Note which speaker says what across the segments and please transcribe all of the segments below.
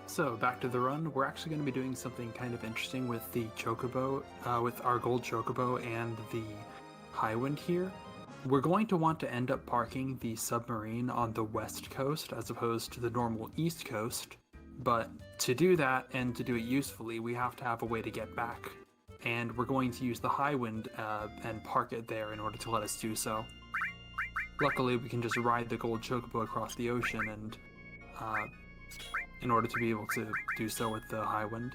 Speaker 1: So back to the run, we're actually going to be doing something kind of interesting with the chocobo, with our gold chocobo and the Highwind here. We're going to want to end up parking the submarine on the west coast as opposed to the normal east coast, but to do that and to do it usefully, we have to have a way to get back. And we're going to use the Highwind and park it there in order to let us do so. Luckily, we can just ride the gold chocobo across the ocean and in order to be able to do so with the Highwind.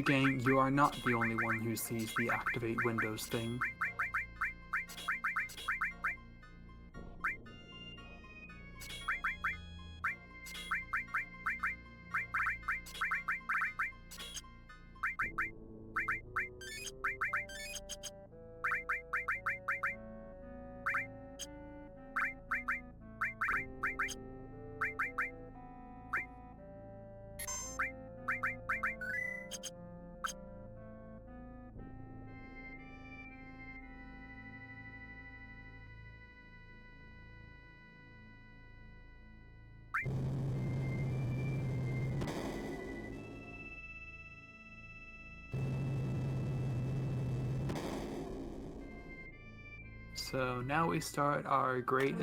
Speaker 1: Gang, you are not the only one who sees the activate windows thing. So now we start our great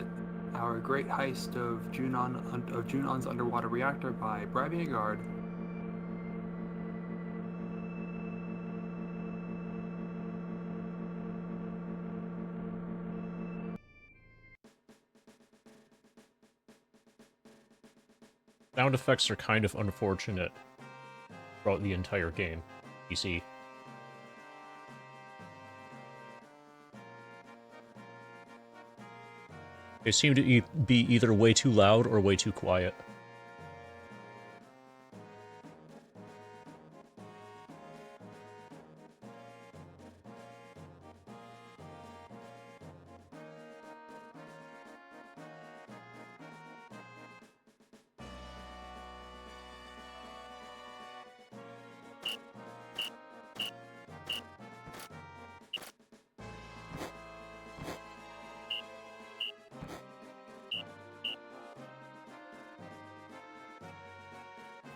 Speaker 1: heist of Junon's underwater reactor by bribing a guard.
Speaker 2: Sound effects are kind of unfortunate throughout the entire game, you see. They seem to be either way too loud or way too quiet.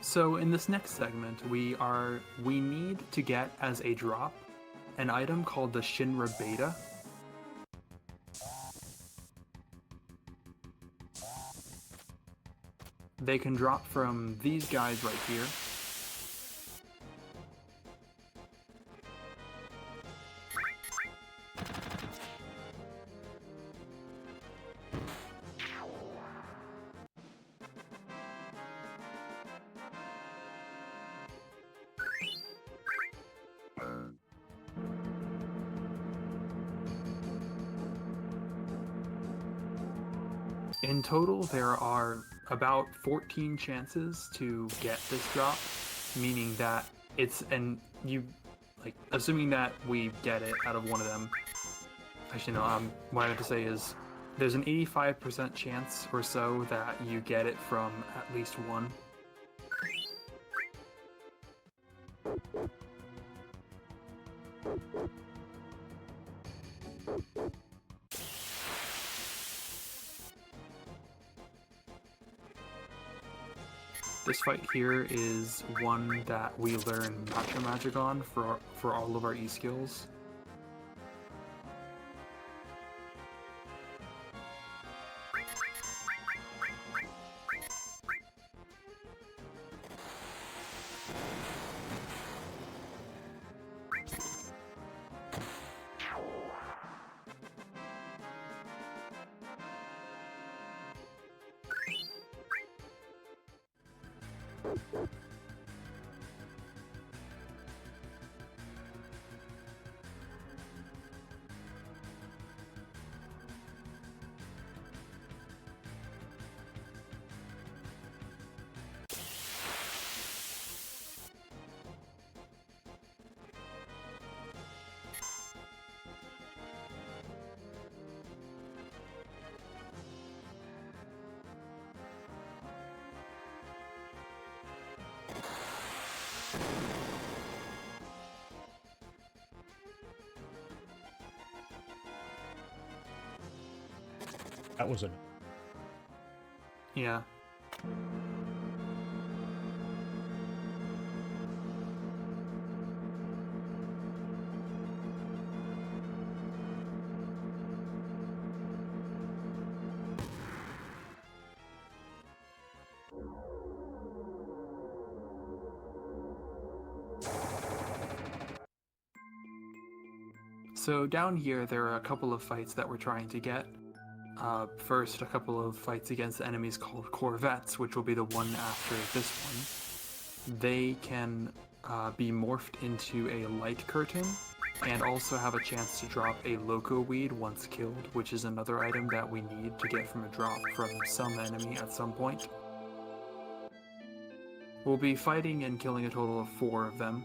Speaker 1: So in this next segment, we need to get as a drop an item called the Shinra Beta. They can drop from these guys right here. In total, there are about 14 chances to get this drop, meaning that assuming that we get it out of one of them. Actually, no, what I have to say is there's an 85% chance or so that you get it from at least one. This fight here is one that we learn Matcha Magic on for all of our E-skills.
Speaker 2: That was enough.
Speaker 1: Yeah. So down here, there are a couple of fights that we're trying to get. First, a couple of fights against enemies called Corvettes, which will be the one after this one. They can be morphed into a light curtain, and also have a chance to drop a loco weed once killed, which is another item that we need to get from a drop from some enemy at some point. We'll be fighting and killing a total of 4 of them.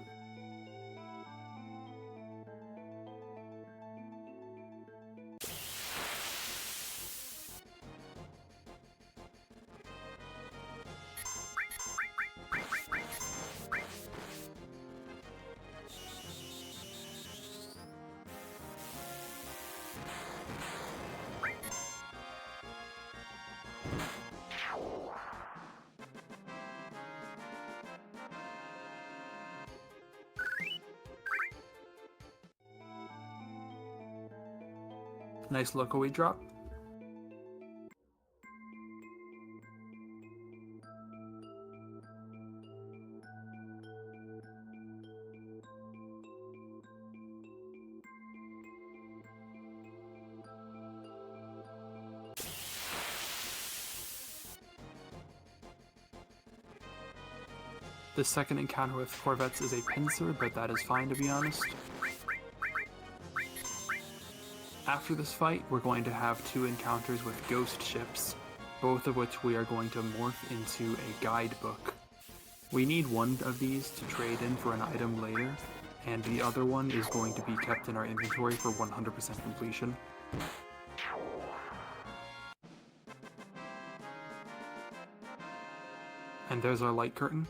Speaker 1: Nice loco weed drop. The second encounter with Corvettes is a pincer, but that is fine to be honest. After this fight, we're going to have 2 encounters with ghost ships, both of which we are going to morph into a guidebook. We need one of these to trade in for an item later, and the other one is going to be kept in our inventory for 100% completion. And there's our light curtain.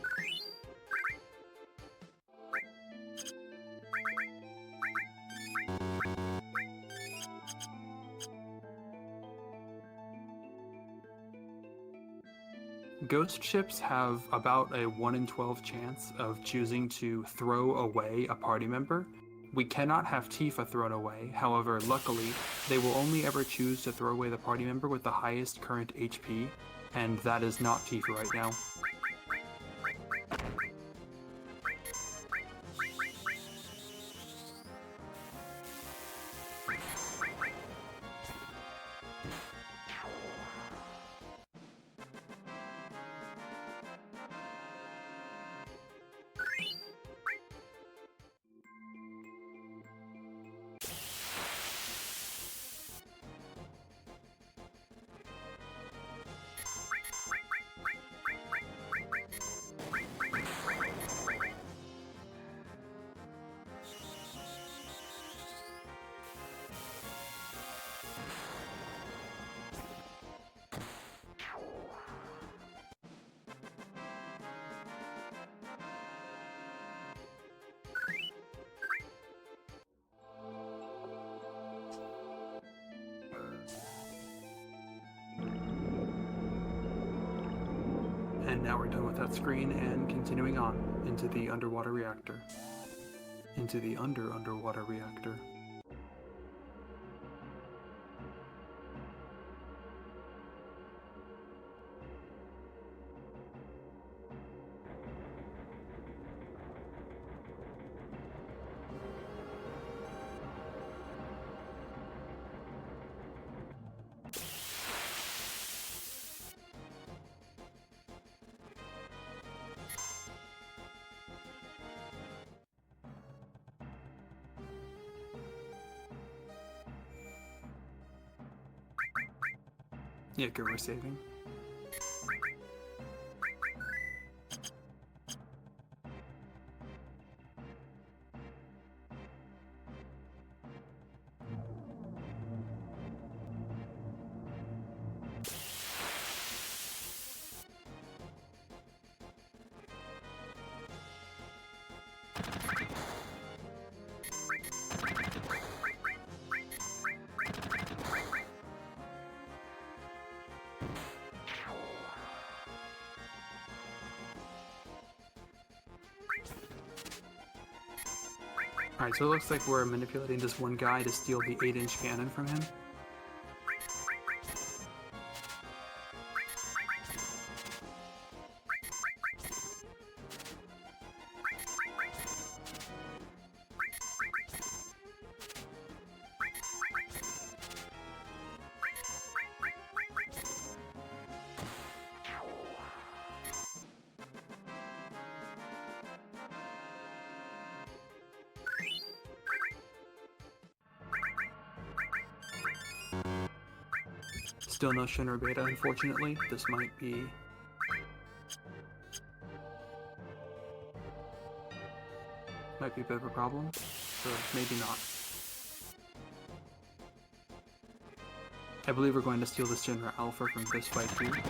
Speaker 1: Ghost ships have about a 1 in 12 chance of choosing to throw away a party member. We cannot have Tifa thrown away, however, luckily, they will only ever choose to throw away the party member with the highest current HP, and that is not Tifa right now. And now we're done with that screen and continuing on into the underwater reactor. Into the underwater reactor. Yeah, good, we're saving. Alright, so it looks like we're manipulating this one guy to steal the 8-inch cannon from him. Still no Shinra beta, unfortunately. This might be... might be a bit of a problem, or maybe not. I believe we're going to steal the Shinra Alpha from this fight here.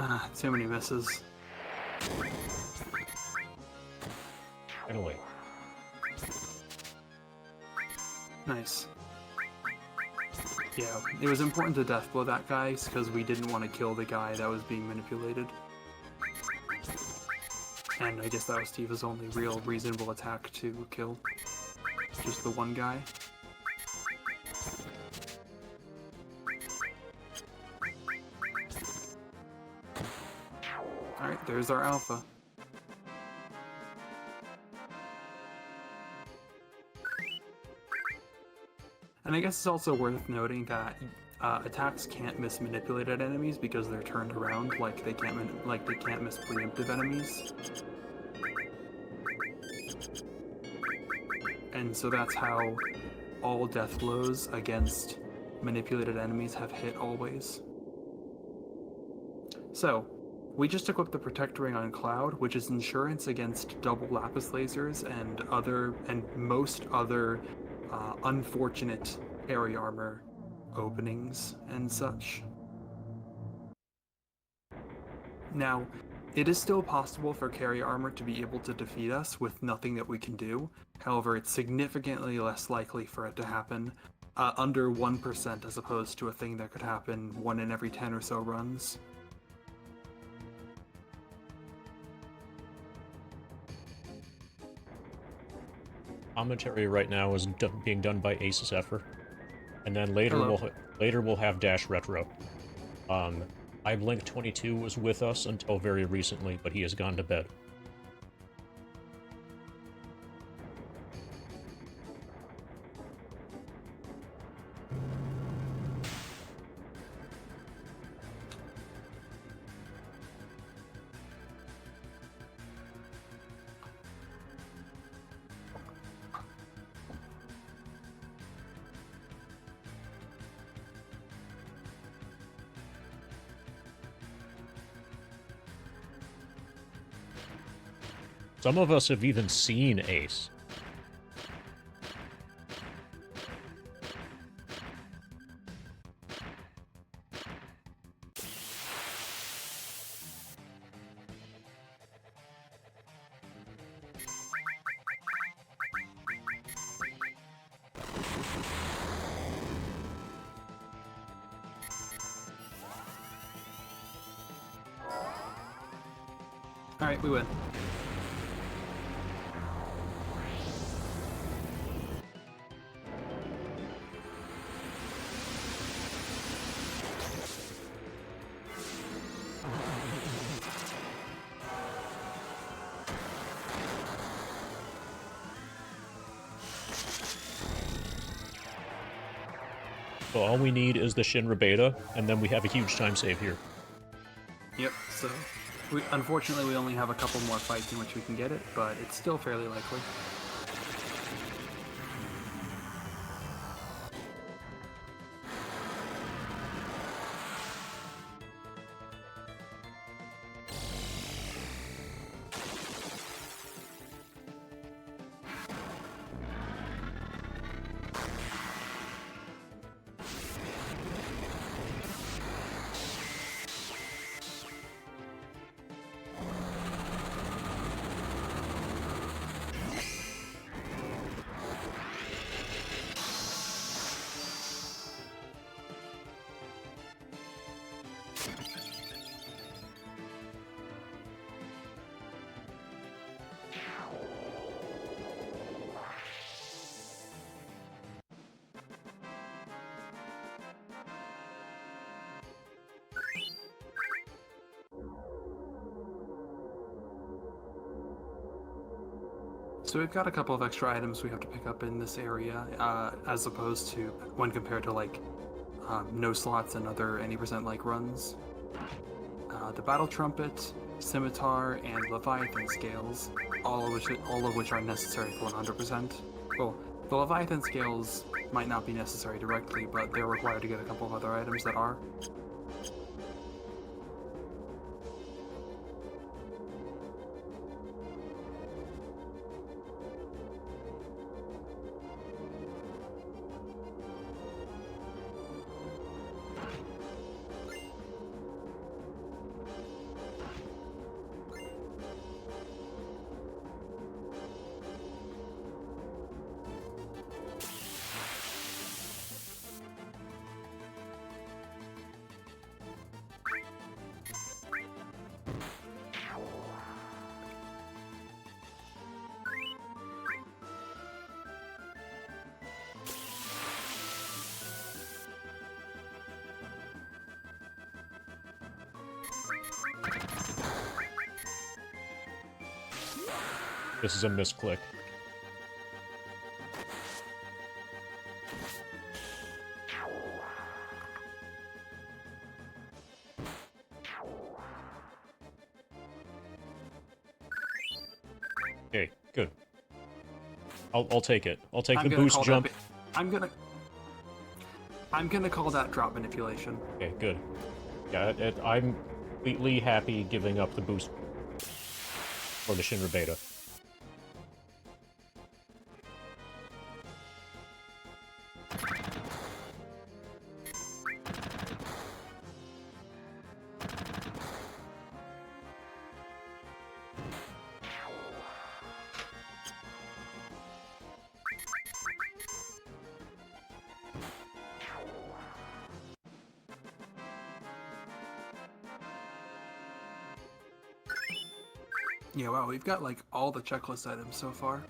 Speaker 1: Ah, too many misses.
Speaker 2: Finally.
Speaker 1: Nice. Yeah, it was important to deathblow that guy because we didn't want to kill the guy that was being manipulated. And I guess that was Tifa's only real reasonable attack to kill. Just the one guy. Alright, there's our alpha. And I guess it's also worth noting that attacks can't miss manipulated enemies because they're turned around, like they can't miss preemptive enemies. And so that's how all death blows against manipulated enemies have hit always. So, we just equipped the Protect Ring on Cloud, which is insurance against double lapis lasers and most other unfortunate carry armor openings and such. Now, it is still possible for carry armor to be able to defeat us with nothing that we can do. However, it's significantly less likely for it to happen, under 1% as opposed to a thing that could happen 1 in every 10 or so runs.
Speaker 2: Commentary right now is being done by AceZephyr, and then later we'll have DashRetro. iBlink22 was with us until very recently, but he has gone to bed. Some of us have even seen Ace.
Speaker 1: Alright, we win.
Speaker 2: So all we need is the Shinra Beta, and then we have a huge time save here.
Speaker 1: Yep, so unfortunately we only have a couple more fights in which we can get it, but it's still fairly likely. So we've got a couple of extra items we have to pick up in this area, as opposed to when compared to like no slots and other any percent like runs. The battle trumpet, scimitar, and leviathan scales, all of which are necessary for 100%. Well, the leviathan scales might not be necessary directly, but they're required to get a couple of other items that are.
Speaker 2: This is a misclick. Okay, good. I'll take it. I'll take the boost jump.
Speaker 1: I'm gonna call that drop manipulation.
Speaker 2: Okay, good. Yeah, I'm completely happy giving up the boost for the Shinra Beta.
Speaker 1: Yeah, wow, we've got like all the checklist items so far.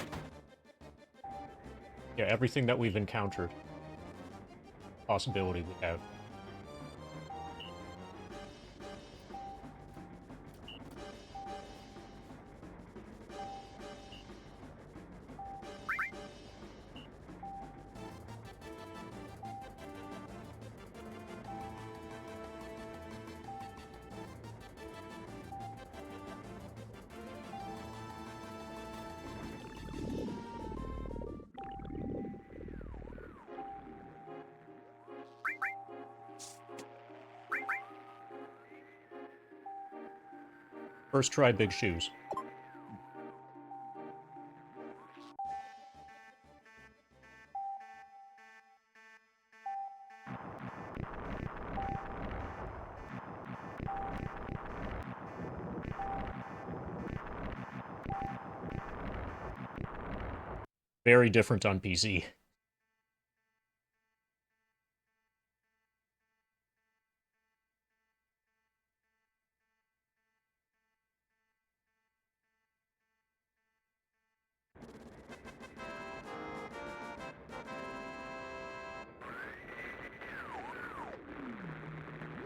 Speaker 2: Yeah, everything that we've encountered. Possibility we have. First try big shoes. Very different on PC.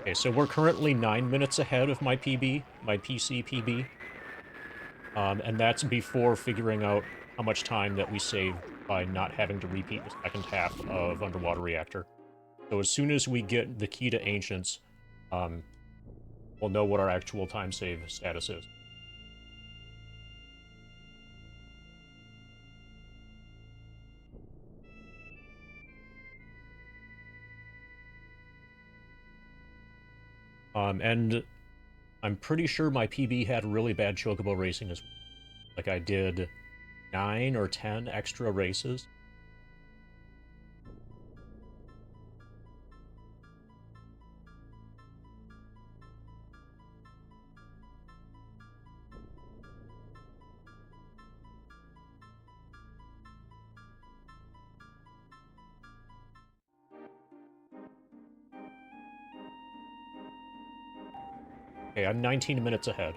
Speaker 2: Okay, so we're currently 9 minutes ahead of my PB, my PC PB. And that's before figuring out how much time that we saved by not having to repeat the second half of Underwater Reactor. So as soon as we get the key to Ancients, we'll know what our actual time save status is. And I'm pretty sure my PB had really bad Chocobo racing as well. Like I did 9 or 10 extra races. Okay, I'm 19 minutes ahead.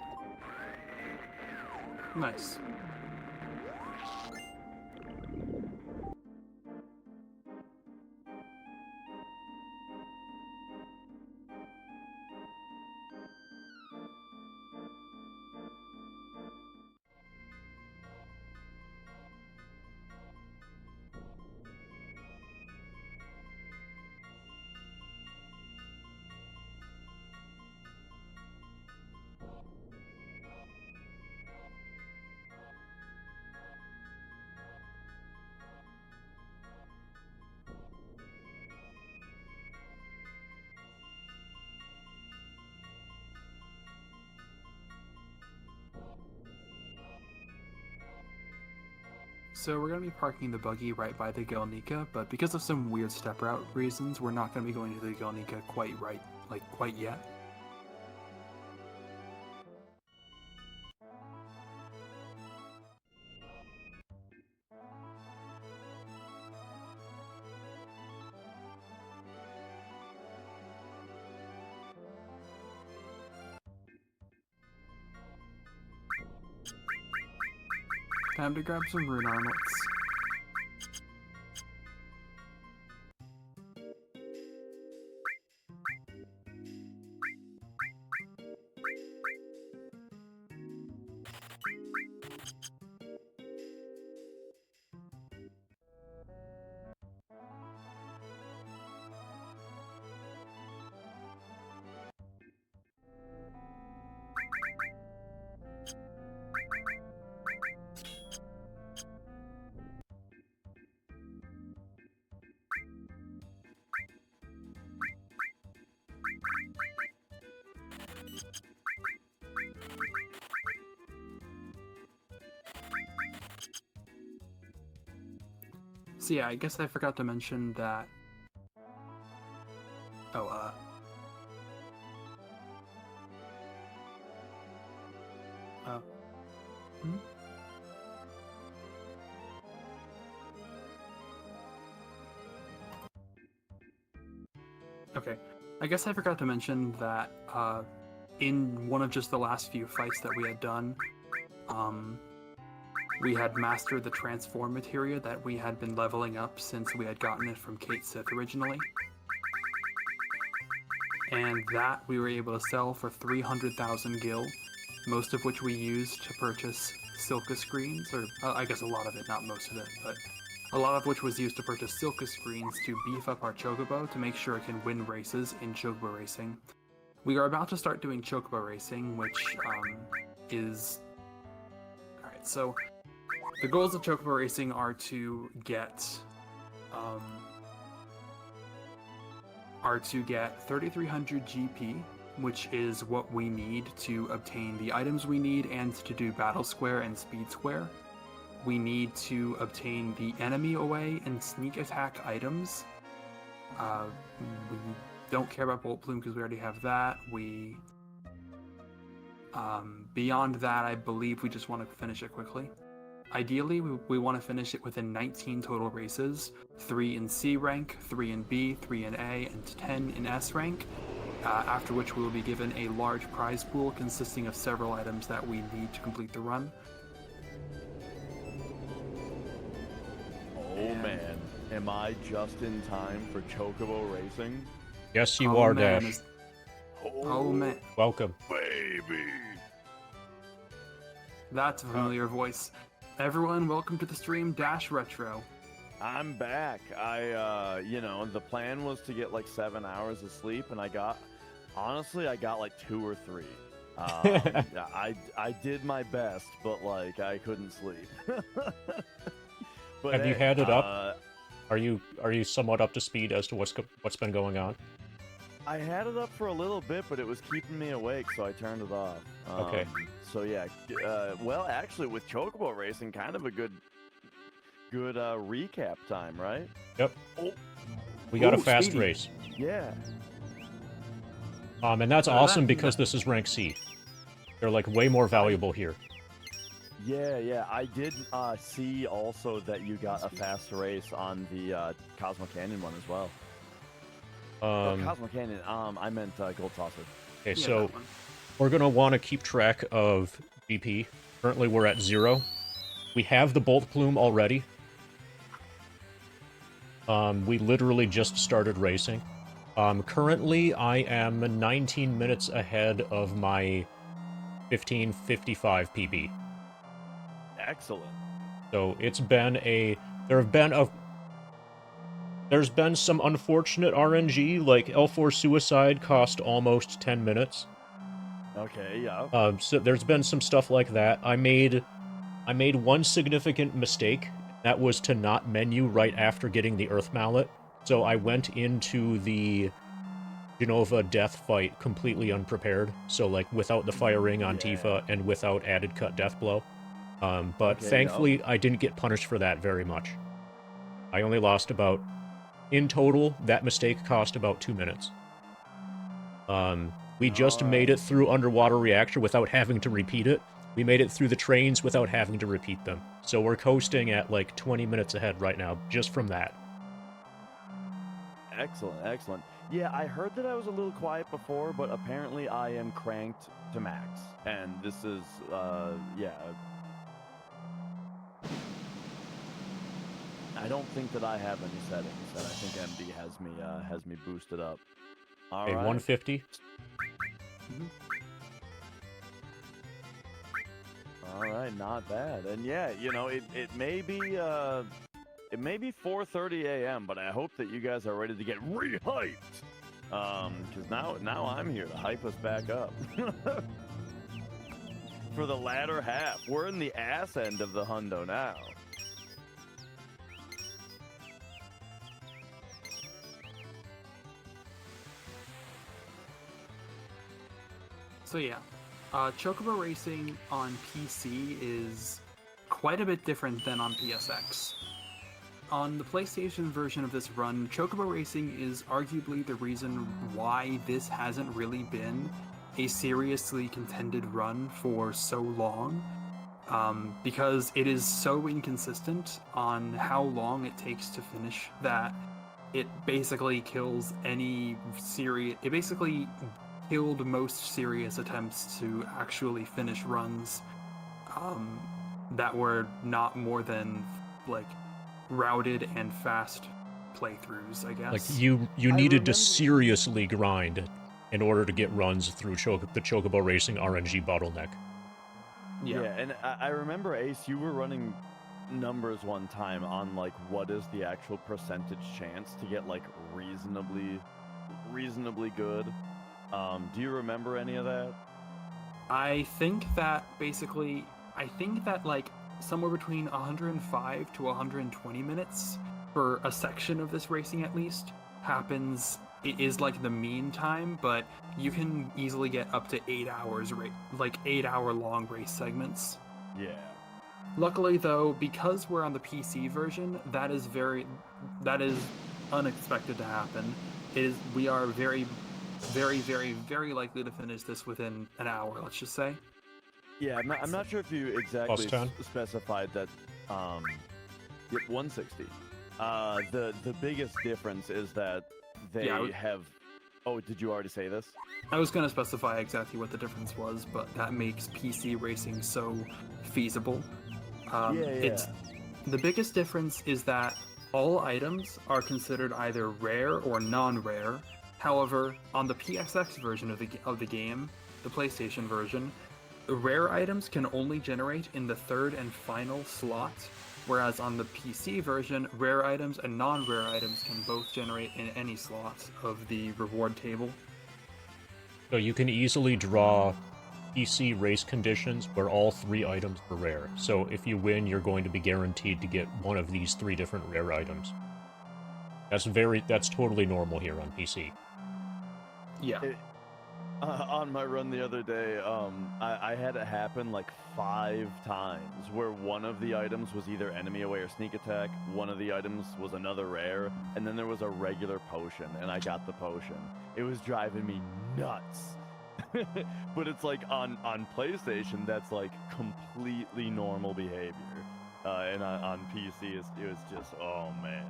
Speaker 1: Nice. So we're going to be parking the buggy right by the Gelnika, but because of some weird step route reasons, we're not going to be going to the Gelnika quite yet. Time to grab some rune armlets. So yeah, I guess I forgot to mention that... Oh, hmm? Okay. I guess I forgot to mention that, in one of just the last few fights that we had done, we had mastered the transform materia that we had been leveling up since we had gotten it from Kate Sith originally. And that we were able to sell for 300,000 gil, most of which we used to purchase Silka screens, or I guess a lot of it, not most of it, but a lot of which was used to purchase Silka screens to beef up our Chocobo to make sure it can win races in Chocobo racing. We are about to start doing Chocobo racing, which is... Alright, so the goals of Chocobo racing are to get 3,300 GP, which is what we need to obtain the items we need and to do Battle Square and Speed Square. We need to obtain the enemy away and sneak attack items. We don't care about Bolt Plume because we already have that. Beyond that, I believe we just want to finish it quickly. Ideally, we want to finish it within 19 total races, 3 in C rank, 3 in B, 3 in A, and 10 in S rank, after which we will be given a large prize pool consisting of several items that we need to complete the run.
Speaker 3: Oh man, am I just in time for Chocobo racing?
Speaker 2: Yes, you are,
Speaker 1: man,
Speaker 2: Dash.
Speaker 1: Oh man.
Speaker 2: Welcome.
Speaker 3: Baby.
Speaker 1: That's a familiar voice. Everyone, welcome to the stream, DashRetro.
Speaker 3: I'm back. The plan was to get like 7 hours of sleep, and I got like 2 or 3. I did my best, but like I couldn't sleep. But
Speaker 2: Have you had it up? Are you somewhat up to speed as to what's been going on?
Speaker 3: I had it up for a little bit, but it was keeping me awake, so I turned it off.
Speaker 2: Okay.
Speaker 3: So yeah, well, actually, with Chocobo racing, kind of a good recap time, right?
Speaker 2: Yep. Oh. We got a fast
Speaker 1: speedy.
Speaker 2: race.
Speaker 3: Yeah.
Speaker 2: And that's awesome because this is rank C. They're like way more valuable here.
Speaker 3: Yeah. I did see also that you got a fast race on the Cosmo Canyon one as well. Cosmo Canyon. I meant Gold Saucer.
Speaker 2: Okay, so we're gonna want to keep track of GP. Currently, we're at 0. We have the Bolt Plume already. We literally just started racing. Currently, I am 19 minutes ahead of my 15:55 PB.
Speaker 3: Excellent.
Speaker 2: So it's been there's been some unfortunate RNG, like L4 Suicide cost almost 10 minutes.
Speaker 3: Okay, yeah.
Speaker 2: So there's been some stuff like that. I made one significant mistake. That was to not menu right after getting the Earth Mallet. So I went into the Genova death fight completely unprepared. So like without the firing on Tifa and without added cut death blow. But
Speaker 3: Okay,
Speaker 2: thankfully, I didn't get punished for that very much. I only lost about... In total, that mistake cost about 2 minutes. We just made it through Underwater Reactor without having to repeat it. We made it through the trains without having to repeat them. So we're coasting at like 20 minutes ahead right now, just from that.
Speaker 3: Excellent, excellent. Yeah, I heard that I was a little quiet before, but apparently I am cranked to max. And this is, yeah. I don't think that I have any settings, and I think MD has me boosted up. All
Speaker 2: Okay,
Speaker 3: right.
Speaker 2: 150.
Speaker 3: All right, not bad. And yeah, you know, it may be 4:30 a.m., but I hope that you guys are ready to get re-hyped. Because now I'm here to hype us back up. For the latter half. We're in the ass end of the hundo now.
Speaker 1: So yeah, Chocobo Racing on PC is quite a bit different than on PSX. On the PlayStation version of this run, Chocobo Racing is arguably the reason why this hasn't really been a seriously contended run for so long, because it is so inconsistent on how long it takes to finish that it basically kills any serious... It basically killed most serious attempts to actually finish runs that were not more than like routed and fast playthroughs, I guess.
Speaker 2: Like, you needed to seriously grind in order to get runs through the Chocobo Racing RNG bottleneck.
Speaker 3: Yeah, and I remember, Ace, you were running numbers one time on, like, what is the actual percentage chance to get, like, reasonably good. Do you remember any of that?
Speaker 1: I think that like somewhere between 105 to 120 minutes for a section of this racing at least happens. It is like the mean time, but you can easily get up to 8 hours, like 8-hour-long race segments.
Speaker 3: Yeah.
Speaker 1: Luckily, though, because we're on the PC version, that is unexpected to happen. We are very, very, very, very likely to finish this within an hour, let's just say.
Speaker 3: Yeah, I'm not sure if you exactly specified that. Yep, 160. The biggest difference is that they have... Oh, did you already say this?
Speaker 1: I was going to specify exactly what the difference was, but that makes PC racing so feasible. The biggest difference is that all items are considered either rare or non-rare. However, on the PSX version of the game, the PlayStation version, rare items can only generate in the third and final slot, whereas on the PC version, rare items and non-rare items can both generate in any slot of the reward table.
Speaker 2: So you can easily draw PC race conditions where all 3 items are rare. So if you win, you're going to be guaranteed to get one of these 3 different rare items. That's totally normal here on PC.
Speaker 1: Yeah.
Speaker 3: On my run the other day, I had it happen like 5 times where one of the items was either enemy away or sneak attack, one of the items was another rare, and then there was a regular potion, and I got the potion. It was driving me nuts. But it's like on PlayStation, that's like completely normal behavior. And on PC, it was just, oh man.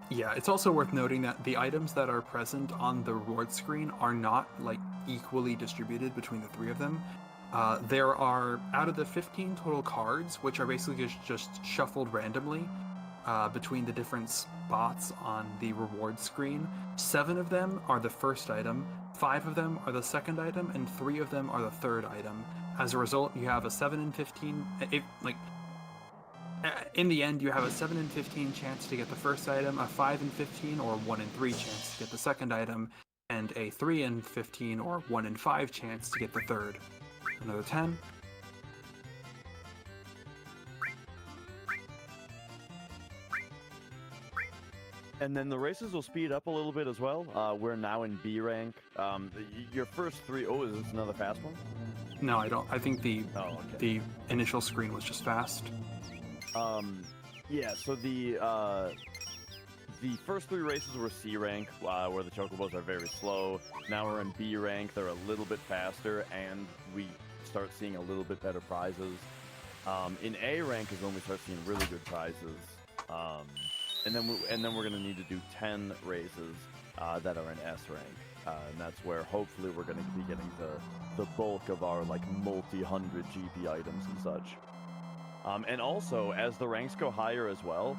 Speaker 1: Yeah, it's also worth noting that the items that are present on the reward screen are not like equally distributed between the 3 of them. There are, out of the 15 total cards, which are basically just shuffled randomly between the different spots on the reward screen, 7 of them are the first item, 5 of them are the second item, and 3 of them are the third item. As a result, you have a 7 in 15... in the end, you have a 7 in 15 chance to get the first item, a 5 in 15 or 1 in 3 chance to get the second item, and a 3 in 15 or 1 in 5 chance to get the third. Another 10.
Speaker 3: And then the races will speed up a little bit as well. We're now in B rank. Your first 3... Oh, is this another fast one?
Speaker 1: No, I don't. I think the
Speaker 3: Oh, okay.
Speaker 1: the initial screen was just fast.
Speaker 3: Yeah. So the first 3 races were C rank, where the chocobos are very slow. Now we're in B rank; they're a little bit faster, and we start seeing a little bit better prizes. In A rank is when we start seeing really good prizes, and then we're gonna need to do 10 races that are in S rank, and that's where hopefully we're gonna be getting the bulk of our like multi-hundred GP items and such. And also, as the ranks go higher as well,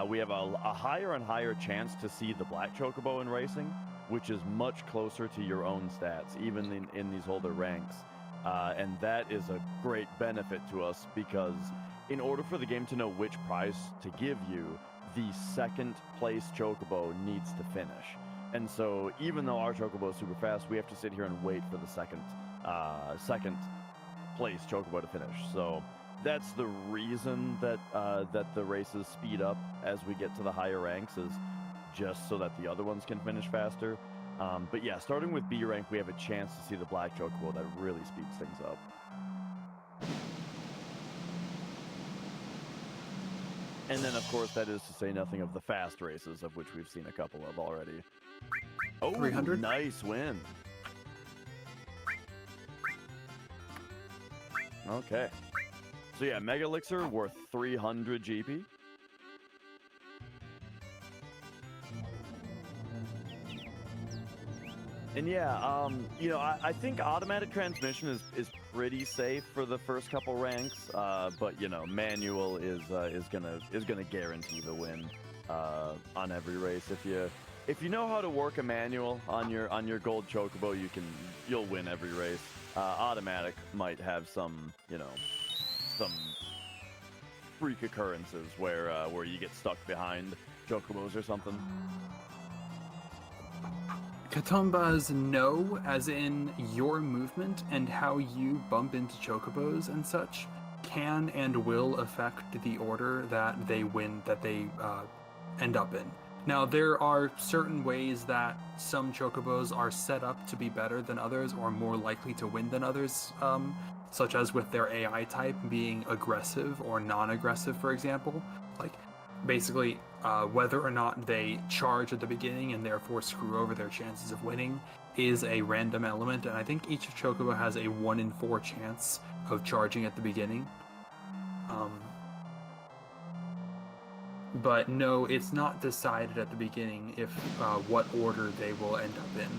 Speaker 3: we have a higher and higher chance to see the black chocobo in racing, which is much closer to your own stats, even in these older ranks. And that is a great benefit to us because in order for the game to know which prize to give you, the second place chocobo needs to finish. And so even though our chocobo is super fast, we have to sit here and wait for the second place chocobo to finish. So that's the reason that that the races speed up as we get to the higher ranks, is just so that the other ones can finish faster. But yeah, starting with B rank, we have a chance to see the black chocobo that really speeds things up. And then, of course, that is to say nothing of the fast races, of which we've seen a couple of already. Oh,
Speaker 1: 300?
Speaker 3: nice win. Okay. So yeah, Mega Elixir worth 300 GP. And yeah, you know, I think automatic transmission is pretty safe for the first couple ranks, but you know, manual is gonna guarantee the win on every race. If you know how to work a manual on your gold chocobo, you'll win every race. Automatic might have some, you know, some freak occurrences where you get stuck behind chocobos or something.
Speaker 1: Katombas know, as in your movement and how you bump into chocobos and such, can and will affect the order that they end up in. Now, there are certain ways that some chocobos are set up to be better than others or more likely to win than others, such as with their AI type being aggressive or non-aggressive, for example. Like, basically, whether or not they charge at the beginning and therefore screw over their chances of winning is a random element, and I think each chocobo has a 1 in 4 chance of charging at the beginning. But no, it's not decided at the beginning if what order they will end up in.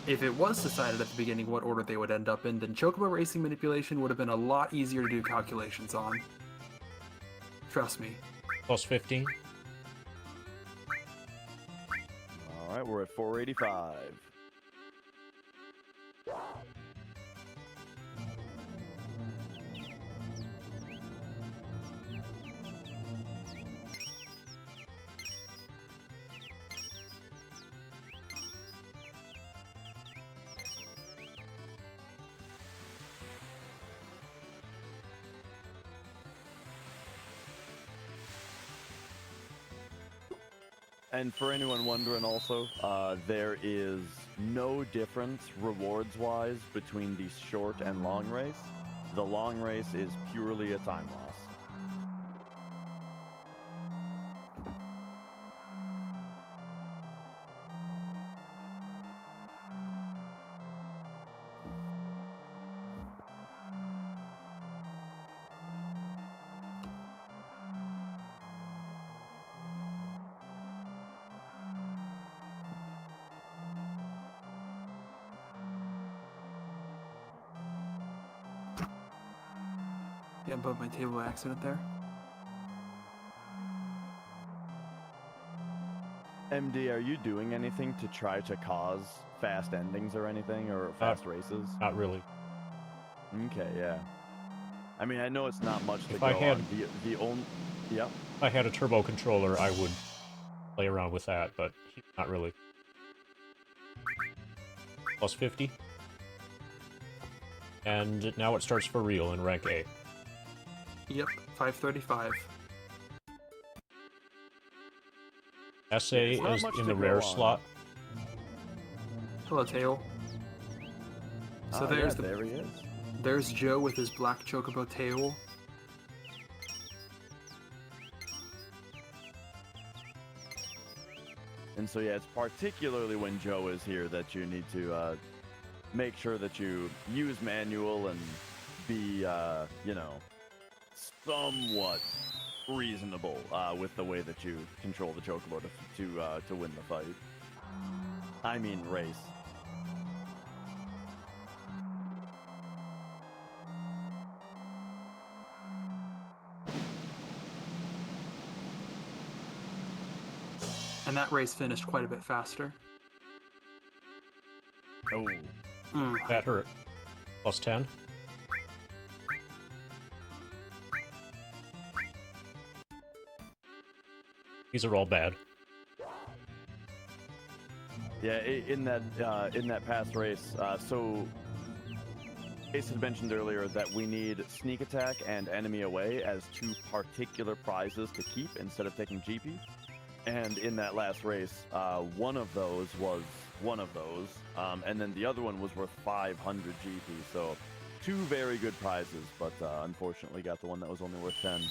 Speaker 1: If it was decided at the beginning what order they would end up in, then chocobo racing manipulation would have been a lot easier to do calculations on. Trust me.
Speaker 2: Plus 15.
Speaker 3: All right, we're at 485. And for anyone wondering also, there is no difference rewards-wise between the short and long race. The long race is purely a time loss.
Speaker 1: Yeah, above my table by accident there.
Speaker 3: MD, are you doing anything to try to cause fast endings or anything, or fast races?
Speaker 2: Not really.
Speaker 3: Okay, yeah. I mean, I know it's not much to
Speaker 2: If
Speaker 3: go
Speaker 2: I had-
Speaker 3: on. The only... Yep.
Speaker 2: If I had a turbo controller, I would play around with that, but not really. Plus 50. And now it starts for real in rank A.
Speaker 1: Yep, 535.
Speaker 2: SA
Speaker 3: There's not
Speaker 2: is
Speaker 3: much
Speaker 2: in
Speaker 3: to
Speaker 2: the
Speaker 3: go
Speaker 2: rare
Speaker 3: on.
Speaker 2: slot.
Speaker 1: Hello, Tail. So there's
Speaker 3: yeah, there he is.
Speaker 1: There's Joe with his black chocobo tail.
Speaker 3: And so, yeah, it's particularly when Joe is here that you need to make sure that you use manual and be, you know, somewhat reasonable with the way that you control the chocobo to win the fight. I mean, race.
Speaker 1: And that race finished quite a bit faster.
Speaker 3: Oh.
Speaker 2: That hurt. Plus 10. These are all bad.
Speaker 3: Yeah, in that past race, so Ace had mentioned earlier that we need sneak attack and enemy away as two particular prizes to keep instead of taking GP. And in that last race, one of those was one of those, and then the other one was worth 500 GP. So two very good prizes, but unfortunately got the one that was only worth 10.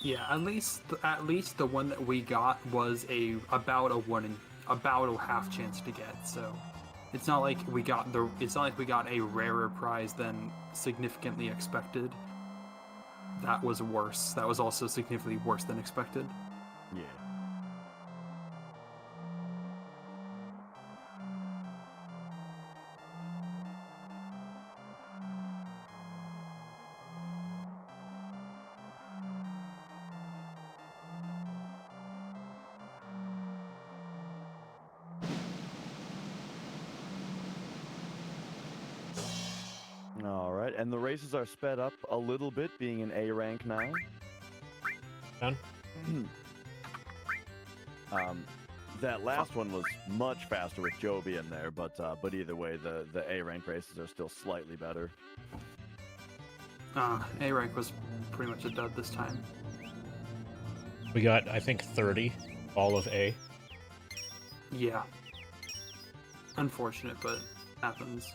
Speaker 1: Yeah, at least the one that we got was about a half chance to get. So it's not like we got a rarer prize than significantly expected. That was worse. That was also significantly worse than expected.
Speaker 3: Yeah. All right, and the races are sped up a little bit, being an A rank now.
Speaker 2: Done.
Speaker 3: That last one was much faster with Joe being there, but either way, the A rank races are still slightly better.
Speaker 1: A rank was pretty much a dud this time.
Speaker 2: We got, I think, 30, all of A.
Speaker 1: Yeah. Unfortunate, but happens.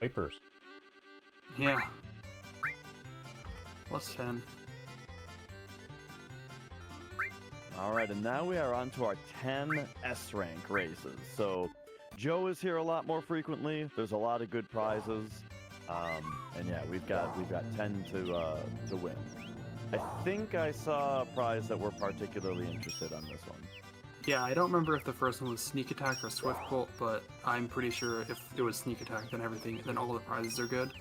Speaker 2: Vipers.
Speaker 1: Yeah. Plus 10.
Speaker 3: All right, and now we are on to our 10 S rank races. So Joe is here a lot more frequently. There's a lot of good prizes, and yeah, we've got 10 to win. I think I saw a prize that we're particularly interested on this one.
Speaker 1: Yeah, I don't remember if the first one was Sneak Attack or Swift Bolt, but I'm pretty sure if it was Sneak Attack, then all the prizes are good.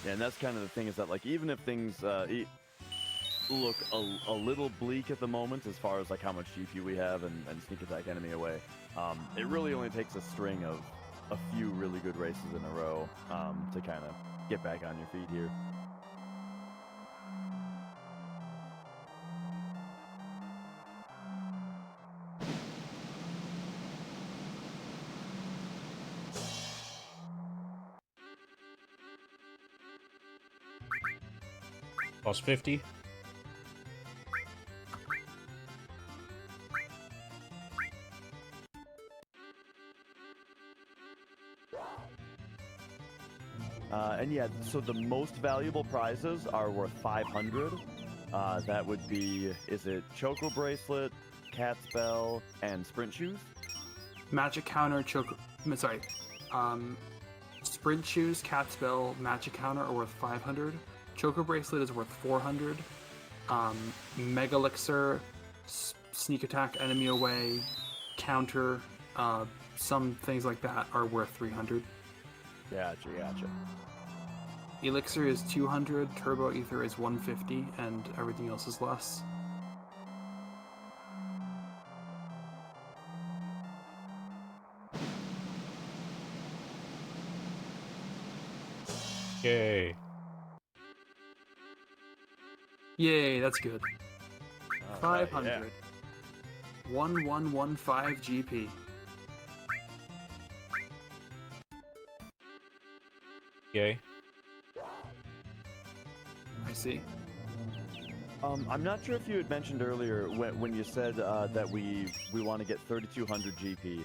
Speaker 3: Yeah, and that's kind of the thing, is that like even if things look a little bleak at the moment as far as like how much GP we have and sneak attack enemy away, it really only takes a string of a few really good races in a row to kind of get back on your feet here.
Speaker 2: Plus 50.
Speaker 3: And yeah, so the most valuable prizes are worth 500. That would be, is it Choco Bracelet, Cat's Bell, and Sprint Shoes?
Speaker 1: Magic Counter, Sprint Shoes, Cat's Bell, Magic Counter are worth 500. Choco Bracelet is worth 400. Mega Elixir, Sneak Attack, Enemy Away, Counter, some things like that are worth 300.
Speaker 3: Gotcha.
Speaker 1: Elixir is 200, Turbo Ether is 150, and everything else is less.
Speaker 2: Yay.
Speaker 1: Yay, that's good.
Speaker 3: All right,
Speaker 1: 500. 1115 GP.
Speaker 2: Yay.
Speaker 1: I see.
Speaker 3: I'm not sure if you had mentioned earlier when you said that we want to get 3,200 GP.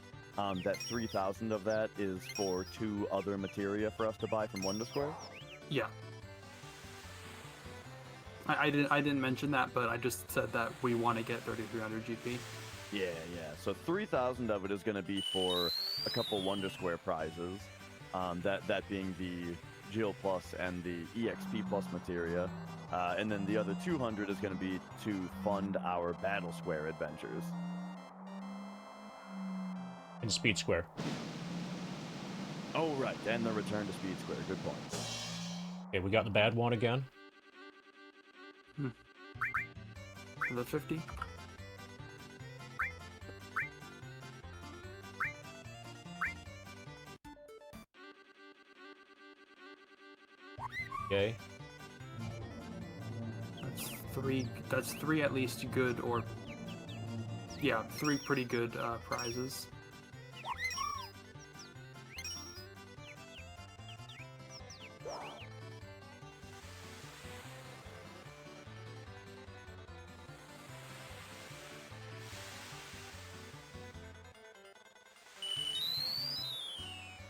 Speaker 3: That 3,000 of that is for 2 other materia for us to buy from Wonder Square.
Speaker 1: Yeah. I didn't mention that, but I just said that we want to get 3,300 GP.
Speaker 3: Yeah. So 3,000 of it is going to be for a couple Wonder Square prizes. That being the Geo Plus and the EXP Plus materia. And then the other 200 is going to be to fund our Battle Square adventures.
Speaker 2: And Speed Square.
Speaker 3: Oh, right. And the return to Speed Square. Good point.
Speaker 2: Okay, we got the bad one again.
Speaker 1: For the 50.
Speaker 2: Okay.
Speaker 1: That's three at least good, or yeah, 3 pretty good prizes.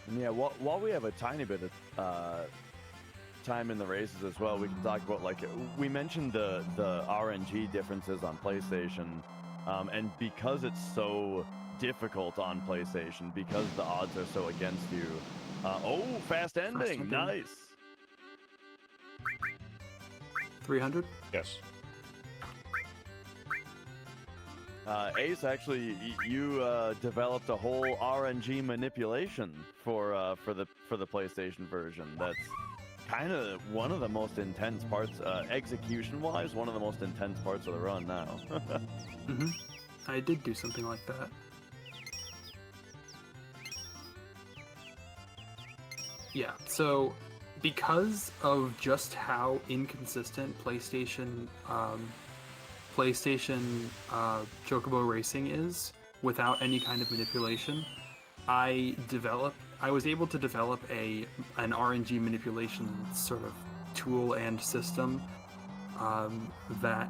Speaker 3: And yeah, while we have a tiny bit of time in the races as well, we can talk about, like, we mentioned the RNG differences on PlayStation, and because it's so difficult on PlayStation, because the odds are so against you. Fast ending, nice.
Speaker 1: 300.
Speaker 2: Yes.
Speaker 3: Ace, actually, you developed a whole RNG manipulation for the PlayStation version. That's kind of one of the most intense parts, execution-wise, one of the most intense parts of the run now.
Speaker 1: I did do something like that. Yeah, so because of just how inconsistent PlayStation Chocobo Racing is without any kind of manipulation, I was able to develop an RNG manipulation sort of tool and system that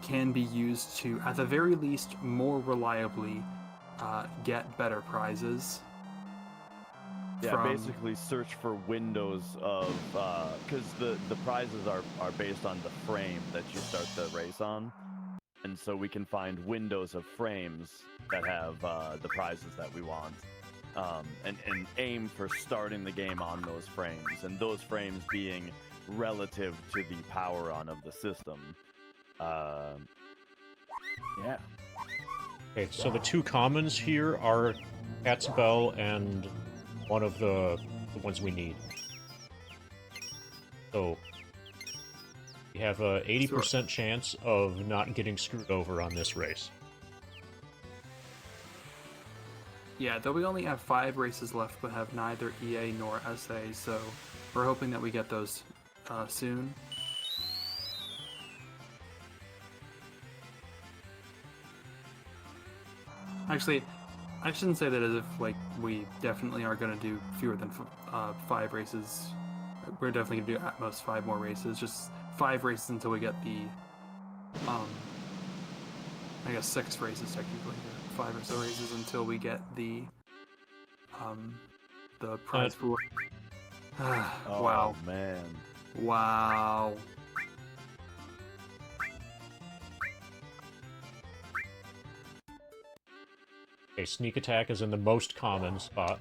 Speaker 1: can be used to, at the very least, more reliably get better prizes.
Speaker 3: Yeah, basically search for windows of, because the prizes are based on the frame that you start the race on. And so we can find windows of frames that have the prizes that we want. And aim for starting the game on those frames, and those frames being relative to the power on of the system. Yeah.
Speaker 2: Okay, so the 2 commons here are Cat's Bell and one of the ones we need. So we have a 80% chance of not getting screwed over on this race.
Speaker 1: Yeah, though we only have 5 races left, but have neither EA nor SA, so we're hoping that we get those soon. Actually, I shouldn't say that as if, like, we definitely are going to do fewer than 5 races. We're definitely going to do at most 5 more races, just 5 races until we get the, I guess 6 races technically, or 5 or so races until we get the prize pool. Wow.
Speaker 3: Oh, man.
Speaker 1: Wow.
Speaker 2: Okay, Sneak Attack is in the most common spot.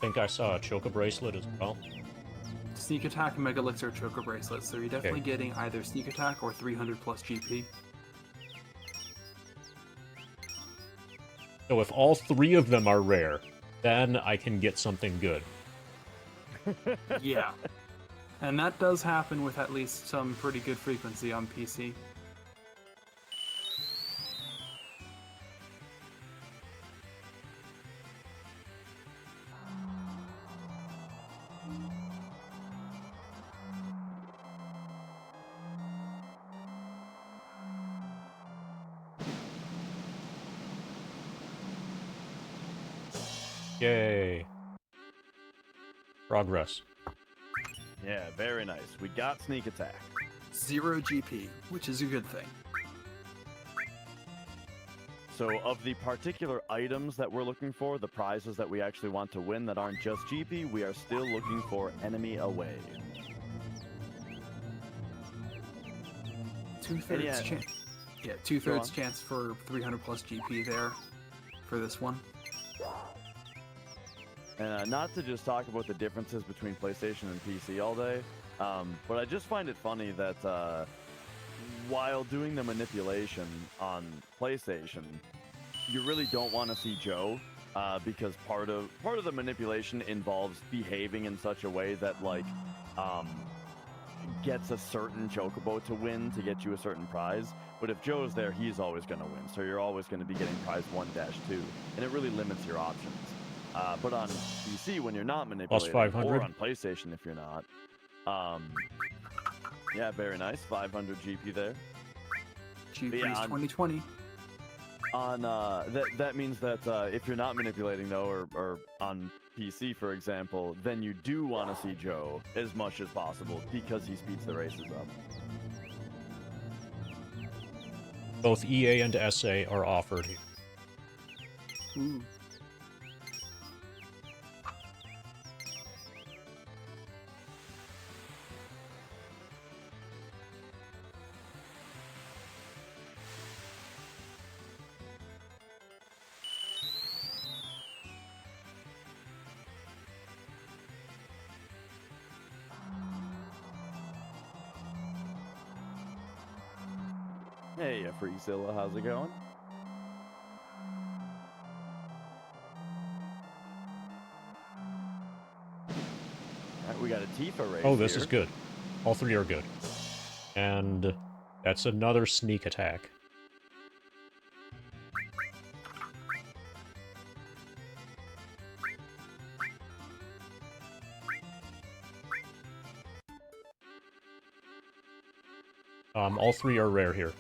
Speaker 2: think I saw a Choco Bracelet as well.
Speaker 1: Sneak Attack, Mega Elixir, Choco Bracelet. So you're definitely getting either Sneak Attack or 300 plus GP.
Speaker 2: So if all 3 of them are rare, then I can get something good.
Speaker 1: Yeah. And that does happen with at least some pretty good frequency on PC.
Speaker 2: Yay. Progress.
Speaker 3: Yeah, very nice. We got Sneak Attack.
Speaker 1: 0 GP, which is a good thing.
Speaker 3: So of the particular items that we're looking for, the prizes that we actually want to win that aren't just GP, we are still looking for Enemy Away.
Speaker 1: 2/3 chance. Yeah, 2/3 chance for 300 plus GP there for this one.
Speaker 3: And not to just talk about the differences between PlayStation and PC all day, but I just find it funny that while doing the manipulation on PlayStation, you really don't want to see Joe because part of the manipulation involves behaving in such a way that like gets a certain chocobo to win to get you a certain prize. But if Joe's there, he's always going to win. So you're always going to be getting prize 1-2, and it really limits your options. But on PC, when you're not manipulating, or on PlayStation if you're not, yeah, very nice, 500 GP there.
Speaker 1: GP is 2020.
Speaker 3: On that means that if you're not manipulating though, or on PC for example, then you do want to see Joe as much as possible because he speeds the races up.
Speaker 2: Both EA and SA are offered here.
Speaker 1: Ooh.
Speaker 3: Hey, Freezilla, how's it going? Alright, we got a Tifa race.
Speaker 2: Oh, this is good. All 3 are good. And that's another Sneak Attack. All 3 are rare here.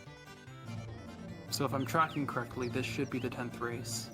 Speaker 1: So if I'm tracking correctly, this should be the 10th race.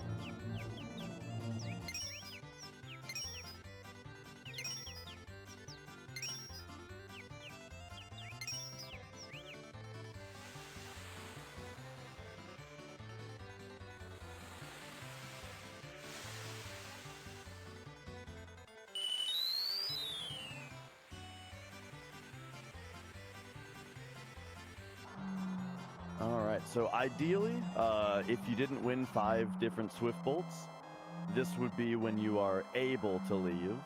Speaker 3: So ideally, if you didn't win 5 different Swift Bolts, this would be when you are able to leave.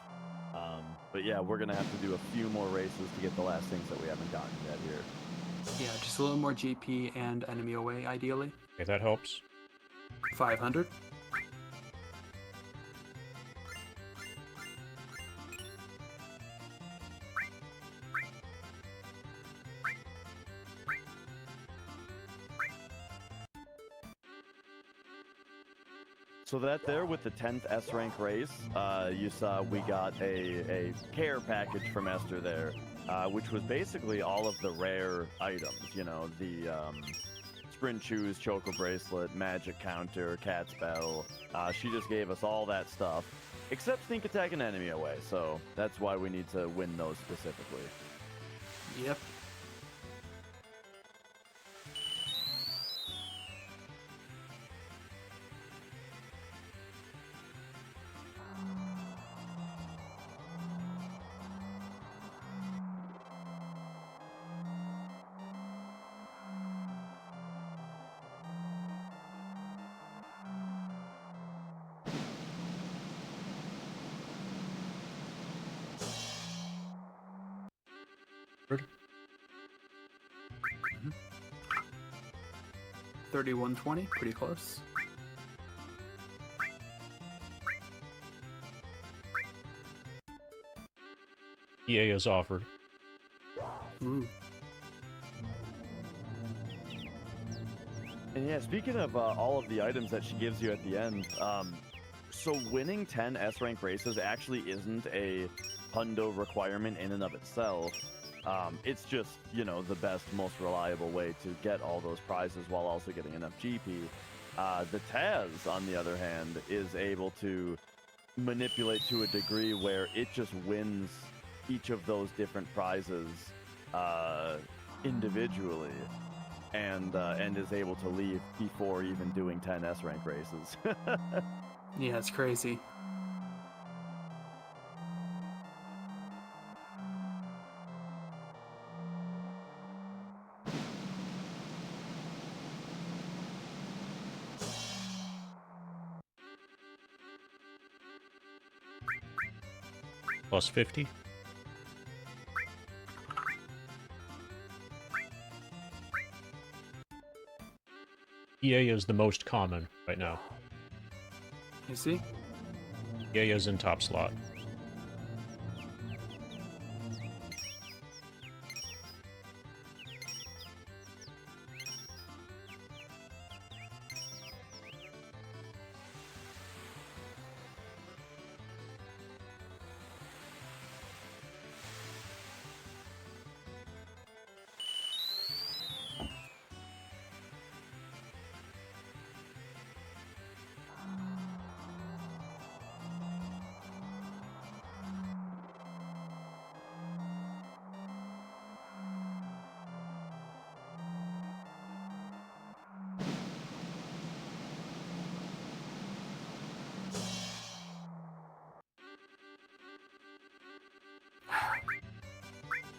Speaker 3: But yeah, we're going to have to do a few more races to get the last things that we haven't gotten yet here.
Speaker 1: Yeah, just a little more GP and Enemy Away, ideally.
Speaker 2: Okay, that helps.
Speaker 1: 500.
Speaker 3: So that there with the 10th S-rank race, you saw we got a care package from Esther there, which was basically all of the rare items, you know, the sprint shoes, choco bracelet, magic counter, cat's bell. She just gave us all that stuff, except sneak attack and enemy away, so that's why we need to win those specifically.
Speaker 1: Yep. 3120, pretty close.
Speaker 2: EA is offered.
Speaker 1: Ooh.
Speaker 3: And yeah, speaking of all of the items that she gives you at the end, so winning 10 S-rank races actually isn't a hundo requirement in and of itself. It's just, you know, the best, most reliable way to get all those prizes while also getting enough GP. The Taz, on the other hand, is able to manipulate to a degree where it just wins each of those different prizes individually, and is able to leave before even doing 10 S-rank races.
Speaker 1: Yeah, it's crazy.
Speaker 2: Plus 50. EA is the most common right now.
Speaker 1: You see?
Speaker 2: EA is in top slot.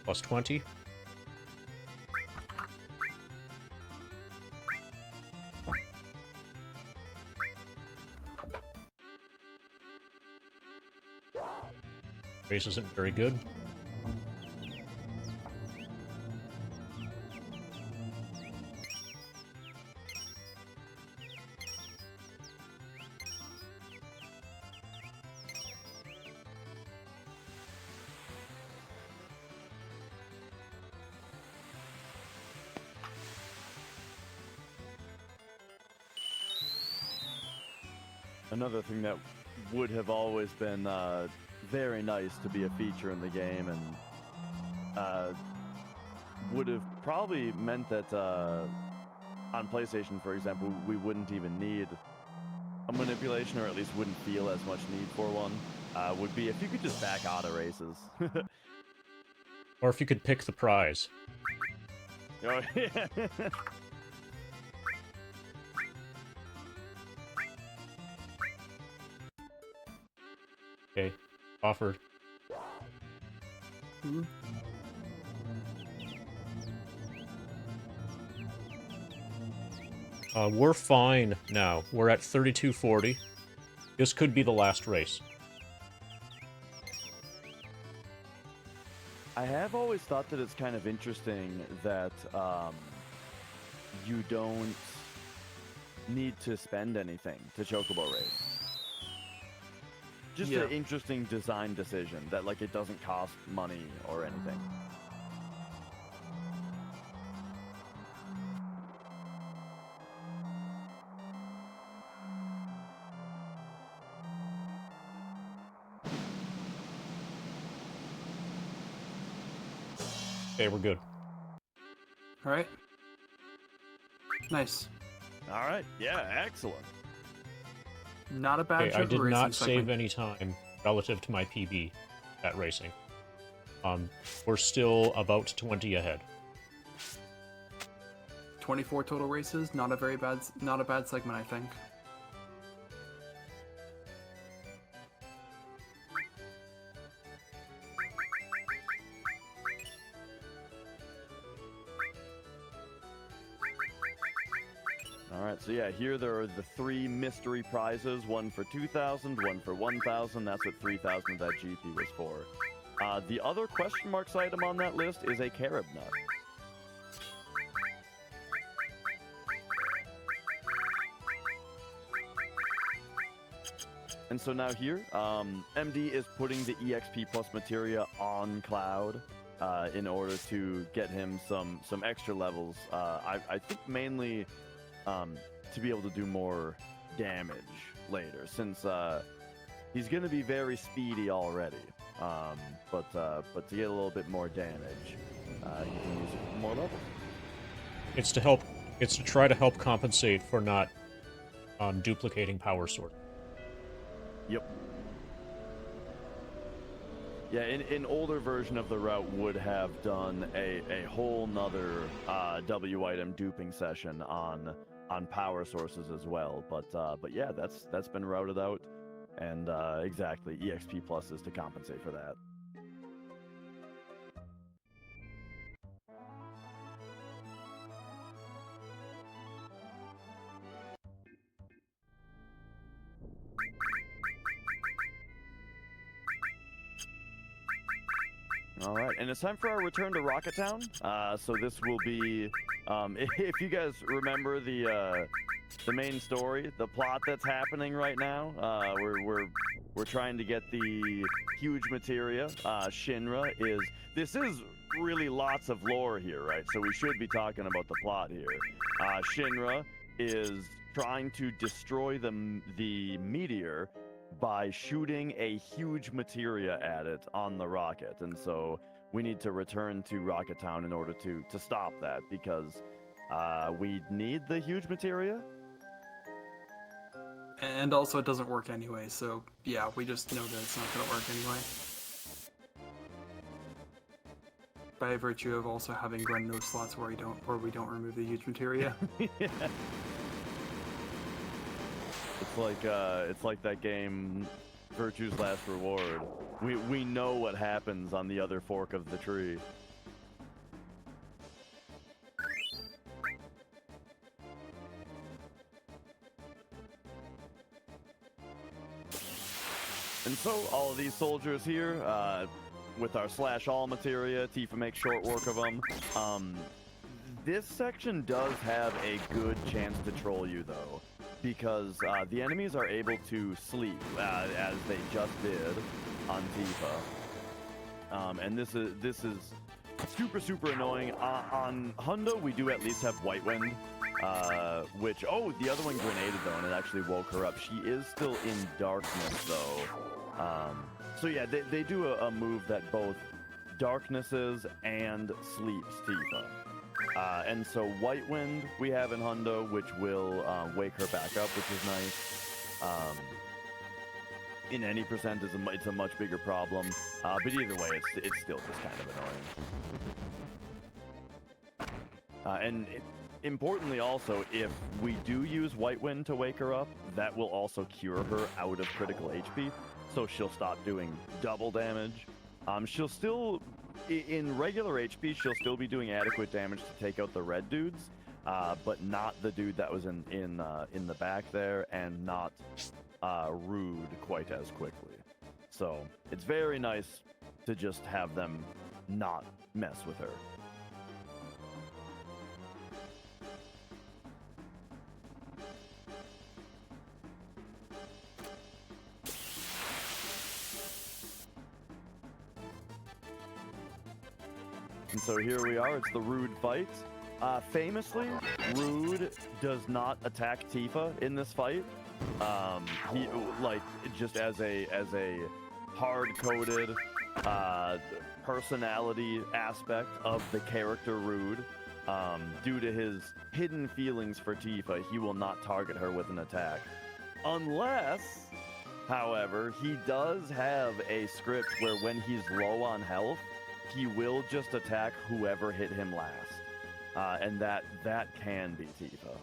Speaker 2: Plus 20. Race isn't very good.
Speaker 3: Another thing that would have always been very nice to be a feature in the game, and would have probably meant that on PlayStation, for example, we wouldn't even need a manipulation, or at least wouldn't feel as much need for one, would be if you could just back out of races.
Speaker 2: Or if you could pick the prize.
Speaker 3: Oh, yeah.
Speaker 2: Okay, offered.
Speaker 1: Ooh.
Speaker 2: We're fine now. We're at 3240. This could be the last race.
Speaker 3: I have always thought that it's kind of interesting that you don't need to spend anything to Chocobo race. Just
Speaker 1: Yeah.
Speaker 3: an interesting design decision that, like, it doesn't cost money or anything.
Speaker 2: Okay, we're good.
Speaker 1: All right. Nice.
Speaker 3: All right. Yeah, excellent.
Speaker 1: Not a bad
Speaker 2: Okay, I
Speaker 1: Chocobo
Speaker 2: did
Speaker 1: racing
Speaker 2: not save
Speaker 1: segment.
Speaker 2: any time relative to my PB at racing. We're still about 20 ahead.
Speaker 1: 24 total races. Not a bad segment, I think.
Speaker 3: All right, so yeah, here there are the 3 mystery prizes, one for 2,000, one for 1,000. That's what 3,000 of that GP was for. The other question marks item on that list is a carob nut. And so now here, MD is putting the EXP plus materia on Cloud in order to get him some extra levels. I think mainly to be able to do more damage later, since he's going to be very speedy already. But to get a little bit more damage, you can use it for more levels.
Speaker 2: It's to try to help compensate for not duplicating power source.
Speaker 3: Yep. Yeah, an older version of the route would have done a whole nother W item duping session on power sources as well. But yeah, that's been routed out, and exactly, EXP plus is to compensate for that. All right, and it's time for our return to Rocket Town. So this will be, if you guys remember the main story, the plot that's happening right now. We're trying to get the huge materia. Shinra is. This is really lots of lore here, right? So we should be talking about the plot here. Shinra is trying to destroy the meteor by shooting a huge materia at it on the rocket, and so we need to return to Rocket Town in order to stop that, because we need the huge materia.
Speaker 1: And also it doesn't work anyway, so yeah, we just know that it's not going to work anyway. By virtue of also having run no slots where we don't remove the huge materia.
Speaker 3: Yeah. It's like that game, Virtue's Last Reward. We know what happens on the other fork of the tree. And so all of these soldiers here, with our slash all materia, Tifa makes short work of them. This section does have a good chance to troll you though, because the enemies are able to sleep, as they just did on Tifa. And this is super annoying. On Hundo, we do at least have White Wind, which, oh, the other one grenaded though, and it actually woke her up. She is still in darkness though. So yeah, they do a move that both darknesses and sleeps Tifa. And so White Wind we have in Hundo, which will wake her back up, which is nice. In any percent, it's a much bigger problem. But either way, it's still just kind of annoying. Importantly also, if we do use White Wind to wake her up, that will also cure her out of critical HP. So she'll stop doing double damage. She'll still... In regular HP, she'll still be doing adequate damage to take out the red dudes, but not the dude that was in the back there, and not Rude quite as quickly. So it's very nice to just have them not mess with her. And so here we are, it's the Rude fight. Famously, Rude does not attack Tifa in this fight. He, like, just as a hard-coded personality aspect of the character Rude, due to his hidden feelings for Tifa, he will not target her with an attack. Unless, however, he does have a script where when he's low on health, he will just attack whoever hit him last. And that can be Tifa.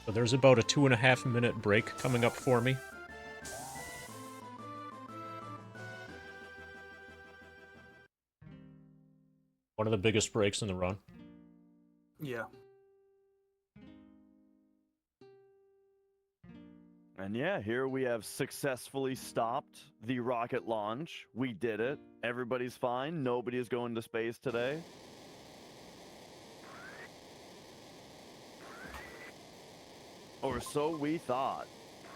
Speaker 2: So there's about a 2.5-minute break coming up for me. One of the biggest breaks in the run.
Speaker 1: Yeah.
Speaker 3: And yeah, here we have successfully stopped the rocket launch. We did it. Everybody's fine. Nobody is going to space today. Or so we thought.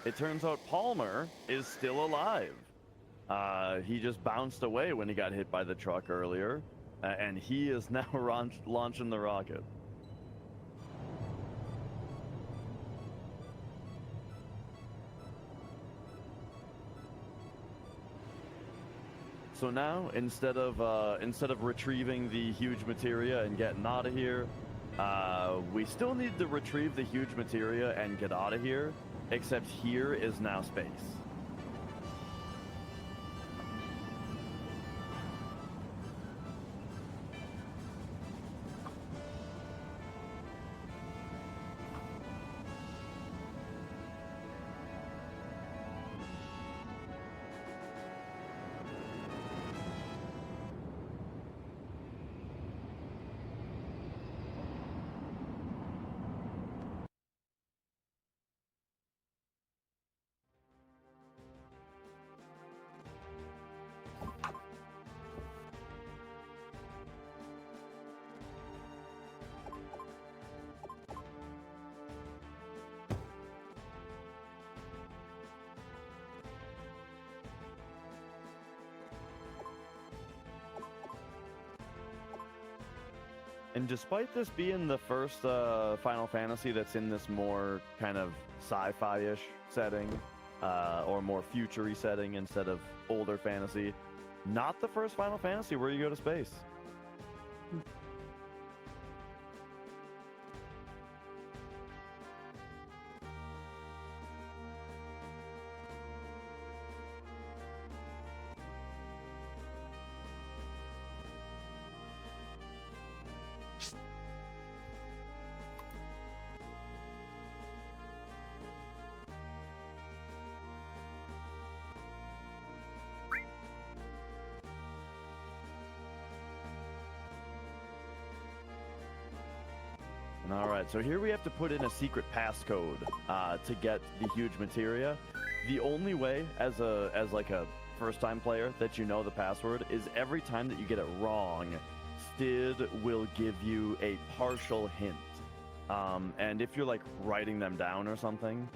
Speaker 3: It turns out Palmer is still alive. He just bounced away when he got hit by the truck earlier. And he is now launching the rocket. So now, instead of retrieving the huge materia and getting out of here, we still need to retrieve the huge materia and get out of here, except here is now space. And despite this being the first Final Fantasy that's in this more kind of sci-fi-ish setting, or more future-y setting instead of older fantasy, not the first Final Fantasy where you go to space. All right, so here we have to put in a secret passcode to get the huge materia. The only way, as like a first-time player, that you know the password is every time that you get it wrong, Stid will give you a partial hint. And if you're like writing them down or something,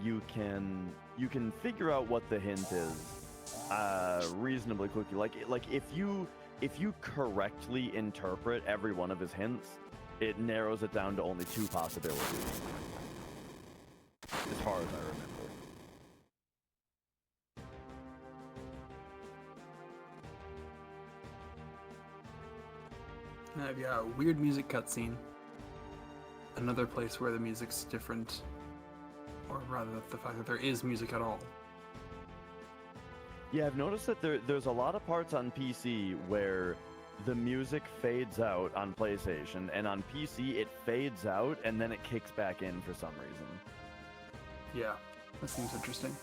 Speaker 3: you can figure out what the hint is reasonably quickly. Like if you correctly interpret every one of his hints, it narrows it down to only 2 possibilities, as far as I remember.
Speaker 1: I've got a weird music cutscene. Another place where the music's different, or rather the fact that there is music at all.
Speaker 3: Yeah, I've noticed that there's a lot of parts on PC where the music fades out on PlayStation, and on PC it fades out and then it kicks back in for some reason.
Speaker 1: Yeah, that seems interesting.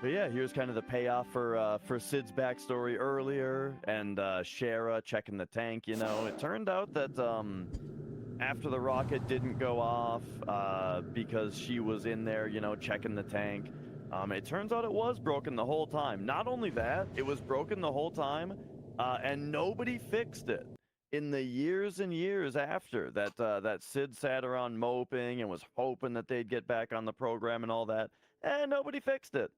Speaker 3: But yeah, here's kind of the payoff for Sid's backstory earlier, and Shara checking the tank. You know, it turned out that after the rocket didn't go off because she was in there, you know, checking the tank, it turns out it was broken the whole time. Not only that, it was broken the whole time, and nobody fixed it. In the years and years after that Sid sat around moping and was hoping that they'd get back on the program and all that, and nobody fixed it.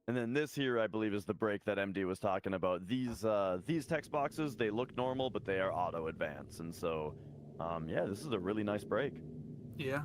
Speaker 3: And then this here, I believe, is the break that MD was talking about. These text boxes, they look normal, but they are auto advance. And so, yeah, this is a really nice break.
Speaker 1: Yeah.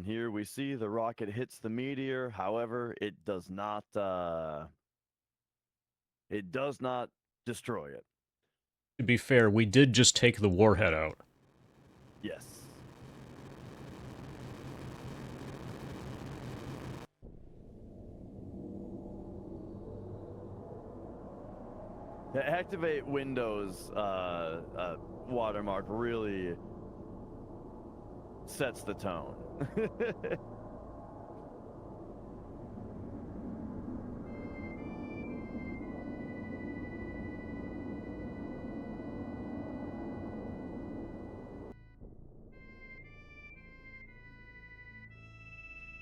Speaker 3: And here we see the rocket hits the meteor. However, it does not destroy it.
Speaker 2: To be fair, we did just take the warhead out.
Speaker 3: Yes. The activate Windows watermark really sets the tone.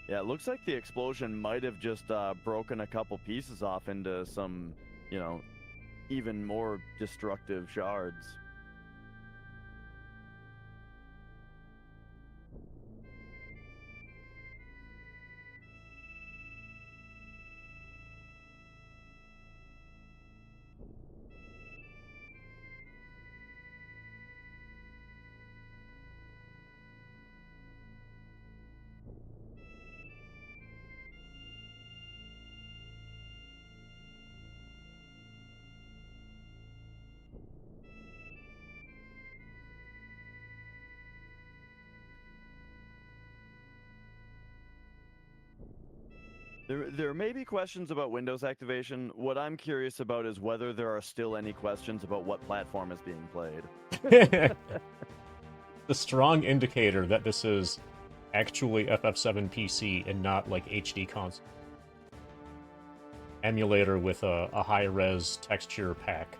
Speaker 3: Yeah, it looks like the explosion might have just broken a couple pieces off into some, you know, even more destructive shards. There may be questions about Windows activation. What I'm curious about is whether there are still any questions about what platform is being played.
Speaker 2: The strong indicator that this is actually FF7 PC and not like HD console. Emulator with a high-res texture pack.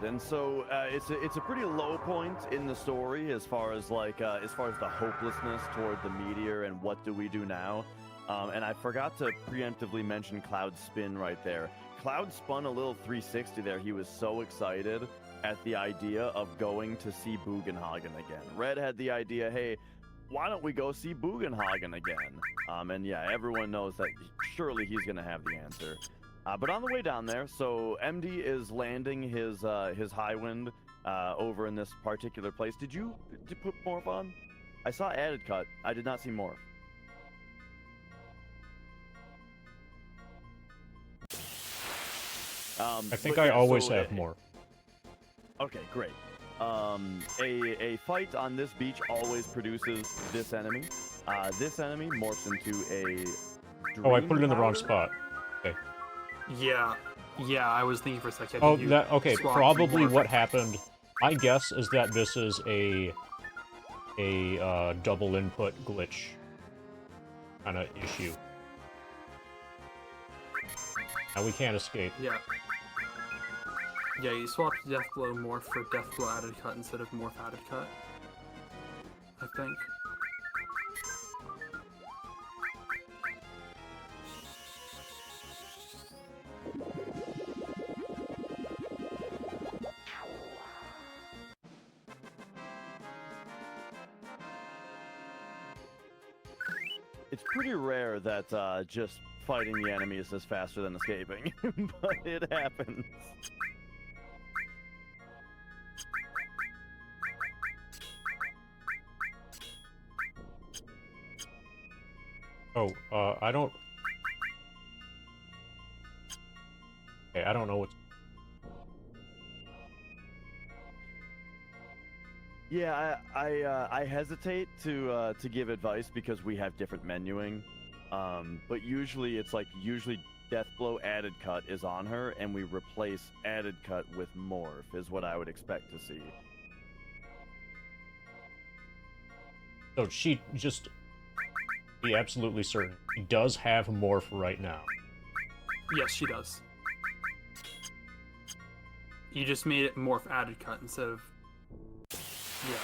Speaker 2: And so it's a pretty low point in the story as far as the hopelessness toward the meteor and what do we do now. And I forgot to preemptively mention Cloud's spin right there. Cloud spun a little 360 there. He was so excited at the idea of going to see Bugenhagen again. Red had the idea, hey, why don't we go see Bugenhagen again? And yeah, everyone knows that surely he's going to have the answer. But on the way down there, so MD is landing his high wind over in this particular place. Did you put morph on? I saw added cut. I did not see morph. I think I always have morph.
Speaker 3: Okay, great. A fight on this beach always produces this enemy. This enemy morphs into a
Speaker 2: Oh, I put it in the wrong spot. Okay.
Speaker 1: Yeah, I was thinking for a second.
Speaker 2: Oh, okay. Probably what happened, I guess, is that this is a double input glitch kind of issue. Now we can't escape.
Speaker 1: Yeah, you swapped Deathblow morph for Deathblow added cut instead of morph added cut, I think.
Speaker 3: It's pretty rare that just fighting the enemies is faster than escaping, but it happens.
Speaker 2: Oh, I don't... Okay, I don't know what's...
Speaker 3: Yeah, I hesitate to give advice because we have different menuing, but usually it's like Deathblow added cut is on her, and we replace added cut with morph is what I would expect to see.
Speaker 2: So she just be absolutely certain she does have morph right now.
Speaker 1: Yes, she does. You just made it morph added cut instead of... Yeah.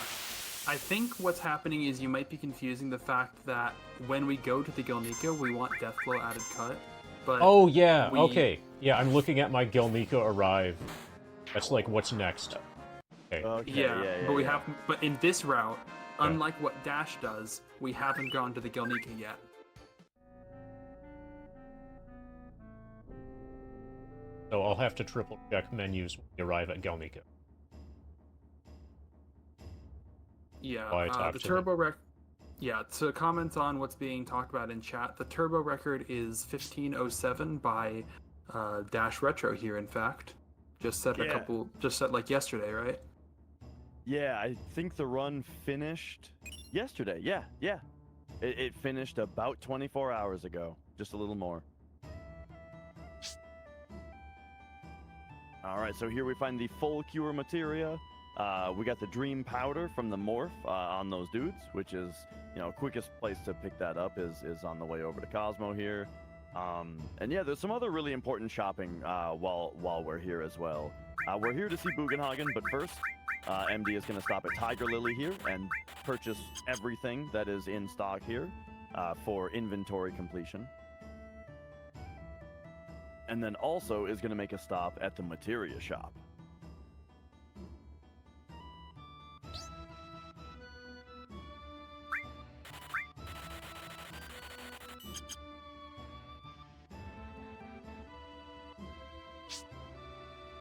Speaker 1: I think what's happening is you might be confusing the fact that when we go to the Gilnika, we want Deathblow added cut, but...
Speaker 2: Oh, yeah, okay. Yeah, I'm looking at my Gilnika arrive That's like what's next. Okay.
Speaker 1: Yeah, but in this route, unlike what Dash does, we haven't gone to the Gelnika yet.
Speaker 2: So I'll have to triple check menus when we arrive at Gelnika.
Speaker 1: Yeah, the turbo rec. Yeah, to comment on what's being talked about in chat, the turbo record is 15:07 by DashRetro here. In fact, just set like yesterday, right?
Speaker 3: Yeah, I think the run finished yesterday. Yeah. It finished about 24 hours ago, just a little more. All right, so here we find the full cure materia. We got the dream powder from the morph on those dudes, which is, quickest place to pick that up is on the way over to Cosmo here. And yeah, there's some other really important shopping while we're here as well. We're here to see Bugenhagen, but first, MD is going to stop at Tiger Lily here and purchase everything that is in stock here for inventory completion. And then also is going to make a stop at the materia shop.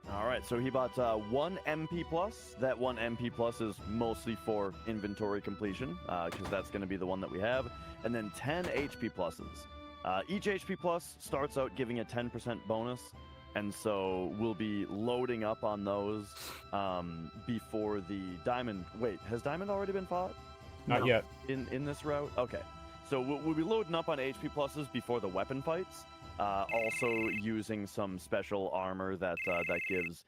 Speaker 3: All right, so he bought 1 MP plus. That 1 MP plus is mostly for inventory completion, because that's going to be the one that we have. And then 10 HP pluses. Each HP plus starts out giving a 10% bonus, and so we'll be loading up on those before the diamond. Wait, has diamond already been fought?
Speaker 2: Not yet.
Speaker 3: In this route? Okay. So we'll be loading up on HP pluses before the weapon fights. Also using some special armor that gives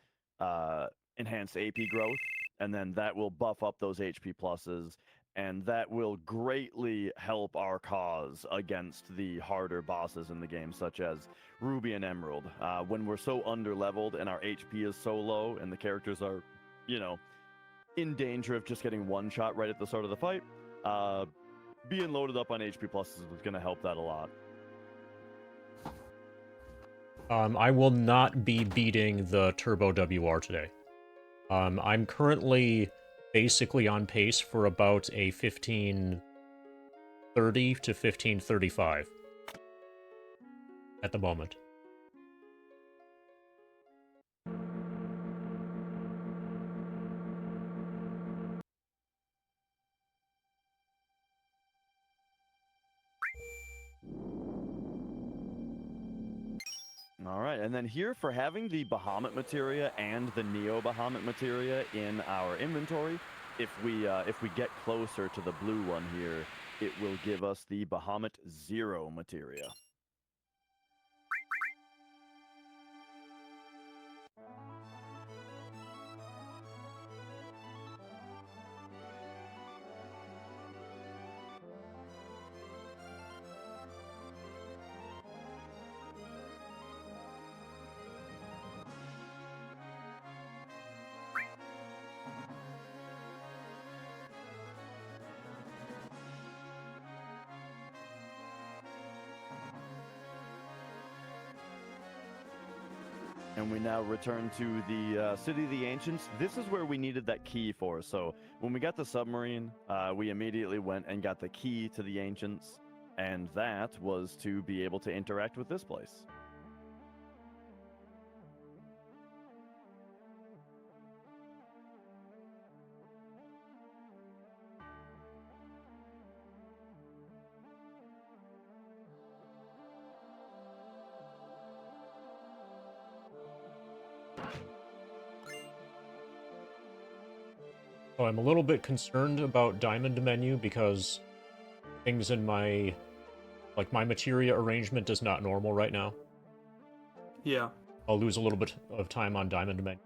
Speaker 3: enhanced AP growth, and then that will buff up those HP pluses, and that will greatly help our cause against the harder bosses in the game, such as Ruby and Emerald. When we're so underleveled and our HP is so low and the characters are, in danger of just getting one shot right at the start of the fight, being loaded up on HP pluses is going to help that a lot.
Speaker 2: I will not be beating the Turbo WR today. I'm currently basically on pace for about a 1530 to 1535 at the moment.
Speaker 3: All right, and then here for having the Bahamut materia and the Neo Bahamut materia in our inventory, if we get closer to the blue one here, it will give us the Bahamut Zero materia. And we now return to the City of the Ancients. This is where we needed that key for. So when we got the submarine, we immediately went and got the key to the Ancients. And that was to be able to interact with this place.
Speaker 2: So I'm a little bit concerned about Diamond menu because things in my materia arrangement is not normal right now.
Speaker 1: Yeah.
Speaker 2: I'll lose a little bit of time on Diamond menu.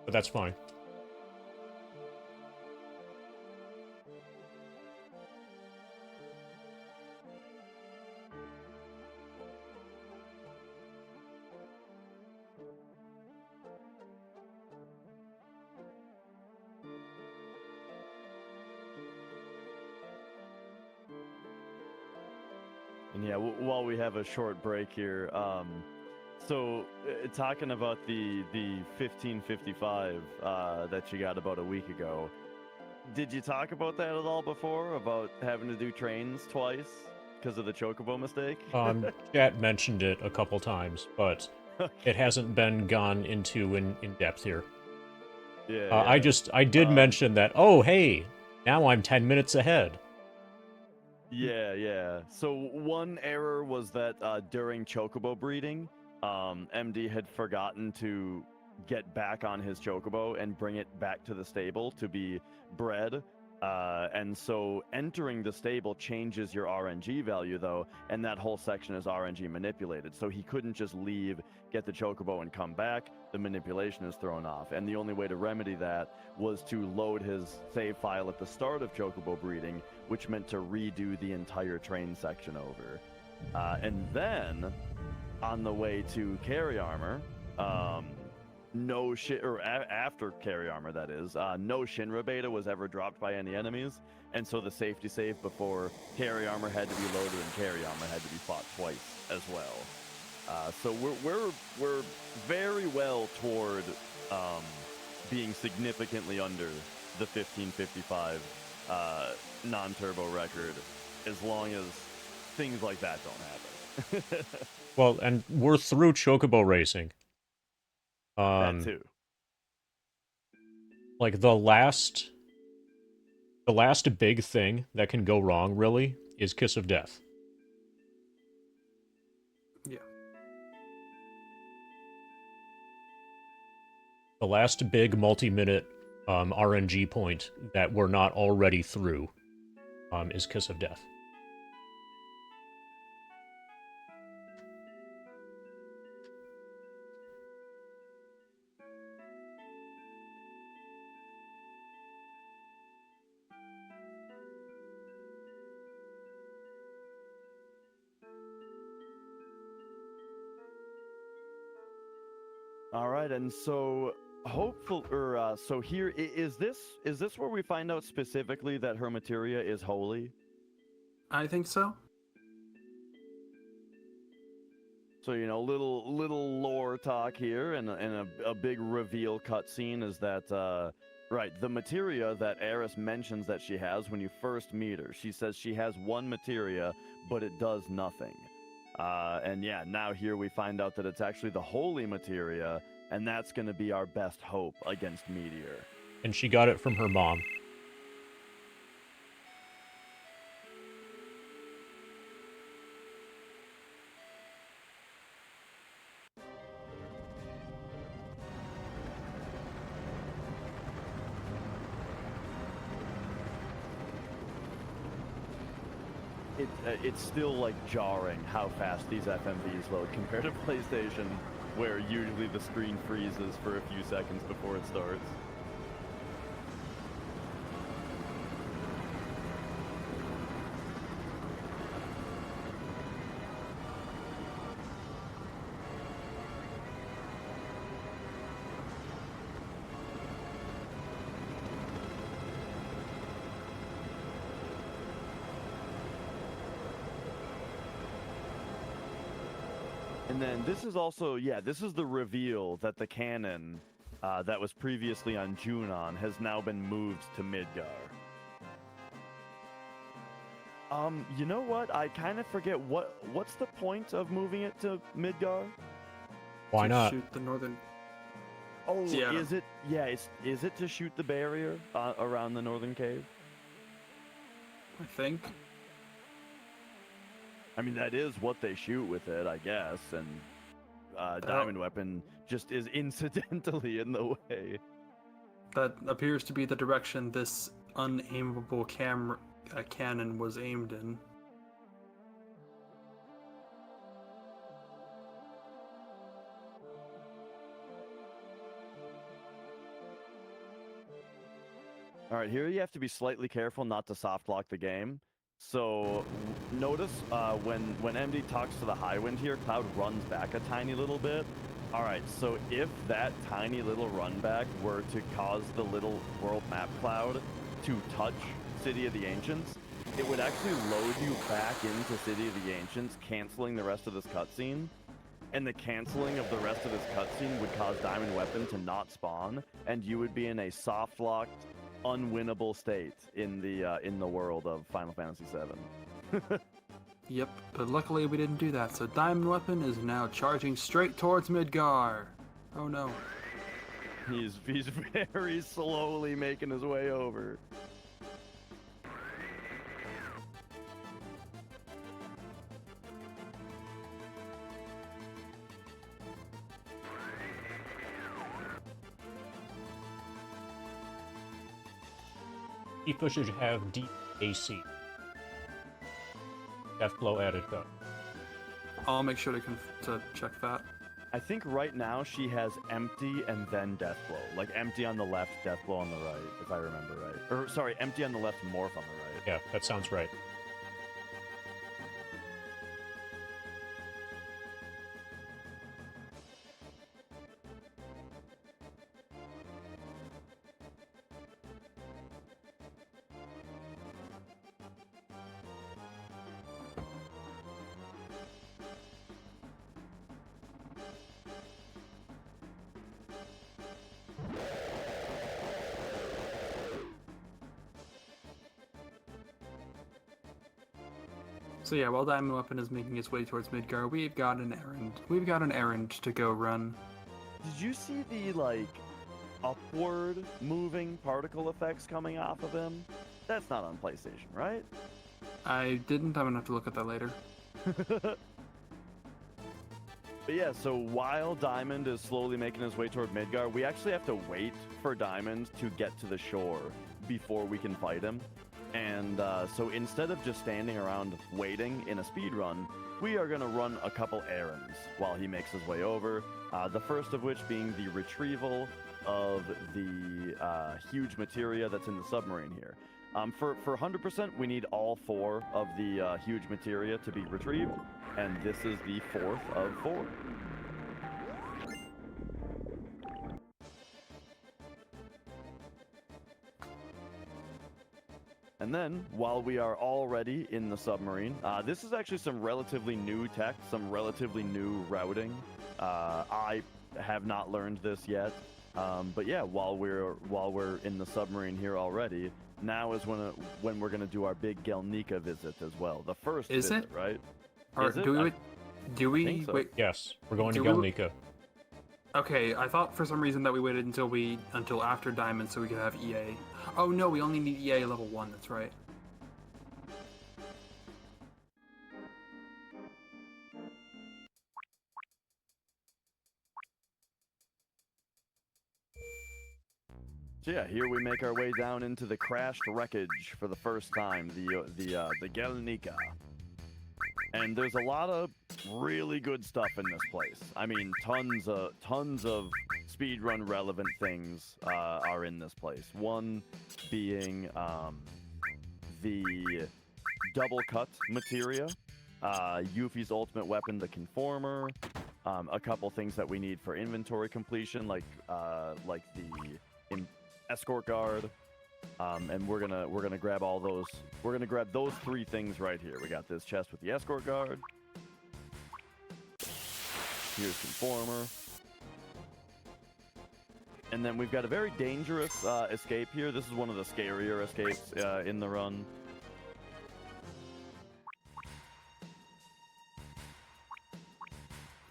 Speaker 2: But that's fine.
Speaker 3: And yeah, while we have a short break here, so talking about the 1555 that you got about a week ago, did you talk about that at all before? About having to do trains twice because of the chocobo mistake?
Speaker 2: Chat mentioned it a couple times, but it hasn't been gone into in depth here.
Speaker 3: Yeah,
Speaker 2: I did mention that, oh, hey, now I'm 10 minutes ahead.
Speaker 3: Yeah. So one error was that during chocobo breeding, MD had forgotten to get back on his chocobo and bring it back to the stable to be bred. And so entering the stable changes your RNG value, though, and that whole section is RNG manipulated. So he couldn't just leave, get the chocobo, and come back. The manipulation is thrown off. And the only way to remedy that was to load his save file at the start of chocobo breeding, which meant to redo the entire train section over. And then, on the way to carry armor, no shit, or after carry armor, that is, no Shinra beta was ever dropped by any enemies, and so the safety save before carry armor had to be loaded and carry armor had to be fought twice as well. So we're very well toward being significantly under the 1555 non-turbo record, as long as things like that don't happen.
Speaker 2: Well, and we're through chocobo racing.
Speaker 3: That too.
Speaker 2: Like the last big thing that can go wrong, really, is Kiss of Death.
Speaker 1: Yeah.
Speaker 2: The last big multi-minute RNG point that we're not already through is Kiss of Death.
Speaker 3: All right, and so so here is this where we find out specifically that her materia is holy?
Speaker 1: I think so.
Speaker 3: So little lore talk here, and a big reveal cutscene is that right, the materia that Eris mentions that she has when you first meet her. She says she has one materia, but it does nothing. And yeah, now here we find out that it's actually the holy materia, and that's going to be our best hope against Meteor.
Speaker 2: And she got it from her mom.
Speaker 3: It's still like jarring how fast these FMVs load compared to PlayStation, where usually the screen freezes for a few seconds before it starts. And then this is also, this is the reveal that the cannon that was previously on Junon has now been moved to Midgar. You know what? I kind of forget what's the point of moving it to Midgar?
Speaker 2: Why
Speaker 1: to
Speaker 2: not?
Speaker 1: Shoot the northern.
Speaker 3: Oh,
Speaker 1: Yeah.
Speaker 3: is it? Yeah, is it to shoot the barrier around the northern cave?
Speaker 1: I think.
Speaker 3: I mean, that is what they shoot with it, I guess, and Diamond Weapon just is incidentally in the way.
Speaker 1: That appears to be the direction this unaimable cannon was aimed in.
Speaker 3: All right, here you have to be slightly careful not to soft lock the game. So notice when MD talks to the high wind here, Cloud runs back a tiny little bit. All right, so if that tiny little run back were to cause the little world map cloud to touch City of the Ancients, it would actually load you back into City of the Ancients, canceling the rest of this cutscene. And the canceling of the rest of this cutscene would cause Diamond Weapon to not spawn, and you would be in a soft-locked, unwinnable state in the world of Final Fantasy VII.
Speaker 1: Yep, but luckily we didn't do that, so Diamond Weapon is now charging straight towards Midgar. Oh no.
Speaker 3: He's very slowly making his way over.
Speaker 2: Tifa should have deep AC. Deathblow added though.
Speaker 1: I'll make sure to check that.
Speaker 3: I think right now she has empty and then Deathblow. Like empty on the left, Deathblow on the right, if I remember right. Or sorry, empty on the left, Morph on the right.
Speaker 2: Yeah, that sounds right.
Speaker 1: So yeah, while Diamond Weapon is making its way towards Midgar, we've got an errand. We've got an errand to go run.
Speaker 3: Did you see the, like, upward moving particle effects coming off of him? That's not on PlayStation, right?
Speaker 1: I didn't. I'm gonna have to look at that later.
Speaker 3: But yeah, so while Diamond is slowly making his way toward Midgar, we actually have to wait for Diamond to get to the shore before we can fight him. And so instead of just standing around waiting in a speed run, we are going to run a couple errands while he makes his way over. The first of which being the retrieval of the huge materia that's in the submarine here. For 100%, we need all 4 of the huge materia to be retrieved, and this is the 4th of 4. And then, while we are already in the submarine, this is actually some relatively new tech, some relatively new routing. I have not learned this yet, but yeah, while we're in the submarine here already, now is when we're gonna do our big Gelnika visit as well. The first
Speaker 1: Is
Speaker 3: visit,
Speaker 1: it?
Speaker 3: right?
Speaker 1: Or
Speaker 3: Is it?
Speaker 1: do we
Speaker 3: think so.
Speaker 1: wait?
Speaker 2: Yes, we're going to
Speaker 1: Do we-
Speaker 2: Gelnika.
Speaker 1: Okay, I thought for some reason that we waited until after Diamond so we could have EA. Oh no, we only need EA level 1. That's right.
Speaker 3: So yeah, here we make our way down into the crashed wreckage for the first time, the Gelnika. And there's a lot of really good stuff in this place. I mean, tons of speedrun relevant things are in this place. One being the double cut materia, Yuffie's ultimate weapon, the Conformer, a couple things that we need for inventory completion, like the escort guard. And we're gonna grab all those. We're gonna grab those 3 things right here. We got this chest with the escort guard. Here's Conformer. And then we've got a very dangerous escape here. This is one of the scarier escapes in the run.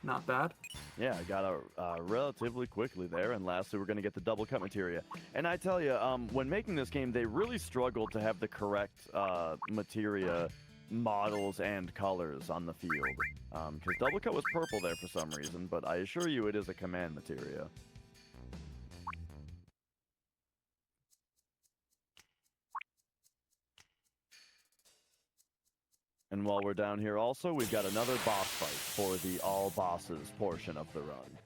Speaker 1: Not bad.
Speaker 3: Yeah, I got out relatively quickly there, and lastly, we're going to get the double cut materia. And I tell you, when making this game, they really struggled to have the correct materia models and colors on the field. Because double cut was purple there for some reason, but I assure you it is a command materia. And while we're down here also, we've got another boss fight for the all bosses portion of the run.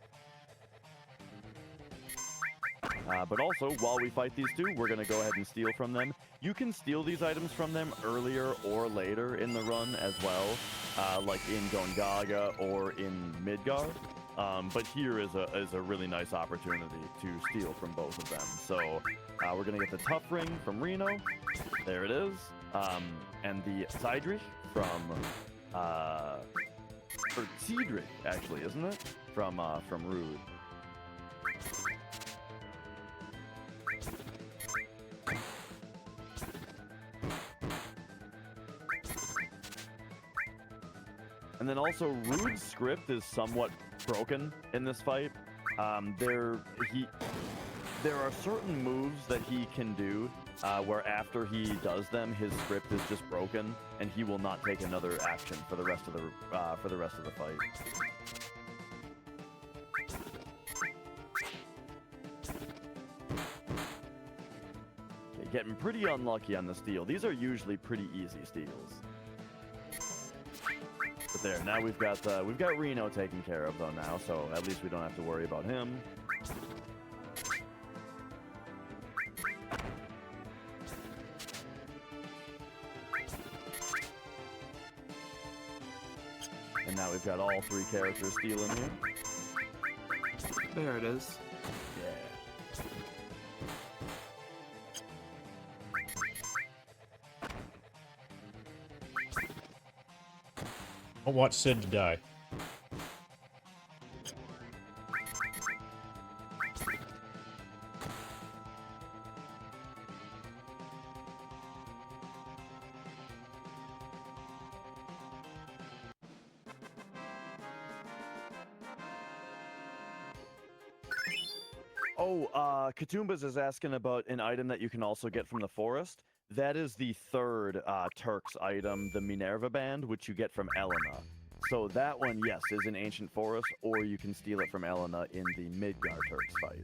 Speaker 3: But also, while we fight these 2, we're going to go ahead and steal from them. You can steal these items from them earlier or later in the run as well, like in Gongaga or in Midgar. But here is a really nice opportunity to steal from both of them. So we're going to get the Tough Ring from Reno. There it is. And the Seidrich from, or Seidrich, actually, isn't it? From Rude. And then also, Rude's script is somewhat broken in this fight. There are certain moves that he can do where after he does them, his script is just broken, and he will not take another action for the rest of the fight. Okay, getting pretty unlucky on the steal. These are usually pretty easy steals. But there, now we've got Reno taken care of though now, so at least we don't have to worry about him. And now we've got all 3 characters stealing here.
Speaker 1: There it is.
Speaker 3: Yeah.
Speaker 2: I don't want Sid to die.
Speaker 3: Oh, Katumbas is asking about an item that you can also get from the forest. That is the 3rd Turks item, the Minerva Band, which you get from Elena. So that one, yes, is in Ancient Forest, or you can steal it from Elena in the Midgar Turks fight.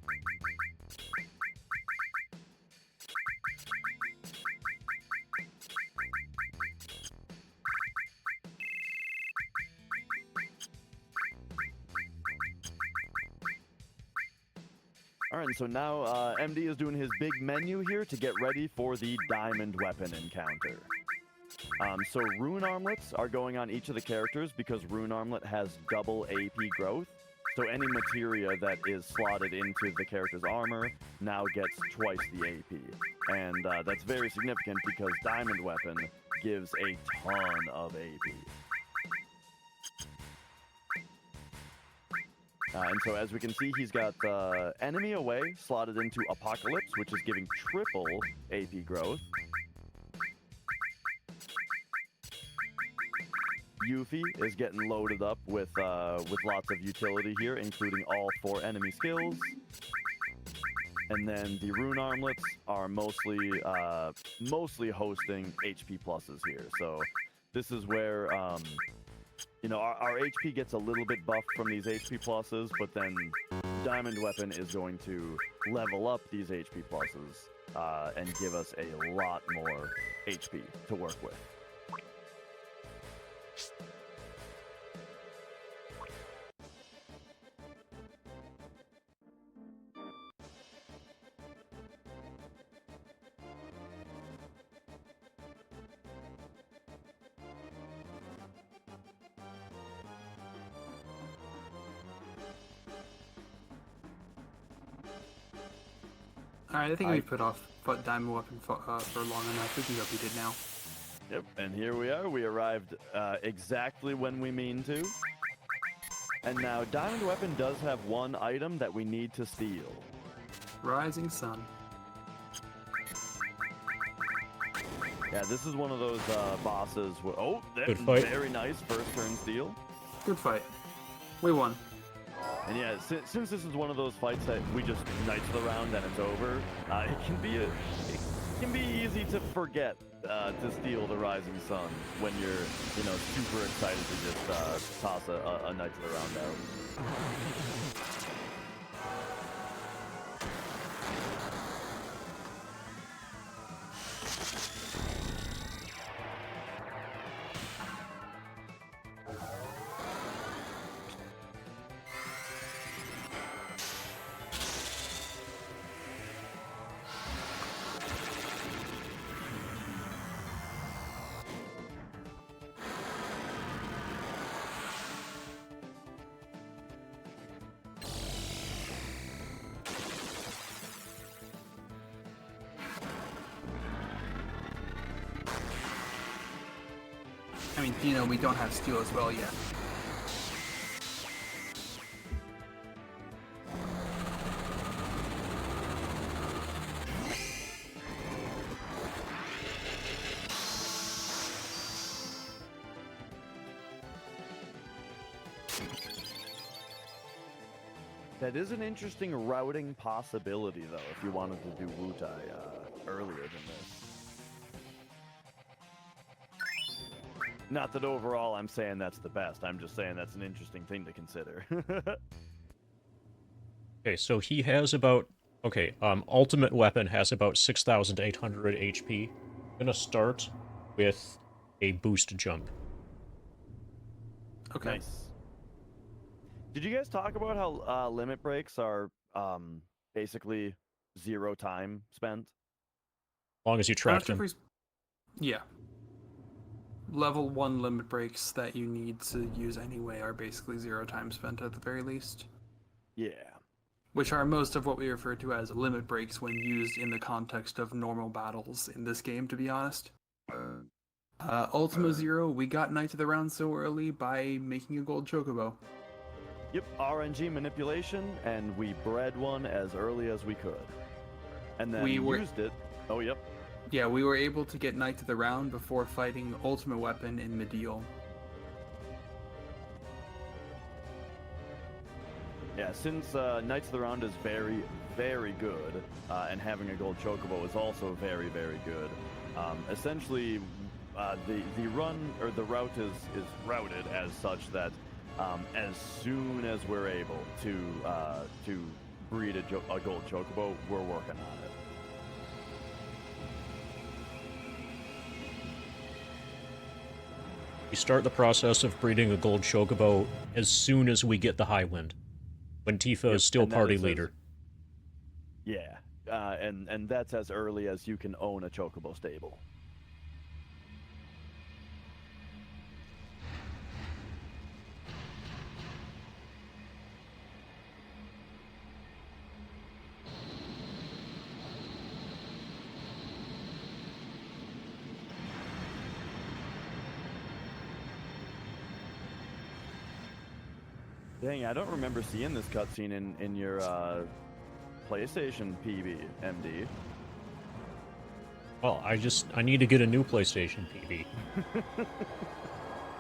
Speaker 3: Alright, so now MD is doing his big menu here to get ready for the diamond weapon encounter. So rune armlets are going on each of the characters because rune armlet has double AP growth. So any materia that is slotted into the character's armor now gets twice the AP. And that's very significant because diamond weapon gives a ton of AP. And so as we can see, he's got Enemy Away slotted into Apocalypse, which is giving triple AP growth. Yuffie is getting loaded up with lots of utility here, including all 4 enemy skills. And then the rune armlets are mostly hosting HP pluses here. So this is where you know, our HP gets a little bit buffed from these HP pluses, but then Diamond Weapon is going to level up these HP pluses and give us a lot more HP to work with.
Speaker 1: Alright, I think we put Diamond Weapon for long enough. We can go beat it now.
Speaker 3: Yep, and here we are. We arrived exactly when we mean to. And now Diamond Weapon does have one item that we need to steal.
Speaker 1: Rising Sun.
Speaker 3: Yeah, this is one of those bosses where... Oh,
Speaker 2: Good fight.
Speaker 3: Very nice first turn steal.
Speaker 1: Good fight. We won.
Speaker 3: And yeah, since this is one of those fights that we just knights the round and it's over, it can be easy to forget to steal the Rising Sun when you're, you know, super excited to just toss a knight to the round out.
Speaker 1: I mean, you know, we don't have steel as well yet.
Speaker 3: That is an interesting routing possibility, though, if you wanted to do Wutai earlier than this. Not that overall I'm saying that's the best. I'm just saying that's an interesting thing to consider.
Speaker 2: Okay, so he has about... Okay, Ultimate Weapon has about 6,800 HP. I'm gonna start with a boost jump.
Speaker 1: Okay.
Speaker 3: Nice. Did you guys talk about how limit breaks are basically 0 time spent?
Speaker 2: As long as you track them.
Speaker 1: Yeah. Level 1 limit breaks that you need to use anyway are basically 0 time spent at the very least.
Speaker 3: Yeah.
Speaker 1: Which are most of what we refer to as limit breaks when used in the context of normal battles in this game, to be honest. Ultima Zero, we got Knight of the Round so early by making a gold chocobo.
Speaker 3: Yep, RNG manipulation, and we bred one as early as we could. And then used it. Oh, yep.
Speaker 1: Yeah, we were able to get Knight of the Round before fighting Ultimate Weapon in Medial.
Speaker 3: Yeah, since Knights of the Round is very, very good, and having a gold chocobo is also very, very good. Essentially, the run or the route is routed as such that as soon as we're able to breed a gold chocobo, we're working on it.
Speaker 2: We start the process of breeding a gold chocobo as soon as we get the high wind, when Tifa is still party leader.
Speaker 3: Yeah, and that's as early as you can own a chocobo stable. Dang, I don't remember seeing this cutscene in your PlayStation PB, MD.
Speaker 2: Well, I need to get a new PlayStation PB.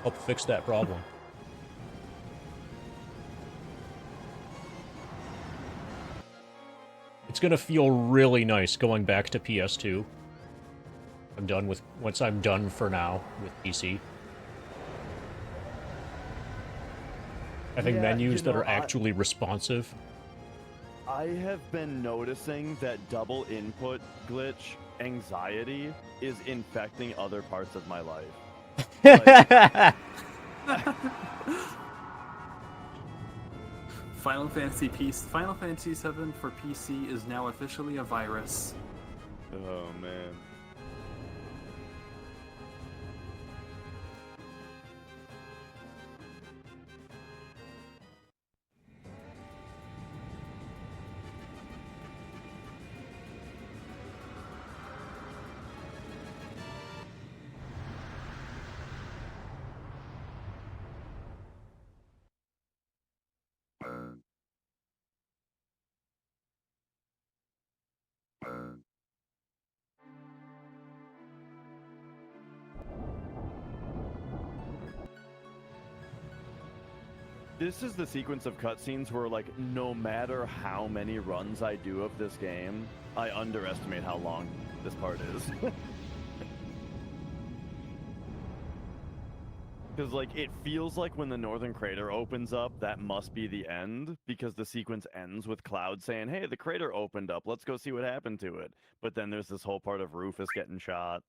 Speaker 2: Help fix that problem. It's gonna feel really nice going back to PS2. Once I'm done for now with PC. Having menus that are actually responsive.
Speaker 3: I have been noticing that double input glitch anxiety is infecting other parts of my life.
Speaker 1: Final Fantasy VII for PC is now officially a virus.
Speaker 3: Oh man. This is the sequence of cutscenes where, like, no matter how many runs I do of this game, I underestimate how long this part is. Because, like, it feels like when the Northern Crater opens up, that must be the end, because the sequence ends with Cloud saying, hey, the crater opened up, let's go see what happened to it. But then there's this whole part of Rufus getting shot.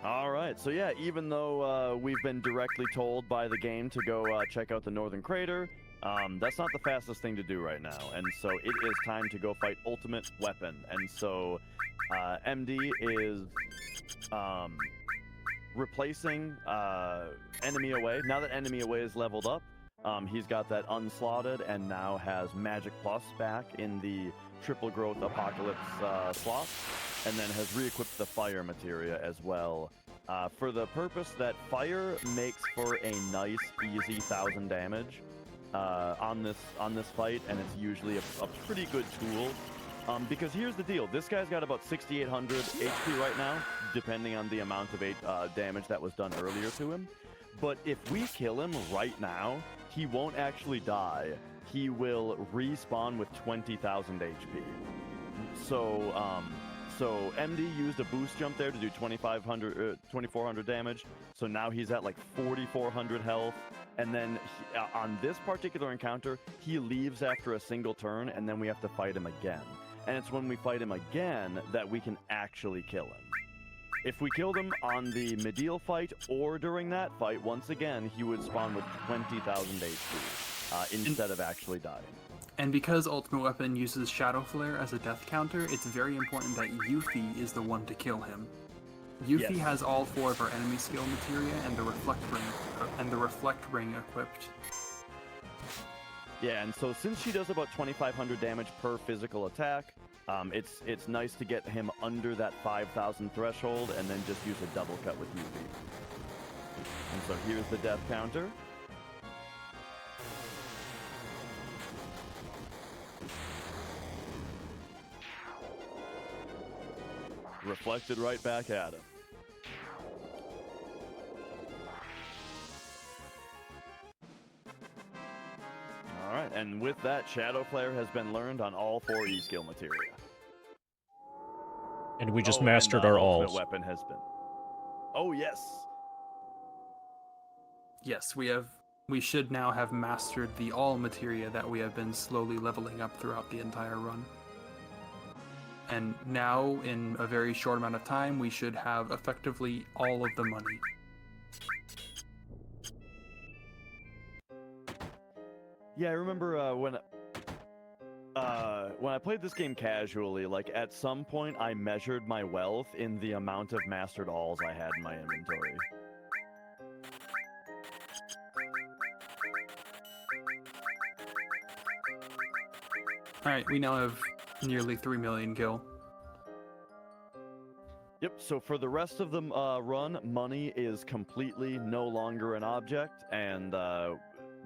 Speaker 3: All right, so yeah, even though we've been directly told by the game to go check out the Northern Crater, that's not the fastest thing to do right now, and so it is time to go fight Ultimate Weapon. And so MD is replacing Enemy Away. Now that Enemy Away is leveled up, He's got that unslotted and now has Magic Plus back in the Triple Growth Apocalypse slot, and then has re-equipped the Fire materia as well. For the purpose that Fire makes for a nice, easy 1,000 damage on this fight, and it's usually a pretty good tool. Because here's the deal, this guy's got about 6,800 HP right now, depending on the amount of damage that was done earlier to him. But if we kill him right now, he won't actually die. He will respawn with 20,000 HP. So MD used a boost jump there to do 2,400 damage. So now he's at like 4,400 health. And then on this particular encounter, he leaves after a single turn, and then we have to fight him again. And it's when we fight him again that we can actually kill him. If we killed him on the Medial fight or during that fight, once again, he would spawn with 20,000 HP instead of actually dying.
Speaker 1: And because Ultimate Weapon uses Shadow Flare as a death counter, it's very important that Yuffie is the one to kill him. Yuffie has all 4 of our enemy skill materia and the Reflect Ring equipped.
Speaker 3: Yeah, and so since she does about 2,500 damage per physical attack, it's nice to get him under that 5,000 threshold and then just use a double cut with Yuffie. And so here's the death counter. Reflected right back at him. Alright, and with that, Shadow Flare has been learned on all 4 E-skill materia.
Speaker 2: And we just mastered our alls.
Speaker 3: Weapon has been... Oh, yes!
Speaker 1: Yes, we should now have mastered the all materia that we have been slowly leveling up throughout the entire run. And now, in a very short amount of time, we should have effectively all of the money.
Speaker 3: Yeah, I remember when I played this game casually, like at some point I measured my wealth in the amount of mastered alls I had in my inventory.
Speaker 1: Alright, we now have nearly 3 million gil.
Speaker 3: Yep, so for the rest of the run, money is completely no longer an object, and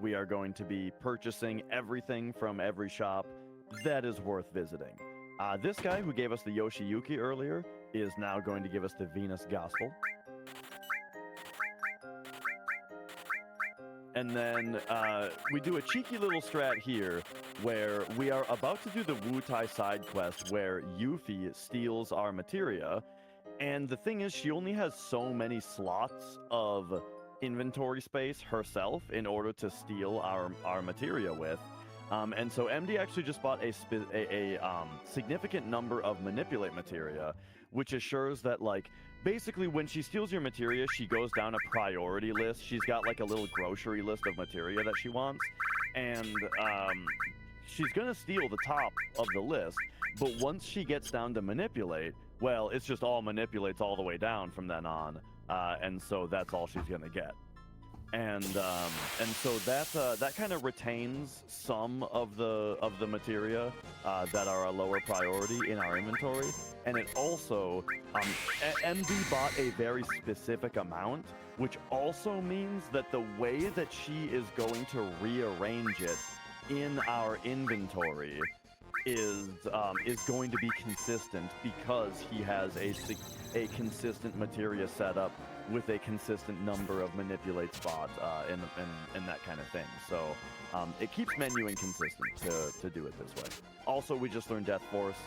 Speaker 3: we are going to be purchasing everything from every shop that is worth visiting. This guy who gave us the Yoshiyuki earlier is now going to give us the Venus Gospel. And then we do a cheeky little strat here where we are about to do the Wutai side quest where Yuffie steals our materia. And the thing is, she only has so many slots of inventory space herself in order to steal our materia with. And so MD actually just bought a significant number of manipulate materia, which assures that, like, basically when she steals your materia, she goes down a priority list. She's got like a little grocery list of materia that she wants, and she's gonna steal the top of the list, but once she gets down to manipulate, well, it's just all manipulates all the way down from then on, and so that's all she's gonna get. And so that kind of retains some of the materia that are a lower priority in our inventory, and it also MD bought a very specific amount, which also means that the way that she is going to rearrange it in our inventory is going to be consistent because he has a consistent materia setup with a consistent number of manipulate spots and that kind of thing. So it keeps menuing consistent to do it this way. Also, we just learned Death Force.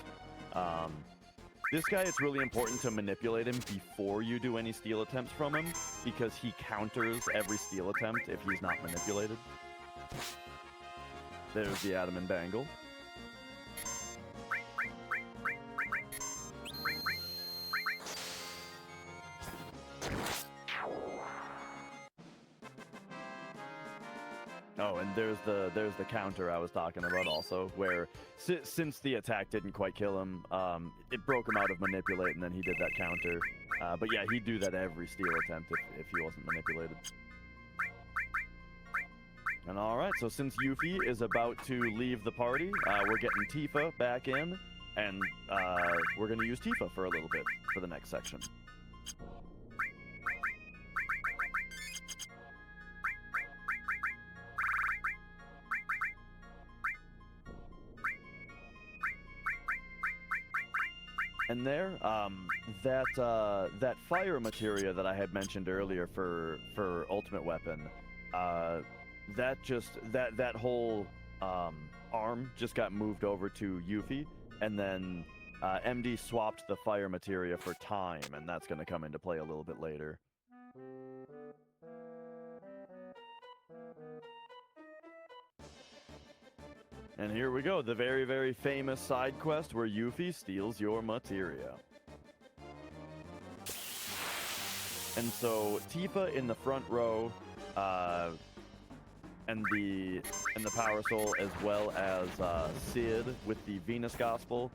Speaker 3: This guy, it's really important to manipulate him before you do any steal attempts from him, because he counters every steal attempt if he's not manipulated. There's the Adamant Bangle. Oh, and there's the counter I was talking about also, where since the attack didn't quite kill him, it broke him out of manipulate, and then he did that counter. But yeah, he'd do that every steal attempt if he wasn't manipulated. And all right, so since Yuffie is about to leave the party, we're getting Tifa back in, and we're going to use Tifa for a little bit for the next section. And there, that fire materia that I had mentioned earlier for Ultimate Weapon, that whole arm just got moved over to Yuffie, and then MD swapped the fire materia for time, and that's going to come into play a little bit later. And here we go, the very, very famous side quest where Yuffie steals your materia. And so Tifa in the front row, and the Power Soul, as well as Sid with the Venus Gospel,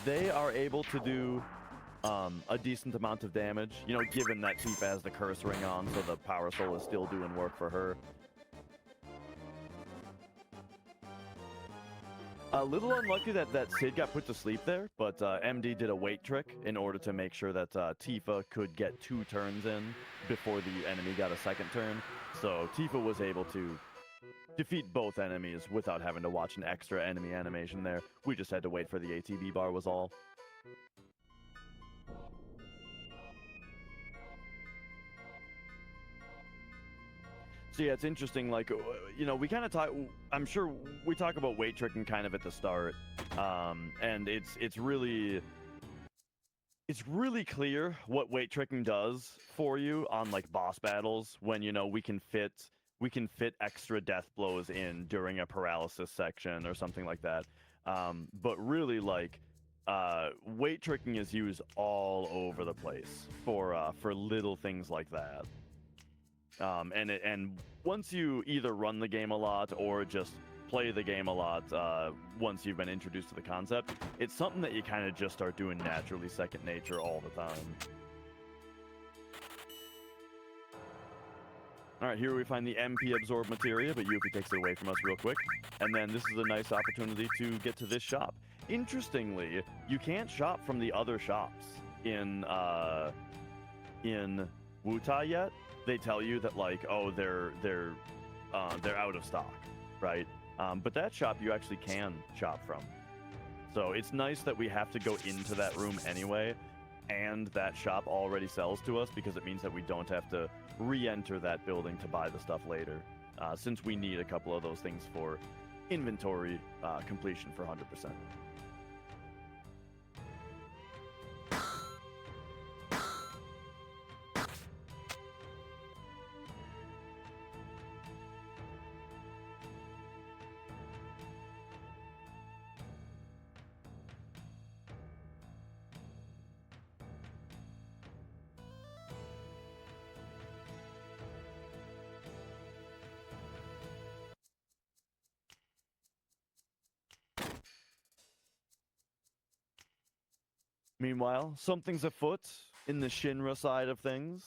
Speaker 3: they are able to do a decent amount of damage. You know, given that Tifa has the curse ring on, so the Power Soul is still doing work for her. A little unlucky that Sid got put to sleep there, but MD did a weight trick in order to make sure that Tifa could get 2 turns in before the enemy got a second turn. So Tifa was able to defeat both enemies without having to watch an extra enemy animation there. We just had to wait for the ATB bar was all. So yeah, it's interesting, like, you know, we kind of talk, I'm sure we talk about weight tricking kind of at the start, and it's really clear what weight tricking does for you on, like, boss battles when, you know, we can fit extra death blows in during a paralysis section or something like that. But really, like, weight tricking is used all over the place for little things like that. And once you either run the game a lot or just play the game a lot, once you've been introduced to the concept, it's something that you kind of just start doing naturally, second nature all the time. All right, here we find the MP absorb materia, but Yuffie takes it away from us real quick. And then this is a nice opportunity to get to this shop. Interestingly, you can't shop from the other shops in Wutai yet. They tell you that, like, oh, they're out of stock, right? But that shop you actually can shop from. So it's nice that we have to go into that room anyway, and that shop already sells to us, because it means that we don't have to re-enter that building to buy the stuff later, since we need a couple of those things for inventory completion for 100%. Meanwhile, something's afoot in the Shinra side of things.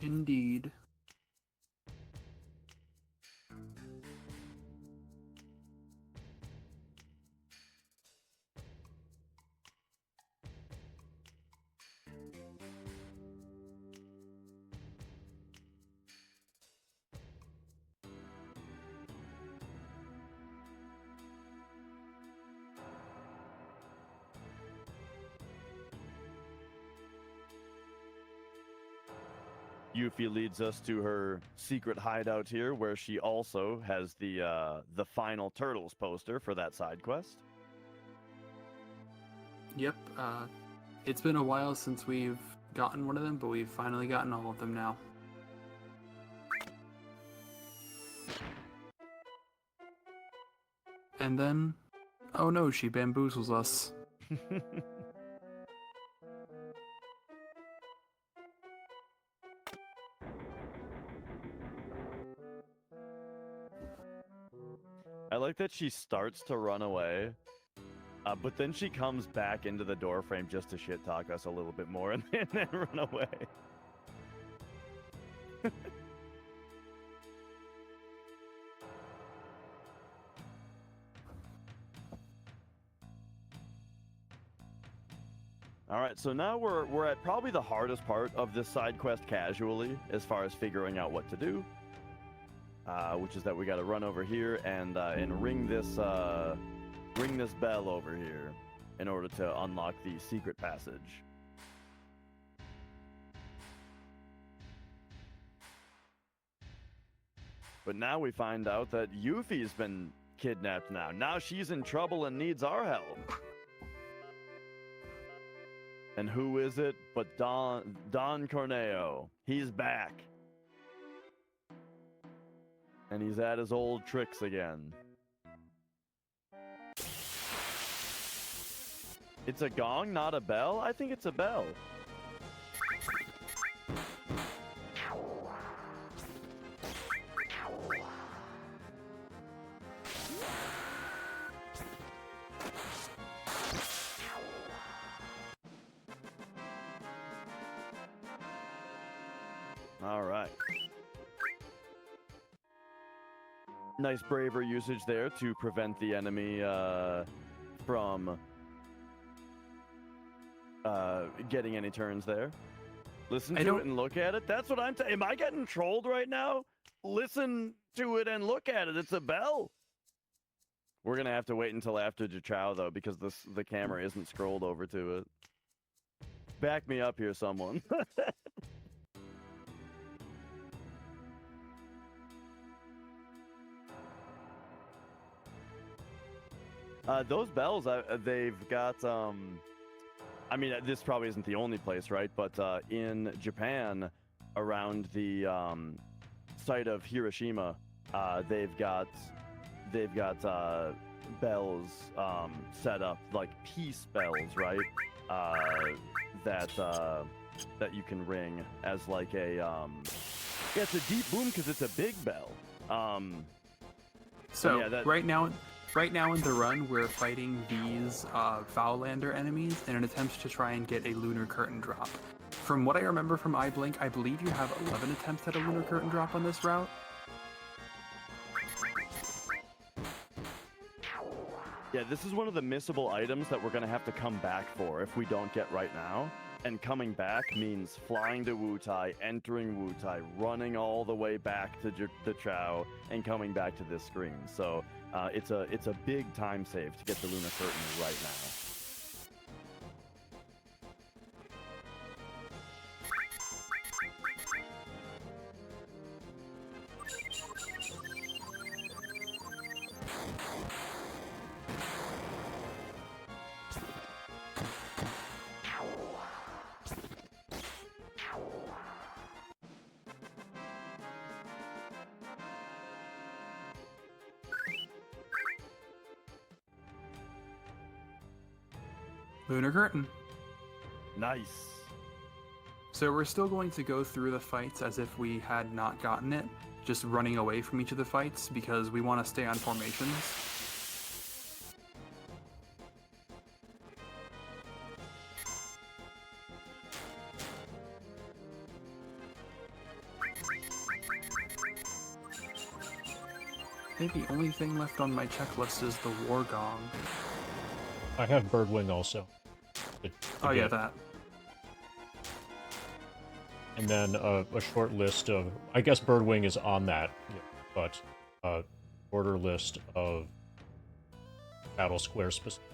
Speaker 1: Indeed.
Speaker 3: Yuffie leads us to her secret hideout here, where she also has the final Turtles poster for that side quest.
Speaker 1: Yep, it's been a while since we've gotten one of them, but we've finally gotten all of them now. And then, oh no, she bamboozles us.
Speaker 3: I like that she starts to run away, but then she comes back into the doorframe just to shit talk us a little bit more and then run away. All right, so now we're at probably the hardest part of this side quest casually, as far as figuring out what to do, which is that we got to run over here and ring this bell over here in order to unlock the secret passage. But now we find out that Yuffie's been kidnapped now. Now she's in trouble and needs our help. And who is it but Don Corneo? He's back. And he's at his old tricks again. It's a gong, not a bell? I think it's a bell. All right. Nice braver usage there to prevent the enemy from getting any turns there. Listen to it and look at it. That's what I'm saying. Am I getting trolled right now? Listen to it and look at it. It's a bell. We're going to have to wait until after Jichao, though, because the camera isn't scrolled over to it. Back me up here, someone. Those bells, they've got, I mean, this probably isn't the only place, right? But in Japan, around the site of Hiroshima, they've got bells set up, like peace bells, right? That you can ring as like a, yeah, it's a deep boom because it's a big bell.
Speaker 1: So
Speaker 3: yeah,
Speaker 1: right now in the run, we're fighting these Foulander enemies in an attempt to try and get a Lunar Curtain drop. From what I remember from iBlink, I believe you have 11 attempts at a Lunar Curtain drop on this route.
Speaker 3: Yeah, this is one of the missable items that we're going to have to come back for if we don't get right now. And coming back means flying to Wutai, entering Wutai, running all the way back to the Chao, and coming back to this screen. So it's a big time save to get the Lunar Curtain right now.
Speaker 1: Lunar Curtain.
Speaker 3: Nice.
Speaker 1: So we're still going to go through the fights as if we had not gotten it, just running away from each of the fights because we want to stay on formations. I think the only thing left on my checklist is the War Gong.
Speaker 2: I have Birdwing also.
Speaker 1: Oh yeah, that.
Speaker 2: And then a short list of, I guess Birdwing is on that, but order list of battle square specific.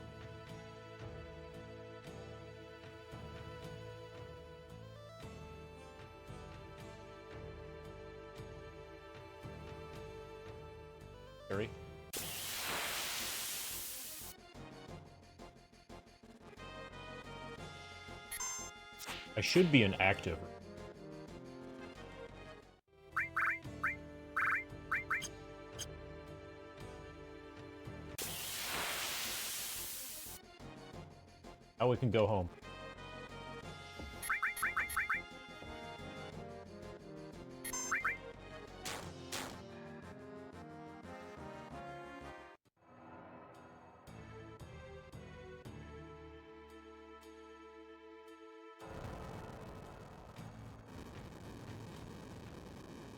Speaker 2: Harry? I should be an active. Now we can go home.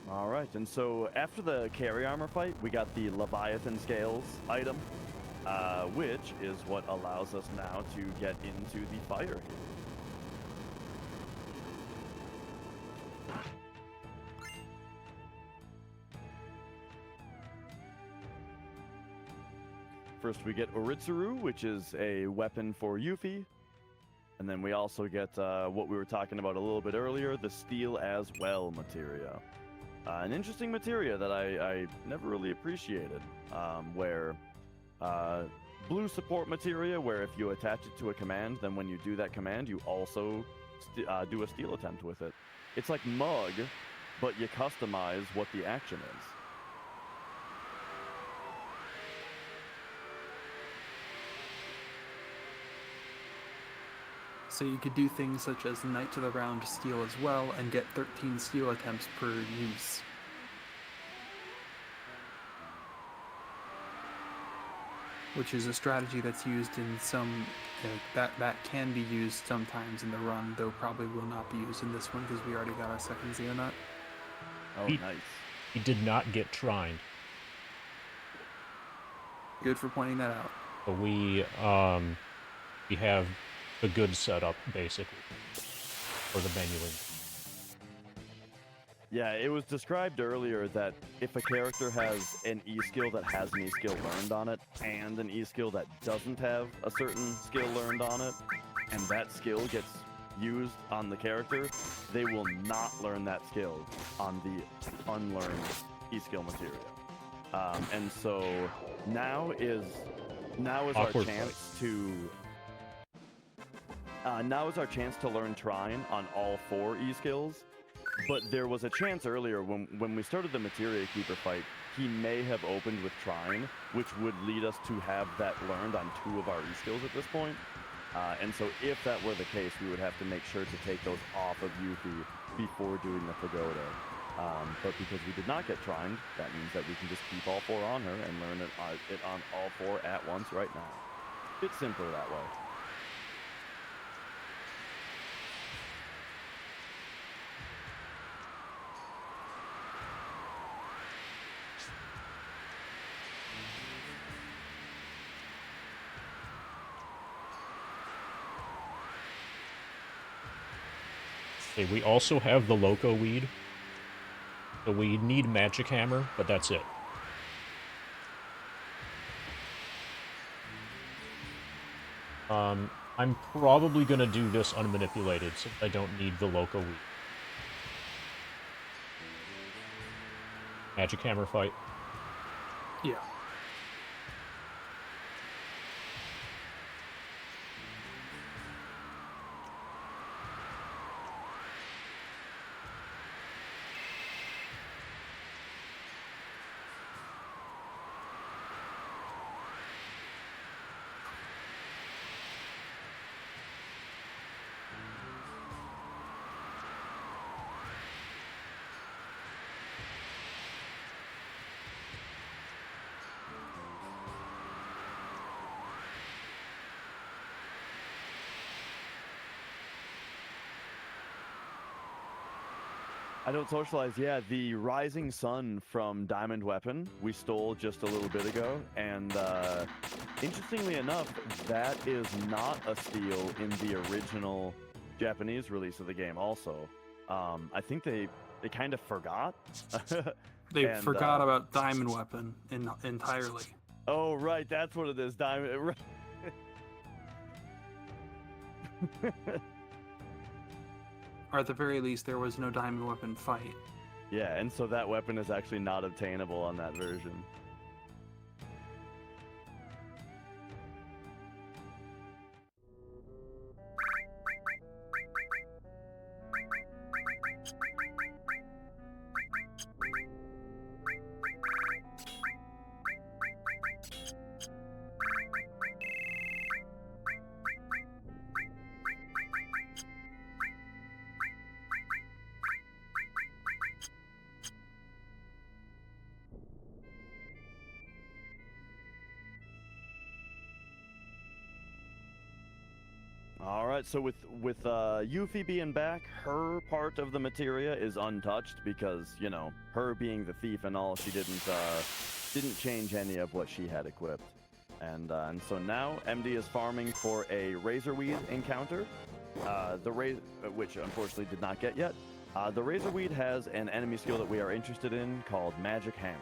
Speaker 3: All right, and so after the carry armor fight, we got the Leviathan Scales item, which is what allows us now to get into the fire here. First, we get Oritsuru, which is a weapon for Yuffie. And then we also get what we were talking about a little bit earlier, the Steel as Well materia. An interesting materia that I never really appreciated, where blue support materia, where if you attach it to a command, then when you do that command, you also do a steal attempt with it. It's like Mug, but you customize what the action is.
Speaker 1: So you could do things such as Knight to the Round steal as well, and get 13 steal attempts per use. Which is a strategy that's used in some, that can be used sometimes in the run, though probably will not be used in this one because we already got our second Xeonut.
Speaker 3: Oh, nice.
Speaker 2: He did not get trined.
Speaker 1: Good for pointing that out.
Speaker 2: But we have a good setup, basically, for the menuing.
Speaker 3: Yeah, it was described earlier that if a character has an E-skill that has an E-skill learned on it, and an E-skill that doesn't have a certain skill learned on it, and that skill gets used on the character, they will not learn that skill on the unlearned E-skill materia. And so now is our chance to... now is our chance to learn Trine on all 4 E-skills, but there was a chance earlier when we started the Materia Keeper fight, he may have opened with Trine, which would lead us to have that learned on 2 of our E-skills at this point. And so if that were the case, we would have to make sure to take those off of Yuffie before doing the Pagoda. But because we did not get Trined, that means that we can just keep all 4 on her and learn it on all 4 at once right now. It's simpler that way.
Speaker 2: Okay, we also have the Loco Weed. So we need Magic Hammer, but that's it. I'm probably going to do this unmanipulated, since I don't need the Loco Weed. Magic Hammer fight.
Speaker 1: Yeah.
Speaker 3: I don't socialize. Yeah, the Rising Sun from Diamond Weapon we stole just a little bit ago, and interestingly enough, that is not a steal in the original Japanese release of the game also. I think they kind of forgot.
Speaker 1: They forgot about Diamond Weapon entirely.
Speaker 3: Oh, right, that's what it is, Diamond.
Speaker 1: Or at the very least, there was no Diamond Weapon fight.
Speaker 3: Yeah, and so that weapon is actually not obtainable on that version. All right, so with Yuffie being back, her part of the materia is untouched because, you know, her being the thief and all, she didn't change any of what she had equipped. And so now MD is farming for a Razorweed encounter, which unfortunately did not get yet. The Razorweed has an enemy skill that we are interested in called Magic Hammer.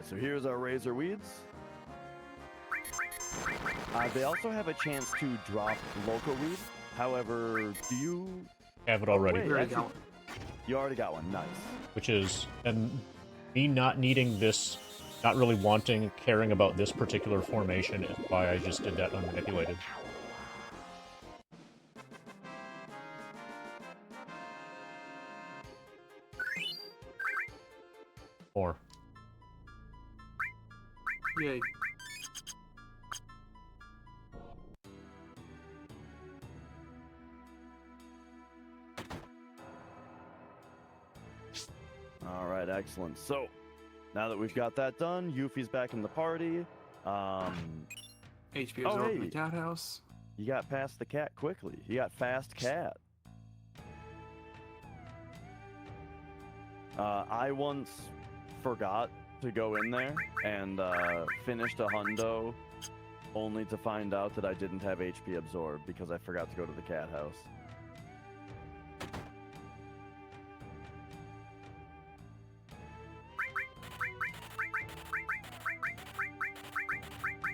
Speaker 3: So here's our Razorweeds. They also have a chance to drop Loco Weed. However, do you
Speaker 2: have it already?
Speaker 3: Wait, actually, you already got one. Nice.
Speaker 2: Which is, and me not needing this, not really caring about this particular formation is why I just did that unmanipulated. Or.
Speaker 1: Yay.
Speaker 3: All right, excellent. So, now that we've got that done, Yuffie's back in the party.
Speaker 1: HP absorbed in the cat house.
Speaker 3: You got past the cat quickly. You got fast cat. I once forgot to go in there and finished a hundo only to find out that I didn't have HP absorbed because I forgot to go to the cat house.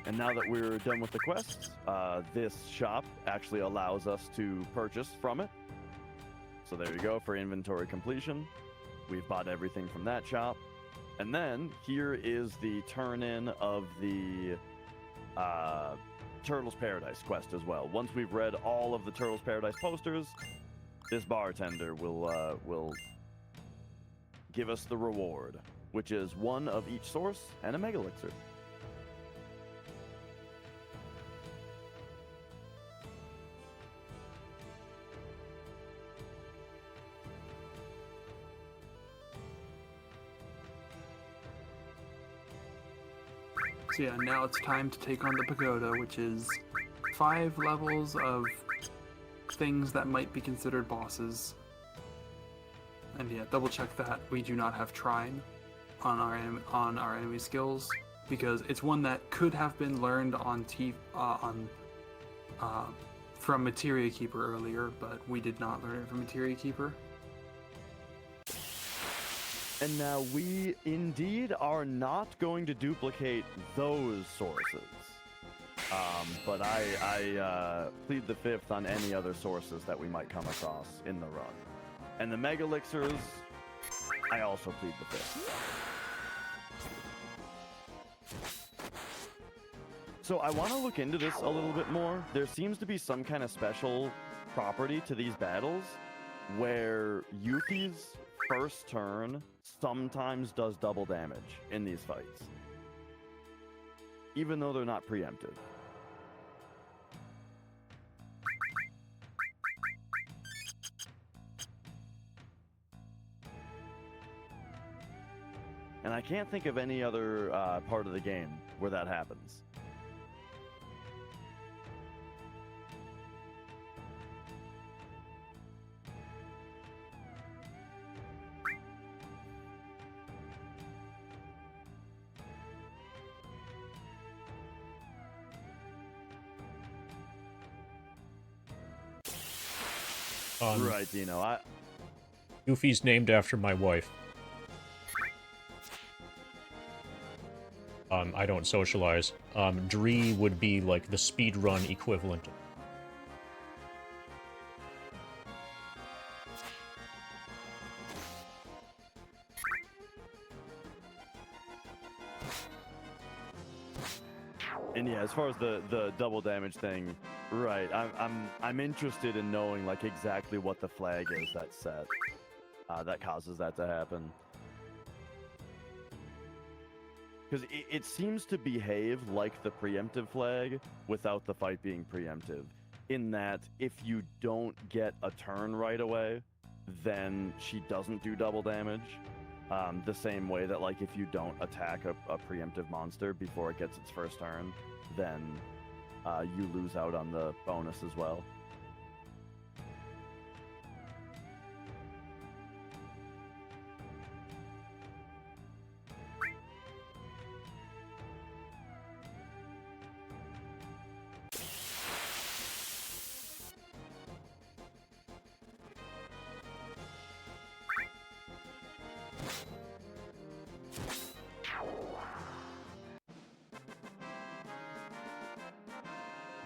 Speaker 3: And now that we're done with the quests, this shop actually allows us to purchase from it. So there you go for inventory completion. We've bought everything from that shop. And then here is the turn-in of the Turtles Paradise quest as well. Once we've read all of the Turtles Paradise posters, this bartender will give us the reward, which is one of each source and a Mega Elixir.
Speaker 1: So yeah, now it's time to take on the pagoda, which is 5 levels of things that might be considered bosses. And yeah, double check that we do not have Trine on our enemy skills, because it's one that could have been learned from Materia Keeper earlier, but we did not learn it from Materia Keeper.
Speaker 3: And now we indeed are not going to duplicate those sources. But I plead the fifth on any other sources that we might come across in the run. And the Mega Elixirs, I also plead the fifth. So I want to look into this a little bit more. There seems to be some kind of special property to these battles where Yuffie's first turn sometimes does double damage in these fights, even though they're not preempted. And I can't think of any other part of the game where that happens. Right, Dino.
Speaker 2: Goofy's named after my wife. I don't socialize. Dree would be like the speedrun equivalent.
Speaker 3: And yeah, as far as the double damage thing, right? I'm interested in knowing like exactly what the flag is that's set that causes that to happen. Because it seems to behave like the preemptive flag without the fight being preemptive. In that, if you don't get a turn right away, then she doesn't do double damage. The same way that, like, if you don't attack a preemptive monster before it gets its first turn, then you lose out on the bonus as well.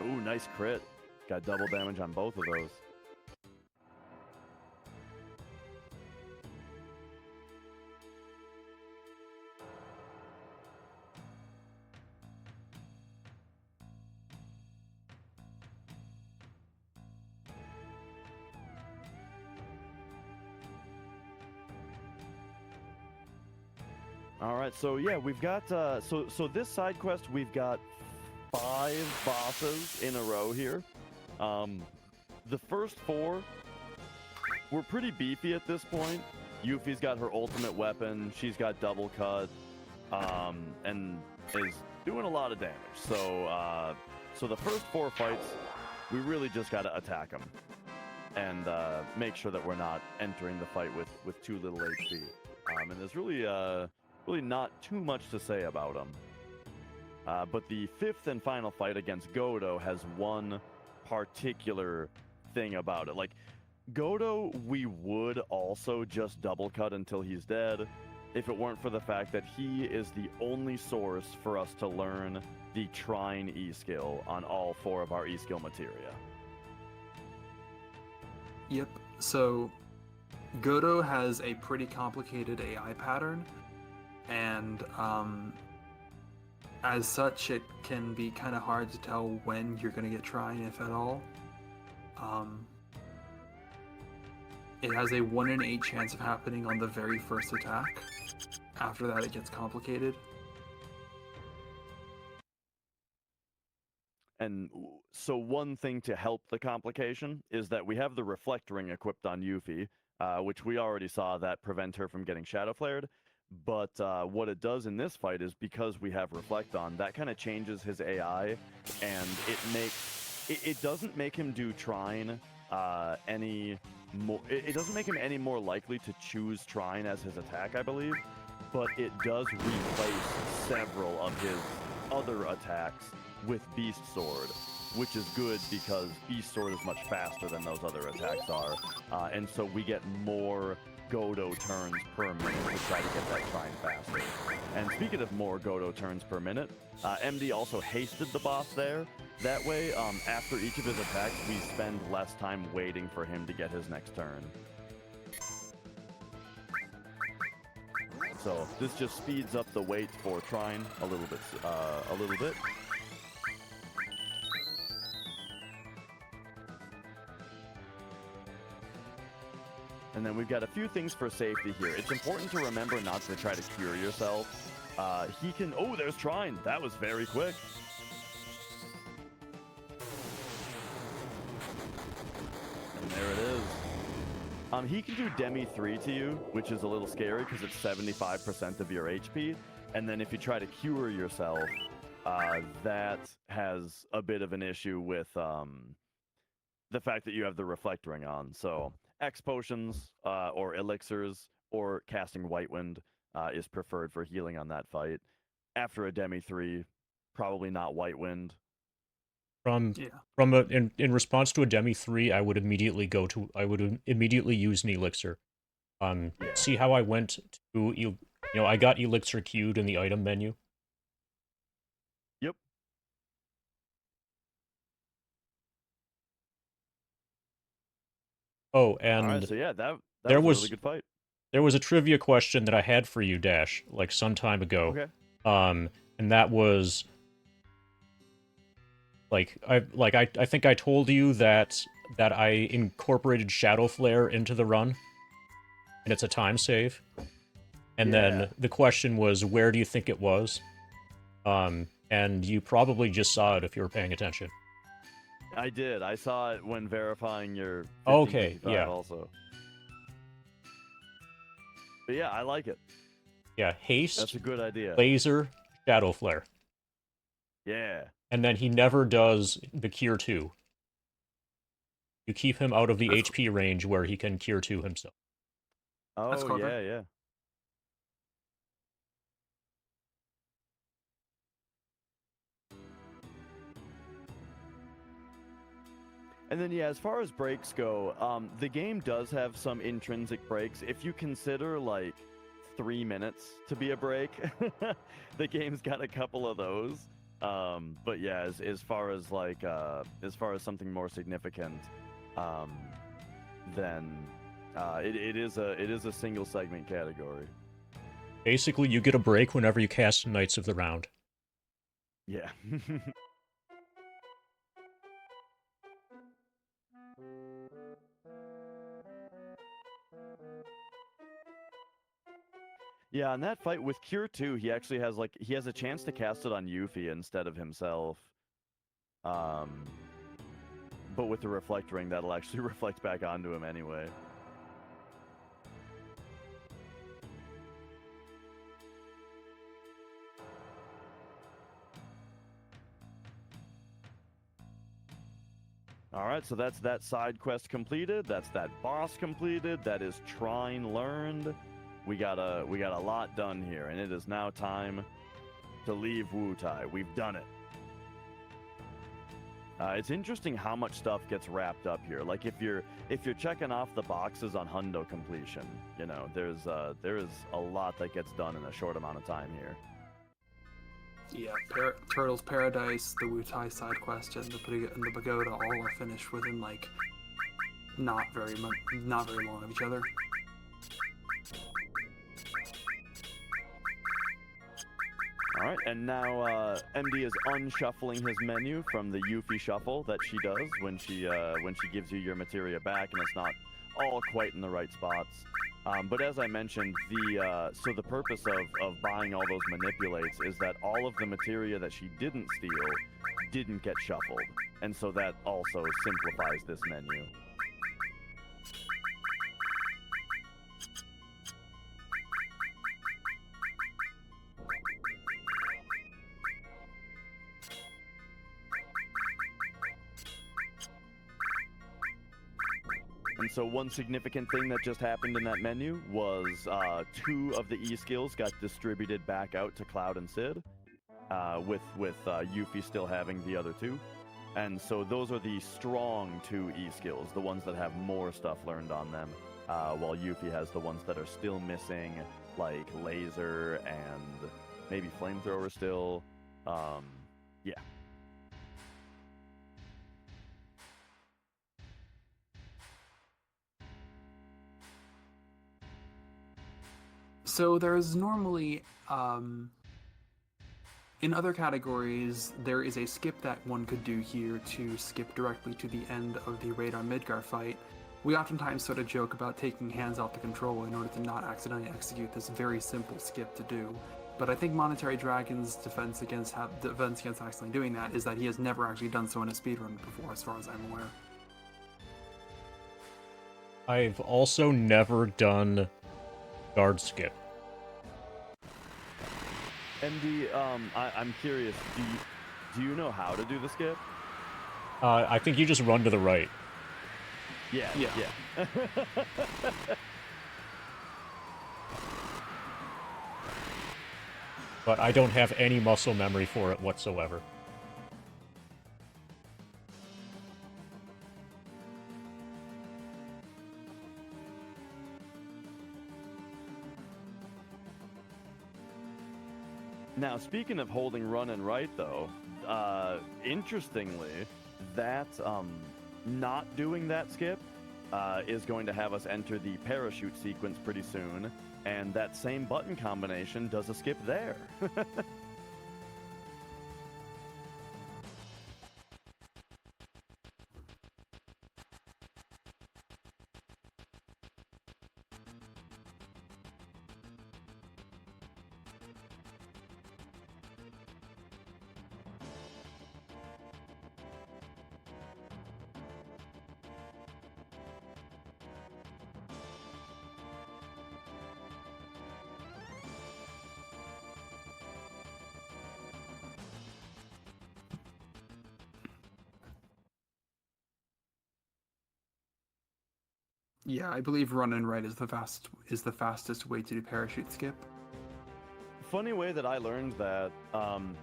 Speaker 3: Ooh, nice crit. Got double damage on both of those. All right, so yeah, we've got so this side quest we've got 5 bosses in a row here. The first 4 were pretty beefy at this point. Yuffie's got her ultimate weapon. She's got double cut, and is doing a lot of damage. So so the first 4 fights, we really just got to attack them and make sure that we're not entering the fight with too little HP. And there's really not too much to say about them. But the 5th and final fight against Godo has one particular thing about it. Like, Godo, we would also just double cut until he's dead if it weren't for the fact that he is the only source for us to learn the Trine E-skill on all 4 of our E-skill materia.
Speaker 1: Yep, so Godo has a pretty complicated AI pattern, and as such, it can be kind of hard to tell when you're going to get Trine, if at all. It has a 1 in 8 chance of happening on the very first attack. After that, it gets complicated.
Speaker 3: And so one thing to help the complication is that we have the Reflect Ring equipped on Yuffie, which we already saw that prevent her from getting Shadow Flared. But what it does in this fight is because we have Reflect on, that kind of changes his AI, and it doesn't make him do Trine any more. It doesn't make him any more likely to choose Trine as his attack, I believe. But it does replace several of his other attacks with Beast Sword, which is good because Beast Sword is much faster than those other attacks are, and so we get more Godo turns per minute to try to get that Trine faster. And speaking of more Godo turns per minute, MD also hasted the boss there. That way, after each of his attacks, we spend less time waiting for him to get his next turn. So this just speeds up the wait for Trine a little bit. And then we've got a few things for safety here. It's important to remember not to try to cure yourself. He can... Oh, there's Trine. That was very quick. And there it is. He can do Demi 3 to you, which is a little scary because it's 75% of your HP. And then if you try to cure yourself, that has a bit of an issue with the fact that you have the Reflect Ring on. So X potions or elixirs or casting White Wind is preferred for healing on that fight. After a Demi 3, probably not White Wind.
Speaker 2: In response to a Demi 3, I would immediately use an elixir. See how I went to I got elixir queued in the item menu.
Speaker 3: Yep.
Speaker 2: Oh, and
Speaker 3: all right, so yeah, that
Speaker 2: was a
Speaker 3: really good fight.
Speaker 2: There was a trivia question that I had for you, Dash, like some time ago.
Speaker 3: Okay.
Speaker 2: And that was, I think I told you that I incorporated Shadow Flare into the run, and it's a time save. And then the question was, where do you think it was? And you probably just saw it if you were paying attention.
Speaker 3: I did. I saw it when verifying your 1555
Speaker 2: Okay, yeah.
Speaker 3: also. But yeah, I like it.
Speaker 2: Yeah, haste.
Speaker 3: That's a good idea.
Speaker 2: Laser, Shadow Flare.
Speaker 3: Yeah.
Speaker 2: And then he never does the Cure 2. You keep him out of the HP range where he can Cure 2 himself.
Speaker 3: Oh, yeah, yeah. And then, yeah, as far as breaks go, the game does have some intrinsic breaks. If you consider, like, 3 minutes to be a break, the game's got a couple of those. But yeah, as far as like as far as something more significant, then it is a single segment category.
Speaker 2: Basically, you get a break whenever you cast Knights of the Round.
Speaker 3: Yeah. Yeah, in that fight with Cure 2, he actually has a chance to cast it on Yuffie instead of himself. But with the Reflect Ring, that'll actually reflect back onto him anyway. Alright, so that's that side quest completed, that's that boss completed, that is Trine learned. We got a lot done here, and it is now time to leave Wutai. We've done it. It's interesting how much stuff gets wrapped up here. Like if you're checking off the boxes on Hundo completion, you know, there is a lot that gets done in a short amount of time here.
Speaker 1: Yeah, Turtles Paradise, the Wutai side quest, and the Pagoda all are finished within like not very long of each other.
Speaker 3: Alright, and now MD is unshuffling his menu from the Yuffie shuffle that she does when she gives you your materia back, and it's not all quite in the right spots. But as I mentioned, so the purpose of buying all those manipulates is that all of the materia that she didn't steal didn't get shuffled, and so that also simplifies this menu. And so one significant thing that just happened in that menu was 2 of the E-skills got distributed back out to Cloud and Sid, with Yuffie still having the other 2. And so those are the strong 2 E-skills, the ones that have more stuff learned on them, while Yuffie has the ones that are still missing, like Laser and maybe Flamethrower still. Yeah.
Speaker 1: So there's normally, in other categories, there is a skip that one could do here to skip directly to the end of the Radar Midgar fight. We oftentimes sort of joke about taking hands off the control in order to not accidentally execute this very simple skip to do. But I think MonetaryDragon's defense against accidentally doing that is that he has never actually done so in a speedrun before, as far as I'm aware.
Speaker 2: I've also never done guard skip.
Speaker 3: MD, I'm curious, do you know how to do the skip?
Speaker 2: I think you just run to the right.
Speaker 3: Yeah.
Speaker 2: But I don't have any muscle memory for it whatsoever.
Speaker 3: Now, speaking of holding run and right, though, interestingly, that not doing that skip is going to have us enter the parachute sequence pretty soon, and that same button combination does a skip there.
Speaker 1: Yeah, I believe run and right is the fastest way to do parachute skip.
Speaker 3: Funny way that I learned that on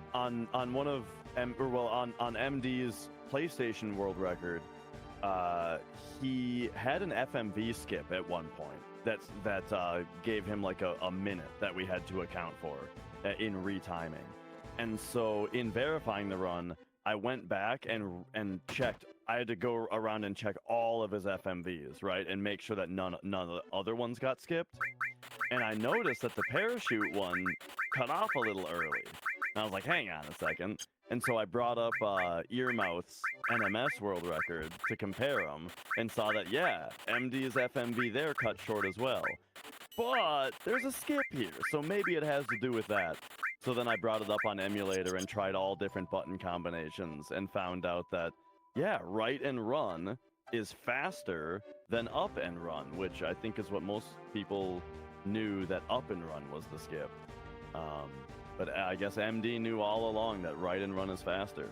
Speaker 3: one of on MD's PlayStation world record, he had an FMV skip at one point that gave him like a minute that we had to account for in retiming. And so in verifying the run, I went back and checked. I had to go around and check all of his FMVs, right, and make sure that none of the other ones got skipped. And I noticed that the parachute one cut off a little early. And I was like, hang on a second. And so I brought up Earmouth's NMS world record to compare them and saw that, yeah, MD's FMV there cut short as well. But there's a skip here, so maybe it has to do with that. So then I brought it up on emulator and tried all different button combinations and found out that, yeah, right and run is faster than up and run, which I think is what most people knew, that up and run was the skip. But I guess MD knew all along that right and run is faster.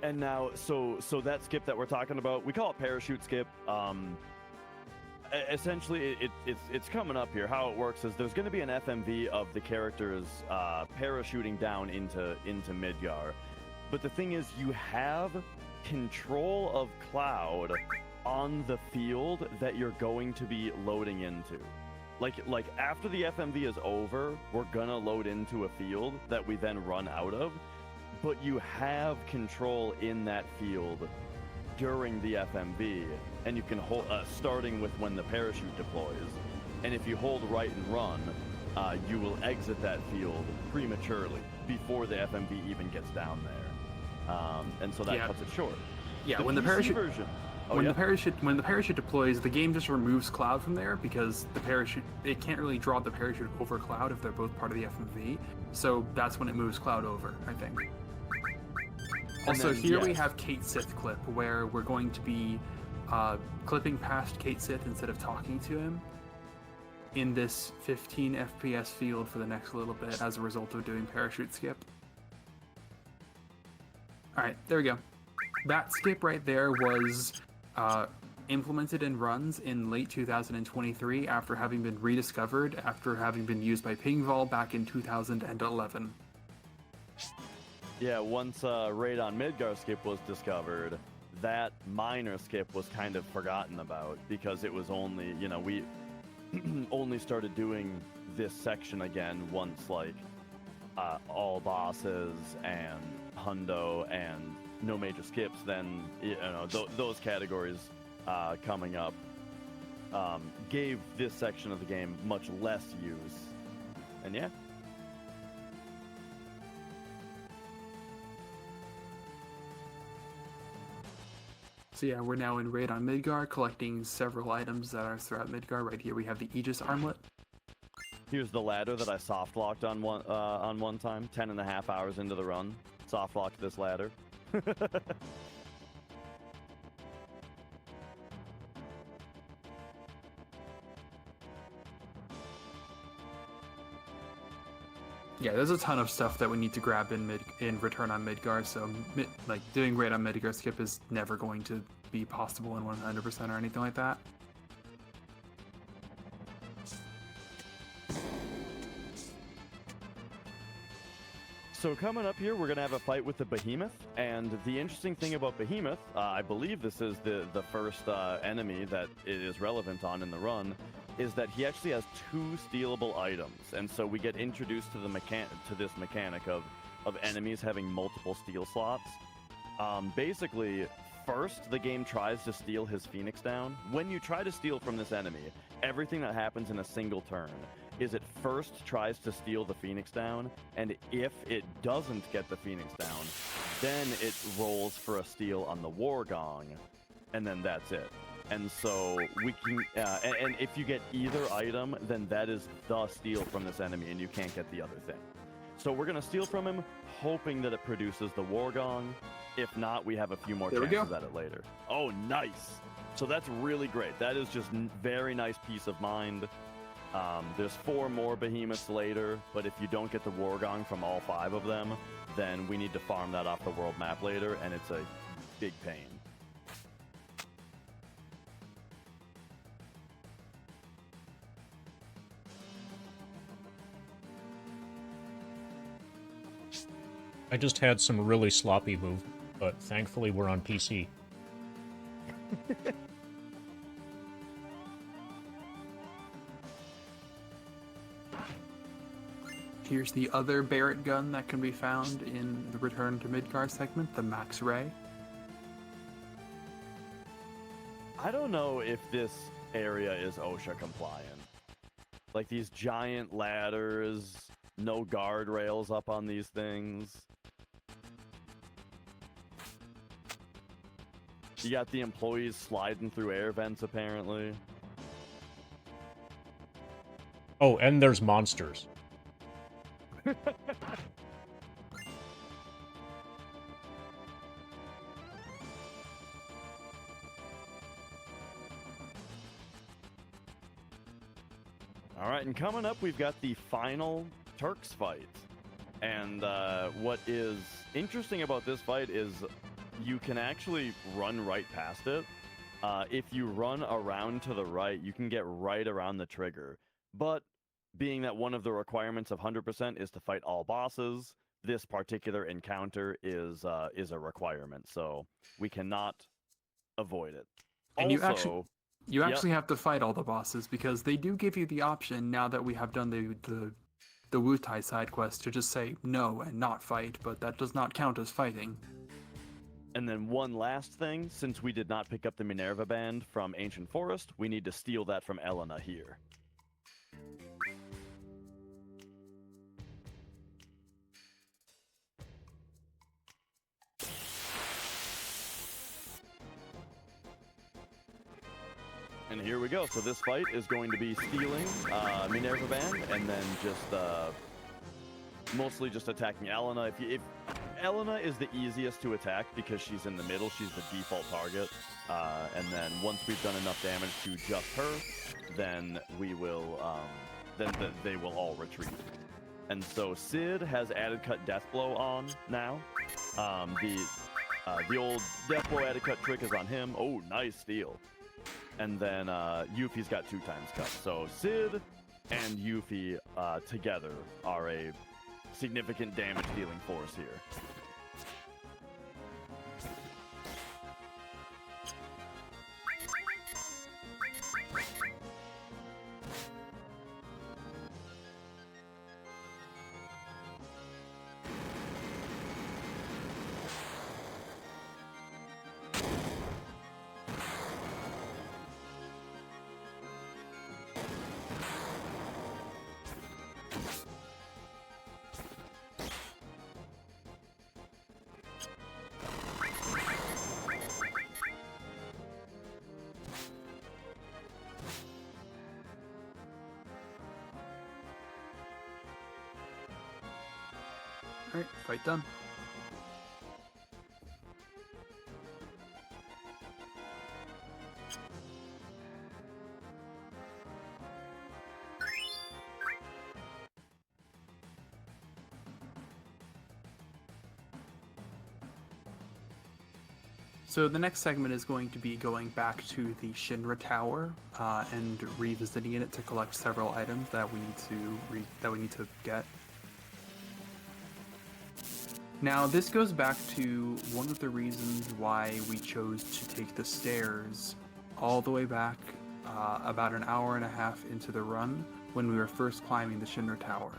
Speaker 3: And now, so that skip that we're talking about, we call it parachute skip. Essentially, it's coming up here. How it works is there's going to be an FMV of the characters parachuting down into Midgar. But the thing is, you have control of Cloud on the field that you're going to be loading into. Like after the FMV is over, we're gonna load into a field that we then run out of. But you have control in that field during the FMV, and you can hold, starting with when the parachute deploys. And if you hold right and run, you will exit that field prematurely before the FMV even gets down there. And so that cuts it short.
Speaker 1: Yeah,
Speaker 3: when
Speaker 1: the
Speaker 3: parachute version.
Speaker 1: When the parachute deploys, the game just removes Cloud from there because the parachute, it can't really draw the parachute over Cloud if they're both part of the FMV. So that's when it moves Cloud over, I think. Also, here we have Kate Sith clip, where we're going to be clipping past Kate Sith instead of talking to him in this 15 FPS field for the next little bit as a result of doing parachute skip. Alright, there we go. That skip right there was implemented in runs in late 2023 after having been rediscovered after having been used by Pingval back in 2011.
Speaker 3: Yeah, once Radon Midgar skip was discovered, that minor skip was kind of forgotten about because it was only, you know, we only started doing this section again once, like, all bosses and Hundo and no major skips, then, you know, those categories coming up gave this section of the game much less use. And yeah.
Speaker 1: So yeah, we're now in Raid on Midgar, collecting several items that are throughout Midgar. Right here we have the Aegis armlet.
Speaker 3: Here's the ladder that I soft locked on one time, 10.5 hours into the run. Soft locked this ladder.
Speaker 1: Yeah, there's a ton of stuff that we need to grab in Return on Midgar, so like doing Raid on Midgar skip is never going to be possible in 100% or anything like that.
Speaker 3: So coming up here, we're going to have a fight with the Behemoth, and the interesting thing about Behemoth, I believe this is the first enemy that it is relevant on in the run, is that he actually has 2 stealable items, and so we get introduced to this mechanic of enemies having multiple steal slots. Basically, first the game tries to steal his Phoenix down. When you try to steal from this enemy, everything that happens in a single turn is it first tries to steal the Phoenix down, and if it doesn't get the Phoenix down, then it rolls for a steal on the War Gong, and then that's it. And so we can, and if you get either item, then that is the steal from this enemy, and you can't get the other thing. So we're gonna steal from him, hoping that it produces the War Gong. If not, we have a few more chances at it later. Oh, nice! So that's really great. That is just very nice peace of mind. There's 4 more behemoths later, but if you don't get the War Gong from all 5 of them, then we need to farm that off the world map later, and it's a big pain.
Speaker 2: I just had some really sloppy move, but thankfully we're on PC.
Speaker 1: Here's the other Barrett gun that can be found in the Return to Midgar segment, the Max Ray.
Speaker 3: I don't know if this area is OSHA compliant. Like these giant ladders, no guardrails up on these things. You got the employees sliding through air vents, apparently.
Speaker 2: Oh, and there's monsters.
Speaker 3: All right, and coming up, we've got the final Turks fight. And what is interesting about this fight is you can actually run right past it. If you run around to the right, you can get right around the trigger. But being that one of the requirements of 100% is to fight all bosses, this particular encounter is a requirement, so we cannot avoid it.
Speaker 1: And
Speaker 3: also,
Speaker 1: you actually have to fight all the bosses, because they do give you the option, now that we have done the Wutai side quest, to just say no and not fight, but that does not count as fighting.
Speaker 3: And then one last thing, since we did not pick up the Minerva Band from Ancient Forest, we need to steal that from Elena here. And here we go. So this fight is going to be stealing Minerva Band, and then just mostly just attacking Elena. If Elena is the easiest to attack because she's in the middle, she's the default target. And then once we've done enough damage to just her, then we will they will all retreat. And so Sid has added cut death blow on now. The old death blow added cut trick is on him. Oh, nice steal. And then Yuffie's got 2 times cut. So Sid and Yuffie together are a significant damage dealing force here.
Speaker 1: Alright, fight done. So the next segment is going to be going back to the Shinra Tower and revisiting it to collect several items that we need to get. Now, this goes back to one of the reasons why we chose to take the stairs all the way back about an hour and a half into the run when we were first climbing the Shinra Tower.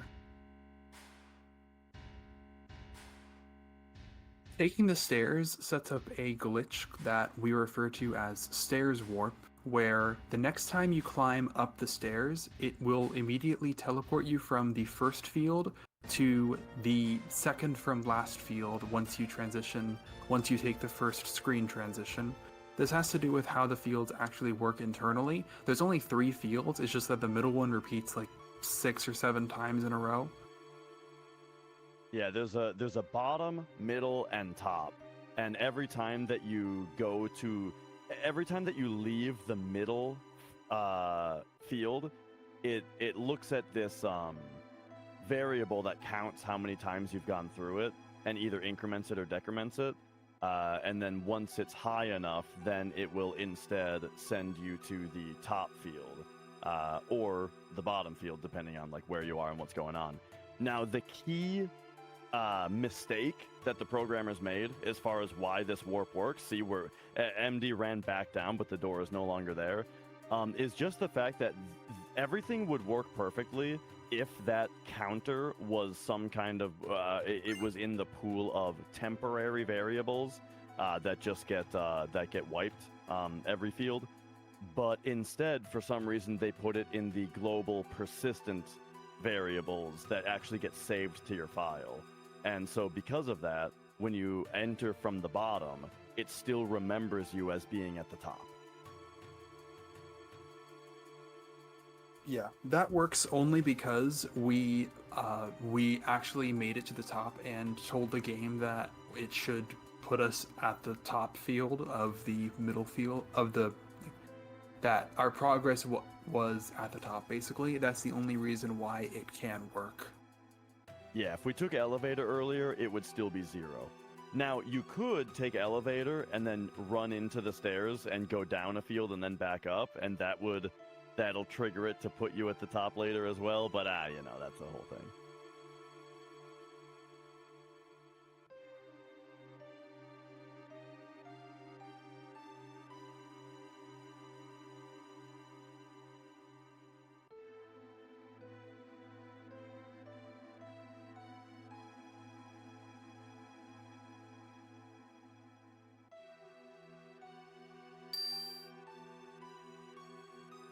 Speaker 1: Taking the stairs sets up a glitch that we refer to as stairs warp, where the next time you climb up the stairs, it will immediately teleport you from the first field to the second from last field once you take the first screen transition. This has to do with how the fields actually work internally. There's only 3 fields, it's just that the middle one repeats like 6 or 7 times in a row.
Speaker 3: Yeah, there's a bottom, middle, and top. And every time that you leave the middle field, it looks at this variable that counts how many times you've gone through it and either increments it or decrements it. And then once it's high enough, then it will instead send you to the top field or the bottom field, depending on like where you are and what's going on. Now, the key mistake that the programmers made as far as why this warp works, see where MD ran back down, but the door is no longer there, is just the fact that everything would work perfectly if that counter was some kind of it was in the pool of temporary variables that just get wiped every field. But instead, for some reason, they put it in the global persistent variables that actually get saved to your file. And so because of that, when you enter from the bottom, it still remembers you as being at the top.
Speaker 1: Yeah, that works only because we actually made it to the top and told the game that it should put us at the top field of the middle field of that our progress was at the top. Basically, that's the only reason why it can work.
Speaker 3: Yeah, if we took elevator earlier, it would still be 0. Now, you could take elevator and then run into the stairs and go down a field and then back up, and that'll trigger it to put you at the top later as well, but that's the whole thing.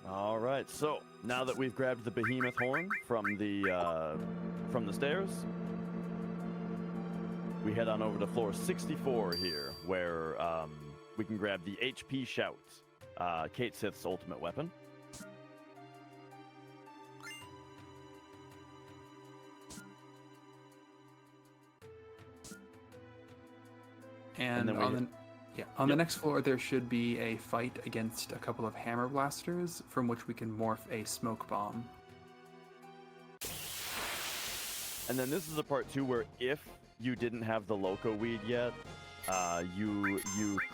Speaker 3: All right, so now that we've grabbed the behemoth horn from the stairs, we head on over to floor 64 here, where we can grab the HP Shout, Kate Sith's ultimate weapon.
Speaker 1: And then on the next floor, there should be a fight against a couple of hammer blasters, from which we can morph a smoke bomb.
Speaker 3: And then this is the part too where if you didn't have the Loco Weed yet, you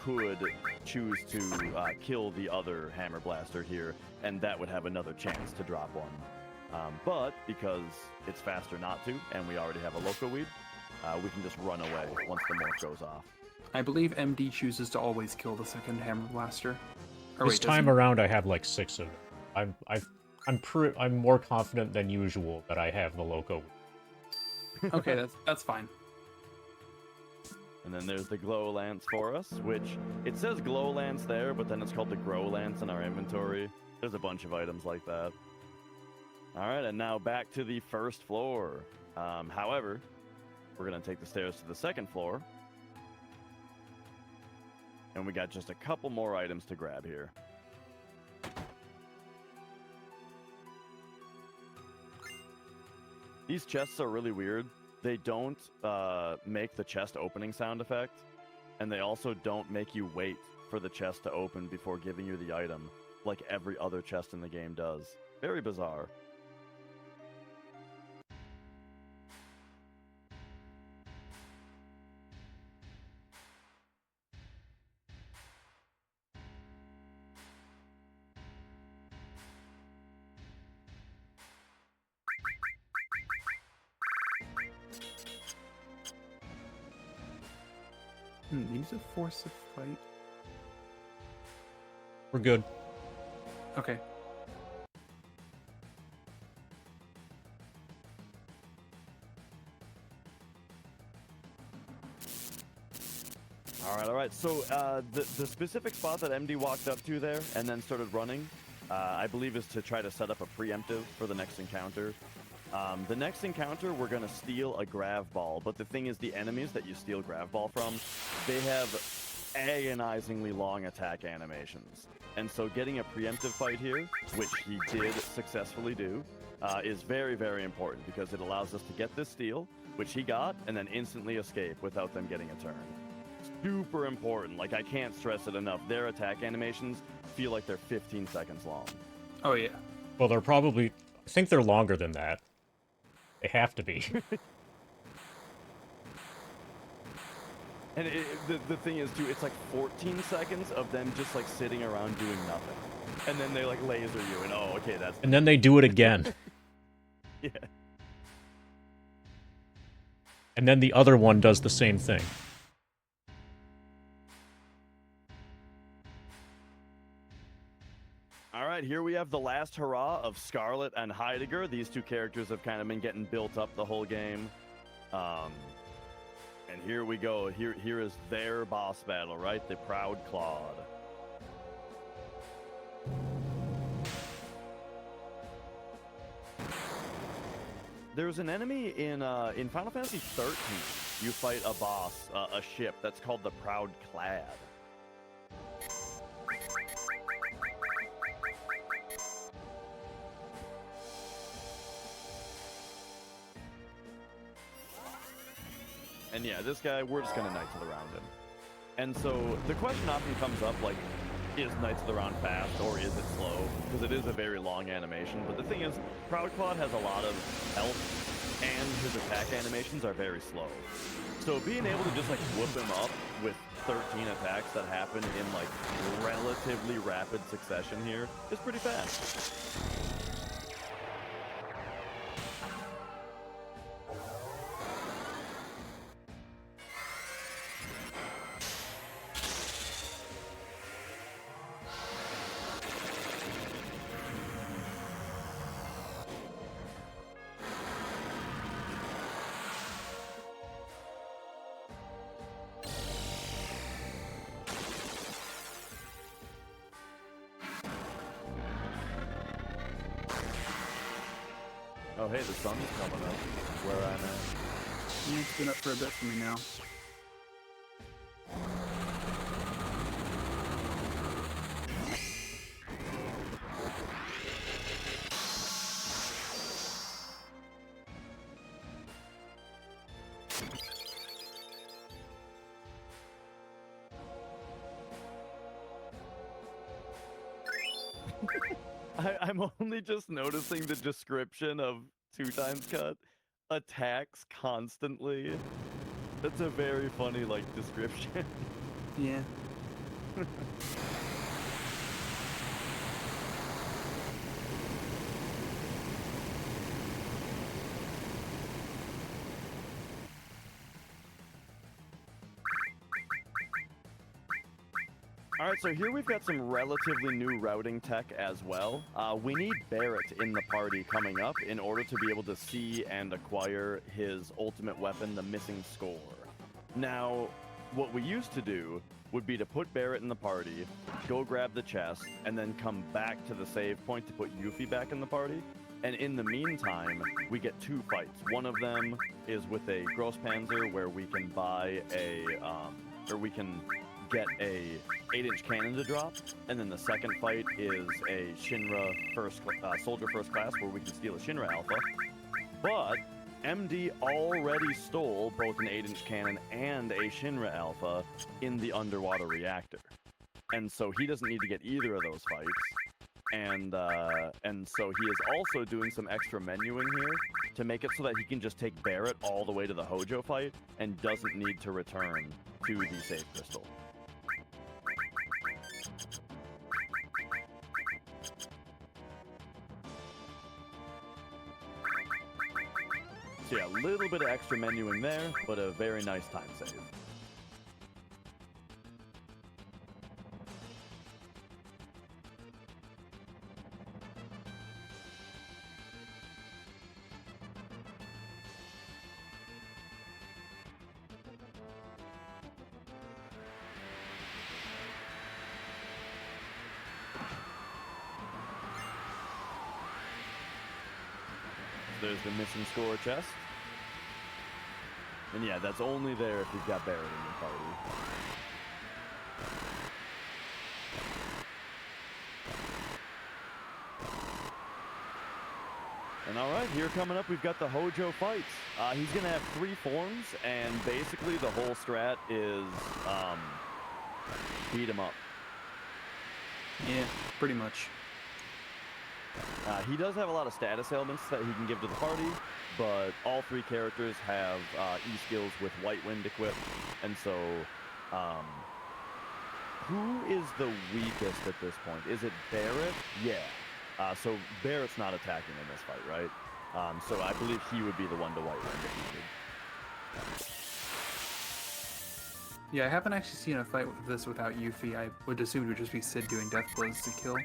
Speaker 3: could choose to kill the other hammer blaster here, and that would have another chance to drop one. But because it's faster not to, and we already have a Loco Weed, we can just run away once the morph goes off.
Speaker 1: I believe MD chooses to always kill the second hammer blaster.
Speaker 2: This time around, I have like 6 of them. I'm more confident than usual that I have the Loco.
Speaker 1: Okay, that's fine.
Speaker 3: And then there's the Glow Lance for us, which it says Glow Lance there, but then it's called the Grow Lance in our inventory. There's a bunch of items like that. All right, and now back to the first floor. However, we're going to take the stairs to the second floor. And we got just a couple more items to grab here. These chests are really weird. They don't make the chest opening sound effect, and they also don't make you wait for the chest to open before giving you the item, like every other chest in the game does. Very bizarre.
Speaker 1: Needs a force of fight.
Speaker 2: We're good.
Speaker 1: Okay.
Speaker 3: All right. So the specific spot that MD walked up to there and then started running, I believe is to try to set up a preemptive for the next encounter. The next encounter, we're going to steal a grav ball, but the thing is the enemies that you steal grav ball from, they have agonizingly long attack animations. And so getting a preemptive fight here, which he did successfully do, is very, very important because it allows us to get this steal, which he got, and then instantly escape without them getting a turn. Super important. Like, I can't stress it enough. Their attack animations feel like they're 15 seconds long.
Speaker 1: Oh, yeah.
Speaker 2: Well, they're probably... I think they're longer than that. They have to be.
Speaker 3: And the thing is, too, it's like 14 seconds of them just, like, sitting around doing nothing. And then they, like, laser you, and oh, okay, that's...
Speaker 2: And then they do it again.
Speaker 3: Yeah.
Speaker 2: And then the other one does the same thing.
Speaker 3: All right, here we have the last hurrah of Scarlet and Heidegger. These two characters have kind of been getting built up the whole game. And here we go. Here is their boss battle, right? The Proud Claude. There's an enemy in Final Fantasy 13. You fight a boss, a ship that's called the Proud Clad. And yeah, this guy, we're just gonna Knights of the Round him. And so the question often comes up, like, is Knights of the Round fast or is it slow? Because it is a very long animation. But the thing is, Proud Claude has a lot of health and his attack animations are very slow. So being able to just like whoop him up with 13 attacks that happen in like relatively rapid succession here is pretty fast. Oh, hey, the sun's coming up where I'm at.
Speaker 1: Yeah, it's been up for a bit for me now.
Speaker 3: I'm only just noticing the description of 2x cut. Attacks constantly. That's a very funny, like, description.
Speaker 1: Yeah.
Speaker 3: All right, so here we've got some relatively new routing tech as well. We need Barrett in the party coming up in order to be able to see and acquire his ultimate weapon, the Missing Score. Now, what we used to do would be to put Barrett in the party, go grab the chest, and then come back to the save point to put Yuffie back in the party. And in the meantime, we get two fights. One of them is with a Grosspanzer where we can buy a, get a 8-inch cannon to drop, and then the second fight is a Shinra soldier first class where we can steal a Shinra Alpha. But MD already stole both an 8-inch cannon and a Shinra Alpha in the underwater reactor, and so he doesn't need to get either of those fights. And so he is also doing some extra menuing here to make it so that he can just take Barrett all the way to the Hojo fight and doesn't need to return to the save crystal. So yeah, a little bit of extra menuing there, but a very nice time save. There's the Missing Score chest. And yeah, that's only there if you've got Barrett in your party. And all right, here coming up, we've got the Hojo fights. He's going to have 3 forms, and basically the whole strat is beat him up.
Speaker 1: Yeah, pretty much.
Speaker 3: He does have a lot of status ailments that he can give to the party, but all 3 characters have E-skills with White Wind equipped, and so who is the weakest at this point? Is it Barrett? Yeah. So Barrett's not attacking in this fight, right? So I believe he would be the one to White Wind if needed.
Speaker 1: Yeah, I haven't actually seen a fight with this without Yuffie. I would assume it would just be Sid doing death blows to kill.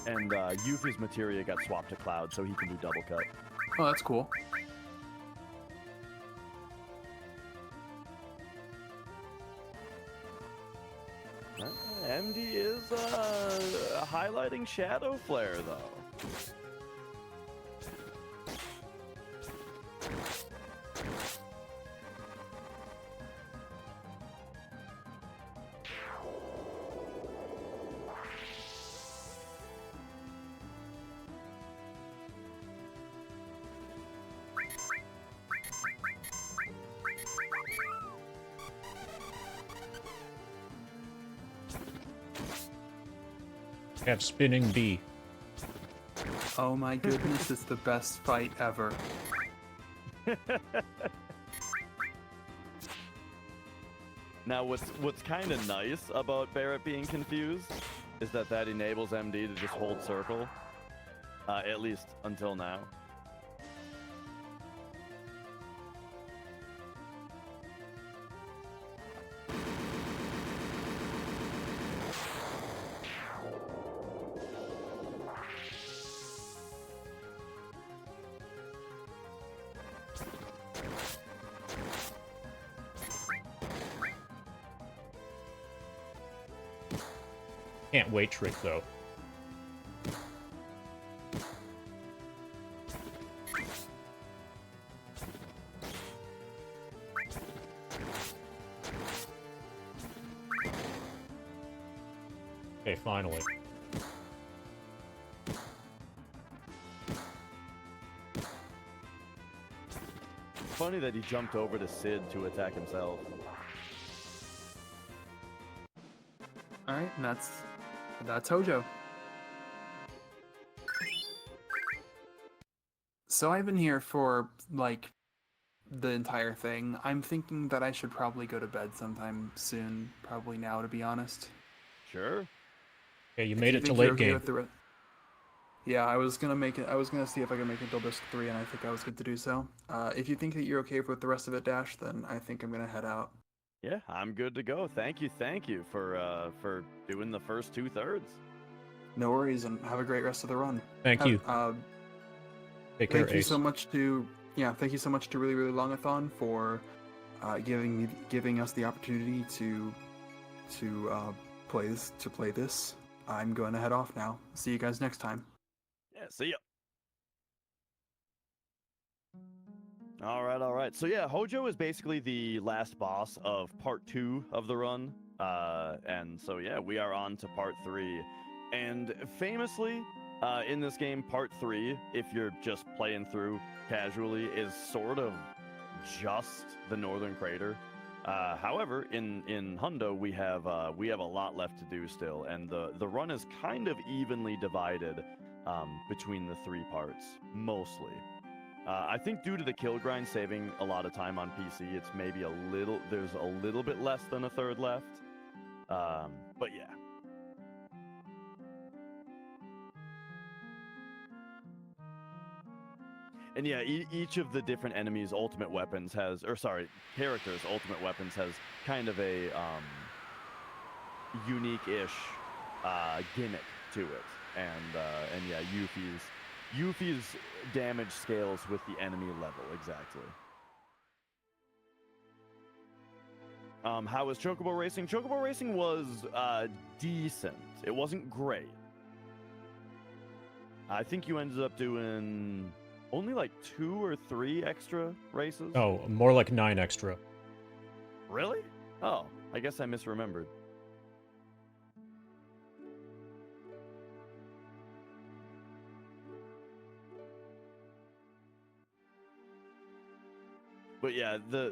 Speaker 3: And Yuffie's materia got swapped to Cloud, so he can do double cut.
Speaker 1: Oh, that's cool.
Speaker 3: MD is highlighting Shadow Flare, though.
Speaker 2: Have spinning B.
Speaker 1: Oh my goodness, it's the best fight ever.
Speaker 3: Now, what's kind of nice about Barrett being confused is that enables MD to just hold circle, at least until now.
Speaker 2: Can't wait trick, though. Okay, finally.
Speaker 3: Funny that he jumped over to Sid to attack himself.
Speaker 1: Alright, and that's Hojo. So I've been here for, like, the entire thing. I'm thinking that I should probably go to bed sometime soon. Probably now, to be honest.
Speaker 3: Sure.
Speaker 2: Yeah, you made it to
Speaker 1: think you're
Speaker 2: late
Speaker 1: okay
Speaker 2: game.
Speaker 1: with the Yeah, I was gonna make it. I was gonna see if I could make it till disc 3, and I think I was good to do so. If you think that you're okay with the rest of it, Dash, then I think I'm gonna head out.
Speaker 3: Yeah, I'm good to go. Thank you for doing the first 2/3.
Speaker 1: No worries, and have a great rest of the run.
Speaker 2: Thank you. Take care,
Speaker 1: Thank you
Speaker 2: Ace.
Speaker 1: so much to thank you so much to Really Longathon for giving us the opportunity to play this. I'm going to head off now. See you guys next time.
Speaker 3: Yeah, see ya. All right. So yeah, Hojo is basically the last boss of part 2 of the run. And so yeah, we are on to part 3. And famously, in this game, part 3, if you're just playing through casually, is sort of just the Northern Crater. However, in Hundo, we have a lot left to do still, and the run is kind of evenly divided between the 3 parts, mostly. I think due to the kill grind saving a lot of time on PC, it's maybe there's a little bit less than a third left. But yeah. And yeah, each of the different enemies' ultimate weapons characters' ultimate weapons has kind of a unique-ish gimmick to it. And yeah, Yuffie's damage scales with the enemy level, exactly. How was Chocobo Racing? Chocobo Racing was decent. It wasn't great. I think you ended up doing only like 2 or 3 extra races?
Speaker 2: Oh, more like 9 extra.
Speaker 3: Really? Oh, I guess I misremembered. But yeah, the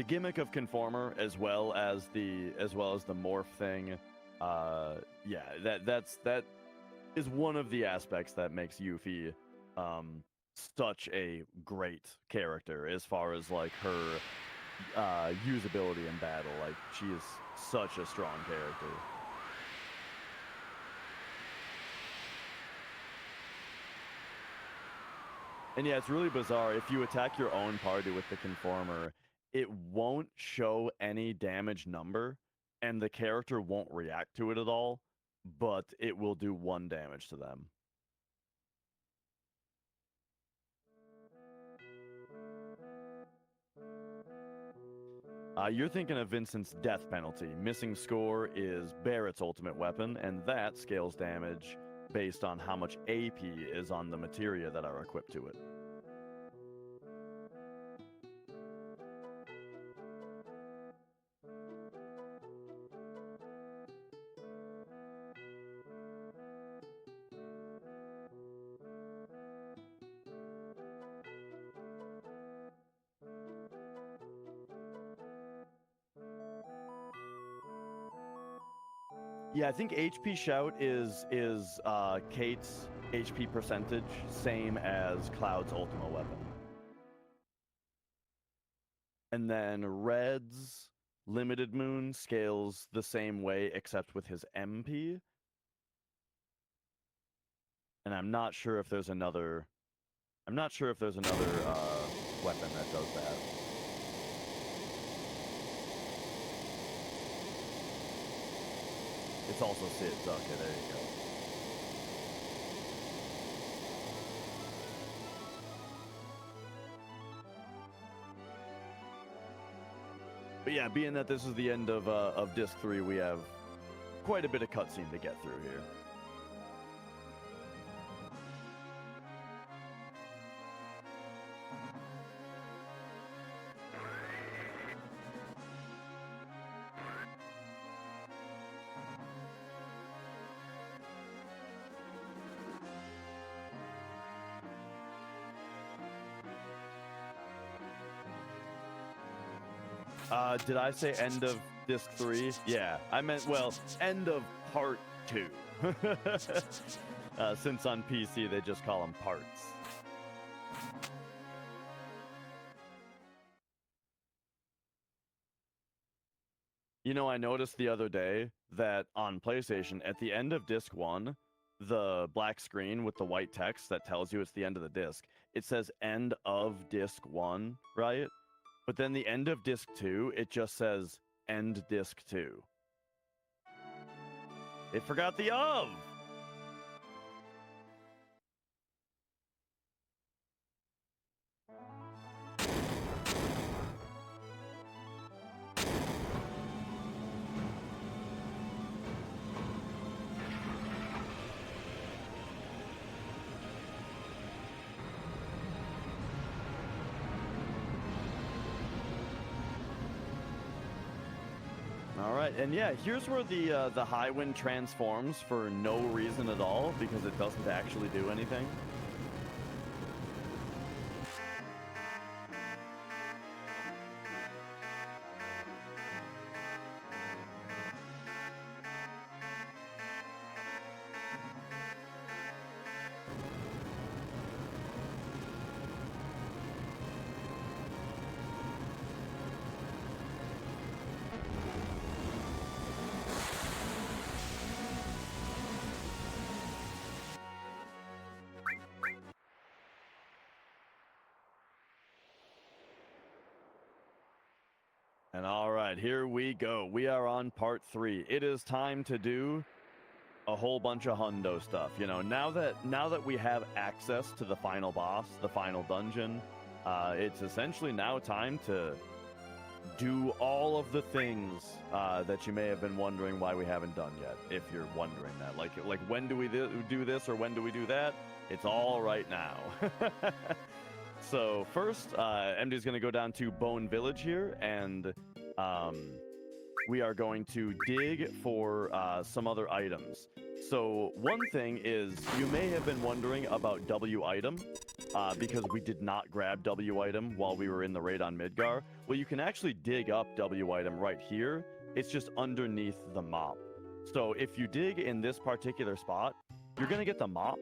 Speaker 3: gimmick of Conformer as well as the morph thing, yeah, that is one of the aspects that makes Yuffie such a great character as far as like her usability in battle. Like she is such a strong character. And yeah, it's really bizarre. If you attack your own party with the Conformer, it won't show any damage number, and the character won't react to it at all, but it will do 1 damage to them. You're thinking of Vincent's death penalty. Missing score is Barrett's ultimate weapon, and that scales damage based on how much AP is on the materia that are equipped to it. Yeah, I think HP Shout is Kate's HP percentage, same as Cloud's ultimate weapon. And then Red's Limited Moon scales the same way, except with his MP. And I'm not sure if there's another weapon that does that. It's also Sid's. Okay, there you go. But yeah, being that this is the end of Disc 3, we have quite a bit of cutscene to get through here. Did I say end of Disc 3? Yeah, I meant, well, end of Part 2. Since on PC they just call them parts. You know, I noticed the other day that on PlayStation, at the end of Disc 1, the black screen with the white text that tells you it's the end of the disc, it says end of Disc 1, right? But then the end of Disc 2, it just says end Disc 2. It forgot the of! All right, and yeah, here's where the high wind transforms for no reason at all, because it doesn't actually do anything. And all right, here we go. We are on Part 3. It is time to do a whole bunch of hundo stuff. You know, now that we have access to the final boss, the final dungeon, it's essentially now time to do all of the things that you may have been wondering why we haven't done yet, if you're wondering that. Like when do we do this or when do we do that? It's all right now. So first, MD's going to go down to Bone Village here and we are going to dig for some other items. So one thing is, you may have been wondering about W item, because we did not grab W item while we were in the raid on Midgar. Well, you can actually dig up W item right here. It's just underneath the mop. So if you dig in this particular spot, you're going to get the mop,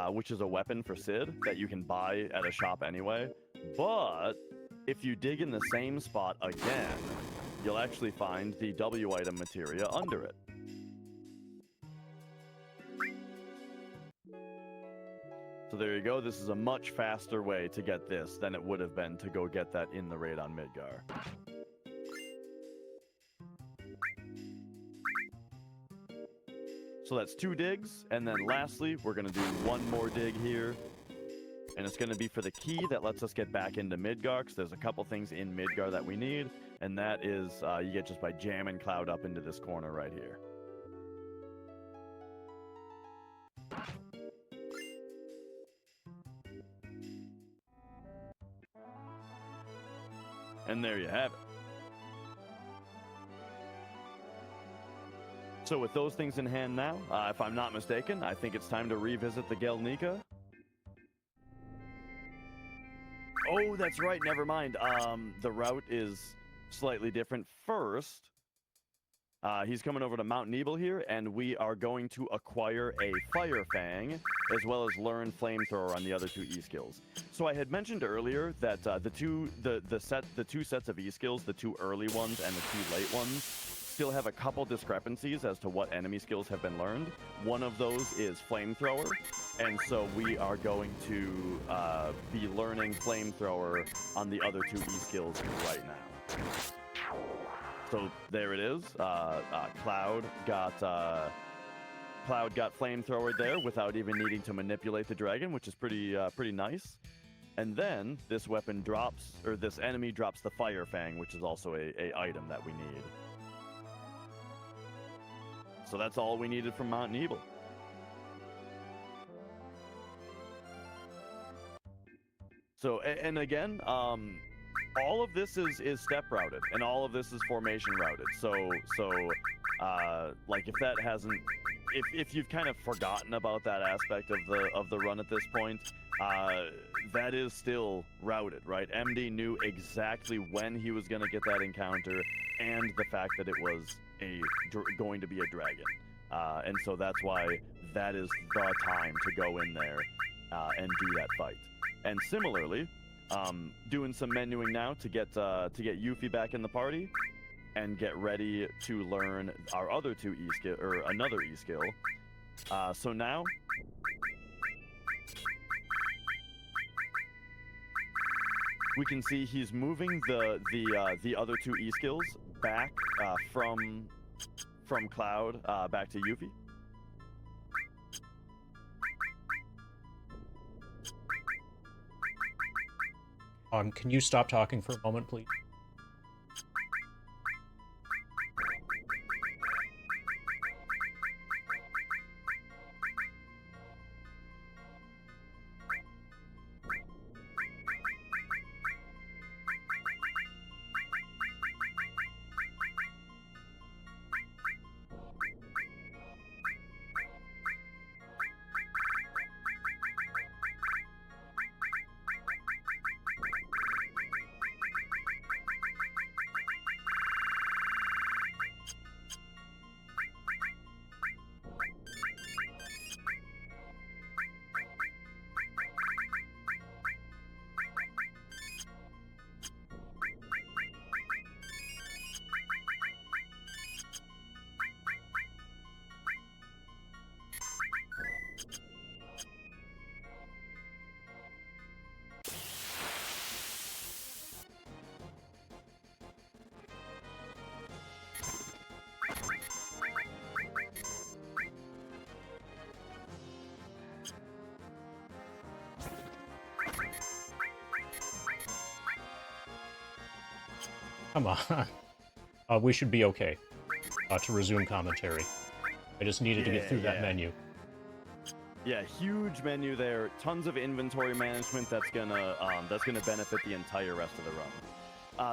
Speaker 3: which is a weapon for Sid that you can buy at a shop anyway. But if you dig in the same spot again, you'll actually find the W item materia under it. So there you go. This is a much faster way to get this than it would have been to go get that in the raid on Midgar. So that's 2 digs, and then lastly, we're going to do 1 more dig here. And it's going to be for the key that lets us get back into Midgar, because there's a couple things in Midgar that we need, and that is you get just by jamming Cloud up into this corner right here. And there you have it. So with those things in hand now, if I'm not mistaken, I think it's time to revisit the Gelnika. Oh, that's right. Never mind. The route is slightly different. First, he's coming over to Mount Nebel here, and we are going to acquire a Fire Fang, as well as learn Flamethrower on the other 2 E-skills. So I had mentioned earlier that the two sets of E-skills, the 2 early ones and the 2 late ones, still have a couple discrepancies as to what enemy skills have been learned. One of those is Flamethrower, and so we are going to be learning Flamethrower on the other 2 E-skills right now. So there it is. Cloud got Flamethrower there without even needing to manipulate the dragon, which is pretty nice. And then this weapon drops, or this enemy drops the Fire Fang, which is also a item that we need. So that's all we needed from Mount Nebel. So, and again, all of this is step routed, and all of this is formation routed. So like if that hasn't, if you've kind of forgotten about that aspect of the run at this point, that is still routed, right? MD knew exactly when he was going to get that encounter, and the fact that it was going to be a dragon, and so that's why that is the time to go in there and do that fight. And similarly, doing some menuing now to get Yuffie back in the party, and get ready to learn our other 2 E-skill, or another E-skill. So now, we can see he's moving the other 2 E-skills back from Cloud back to Yuffie.
Speaker 2: Can you stop talking for a moment, please? Come on. We should be okay to resume commentary. I just needed to get through that menu.
Speaker 3: Yeah, huge menu there. Tons of inventory management that's gonna benefit the entire rest of the run.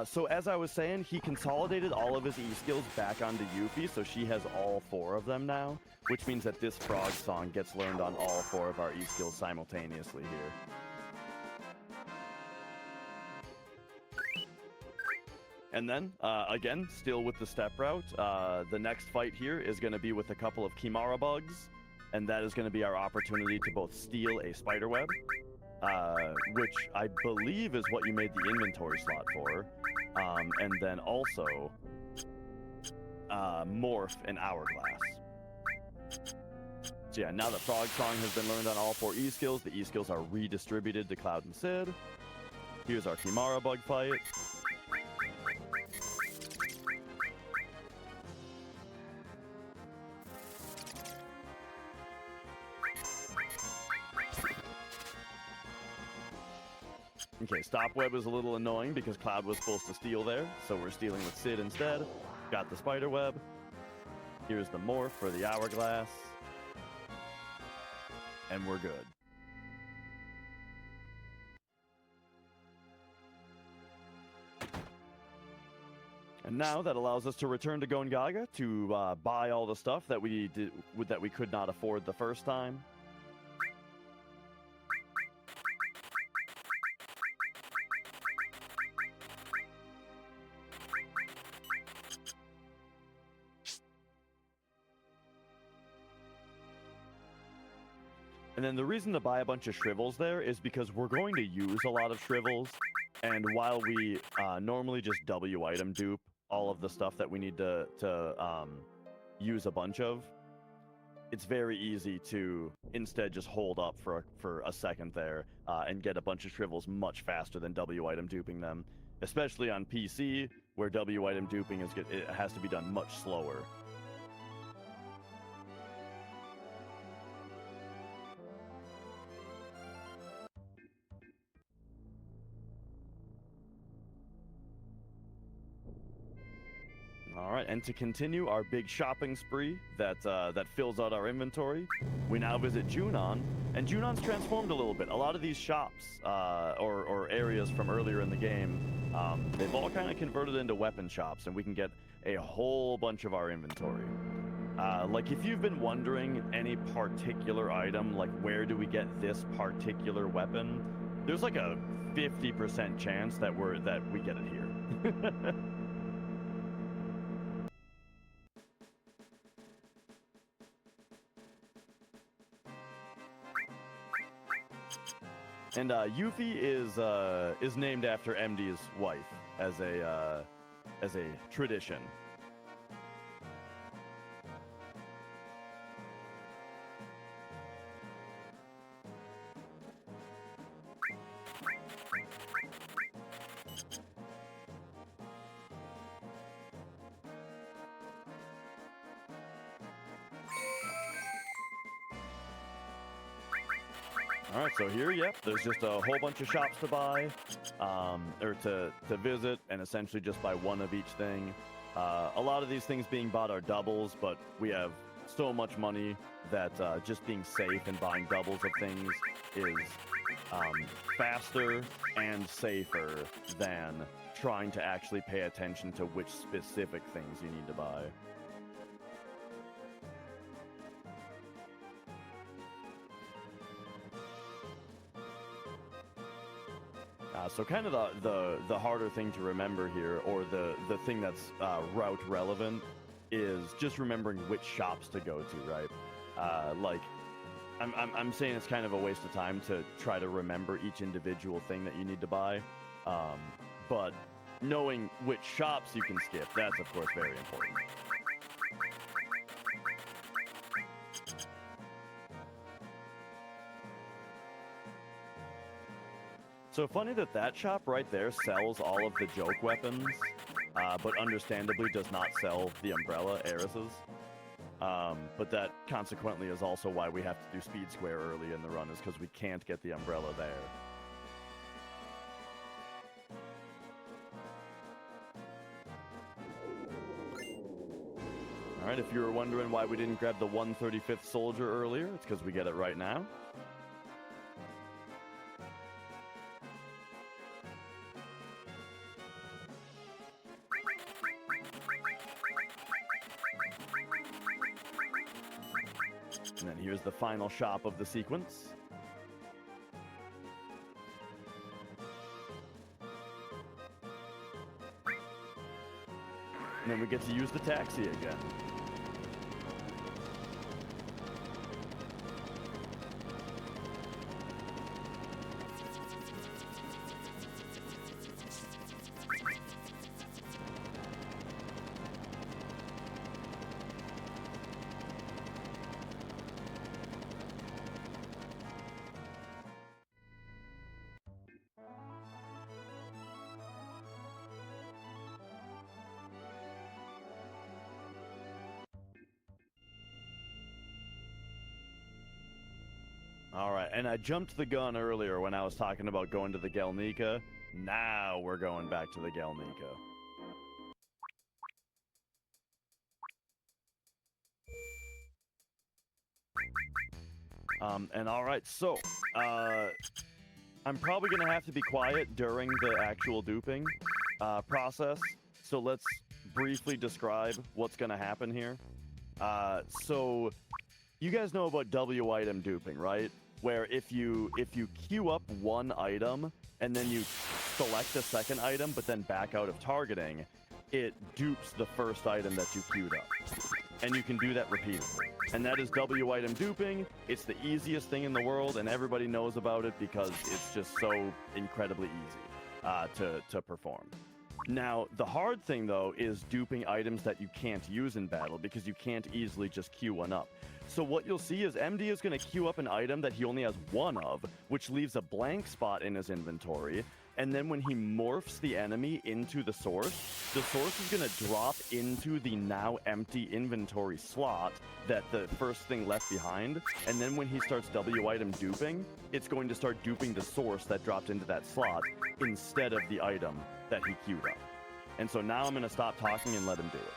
Speaker 3: So as I was saying, he consolidated all of his E-skills back onto Yuffie, so she has all 4 of them now, which means that this frog song gets learned on all 4 of our E-skills simultaneously here. And then, again, still with the step route, the next fight here is going to be with a couple of Kimara bugs, and that is going to be our opportunity to both steal a spiderweb, which I believe is what you made the inventory slot for, and then also morph an hourglass. So yeah, now that Frog Song has been learned on all 4 E-skills, the E-skills are redistributed to Cloud and Sid. Here's our Kimara bug fight. Okay, Stopweb is a little annoying because Cloud was supposed to steal there, so we're stealing with Sid instead. Got the Spiderweb. Here's the morph for the Hourglass. And we're good. And now that allows us to return to Gongaga to buy all the stuff that we could not afford the first time. And then the reason to buy a bunch of shrivels there is because we're going to use a lot of shrivels, and while we normally just W item dupe all of the stuff that we need to use a bunch of, it's very easy to instead just hold up for a second there and get a bunch of shrivels much faster than W item duping them, especially on PC where W item duping it has to be done much slower. All right, and to continue our big shopping spree that fills out our inventory, we now visit Junon, and Junon's transformed a little bit. A lot of these shops or areas from earlier in the game, they've all kind of converted into weapon shops, and we can get a whole bunch of our inventory. Like if you've been wondering any particular item, like where do we get this particular weapon, there's like a 50% chance that we get it here. And Yuffie is named after MD's wife as a tradition. All right, so here, yep, there's just a whole bunch of shops to buy, or to visit, and essentially just buy one of each thing. A lot of these things being bought are doubles, but we have so much money that just being safe and buying doubles of things is faster and safer than trying to actually pay attention to which specific things you need to buy. So kind of the harder thing to remember here, or the thing that's route relevant, is just remembering which shops to go to, right? Like, I'm saying it's kind of a waste of time to try to remember each individual thing that you need to buy, but knowing which shops you can skip, that's of course very important. So funny that shop right there sells all of the joke weapons, but understandably does not sell the umbrella heiresses. But that consequently is also why we have to do speed square early in the run, is because we can't get the umbrella there. Alright, if you were wondering why we didn't grab the 135th soldier earlier, it's because we get it right now. And then here's the final shop of the sequence. And then we get to use the taxi again. All right, and I jumped the gun earlier when I was talking about going to the Galnica. Now we're going back to the Galnica. And all right, so I'm probably gonna have to be quiet during the actual duping process. So let's briefly describe what's gonna happen here. So you guys know about W item duping, right? Where if you queue up one item and then you select a second item but then back out of targeting, it dupes the first item that you queued up. And you can do that repeatedly. And that is W item duping. It's the easiest thing in the world, and everybody knows about it because it's just so incredibly easy to perform. Now, the hard thing, though, is duping items that you can't use in battle because you can't easily just queue one up. So what you'll see is MD is going to queue up an item that he only has one of, which leaves a blank spot in his inventory. And then when he morphs the enemy into the source is going to drop into the now empty inventory slot that the first thing left behind. And then when he starts W item duping, it's going to start duping the source that dropped into that slot instead of the item that he queued up. And so now I'm going to stop talking and let him do it.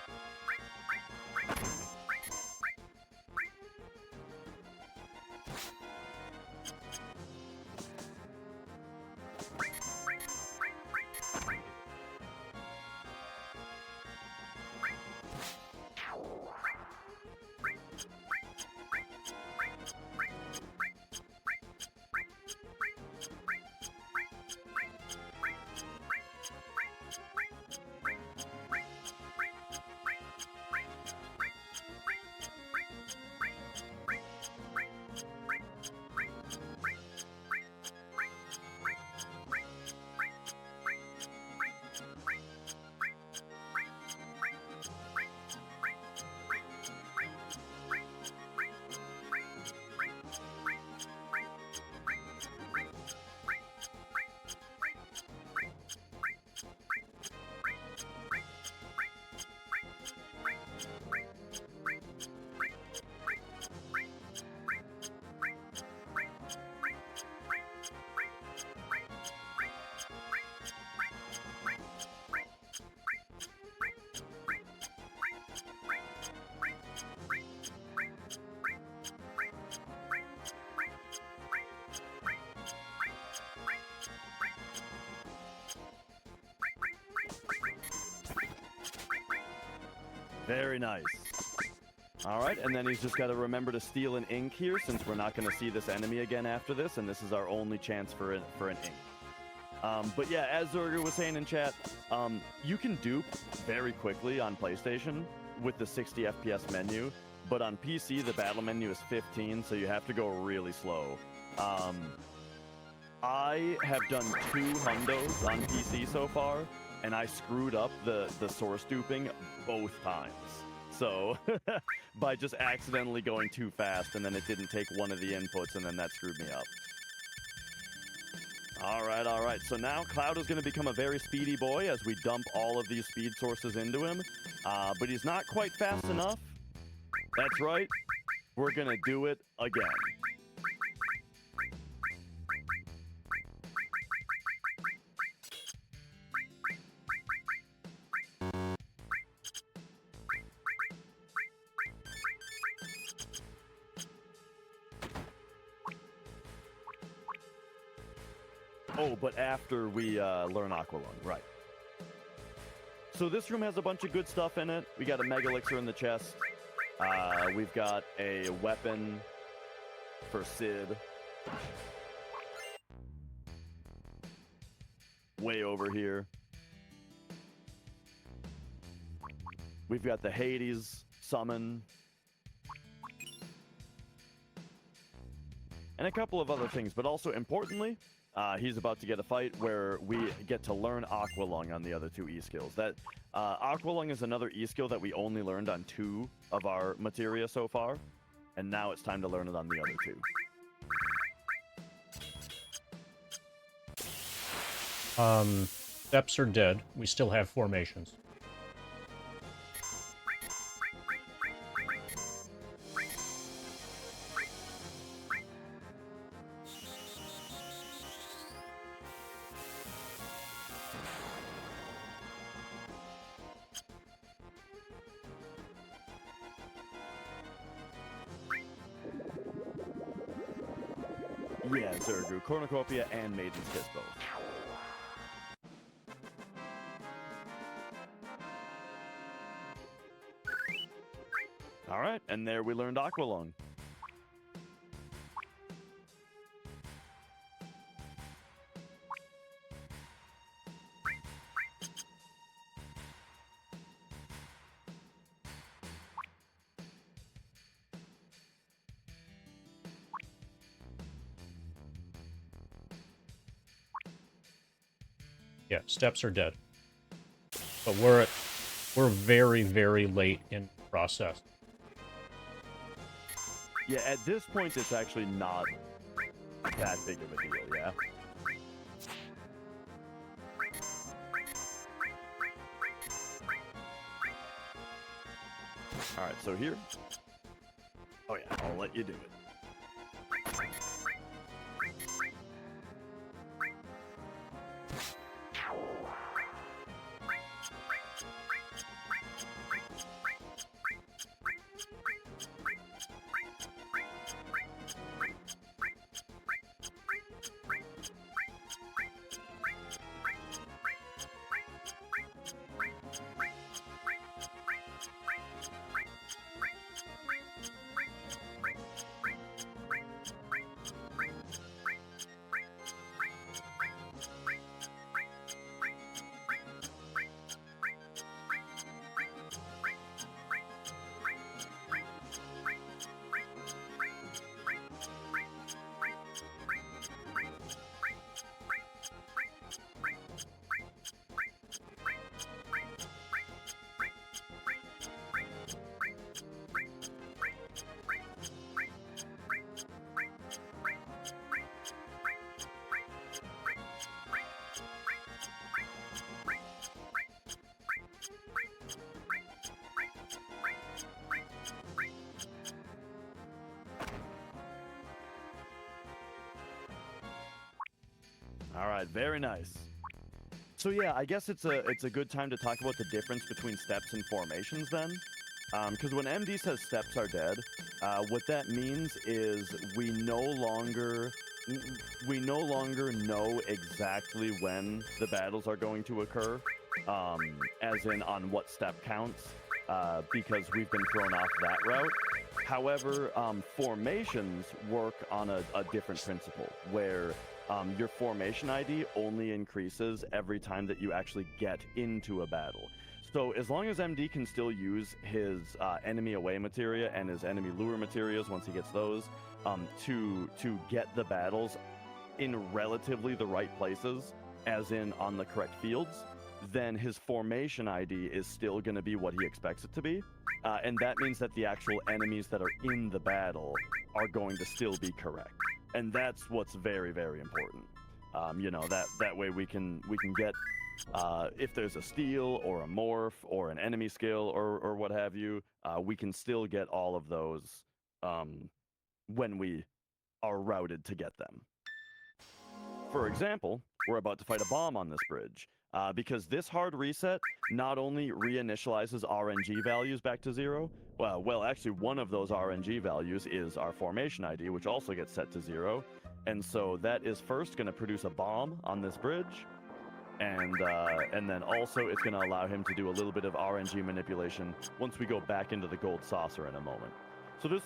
Speaker 3: Very nice. All right, and then he's just got to remember to steal an ink here since we're not going to see this enemy again after this, and this is our only chance for an ink. But yeah, as Zerger was saying in chat, you can dupe very quickly on PlayStation with the 60 FPS menu, but on PC, the battle menu is 15, so you have to go really slow. I have done 2 hundos on PC so far, and I screwed up the source duping both times. So, by just accidentally going too fast, and then it didn't take one of the inputs, and then that screwed me up. All right. So now Cloud is going to become a very speedy boy as we dump all of these speed sources into him. But he's not quite fast enough. That's right. We're going to do it again. Oh, but after we learn Aqualung, right. So this room has a bunch of good stuff in it. We got a Mega Elixir in the chest. We've got a weapon for Sid. Way over here. We've got the Hades summon. And a couple of other things, but also importantly, he's about to get a fight where we get to learn Aqualung on the other two E-skills. That Aqualung is another E-skill that we only learned on 2 of our materia so far, and now it's time to learn it on the other 2.
Speaker 2: Steps are dead. We still have formations.
Speaker 3: Yeah, Zergu, Cornucopia, and Maiden's Kiss both. All right, and there we learned Aqualung.
Speaker 2: Yeah, steps are dead. But we're very, very late in the process.
Speaker 3: Yeah, at this point, it's actually not that big of a deal, yeah? All right, so here. Oh yeah, I'll let you do it. All right, very nice. So yeah, I guess it's a good time to talk about the difference between steps and formations then. Because when MD says steps are dead, what that means is we no longer know exactly when the battles are going to occur, as in on what step counts, because we've been thrown off that route. However, formations work on a different principle, where your formation ID only increases every time that you actually get into a battle. So as long as MD can still use his enemy away materia and his enemy lure materias once he gets those, to get the battles in relatively the right places, as in on the correct fields, then his formation ID is still going to be what he expects it to be. And that means that the actual enemies that are in the battle are going to still be correct. And that's what's very, very important. You know, that way we can get, if there's a steal or a morph or an enemy skill or what have you, we can still get all of those when we are routed to get them. For example, we're about to fight a bomb on this bridge. Because this hard reset not only reinitializes RNG values back to 0, well, actually one of those RNG values is our formation ID, which also gets set to 0. And so that is first going to produce a bomb on this bridge. And then also it's going to allow him to do a little bit of RNG manipulation once we go back into the gold saucer in a moment. So this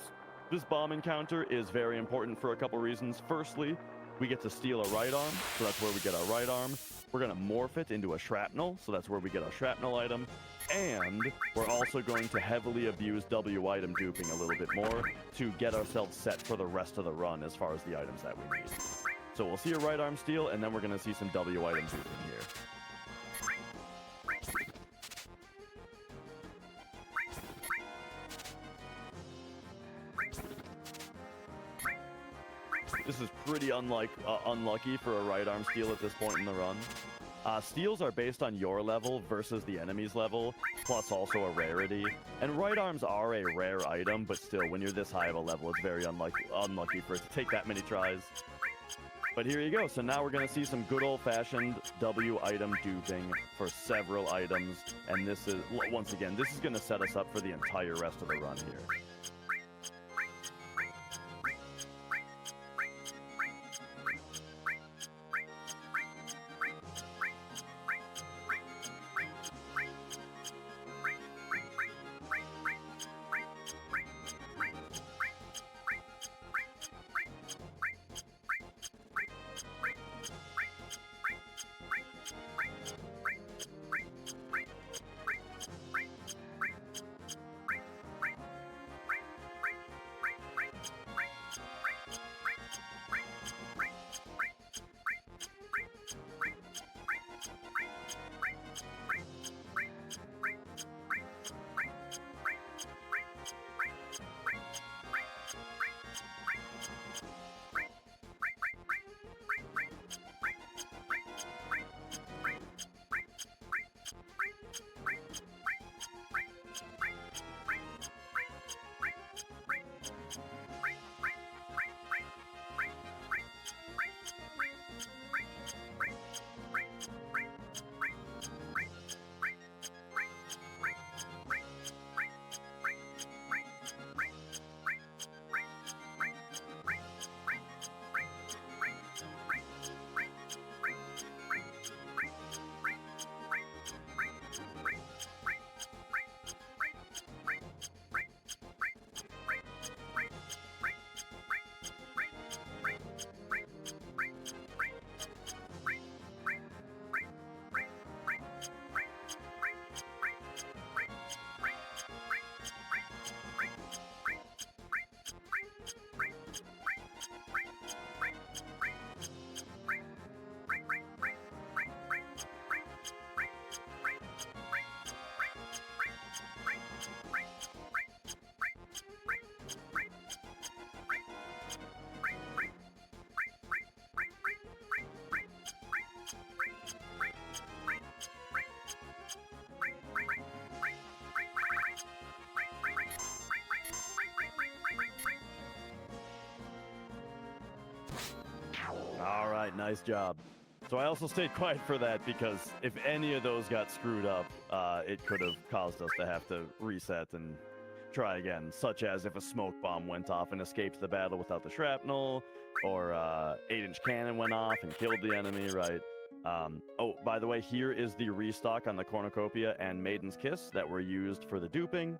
Speaker 3: This bomb encounter is very important for a couple reasons. Firstly, we get to steal a right arm, so that's where we get our right arm. We're going to morph it into a shrapnel, so that's where we get our shrapnel item. And we're also going to heavily abuse W item duping a little bit more to get ourselves set for the rest of the run as far as the items that we need. So we'll see a right arm steal, and then we're going to see some W item duping here. This is pretty unlucky for a right arm steal at this point in the run. Steals are based on your level versus the enemy's level, plus also a rarity. And right arms are a rare item, but still, when you're this high of a level, it's very unlucky for it to take that many tries. But here you go. So now we're going to see some good old-fashioned W item duping for several items. And this is, once again, this is going to set us up for the entire rest of the run here. All right, nice job. So I also stayed quiet for that because if any of those got screwed up, it could have caused us to have to reset and try again, such as if a smoke bomb went off and escaped the battle without the shrapnel, or 8-inch cannon went off and killed the enemy, right? Oh, by the way, here is the restock on the Cornucopia and Maiden's Kiss that were used for the duping.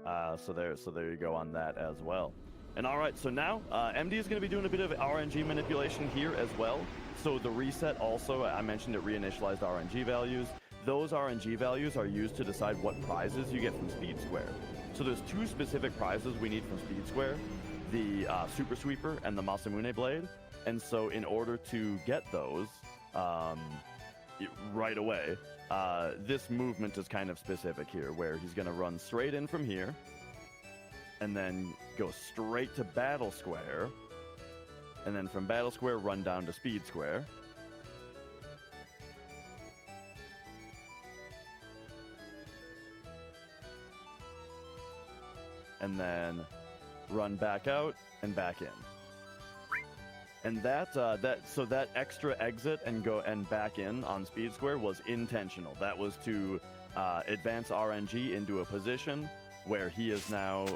Speaker 3: So there you go on that as well. And all right, so now MD is going to be doing a bit of RNG manipulation here as well. So the reset also, I mentioned it reinitialized RNG values. Those RNG values are used to decide what prizes you get from Speed Square. So there's two specific prizes we need from Speed Square, the Super Sweeper and the Masamune Blade. And so in order to get those right away, this movement is kind of specific here, where he's going to run straight in from here, and then go straight to Battle Square, and then from Battle Square run down to Speed Square. And then run back out and back in. And so that extra exit and go and back in on Speed Square was intentional. That was to advance RNG into a position where he is now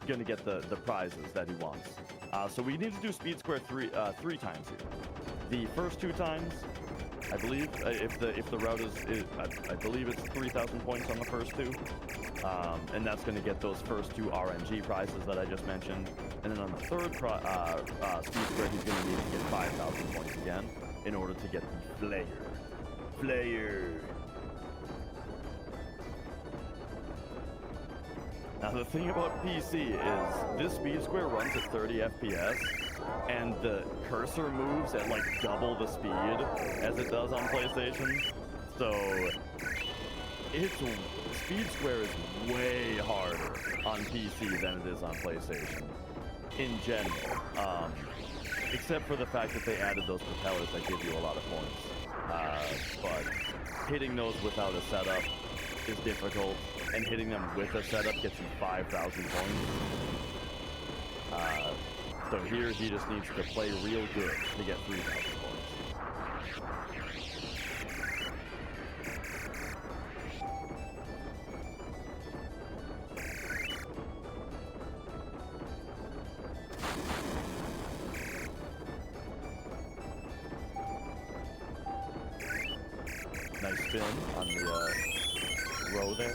Speaker 3: going to get the prizes that he wants. So we need to do Speed Square three times here. The first two times, I believe if the route is I believe it's 3,000 points on the first two, and that's going to get those first two RNG prizes that I just mentioned. And then on the third speed square, he's going to need to get 5,000 points again in order to get the Flayer. Now the thing about PC is this speed square runs at 30 FPS, and the cursor moves at like double the speed as it does on PlayStation. So speed square is way harder on PC than it is on PlayStation in general. Except for the fact that they added those propellers that give you a lot of points. But hitting those without a setup is difficult, and hitting them with a setup gets you 5,000 points. So here he just needs to play real good to get 3,000 points. Nice spin on the row there.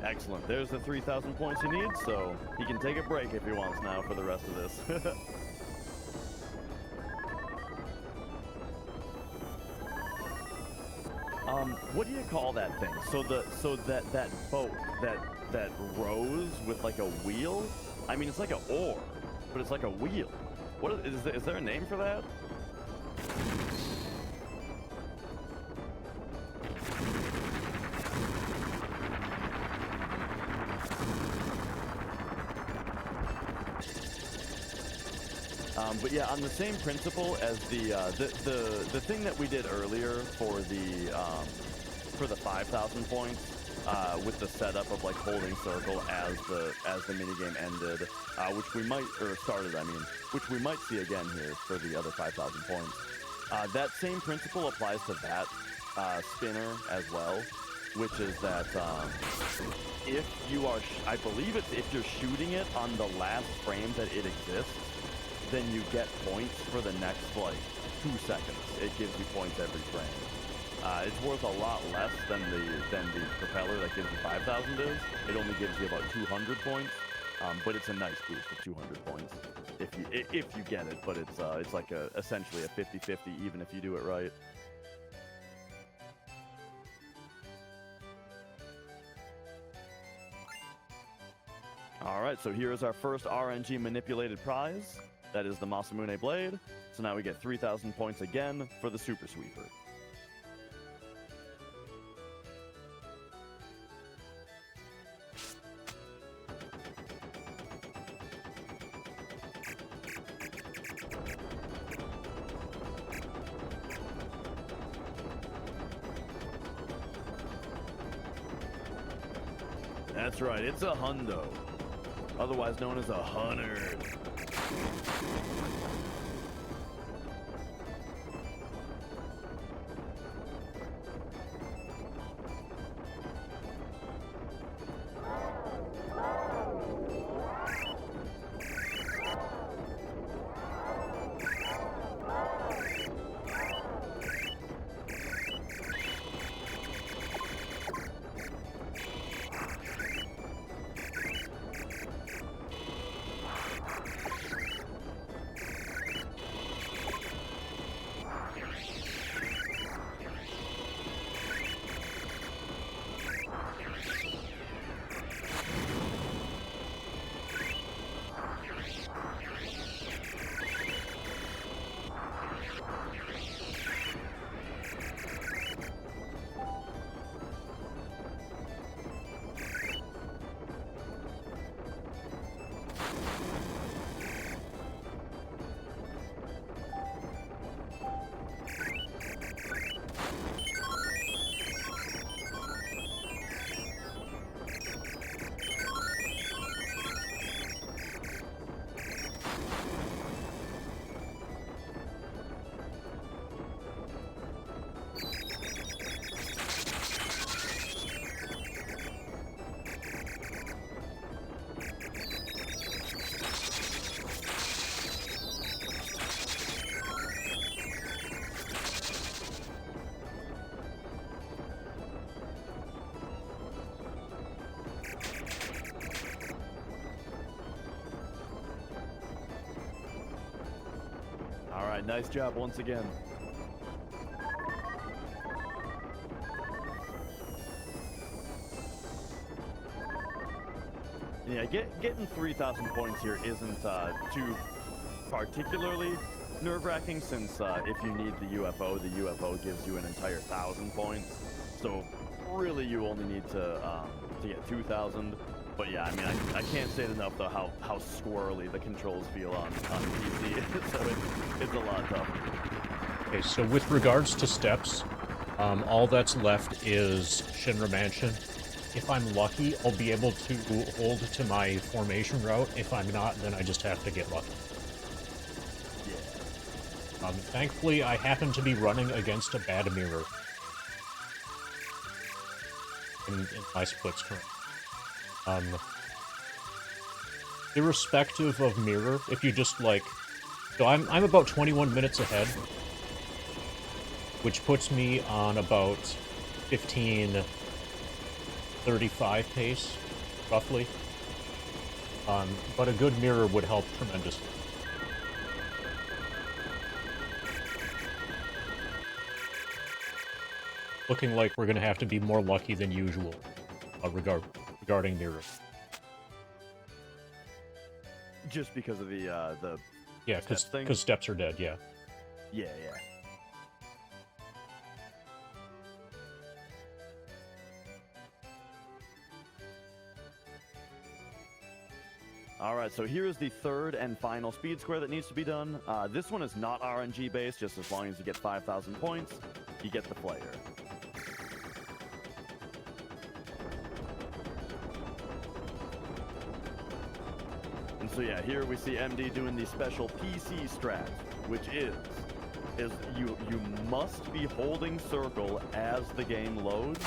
Speaker 3: Excellent. There's the 3,000 points he needs, so he can take a break if he wants now for the rest of this. What do you call that thing? So that boat that rows with like a wheel? I mean, it's like an oar, but it's like a wheel. What is there a name for that? But yeah, on the same principle as the thing that we did earlier for the 5,000 points with the setup of like holding circle as the minigame ended, which we might which we might see again here for the other 5,000 points. That same principle applies to that spinner as well, which is that if you are, I believe it's if you're shooting it on the last frame that it exists, then you get points for the next, like, 2 seconds. It gives you points every frame. It's worth a lot less than the propeller that gives you 5,000 is. It only gives you about 200 points, but it's a nice boost of 200 points if you get it. But it's like essentially a 50-50 even if you do it right. All right, so here is our first RNG manipulated prize. That is the Masamune Blade. So now we get 3,000 points again for the Super Sweeper. That's right, it's a hundo, otherwise known as a hunnerd. All right, nice job once again. Yeah, getting 3,000 points here isn't too particularly nerve-wracking, since if you need the UFO gives you an entire 1,000 points. So really, you only need to get 2,000. But yeah, I mean, I can't say it enough though how squirrely the controls feel on PC. So it's a lot tougher.
Speaker 2: Okay, so with regards to steps, all that's left is Shinra Mansion. If I'm lucky, I'll be able to hold to my formation route. If I'm not, then I just have to get lucky.
Speaker 3: Yeah.
Speaker 2: Thankfully, I happen to be running against a bad mirror in my splits currently. Irrespective of mirror, if you just like... So I'm about 21 minutes ahead, which puts me on about 15:35 pace, roughly. But a good mirror would help tremendously. Looking like we're gonna have to be more lucky than usual regarding mirrors.
Speaker 3: Just because of the
Speaker 2: Yeah, because steps are dead. Yeah.
Speaker 3: Yeah. All right, so here is the third and final speed square that needs to be done. This one is not RNG based. Just as long as you get 5,000 points, you get the player. And so yeah, here we see MD doing the special PC strat, which is you must be holding circle as the game loads,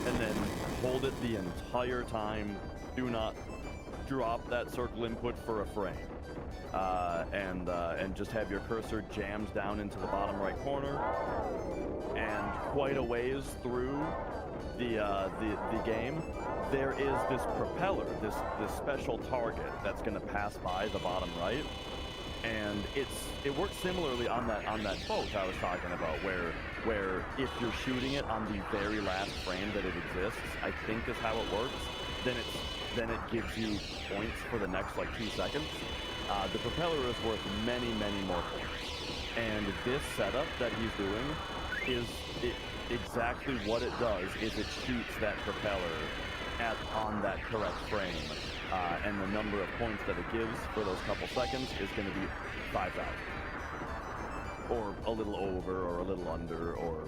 Speaker 3: and then hold it the entire time. Do not drop that circle input for a frame, and just have your cursor jammed down into the bottom right corner, and quite a ways through the game, there is this propeller, this special target that's going to pass by the bottom right, and it works similarly on that boat I was talking about, where if you're shooting it on the very last frame that it exists, I think is how it works, then it gives you points for the next like 2 seconds. The propeller is worth many more points, and this setup that he's doing is exactly what it does. Is it shoots that propeller on that correct frame, and the number of points that it gives for those couple seconds is going to be 5,000, or a little over, or a little under, or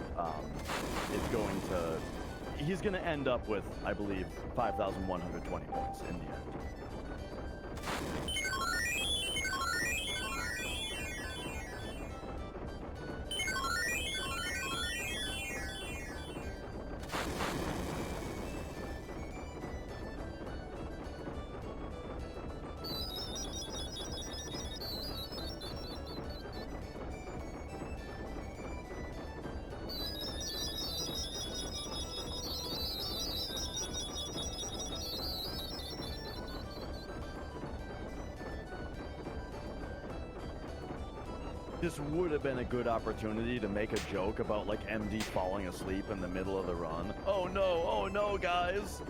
Speaker 3: he's going to end up with, I believe, 5,120 points in the end. This would have been a good opportunity to make a joke about, like, MD falling asleep in the middle of the run. Oh no, guys!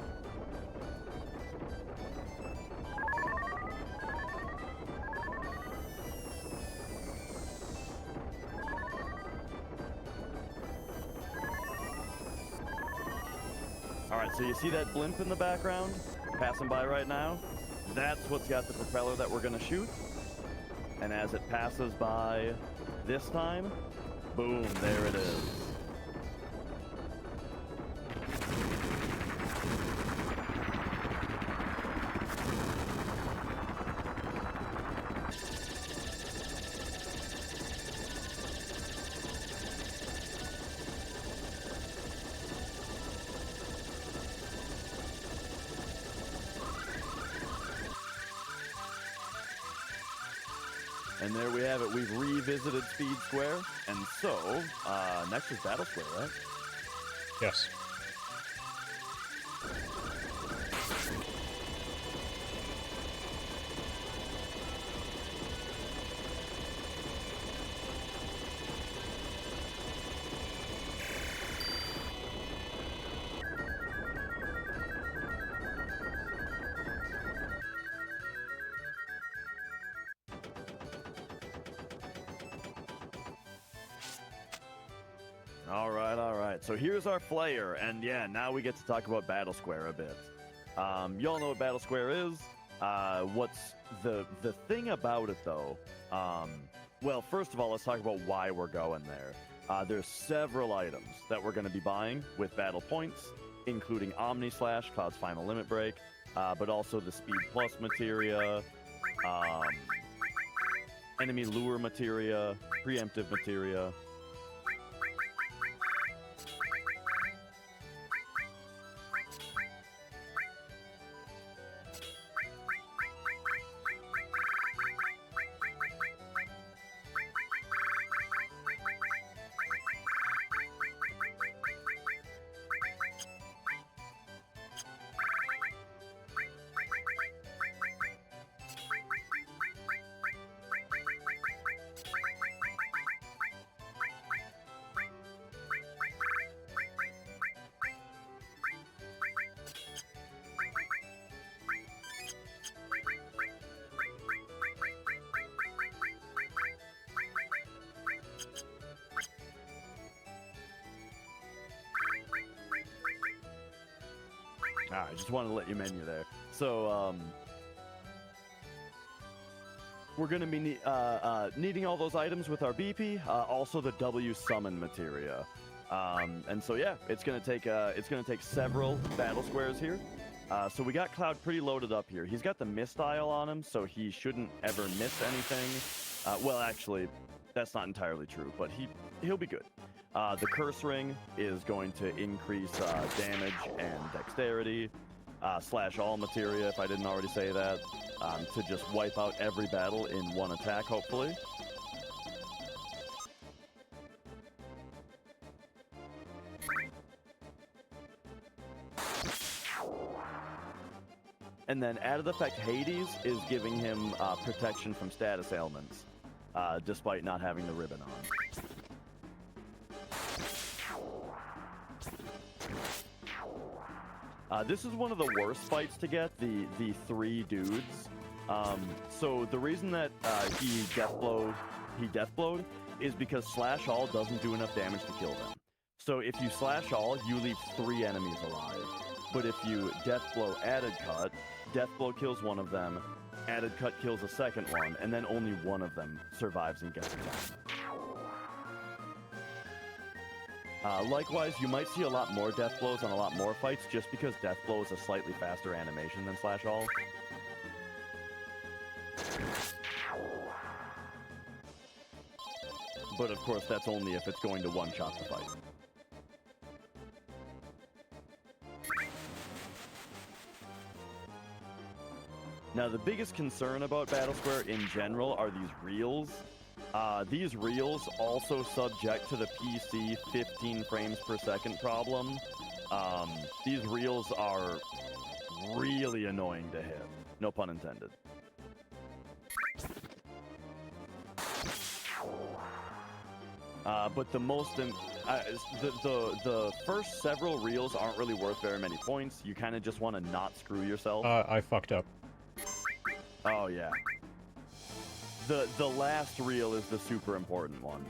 Speaker 3: Alright, so you see that blimp in the background? Passing by right now? That's what's got the propeller that we're gonna shoot. And as it passes by this time, boom, there it is. And there we have it. We've revisited Speed Square. And so, next is Battle Square, right?
Speaker 2: Yes.
Speaker 3: All right, all right. So here's our flayer, and yeah, now we get to talk about Battle Square a bit. Y'all know what Battle Square is. What's the thing about it, though? Well, first of all, let's talk about why we're going there. There's several items that we're going to be buying with battle points, including Omni Slash, Cloud's Final Limit Break, but also the Speed Plus materia, enemy lure materia, preemptive materia. I just wanted to let you menu there. So, we're going to be needing all those items with our BP, also the W summon materia. And so, yeah, it's going to take several battle squares here. So we got Cloud pretty loaded up here. He's got the Mistile on him, so he shouldn't ever miss anything. Well, actually, that's not entirely true, but he'll be good. The Curse Ring is going to increase damage and dexterity. Slash all materia, if I didn't already say that, to just wipe out every battle in one attack, hopefully. And then added effect Hades is giving him protection from status ailments, despite not having the ribbon on. This is one of the worst fights to get, the 3 dudes. So the reason that he deathblowed is because slash all doesn't do enough damage to kill them. So if you slash all, you leave 3 enemies alive. But if you deathblow added cut, deathblow kills one of them, added cut kills a second one, and then only one of them survives and gets attacked. Likewise, you might see a lot more death blows on a lot more fights just because death blow is a slightly faster animation than slash all. But of course, that's only if it's going to one-shot the fight. Now, the biggest concern about Battle Square in general are these reels. These reels also subject to the PC 15 frames per second problem. These reels are really annoying to hit. No pun intended. But the most, the first several reels aren't really worth very many points. You kind of just want to not screw yourself.
Speaker 2: I fucked up.
Speaker 3: Oh yeah. The last reel is the super important one.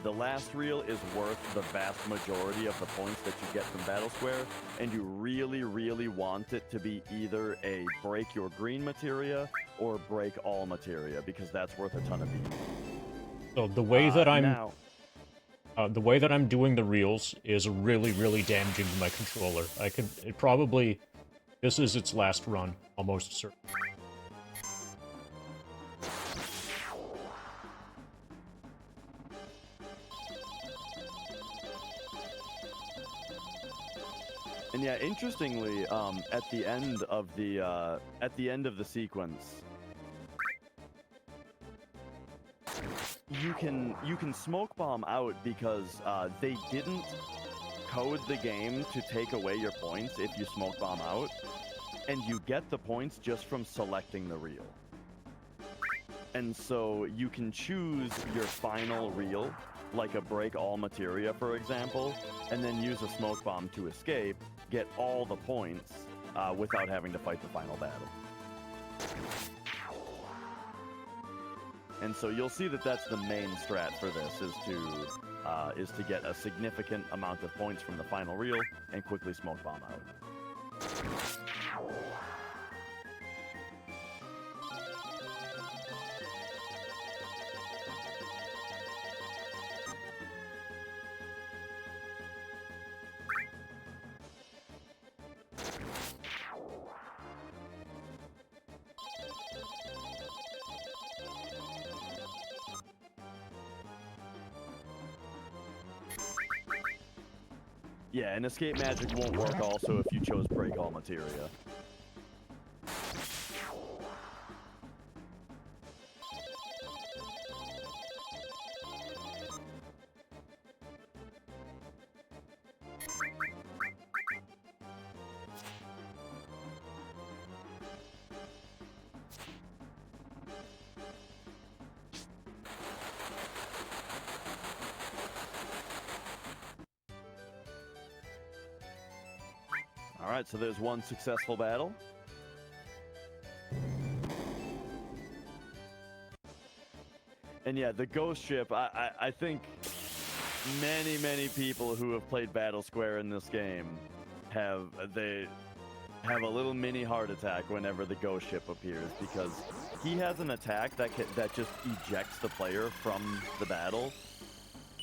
Speaker 3: The last reel is worth the vast majority of the points that you get from Battle Square, and you really, really want it to be either a break your green materia or break all materia, because that's worth a ton of BP.
Speaker 2: So the way that the way that I'm doing the reels is really, really damaging to my controller. This is its last run, almost certain.
Speaker 3: And yeah, interestingly, at the end of the sequence, you can smoke bomb out because they didn't code the game to take away your points if you smoke bomb out, and you get the points just from selecting the reel. And so you can choose your final reel, like a break all materia, for example, and then use a smoke bomb to escape, get all the points without having to fight the final battle. And so you'll see that that's the main strat for this, is to get a significant amount of points from the final reel and quickly smoke bomb out. Yeah, and escape magic won't work also if you chose break all materia. All right, so there's one successful battle. And yeah, the ghost ship, I think many people who have played Battle Square in this game have a little mini heart attack whenever the ghost ship appears, because he has an attack that just ejects the player from the battle.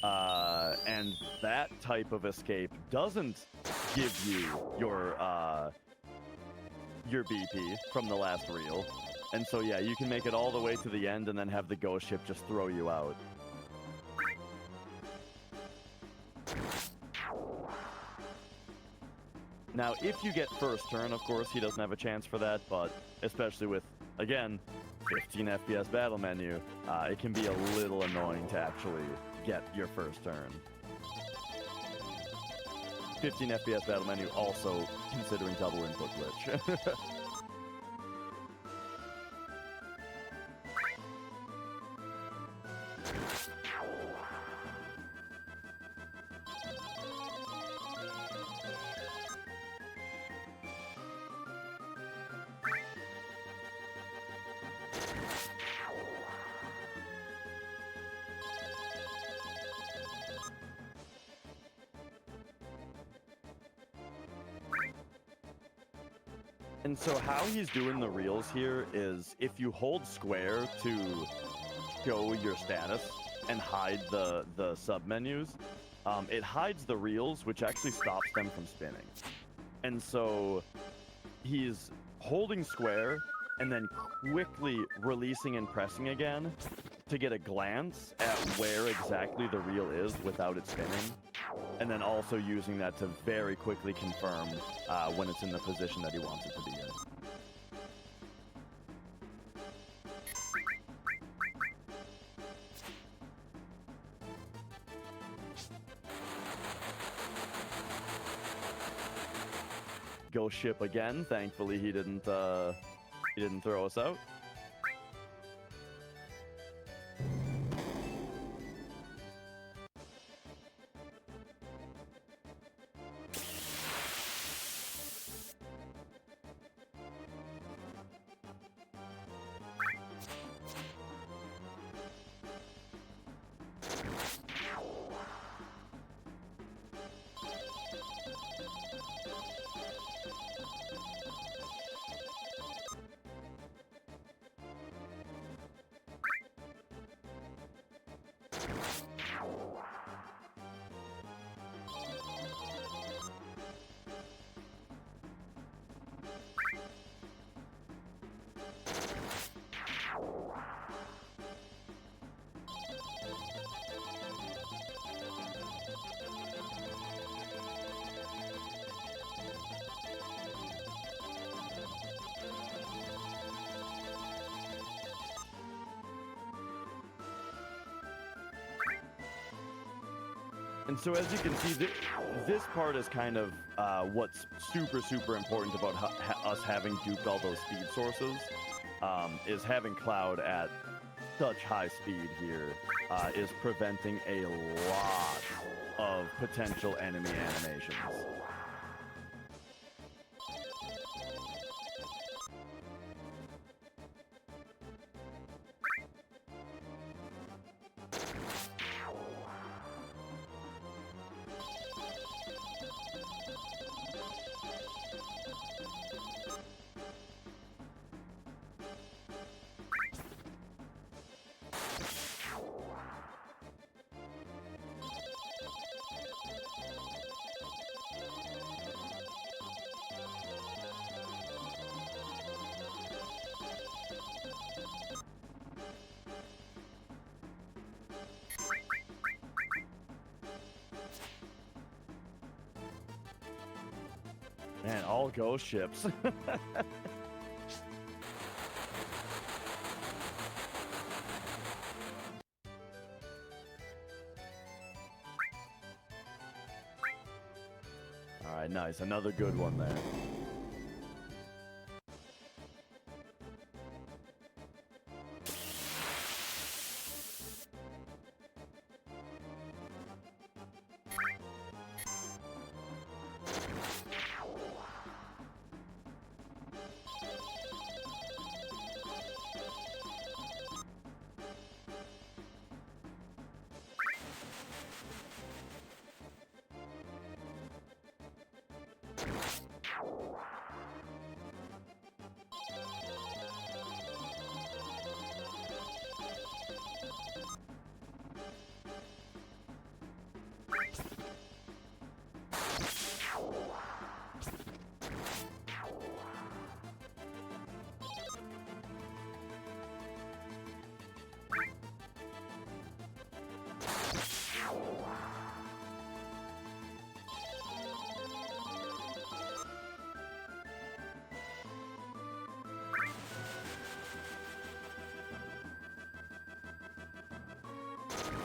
Speaker 3: And that type of escape doesn't give you your BP from the last reel. And so yeah, you can make it all the way to the end and then have the ghost ship just throw you out. Now, if you get first turn, of course, he doesn't have a chance for that, but especially with, again, 15 FPS battle menu, it can be a little annoying to actually get your first turn. 15 FPS battle menu also considering double input glitch. And so how he's doing the reels here is if you hold square to show your status and hide the submenus, it hides the reels, which actually stops them from spinning. And so he's holding square and then quickly releasing and pressing again to get a glance at where exactly the reel is without it spinning. And then also using that to very quickly confirm when it's in the position that he wants it to be in. Ghost ship again. Thankfully, he didn't throw us out. And so as you can see, this part is kind of what's super important about us having duped all those speed sources, is having Cloud at such high speed here is preventing a lot of potential enemy animations. all ghost ships. All right, nice. Another good one there.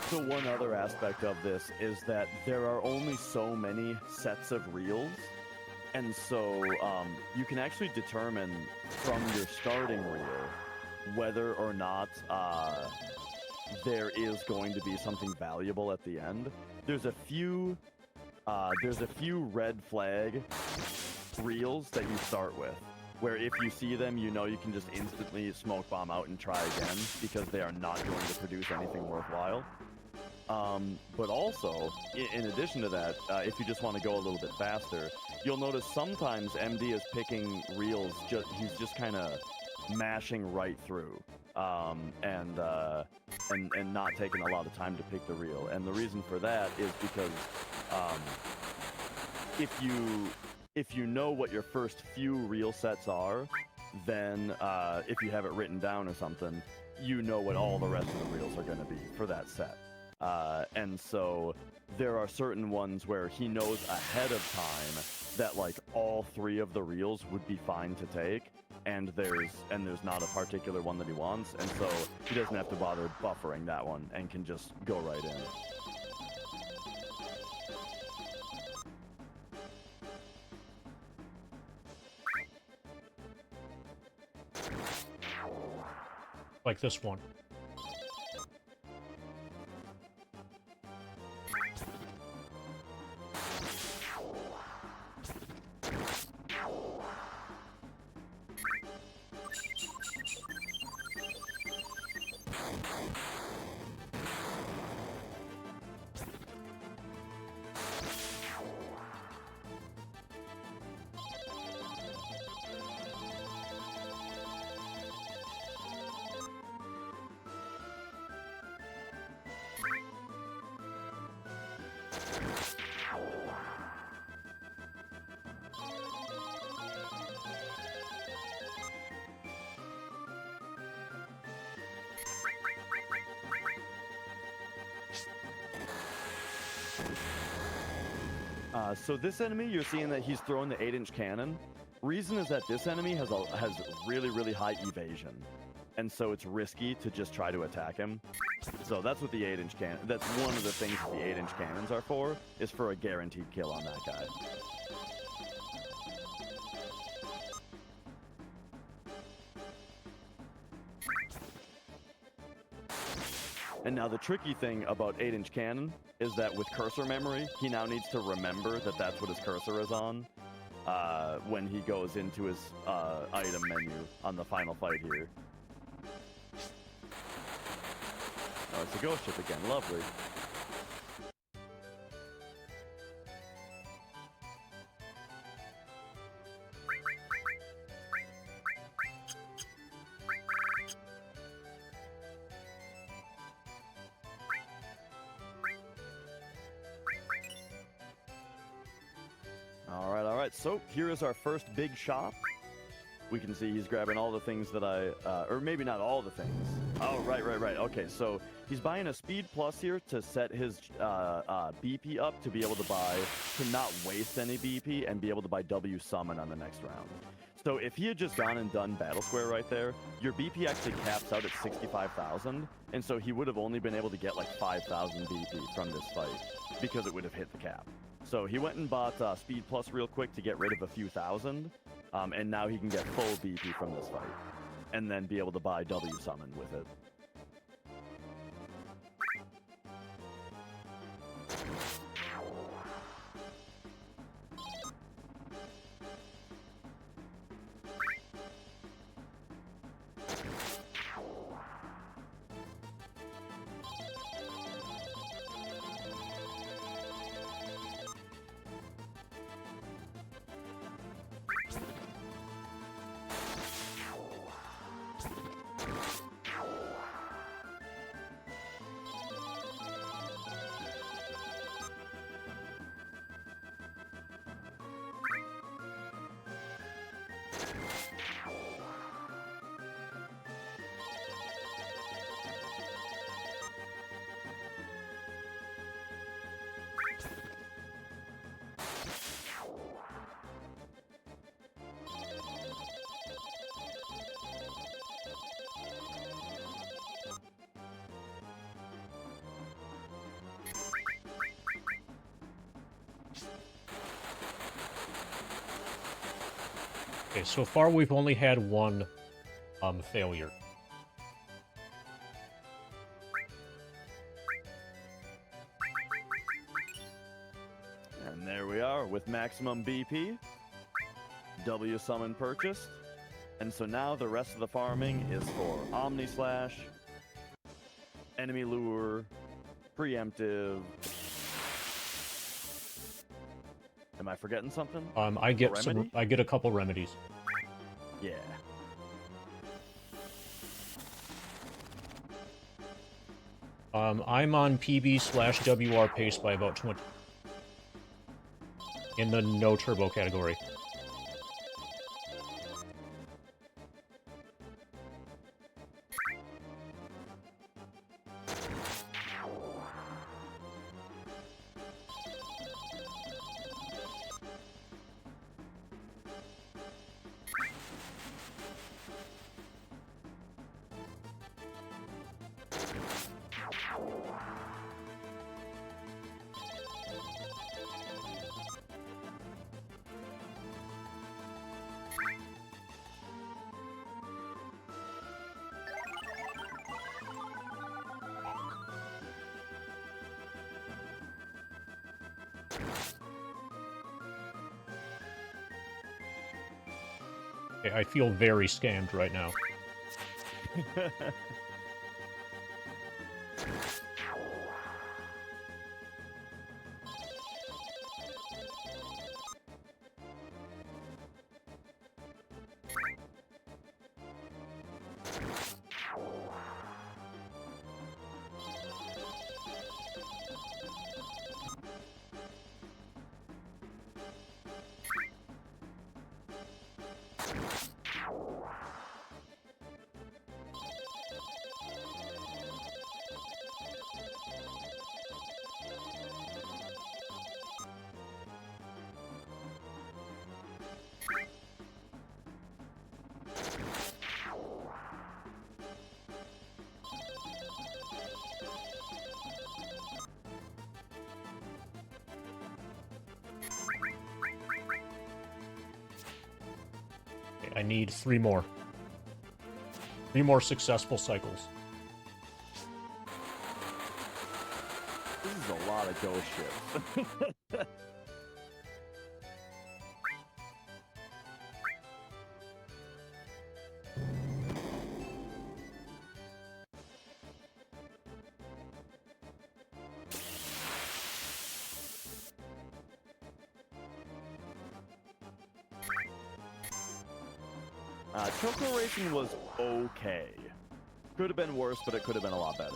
Speaker 3: So one other aspect of this is that there are only so many sets of reels, and so you can actually determine from your starting reel whether or not there is going to be something valuable at the end. There's a few red flag reels that you start with, where if you see them, you know you can just instantly smoke bomb out and try again because they are not going to produce anything worthwhile. But also, in addition to that, if you just want to go a little bit faster, you'll notice sometimes MD is picking reels, he's just kind of mashing right through, and not taking a lot of time to pick the reel. And the reason for that is because if you know what your first few reel sets are, then if you have it written down or something, you know what all the rest of the reels are going to be for that set. And so there are certain ones where he knows ahead of time that like all three of the reels would be fine to take, and there's not a particular one that he wants, and so he doesn't have to bother buffering that one and can just go right in.
Speaker 2: Like this one. So this enemy, you're seeing that he's throwing the 8-inch cannon. Reason is that this enemy has really, really high evasion, and so it's risky to just try to attack him. So that's what the 8-inch cannon, that's one of the things that the 8-inch cannons are for, is for a guaranteed kill on that guy. And now the tricky thing about 8-inch cannon is that with cursor memory, he now needs to remember that that's what his cursor is on when he goes into his item menu on the final fight here. Oh, it's a ghost ship again. Lovely. All right, so here is our first big shop. We can see he's grabbing all the things that or maybe not all the things,
Speaker 3: Oh, right. Okay, so he's buying a Speed Plus here to set his BP up to be able to not waste any BP and be able to buy W Summon on the next round. So if he had just gone and done Battle Square right there, your BP actually caps out at 65,000, and so he would have only been able to get like 5,000 BP from this fight because it would have hit the cap. So he went and bought Speed Plus real quick to get rid of a few thousand, and now he can get full BP from this fight, and then be able to buy W Summon with it.
Speaker 2: Okay, so far we've only had one failure.
Speaker 3: And there we are with maximum BP. W Summon purchased. And so now the rest of the farming is for Omni Slash, Enemy Lure, Preemptive. Am I forgetting something?
Speaker 2: I get a couple remedies.
Speaker 3: Yeah.
Speaker 2: I'm on PB/WR pace by about 20 in the no turbo category. Okay, I feel very scammed right now. Okay, I need 3 more. 3 more successful cycles.
Speaker 3: This is a lot of ghost ships. Choco Racing was okay. Could have been worse, but it could have been a lot better.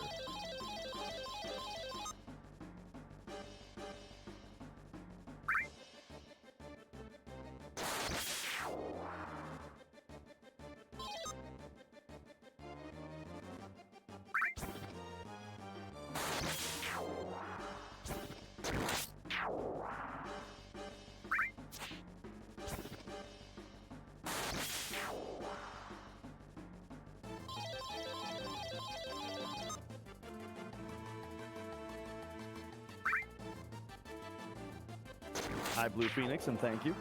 Speaker 3: Hi, Blue Phoenix, and thank you.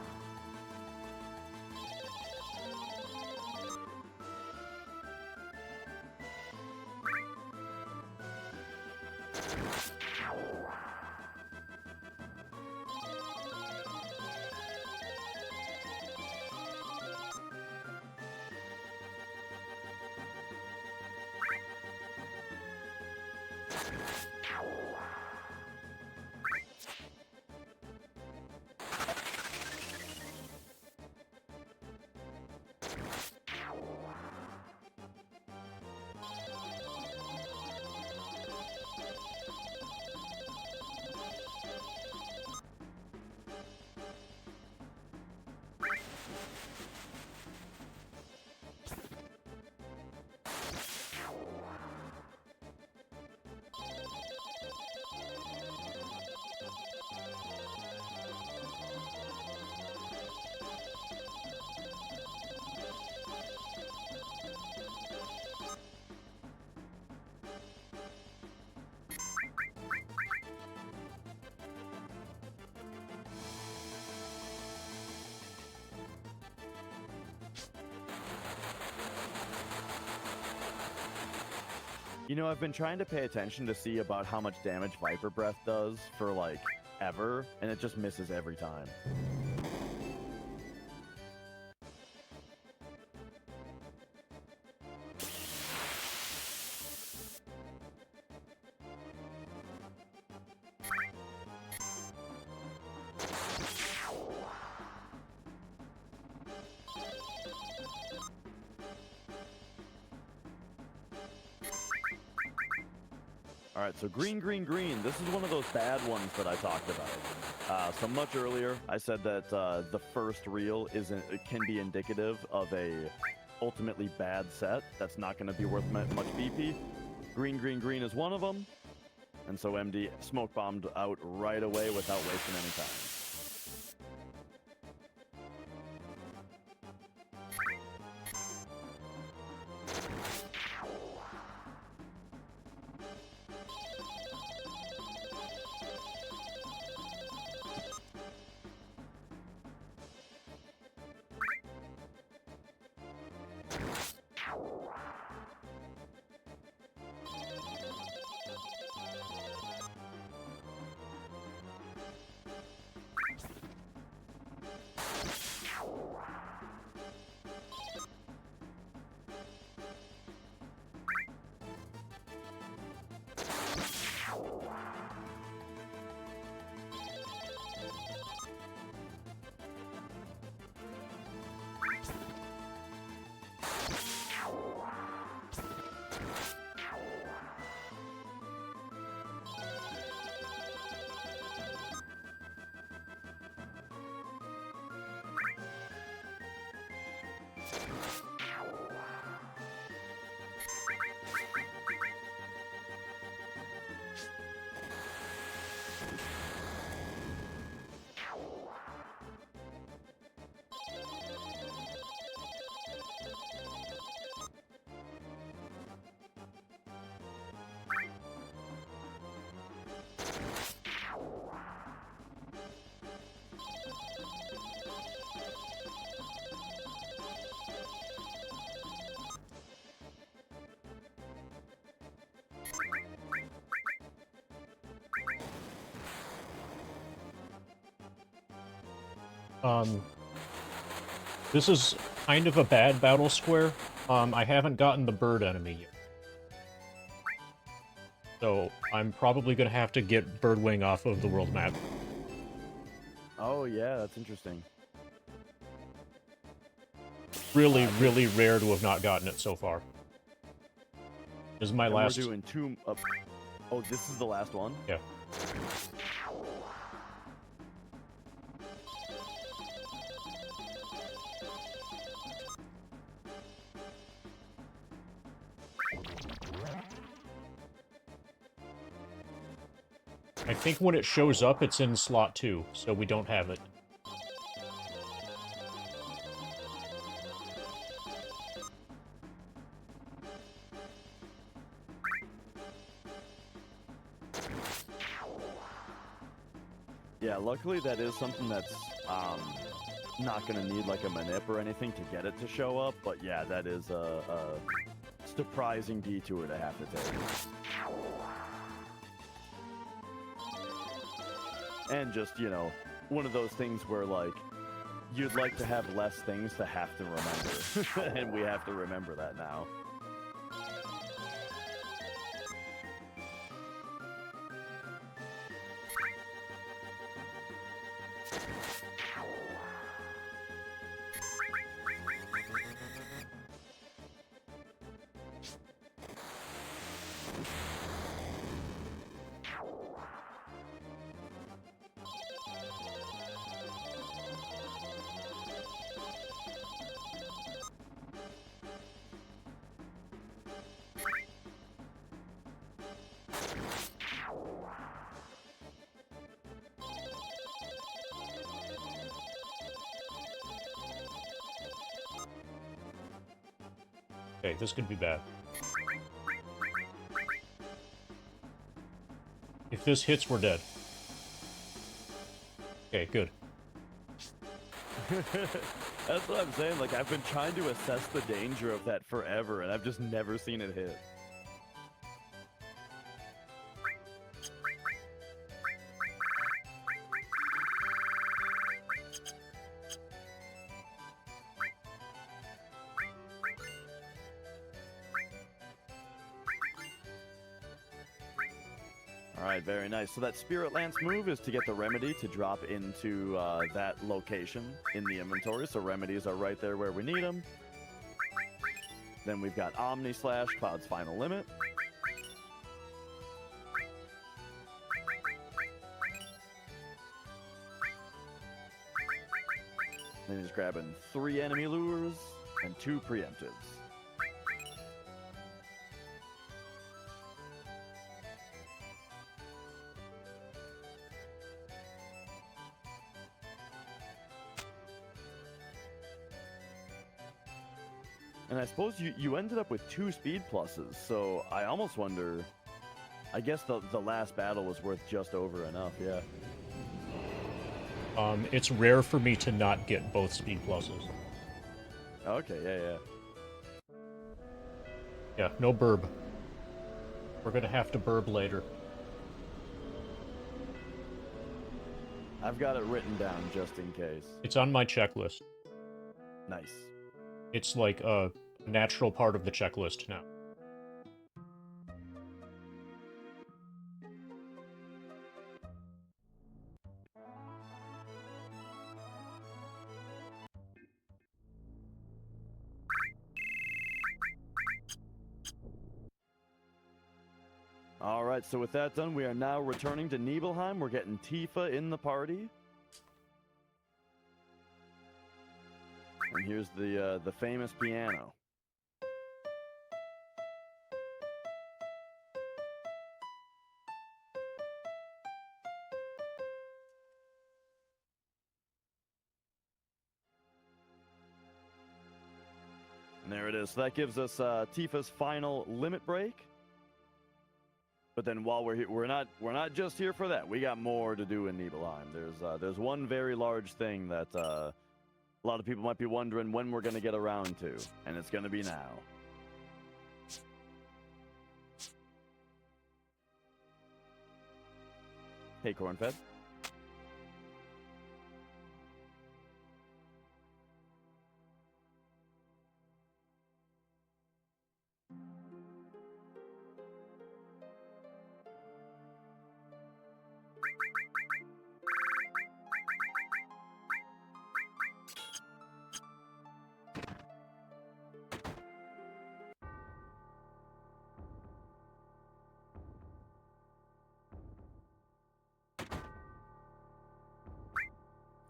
Speaker 3: You know, I've been trying to pay attention to see about how much damage Viper Breath does for, like, ever, and it just misses every time. All right, so green, green, green. This is one of those bad ones that I talked about. So much earlier, I said that the first reel can be indicative of a ultimately bad set that's not going to be worth much BP. Green, green, green is one of them. And so MD smoke bombed out right away without wasting any time.
Speaker 2: This is kind of a bad battle square. I haven't gotten the bird enemy yet. So I'm probably going to have to get Birdwing off of the world map.
Speaker 3: Oh, yeah, that's interesting.
Speaker 2: Really, really rare to have not gotten it so far. This is my last...
Speaker 3: We're doing two... Oh, this is the last one?
Speaker 2: Yeah. I think when it shows up, it's in slot 2, so we don't have it.
Speaker 3: Yeah, luckily that is something that's not going to need like a manip or anything to get it to show up, but yeah, that is a surprising detour to have to take. And just, you know, one of those things where like you'd like to have less things to have to remember, and we have to remember that now.
Speaker 2: Okay, this could be bad. If this hits, we're dead. Okay, good.
Speaker 3: That's what I'm saying. Like, I've been trying to assess the danger of that forever, and I've just never seen it hit. Alright, very nice. So that Spirit Lance move is to get the remedy to drop into that location in the inventory. So remedies are right there where we need them. Then we've got Omni Slash, Cloud's Final Limit. Then he's grabbing 3 enemy lures and 2 preemptives. And I suppose you ended up with 2 speed pluses, so I almost wonder... I guess the last battle was worth just over enough, yeah.
Speaker 2: It's rare for me to not get both speed pluses.
Speaker 3: Okay, yeah.
Speaker 2: Yeah, no burb. We're gonna have to burb later.
Speaker 3: I've got it written down just in case.
Speaker 2: It's on my checklist.
Speaker 3: Nice.
Speaker 2: It's like a natural part of the checklist now.
Speaker 3: Alright, so with that done, we are now returning to Nibelheim. We're getting Tifa in the party. And here's the famous piano. And there it is. So that gives us Tifa's final limit break. But then while we're here, we're not just here for that. We got more to do in Nibelheim. There's one very large thing that a lot of people might be wondering when we're going to get around to, and it's going to be now. Hey, Cornfed.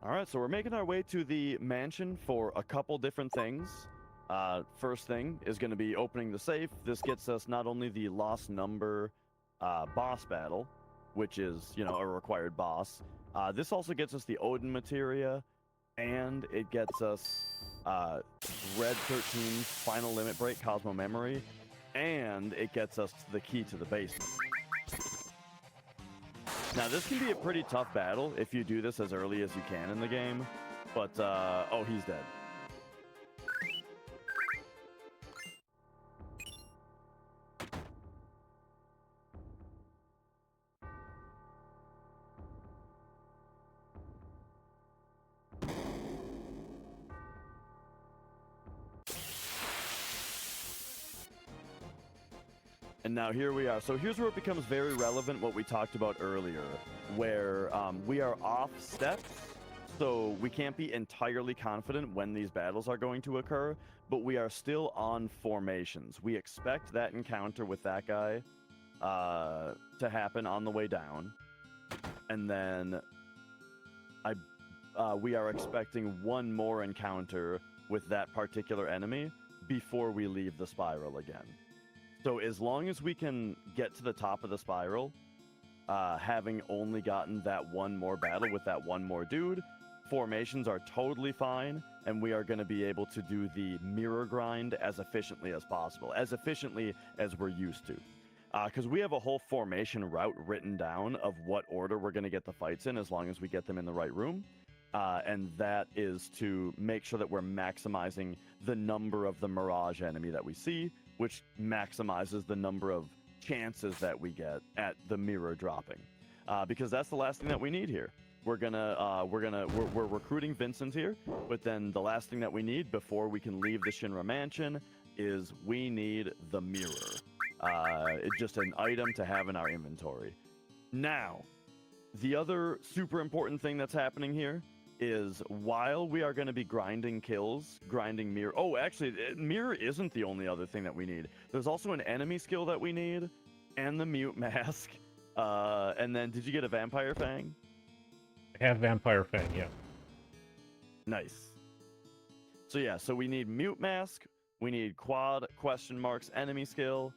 Speaker 3: Alright, so we're making our way to the mansion for a couple different things. First thing is going to be opening the safe. This gets us not only the Lost Number boss battle, which is, you know, a required boss. This also gets us the Odin materia, and it gets us Red 13's Final Limit Break Cosmo Memory, and it gets us the key to the basement. Now, this can be a pretty tough battle if you do this as early as you can in the game. But, oh, he's dead. And now here we are. So here's where it becomes very relevant what we talked about earlier, where we are off steps, so we can't be entirely confident when these battles are going to occur, but we are still on formations. We expect that encounter with that guy to happen on the way down, and then we are expecting one more encounter with that particular enemy before we leave the spiral again. So as long as we can get to the top of the spiral, having only gotten that one more battle with that one more dude, formations are totally fine, and we are going to be able to do the mirror grind as efficiently as possible, as efficiently as we're used to. Because we have a whole formation route written down of what order we're going to get the fights in as long as we get them in the right room. And that is to make sure that we're maximizing the number of the Mirage enemy that we see, which maximizes the number of chances that we get at the mirror dropping, because that's the last thing that we need here. We're recruiting Vincent here, but then the last thing that we need before we can leave the Shinra Mansion is we need the mirror. It's just an item to have in our inventory. Now, the other super important thing that's happening here is while we are going to be grinding kills, grinding mirror... Oh, actually, mirror isn't the only other thing that we need. There's also an enemy skill that we need, and the mute mask. And then, did you get a Vampire Fang?
Speaker 2: I have Vampire Fang, yeah.
Speaker 3: Nice. So yeah, so we need mute mask, we need quad question marks enemy skill,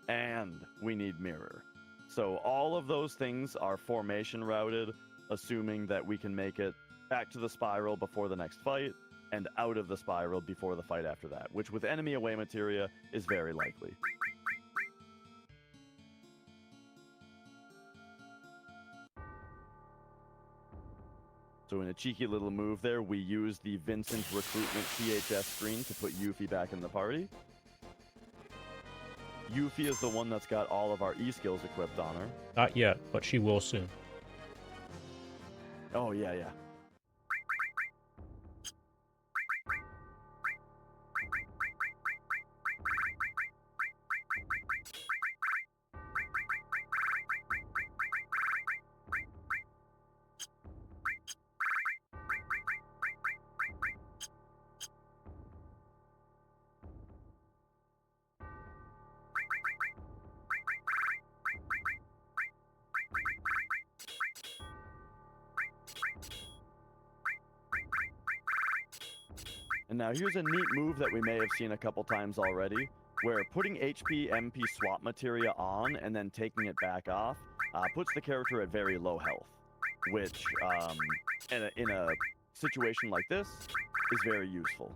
Speaker 3: and we need mirror. So all of those things are formation routed, assuming that we can make it back to the spiral before the next fight, and out of the spiral before the fight after that, which with enemy away materia is very likely. So in a cheeky little move there, we use the Vincent recruitment THS screen to put Yuffie back in the party. Yuffie is the one that's got all of our E-skills equipped on her.
Speaker 2: Not yet, but she will soon.
Speaker 3: Oh, yeah, yeah. And now here's a neat move that we may have seen a couple times already, where putting HP MP swap materia on and then taking it back off puts the character at very low health, which in a situation like this is very useful.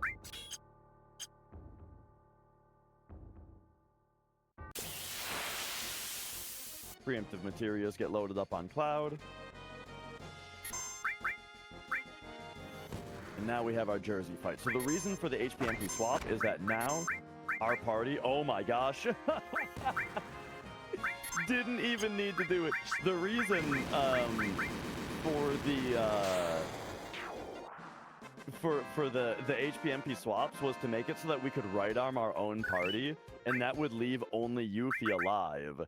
Speaker 3: Preemptive materials get loaded up on Cloud. And now we have our Jersey fight. So the reason for the HPMP swap is that now our party, oh my gosh, didn't even need to do it. The reason for the HPMP swaps was to make it so that we could right arm our own party, and that would leave only Yuffie alive.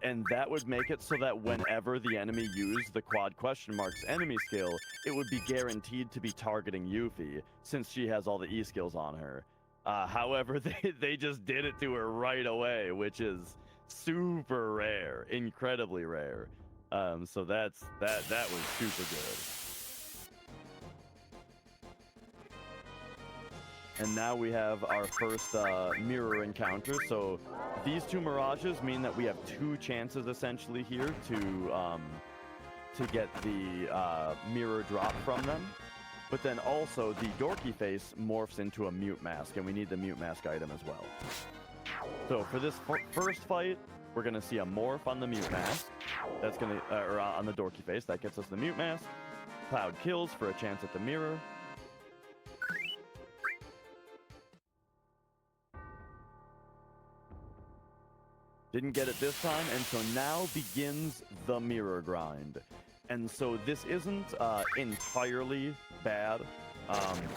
Speaker 3: And that would make it so that whenever the enemy used the quad question marks enemy skill, it would be guaranteed to be targeting Yuffie, since she has all the E skills on her. However, they just did it to her right away, which is super rare, incredibly rare. So that was super good. And now we have our first mirror encounter. So these two mirages mean that we have two chances essentially here to get the mirror drop from them. But then also the dorky face morphs into a mute mask, and we need the mute mask item as well. So for this first fight, we're going to see a morph on the mute mask. That's gonna, or on the dorky face, that gets us the mute mask. Cloud kills for a chance at the mirror. Didn't get it this time, and so now begins the mirror grind. And so this isn't entirely bad.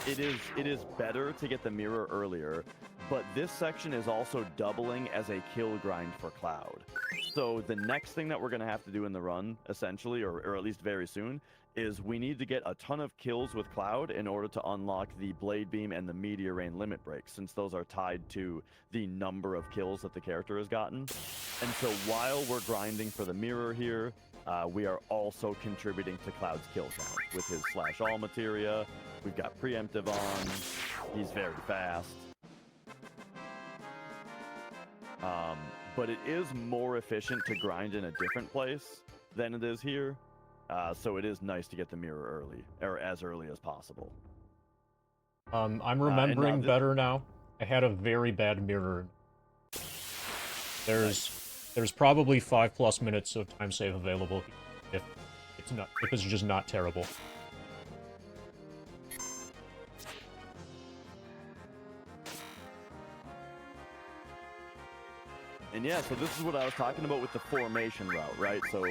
Speaker 3: It is better to get the mirror earlier, but this section is also doubling as a kill grind for Cloud. So the next thing that we're going to have to do in the run, essentially, or at least very soon, is we need to get a ton of kills with Cloud in order to unlock the Blade Beam and the Meteor Rain limit breaks, since those are tied to the number of kills that the character has gotten. And so while we're grinding for the mirror here, we are also contributing to Cloud's kill count with his slash all materia. We've got preemptive on. He's very fast. But it is more efficient to grind in a different place than it is here. So it is nice to get the mirror early, or as early as possible.
Speaker 2: I'm remembering better now. I had a very bad mirror. There's probably 5+ minutes of time save available if it's just not terrible.
Speaker 3: And yeah, so this is what I was talking about with the formation route, right? So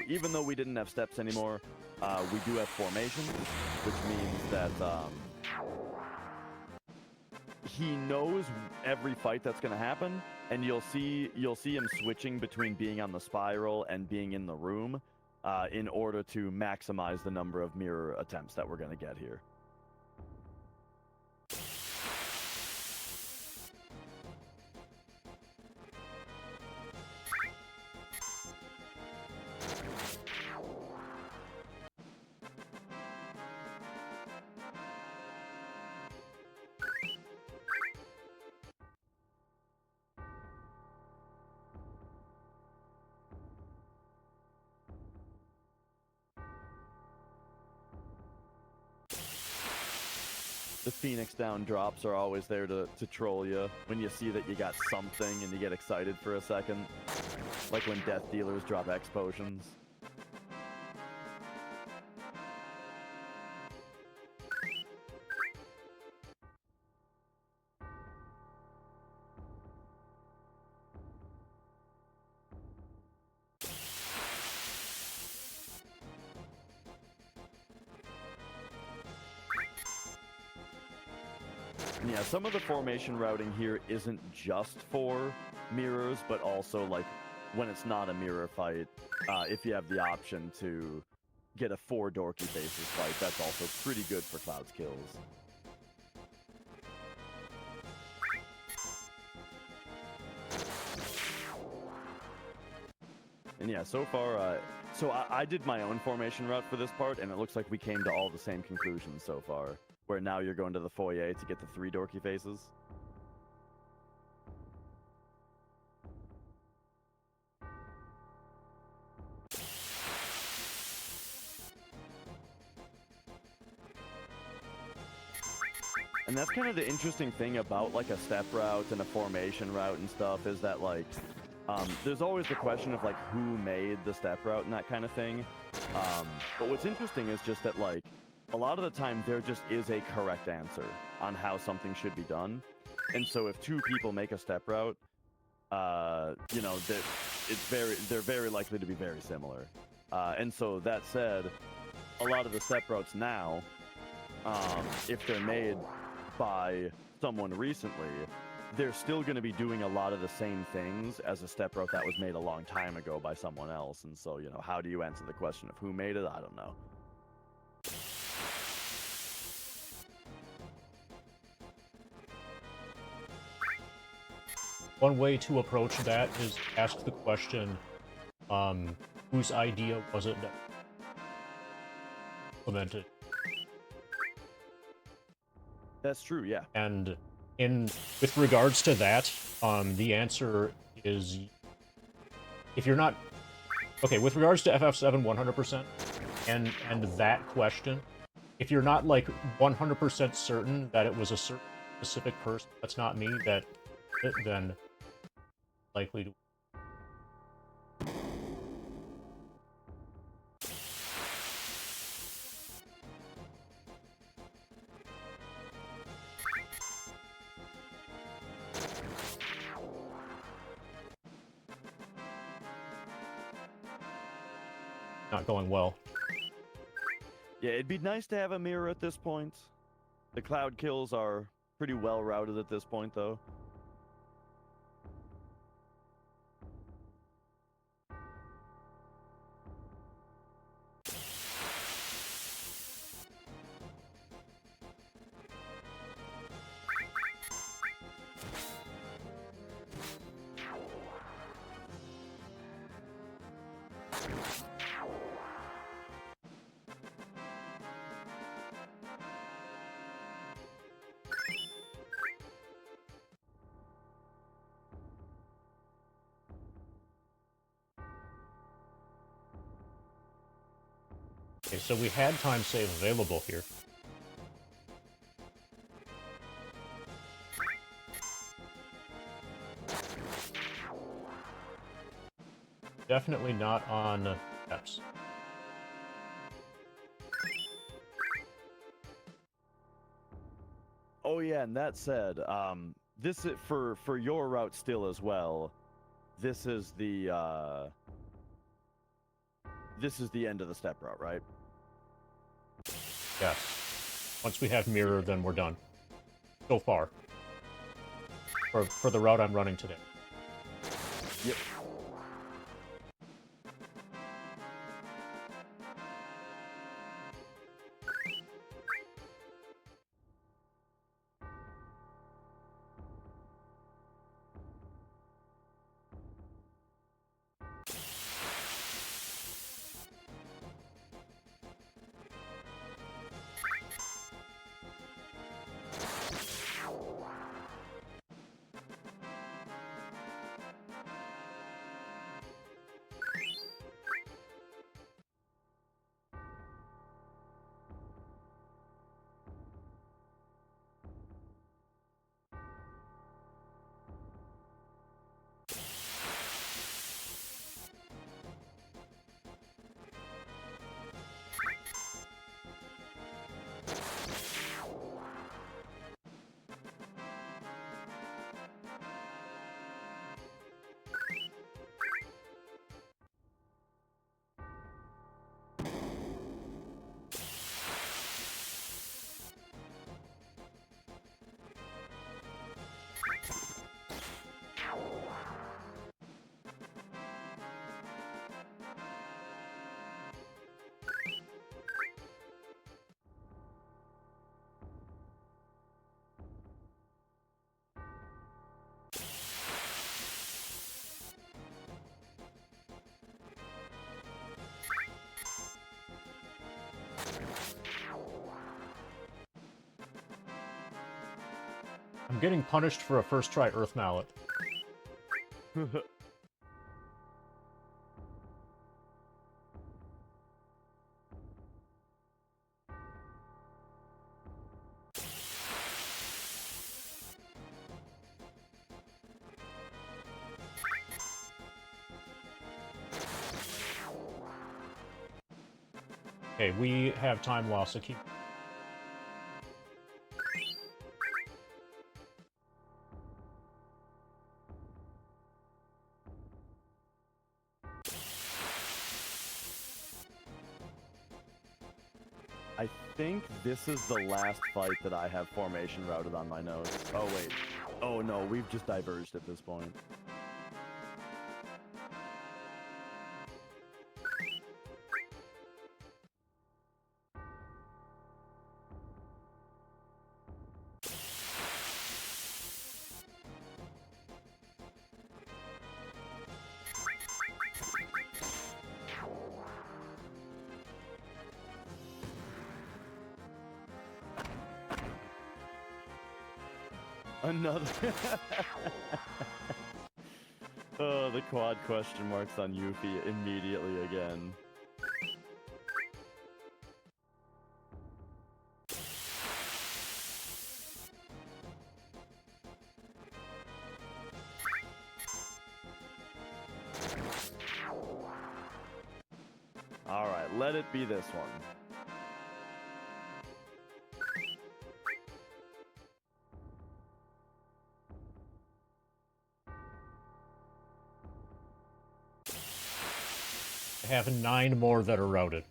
Speaker 3: even though we didn't have steps anymore, we do have formation, which means that he knows every fight that's going to happen, and you'll see him switching between being on the spiral and being in the room in order to maximize the number of mirror attempts that we're going to get here. The Phoenix down drops are always there to troll you when you see that you got something and you get excited for a second. Like when Death Dealers drop X potions. Yeah, some of the formation routing here isn't just for mirrors, but also like when it's not a mirror fight, if you have the option to get a 4 dorky faces fight, that's also pretty good for Cloud's kills. And yeah, so far, so I did my own formation route for this part, and it looks like we came to all the same conclusions so far. Where now you're going to the foyer to get the 3 dorky faces. And that's kind of the interesting thing about like a step route and a formation route and stuff, is that like there's always the question of like who made the step route and that kind of thing. But what's interesting is just that like a lot of the time there just is a correct answer on how something should be done. And so if 2 people make a step route, you know, they're very likely to be very similar. And so that said, a lot of the step routes now, if they're made by someone recently, they're still going to be doing a lot of the same things as a step route that was made a long time ago by someone else. And so, you know, how do you answer the question of who made it? I don't know.
Speaker 2: One way to approach that is ask the question, whose idea was it that implemented?
Speaker 3: That's true, yeah.
Speaker 2: And with regards to that, the answer is, if you're not, okay, with regards to FF7 100%, and that question, if you're not like 100% certain that it was a certain specific person, that's not me, then likely to. not going well.
Speaker 3: Yeah, it'd be nice to have a mirror at this point. The cloud kills are pretty well routed at this point, though.
Speaker 2: Okay, so we had time save available here. Definitely not on steps.
Speaker 3: Oh yeah, and that said, this is for your route still as well. This is the end of the step route, right?
Speaker 2: Yes. Once we have mirror, then we're done. So far. For the route I'm running today.
Speaker 3: Yep.
Speaker 2: I'm getting punished for a first try Earth Mallet. Okay, we have time loss, so keep...
Speaker 3: I think this is the last fight that I have formation routed on my notes. Oh wait. Oh no, we've just diverged at this point. Another. Oh, the quad question marks on Yuffie immediately again. Alright, let it be this one.
Speaker 2: have 9 more that are routed.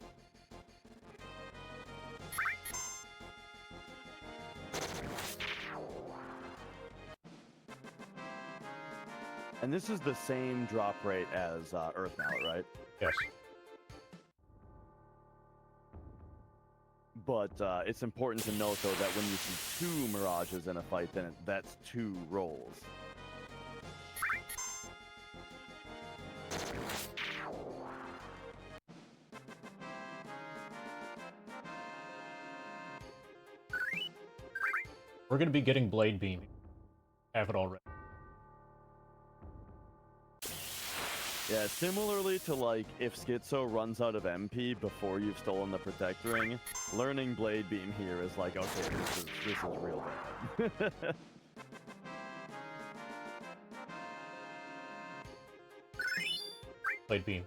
Speaker 3: And this is the same drop rate as Earth Mallet, right?
Speaker 2: Yes.
Speaker 3: But it's important to note, though, that when you see 2 Mirages in a fight, then that's 2 rolls.
Speaker 2: We're going to be getting Blade Beam. Have it already.
Speaker 3: Yeah, similarly to, like, if Schizo runs out of MP before you've stolen the Protect Ring, learning Blade Beam here is like, okay, this is real bad.
Speaker 2: Blade Beam.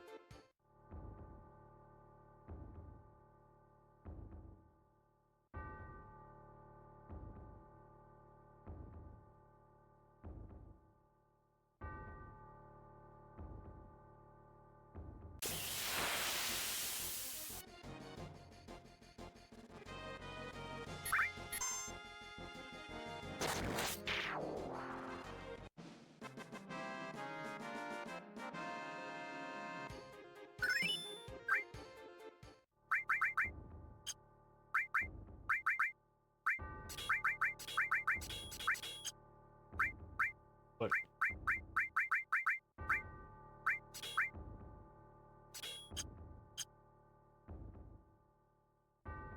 Speaker 2: But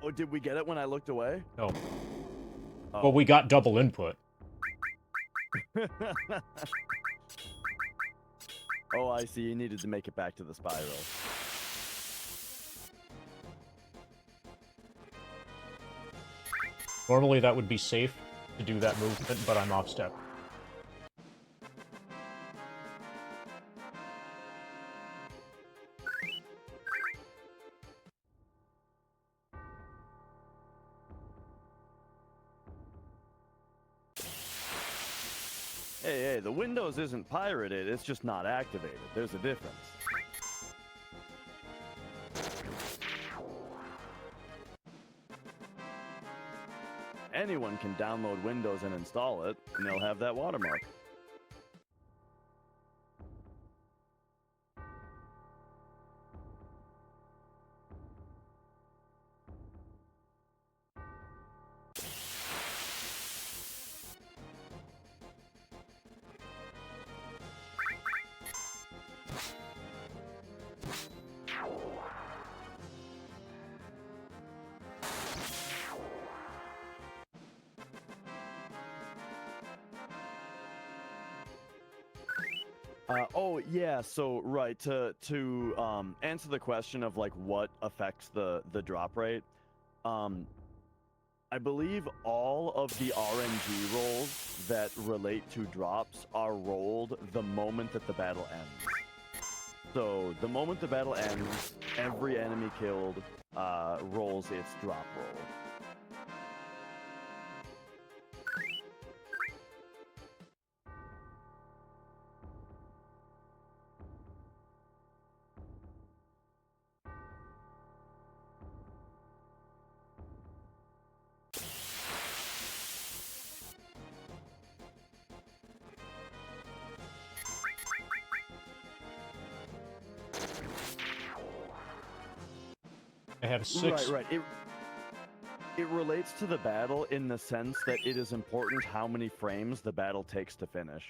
Speaker 3: Oh, did we get it when I looked away?
Speaker 2: no.
Speaker 3: Oh.
Speaker 2: Well, we got double input.
Speaker 3: Oh, I see. You needed to make it back to the spiral.
Speaker 2: Normally that would be safe to do that movement, but I'm off step.
Speaker 3: Hey, the Windows isn't pirated, it's just not activated. There's a difference. Anyone can download Windows and install it, and they'll have that watermark. Oh yeah, so right to answer the question of like what affects the drop rate, I believe all of the RNG rolls that relate to drops are rolled the moment that the battle ends. So the moment the battle ends, every enemy killed rolls its drop roll.
Speaker 2: I have 6.
Speaker 3: Right. It relates to the battle in the sense that it is important how many frames the battle takes to finish.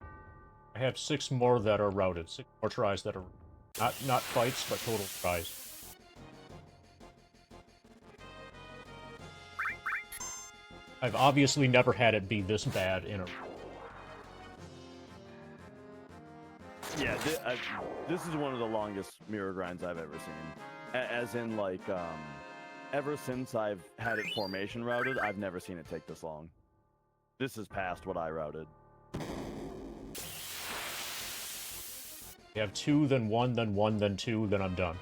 Speaker 2: I have 6 more that are routed. 6 more tries that are not fights, but total tries. I've obviously never had it be this bad in a...
Speaker 3: Yeah, this is one of the longest mirror grinds I've ever seen. As in, like, ever since I've had it formation routed, I've never seen it take this long. This is past what I routed.
Speaker 2: You have 2, then 1, then 1, then 2, then I'm done.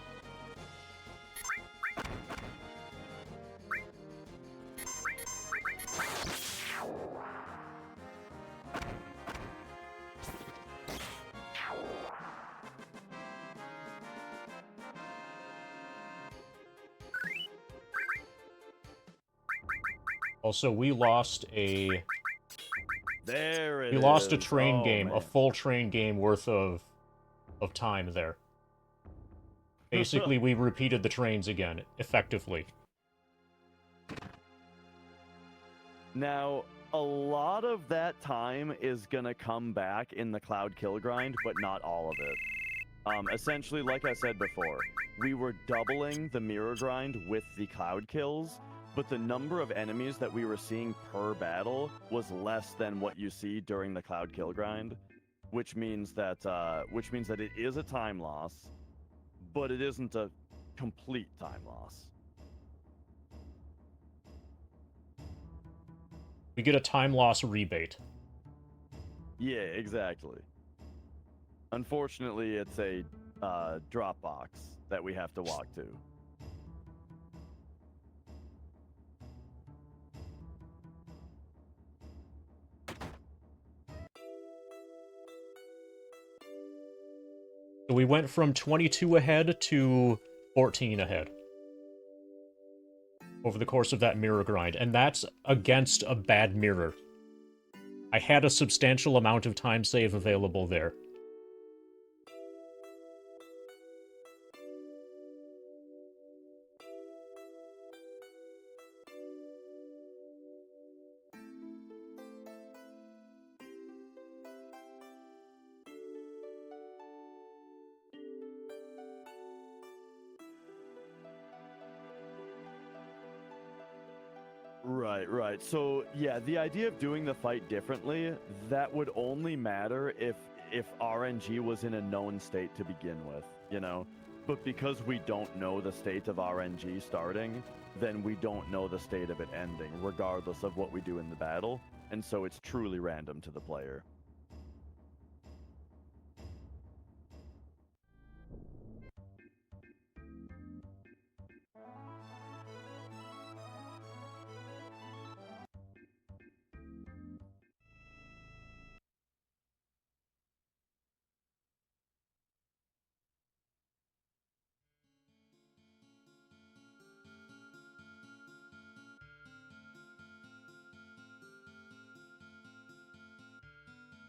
Speaker 2: Also, we lost a...
Speaker 3: There it is.
Speaker 2: We lost a train
Speaker 3: Oh,
Speaker 2: game,
Speaker 3: man.
Speaker 2: a full train game worth of time there. Basically, we repeated the trains again, effectively.
Speaker 3: Now, a lot of that time is gonna come back in the cloud kill grind, but not all of it. Essentially, like I said before, we were doubling the mirror grind with the cloud kills, but the number of enemies that we were seeing per battle was less than what you see during the cloud kill grind, which means that it is a time loss, but it isn't a complete time loss.
Speaker 2: We get a time loss rebate.
Speaker 3: Yeah, exactly. Unfortunately, it's a drop box that we have to walk to.
Speaker 2: So we went from 22 ahead to 14 ahead over the course of that mirror grind, and that's against a bad mirror. I had a substantial amount of time save available there.
Speaker 3: Right. So, yeah, the idea of doing the fight differently, that would only matter if RNG was in a known state to begin with, you know? But because we don't know the state of RNG starting, then we don't know the state of it ending, regardless of what we do in the battle, and so it's truly random to the player.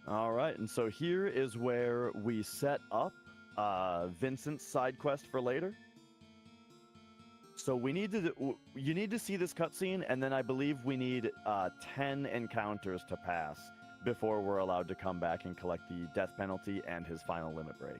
Speaker 3: All right, and so here is where we set up Vincent's side quest for later. So we need to, you need to see this cutscene, and then I believe we need 10 encounters to pass before we're allowed to come back and collect the death penalty and his final limit break.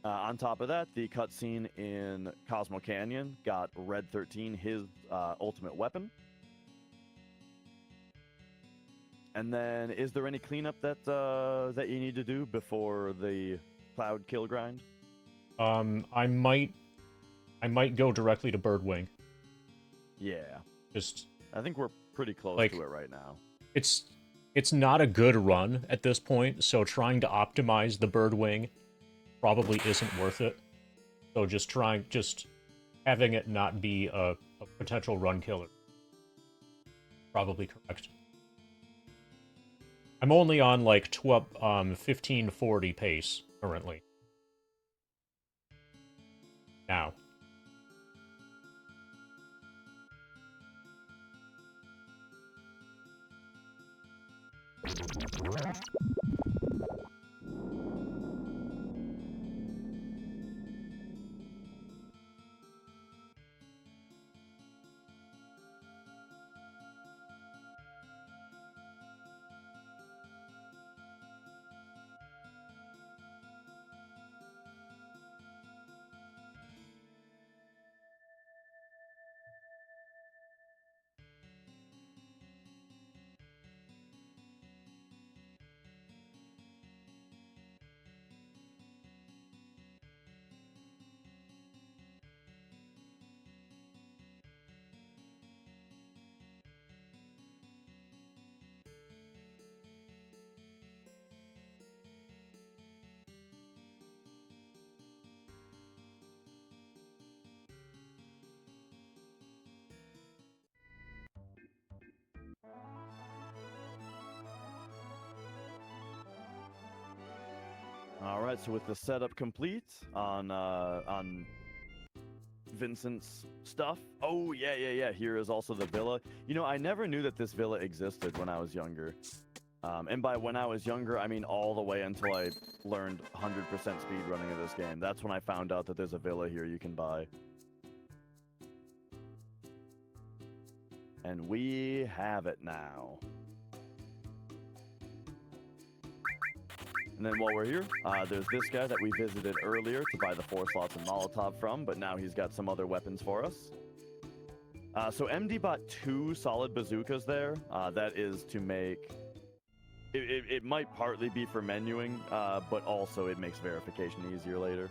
Speaker 3: On top of that, the cutscene in Cosmo Canyon got Red 13 his ultimate weapon. And then, is there any cleanup that that you need to do before the cloud kill grind?
Speaker 2: I might go directly to Birdwing.
Speaker 3: Yeah.
Speaker 2: Just,
Speaker 3: I think we're pretty close
Speaker 2: like,
Speaker 3: to it right now.
Speaker 2: It's not a good run at this point, so trying to optimize the Birdwing probably isn't worth it. So just having it not be a potential run killer. Probably correct. I'm only on like 1540 pace currently. Now.
Speaker 3: right, so with the setup complete on Vincent's stuff. Oh, yeah. Here is also the villa. You know, I never knew that this villa existed when I was younger. And by when I was younger, I mean all the way until I learned 100% speedrunning of this game. That's when I found out that there's a villa here you can buy. And we have it now. And then while we're here, there's this guy that we visited earlier to buy the 4 slots and Molotov from, but now he's got some other weapons for us. So MD bought 2 solid bazookas there. That is to make... It might partly be for menuing, but also it makes verification easier later.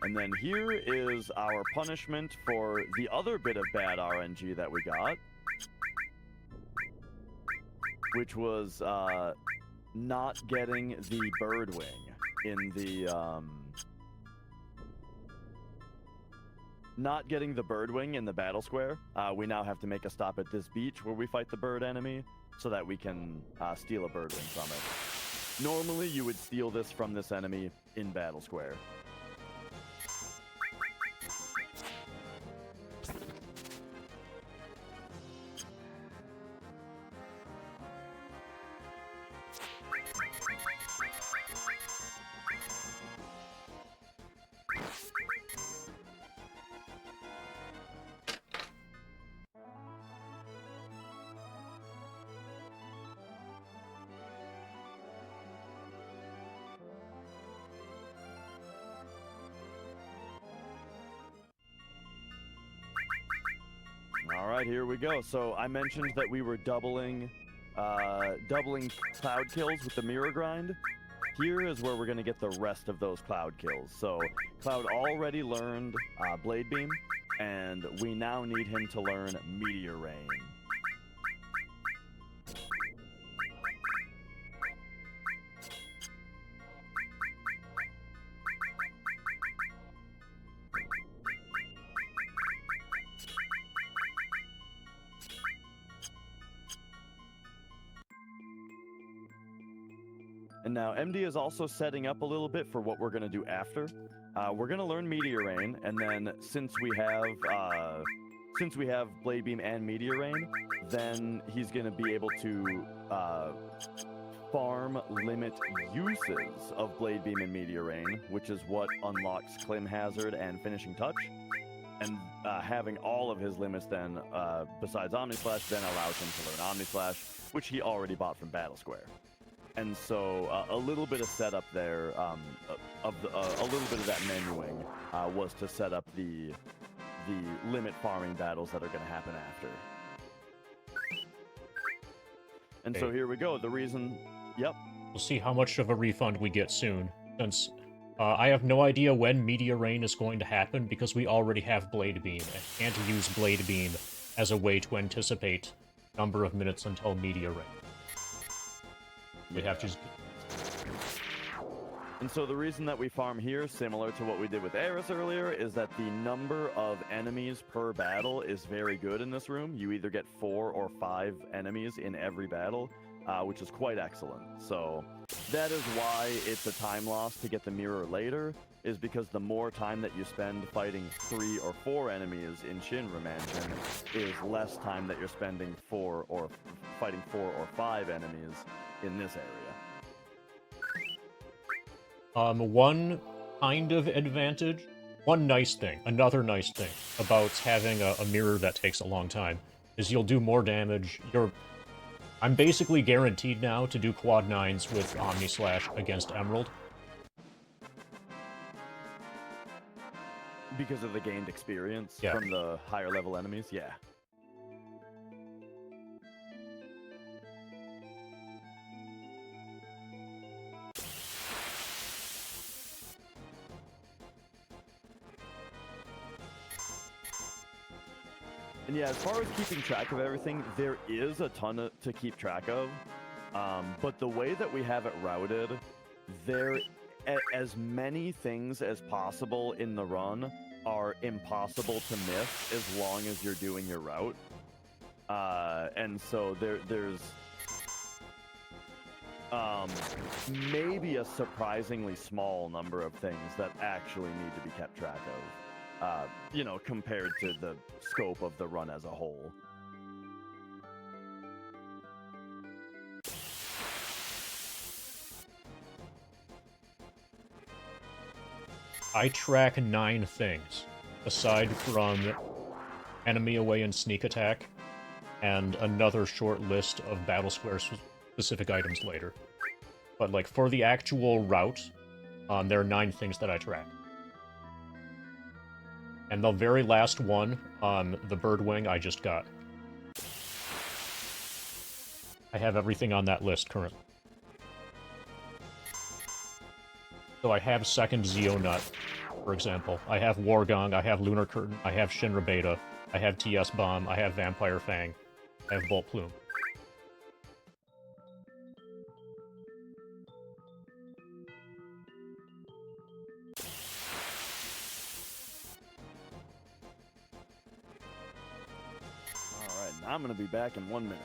Speaker 3: And then here is our punishment for the other bit of bad RNG that we got, which was not getting the bird wing in the battle square. We now have to make a stop at this beach where we fight the bird enemy so that we can steal a bird wing from it. Normally you would steal this from this enemy in battle square. Alright, here we go. So I mentioned that we were doubling cloud kills with the mirror grind. Here is where we're going to get the rest of those cloud kills. So Cloud already learned Blade Beam, and we now need him to learn Meteor Rain. And now MD is also setting up a little bit for what we're going to do after. We're going to learn Meteor Rain, and then since we have Blade Beam and Meteor Rain, then he's going to be able to farm limit uses of Blade Beam and Meteor Rain, which is what unlocks Clim Hazard and Finishing Touch. And having all of his limits then, besides Omni Slash, then allows him to learn Omni Slash, which he already bought from Battle Square. And so a little bit of setup there, a little bit of that menuing was to set up the limit farming battles that are going to happen after. And so here we go. The reason, yep.
Speaker 2: We'll see how much of a refund we get soon, since I have no idea when Meteor Rain is going to happen because we already have Blade Beam and can't use Blade Beam as a way to anticipate number of minutes until Meteor Rain. We have to.
Speaker 3: And so the reason that we farm here, similar to what we did with Eris earlier, is that the number of enemies per battle is very good in this room. You either get 4 or 5 enemies in every battle, which is quite excellent. So that is why it's a time loss to get the mirror later, is because the more time that you spend fighting 3 or 4 enemies in Shinra Mansion is less time that you're spending fighting 4 or 5 enemies in this area.
Speaker 2: One kind of advantage, another nice thing about having a mirror that takes a long time is you'll do more damage. I'm basically guaranteed now to do quad 9s with Omni Slash against Emerald.
Speaker 3: Because of the gained experience
Speaker 2: Yeah.
Speaker 3: from the higher level enemies? Yeah. And yeah, as far as keeping track of everything, there is a ton to keep track of. But the way that we have it routed, as many things as possible in the run are impossible to miss as long as you're doing your route. And so there's maybe a surprisingly small number of things that actually need to be kept track of, you know, compared to the scope of the run as a whole.
Speaker 2: I track 9 things, aside from enemy away and sneak attack, and another short list of battle square specific items later. But like for the actual route, there are 9 things that I track. And the very last one, the bird wing, I just got. I have everything on that list currently. So I have second Zeo Nut, for example. I have Wargong, I have Lunar Curtain, I have Shinra Beta, I have TS Bomb, I have Vampire Fang, I have Bolt Plume.
Speaker 3: Alright, now I'm gonna be back in 1 minute.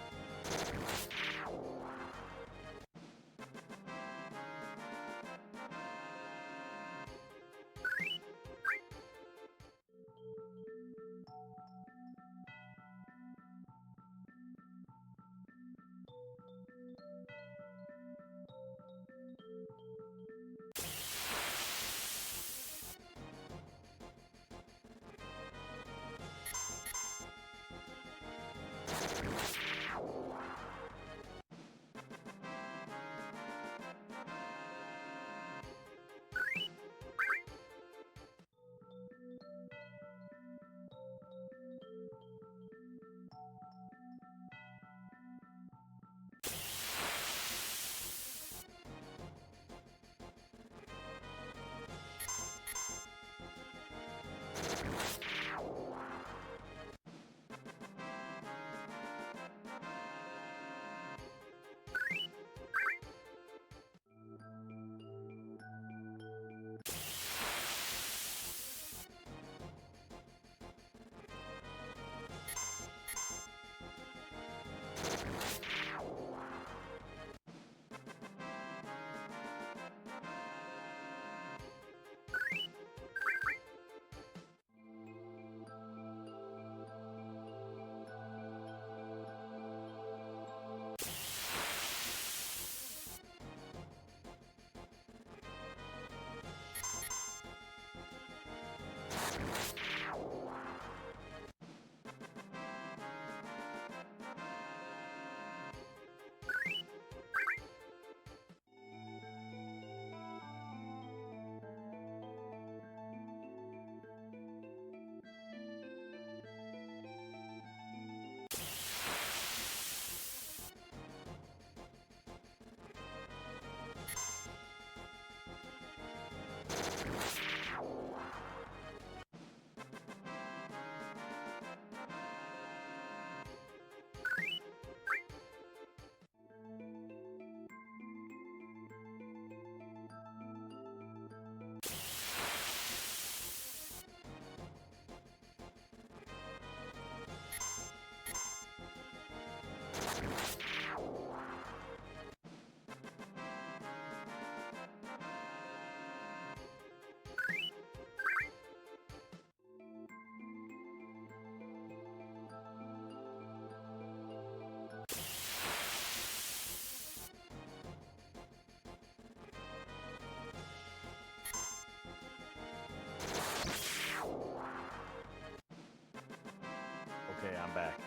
Speaker 3: Okay, I'm back.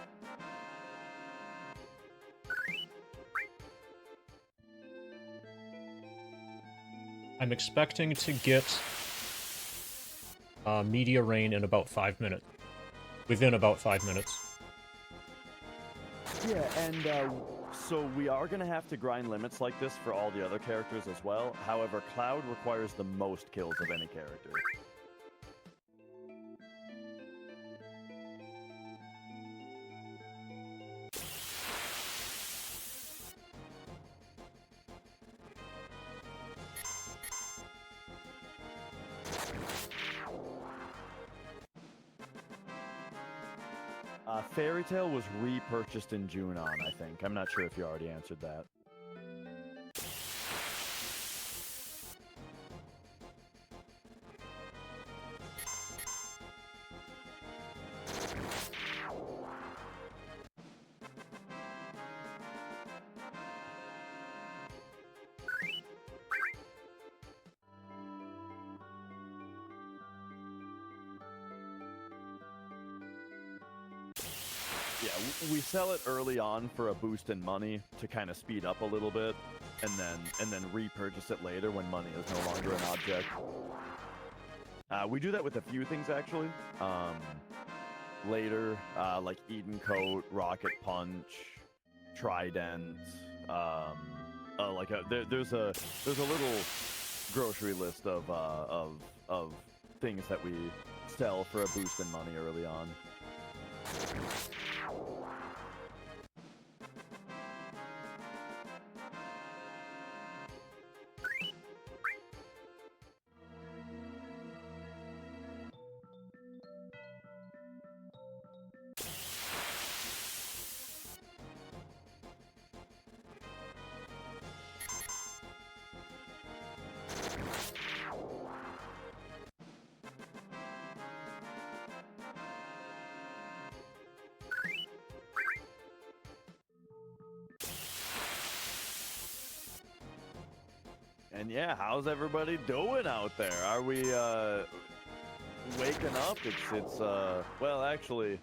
Speaker 2: I'm expecting to get Media Rain in about 5 minutes. Within about 5 minutes.
Speaker 3: Yeah, and so we are going to have to grind limits like this for all the other characters as well. However, Cloud requires the most kills of any character. Fairy Tale was repurchased in June on, I think. I'm not sure if you already answered that. Yeah, we sell it early on for a boost in money to kind of speed up a little bit, and then repurchase it later when money is no longer an object. We do that with a few things actually. Later, like Eden Coat, Rocket Punch, Trident. There's a little grocery list of things that we sell for a boost in money early on. And yeah, how's everybody doing out there? Are we waking up? It's well, actually,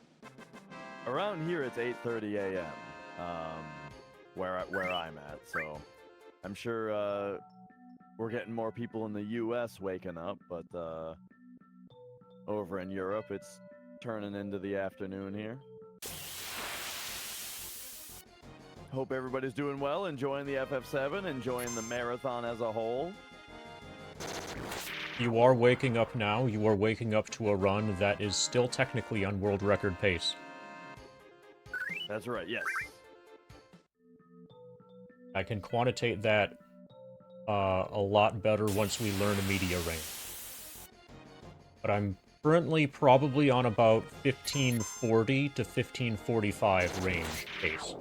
Speaker 3: around here it's 8:30 a.m. Where I'm at. So I'm sure we're getting more people in the U.S. waking up, but over in Europe it's turning into the afternoon here. Hope everybody's doing well, enjoying the FF7, enjoying the marathon as a whole.
Speaker 2: You are waking up now. You are waking up to a run that is still technically on world record pace.
Speaker 3: That's right, yes.
Speaker 2: I can quantitate that a lot better once we learn a media range. But I'm currently probably on about 1540 to 1545 range pace.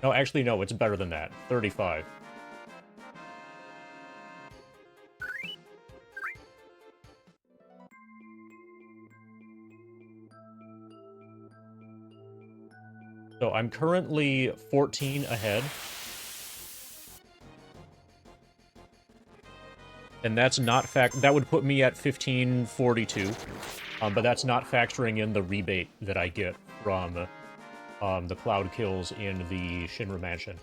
Speaker 2: No, actually, no, it's better than that. 35. So I'm currently 14 ahead. And that's not that would put me at 1542. But that's not factoring in the rebate that I get from the cloud kills in the Shinra Mansion.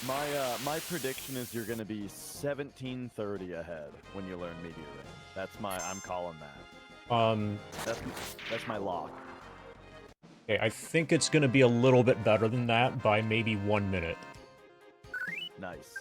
Speaker 3: My prediction is you're going to be 1730 ahead when you learn Meteor Ring. I'm calling that. That's my lock.
Speaker 2: Okay, I think it's going to be a little bit better than that by maybe 1 minute.
Speaker 3: Nice.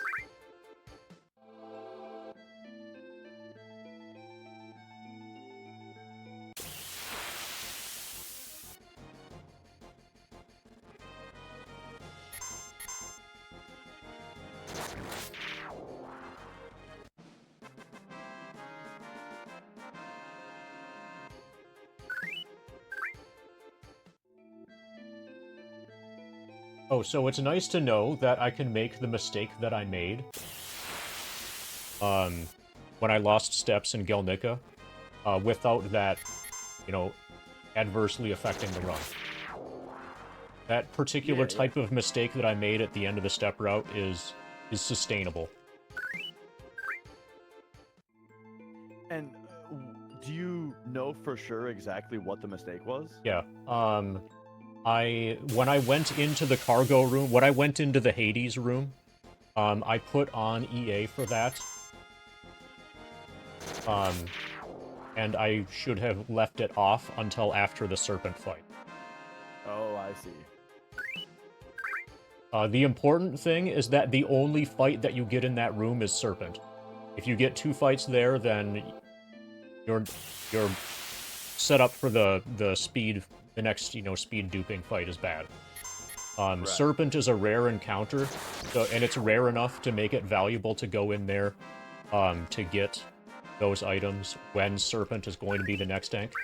Speaker 2: Oh, so it's nice to know that I can make the mistake that I made when I lost steps in Gelnica without that, adversely affecting the run. That particular type of mistake that I made at the end of the step route is sustainable.
Speaker 3: And do you know for sure exactly what the mistake was?
Speaker 2: Yeah. When I went into the cargo room, when I went into the Hades room, I put on EA for that. And I should have left it off until after the Serpent fight.
Speaker 3: Oh, I see.
Speaker 2: The important thing is that the only fight that you get in that room is Serpent. If you get 2 fights there, then you're set up for the speed. The next, speed duping fight is bad. Right. Serpent is a rare encounter, and it's rare enough to make it valuable to go in there to get those items when Serpent is going to be the next tank.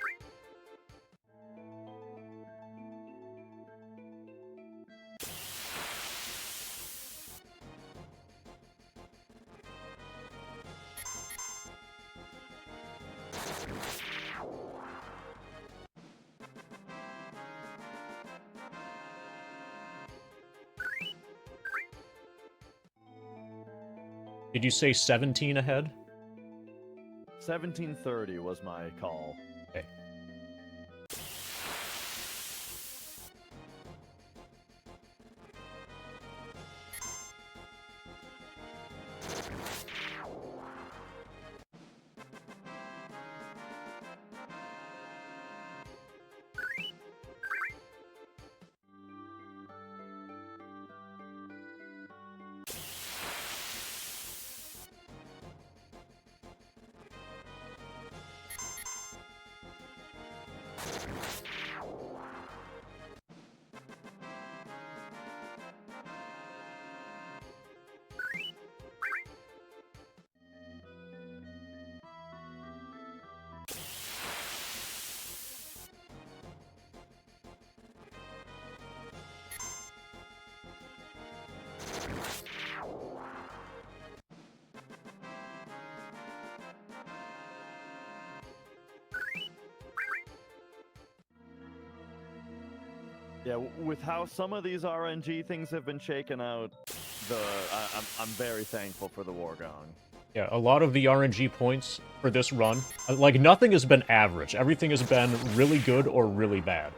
Speaker 2: Did you say 17 ahead?
Speaker 3: 1730 was my call.
Speaker 2: Okay.
Speaker 3: Yeah, with how some of these RNG things have been shaken out, I'm very thankful for the War Gong.
Speaker 2: Yeah, a lot of the RNG points for this run, like, nothing has been average. Everything has been really good or really bad.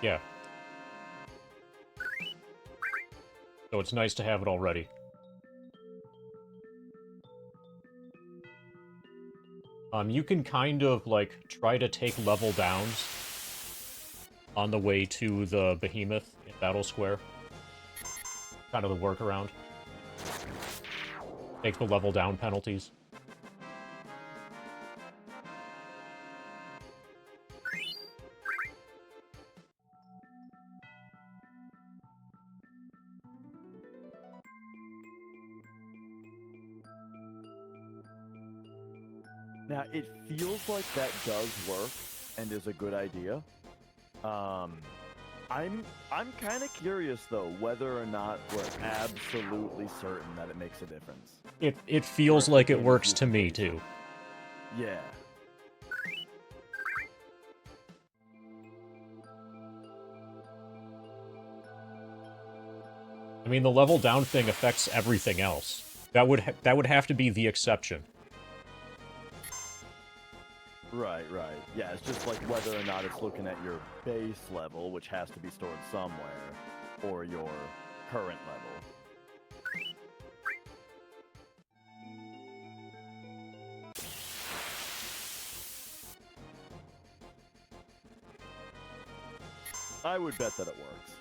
Speaker 2: Yeah. So it's nice to have it already. You can kind of, like, try to take level downs on the way to the Behemoth in Battle Square. Kind of the workaround. Take the level down penalties.
Speaker 3: Now, it feels like that does work and is a good idea. I'm kind of curious, though, whether or not we're absolutely certain that it makes a difference.
Speaker 2: It feels like it works to me, too.
Speaker 3: Yeah.
Speaker 2: I mean, the level down thing affects everything else. That would have to be the exception.
Speaker 3: Right. Yeah, it's just like whether or not it's looking at your base level, which has to be stored somewhere, or your current level. I would bet that it works.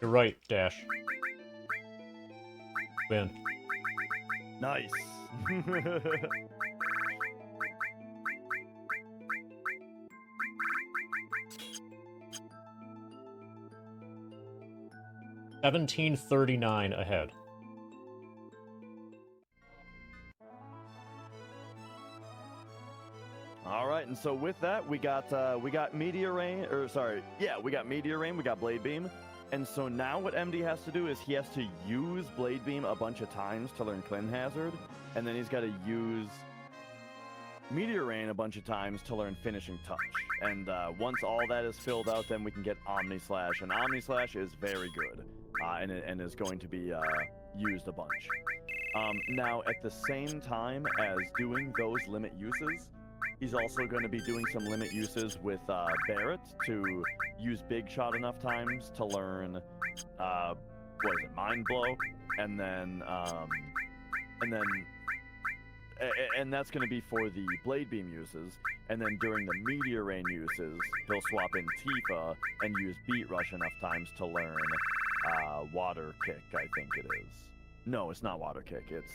Speaker 2: You're right, Dash. Win.
Speaker 3: Nice.
Speaker 2: $17.39 ahead.
Speaker 3: All right, and so with that, we got Meteor Rain, we got Meteor Rain, we got Blade Beam, and so now what MD has to do is he has to use Blade Beam a bunch of times to learn Clean Hazard, and then he's got to use Meteor Rain a bunch of times to learn Finishing Touch. And once all that is filled out, then we can get Omni Slash, and Omni Slash is very good, and is going to be used a bunch. Now, at the same time as doing those limit uses, he's also going to be doing some limit uses with Barrett to use Big Shot enough times to learn, Mind Blow, and that's going to be for the Blade Beam uses, and then during the Meteor Rain uses, he'll swap in Tifa and use Beat Rush enough times to learn Water Kick, I think it is. No, it's not Water Kick, it's...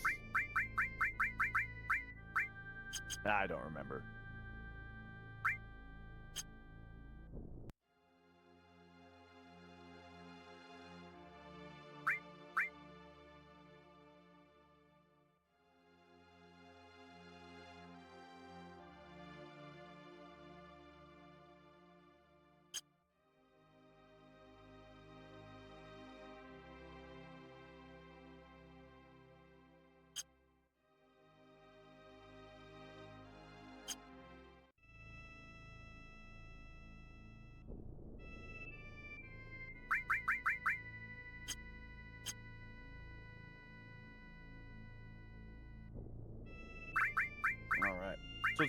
Speaker 3: I don't remember.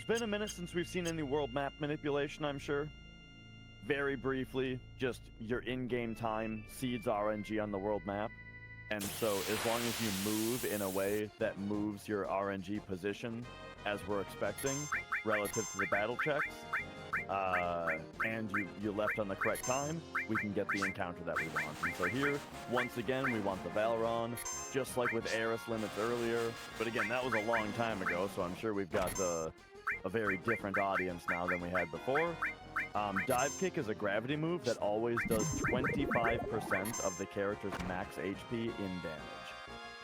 Speaker 3: it's been a minute since we've seen any world map manipulation, I'm sure. Very briefly, just your in-game time seeds RNG on the world map. And so as long as you move in a way that moves your RNG position as we're expecting relative to the battle checks, and you left on the correct time, we can get the encounter that we want. And so here, once again, we want the Valron, just like with Eris limits earlier. But again, that was a long time ago, so I'm sure we've got a very different audience now than we had before. Dive Kick is a gravity move that always does 25% of the character's max HP in damage.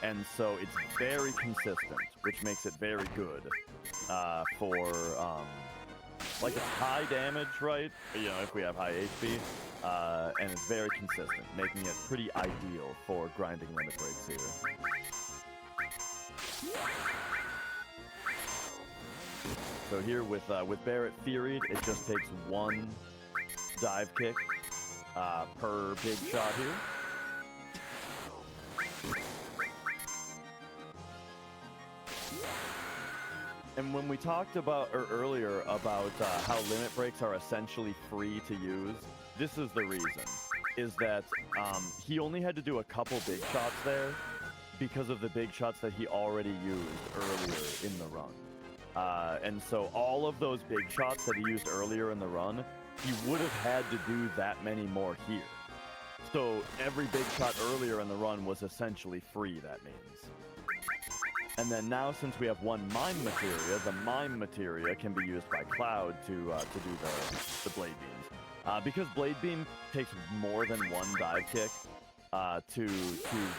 Speaker 3: And so it's very consistent, which makes it very good for, like, it's high damage, right? You know, if we have high HP, and it's very consistent, making it pretty ideal for grinding limit breaks here. So here with Barret Theoried, it just takes one dive kick per big shot here. And when we talked about earlier about how limit breaks are essentially free to use, this is the reason, is that he only had to do a couple big shots there because of the big shots that he already used earlier in the run. And so all of those big shots that he used earlier in the run, he would have had to do that many more here. So every big shot earlier in the run was essentially free, that means. And then now, since we have one mime materia, the mime materia can be used by Cloud to do the blade beams. Because blade beam takes more than one dive kick to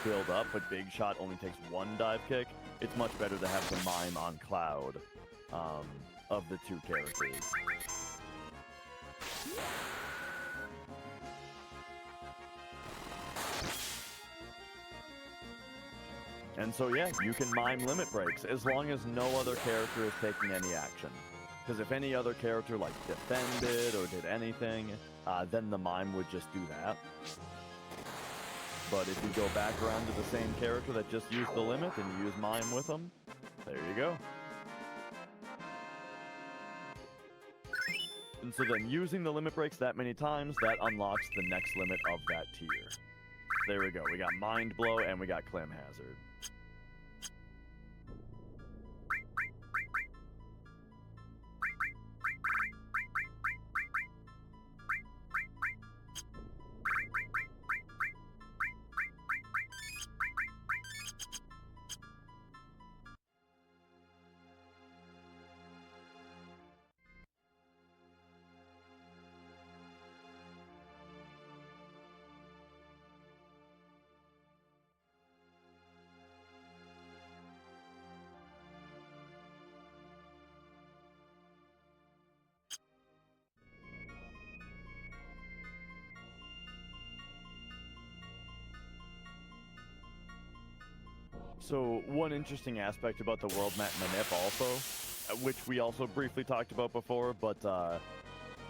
Speaker 3: build up, but big shot only takes one dive kick, it's much better to have the mime on Cloud of the two characters. And so yeah, you can mime limit breaks as long as no other character is taking any action. Because if any other character like defended or did anything, then the mime would just do that. But if you go back around to the same character that just used the limit and you use mime with them, there you go. And so then using the limit breaks that many times, that unlocks the next limit of that tier. There we go. We got Mind Blow and we got Clim Hazard. So one interesting aspect about the world map manip also, which we also briefly talked about before, but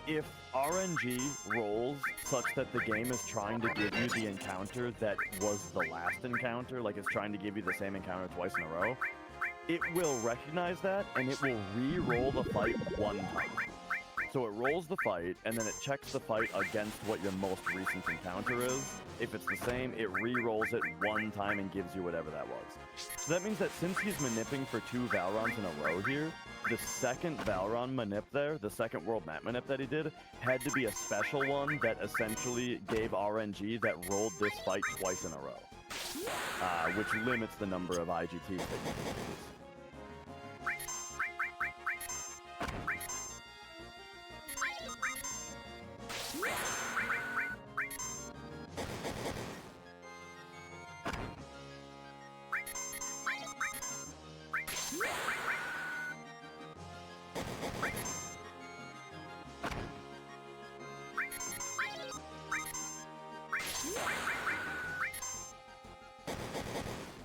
Speaker 3: if RNG rolls such that the game is trying to give you the encounter that was the last encounter, like it's trying to give you the same encounter twice in a row, it will recognize that and it will re-roll the fight one time. So it rolls the fight, and then it checks the fight against what your most recent encounter is. If it's the same, it re-rolls it one time and gives you whatever that was. So that means that since he's manipping for 2 Valrons in a row here, the second Valron manip there, the second world map manip that he did, had to be a special one that essentially gave RNG that rolled this fight twice in a row, which limits the number of IGTs that you can use.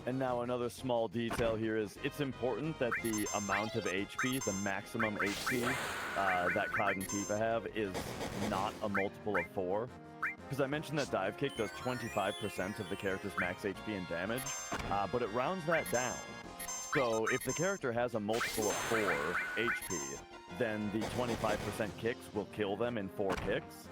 Speaker 3: And now another small detail here is it's important that the amount of HP, the maximum HP that Cloud and Tifa have is not a multiple of 4. Because I mentioned that Dive Kick does 25% of the character's max HP and damage, but it rounds that down. So if the character has a multiple of 4 HP, then the 25% kicks will kill them in 4 kicks.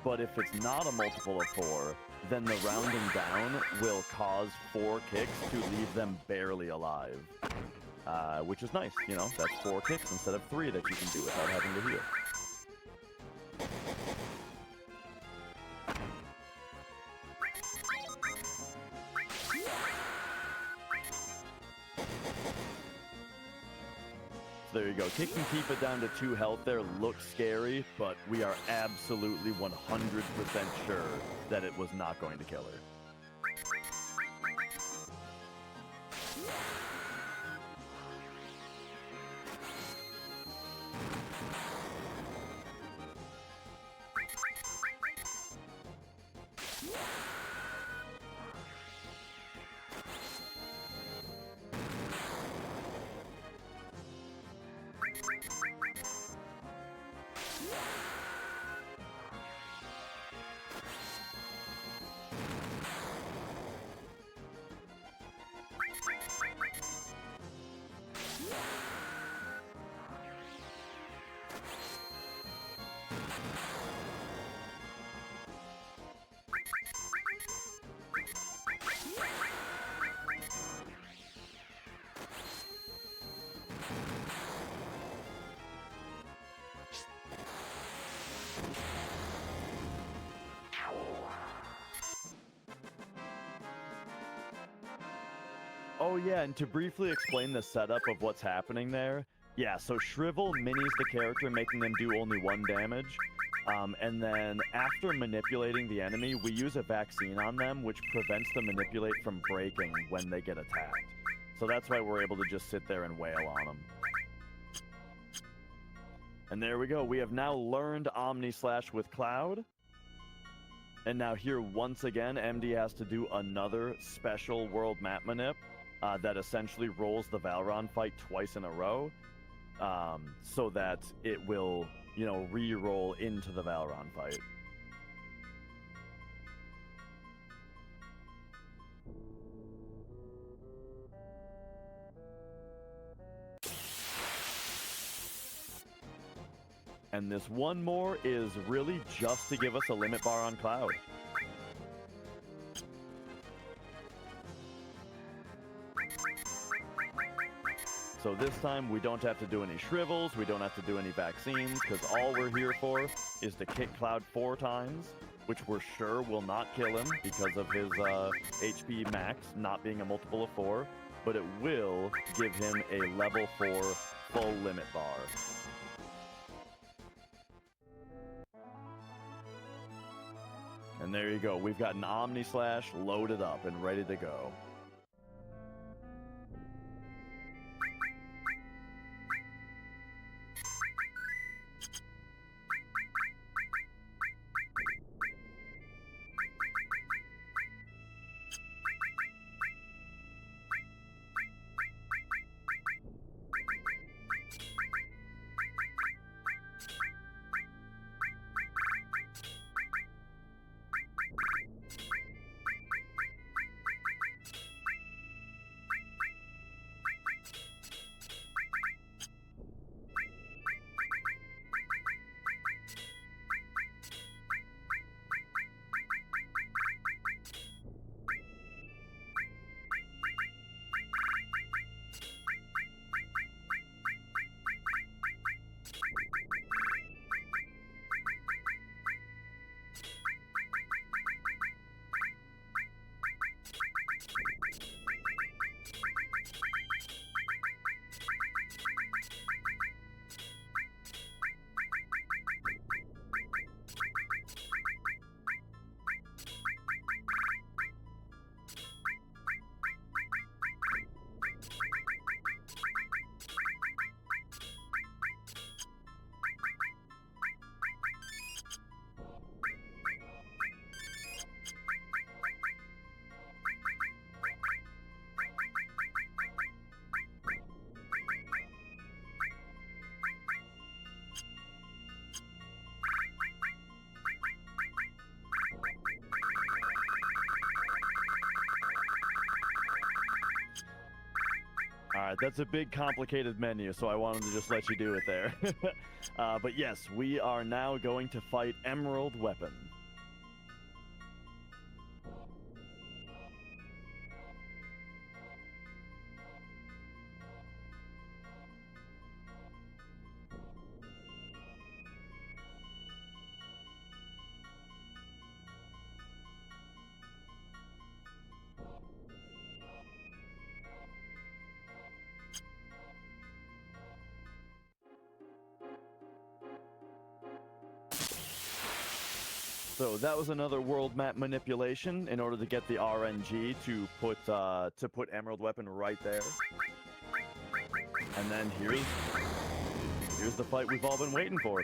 Speaker 3: But if it's not a multiple of 4, then the rounding down will cause 4 kicks to leave them barely alive. Which is nice, you know, that's 4 kicks instead of 3 that you can do without having to heal. There you go. Kicking Tifa down to 2 health there looks scary, but we are absolutely 100% sure that it was not going to kill her. Oh yeah, and to briefly explain the setup of what's happening there, yeah, so Shrivel minis the character, making them do only 1 damage, and then after manipulating the enemy, we use a vaccine on them, which prevents the manipulate from breaking when they get attacked. So that's why we're able to just sit there and wail on them. And there we go, we have now learned Omni Slash with Cloud. And now here, once again, MD has to do another special world map manip that essentially rolls the Valron fight twice in a row, so that it will, you know, re-roll into the Valron fight. And this one more is really just to give us a limit bar on Cloud. So this time we don't have to do any shrivels, we don't have to do any vaccines, because all we're here for is to kick Cloud 4 times, which we're sure will not kill him because of his HP max not being a multiple of 4, but it will give him a level 4 full limit bar. And there you go, we've got an Omni Slash loaded up and ready to go. that's a big, complicated menu, so I wanted to just let you do it there. But yes, we are now going to fight Emerald Weapon. So that was another world map manipulation in order to get the RNG to put Emerald Weapon right there. And then here's the fight we've all been waiting for.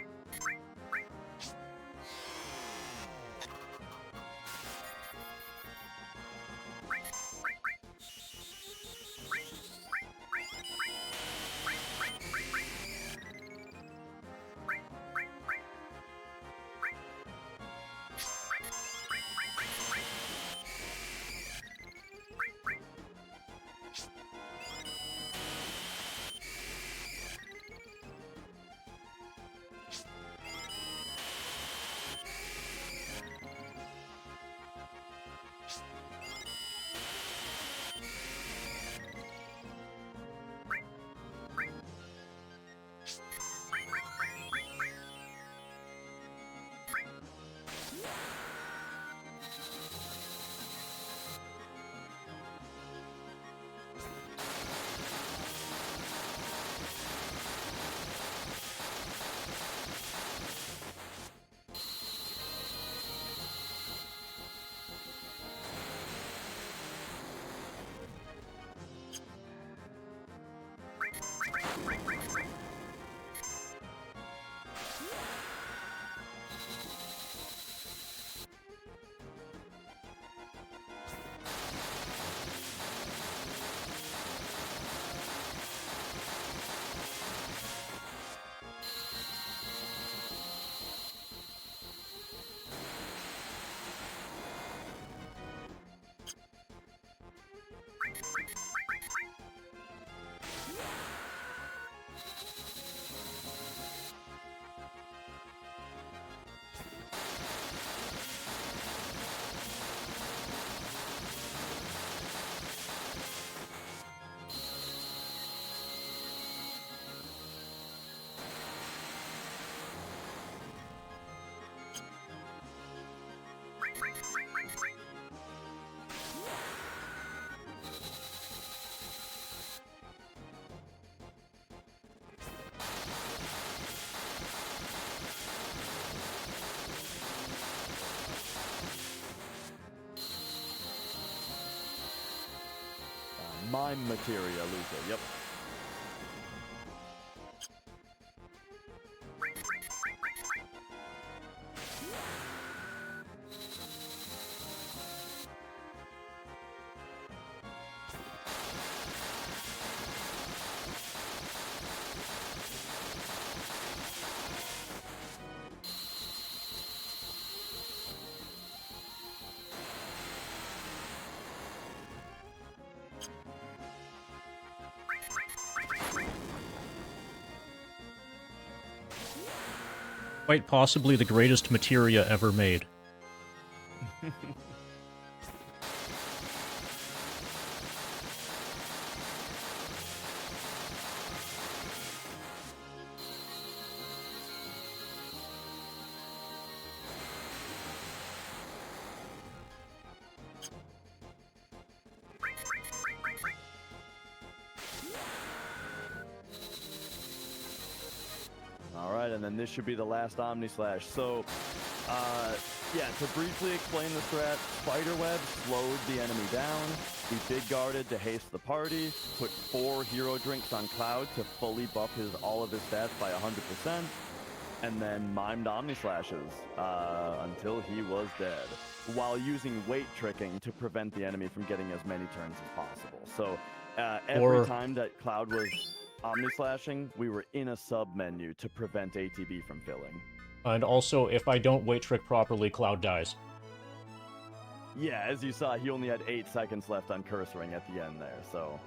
Speaker 3: Mime materia, Luca. Yep.
Speaker 2: Quite possibly the greatest materia ever made.
Speaker 3: And then this should be the last Omni Slash. So, yeah, to briefly explain the strat, Spiderweb slowed the enemy down. He big guarded to haste the party, put 4 hero drinks on Cloud to fully buff all of his stats by 100%, and then mimed Omni Slashes until he was dead, while using weight tricking to prevent the enemy from getting as many turns as possible. So every time that Cloud was Omni Slashing, we were in a sub menu to prevent ATB from filling.
Speaker 2: And also, if I don't weight trick properly, Cloud dies.
Speaker 3: Yeah, as you saw, he only had 8 seconds left on cursoring at the end there. So,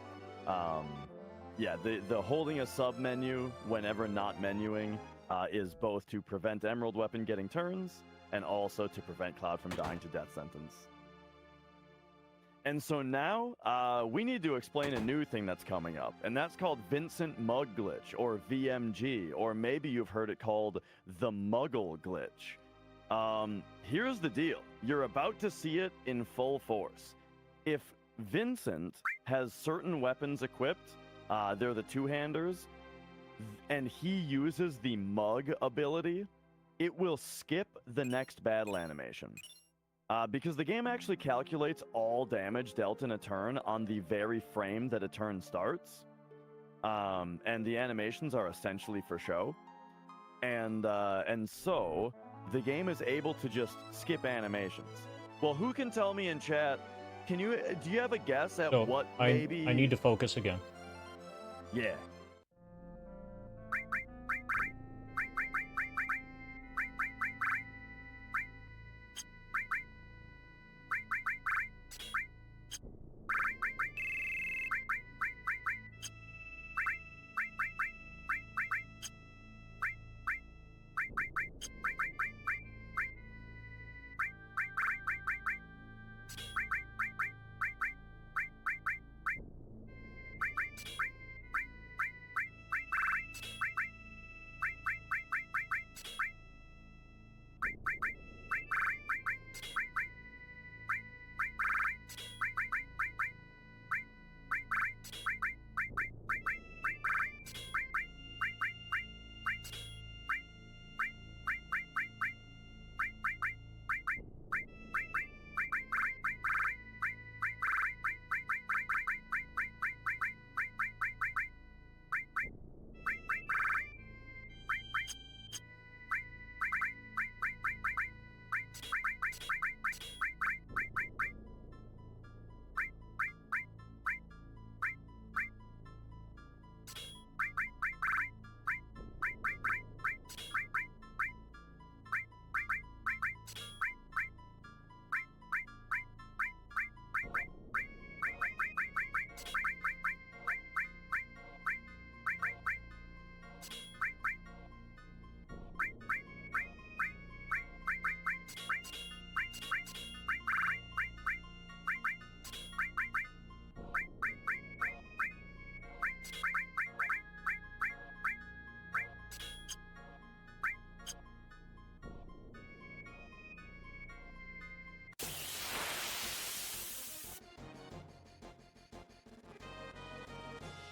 Speaker 3: yeah, the holding a sub menu whenever not menuing is both to prevent Emerald Weapon getting turns and also to prevent Cloud from dying to death sentence. And so now we need to explain a new thing that's coming up, and that's called Vincent Mug Glitch, or VMG, or maybe you've heard it called the Muggle Glitch. Here's the deal. You're about to see it in full force. If Vincent has certain weapons equipped, they're the two-handers, and he uses the Mug ability, it will skip the next battle animation. Because the game actually calculates all damage dealt in a turn on the very frame that a turn starts. And the animations are essentially for show. And so the game is able to just skip animations. Well, who can tell me in chat, do you have a guess at what maybe...
Speaker 2: I need to focus again.
Speaker 3: Yeah.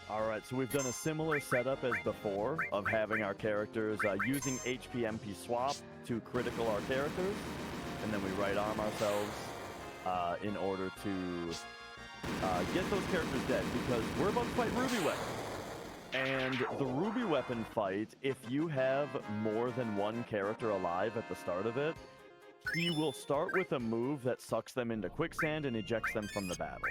Speaker 3: Alright, so we've done a similar setup as before of having our characters using HP-MP swap to critical our characters, and then we right arm ourselves in order to get those characters dead, because we're about to fight Ruby Weapon. And the Ruby Weapon fight, if you have more than one character alive at the start of it, he will start with a move that sucks them into quicksand and ejects them from the battle,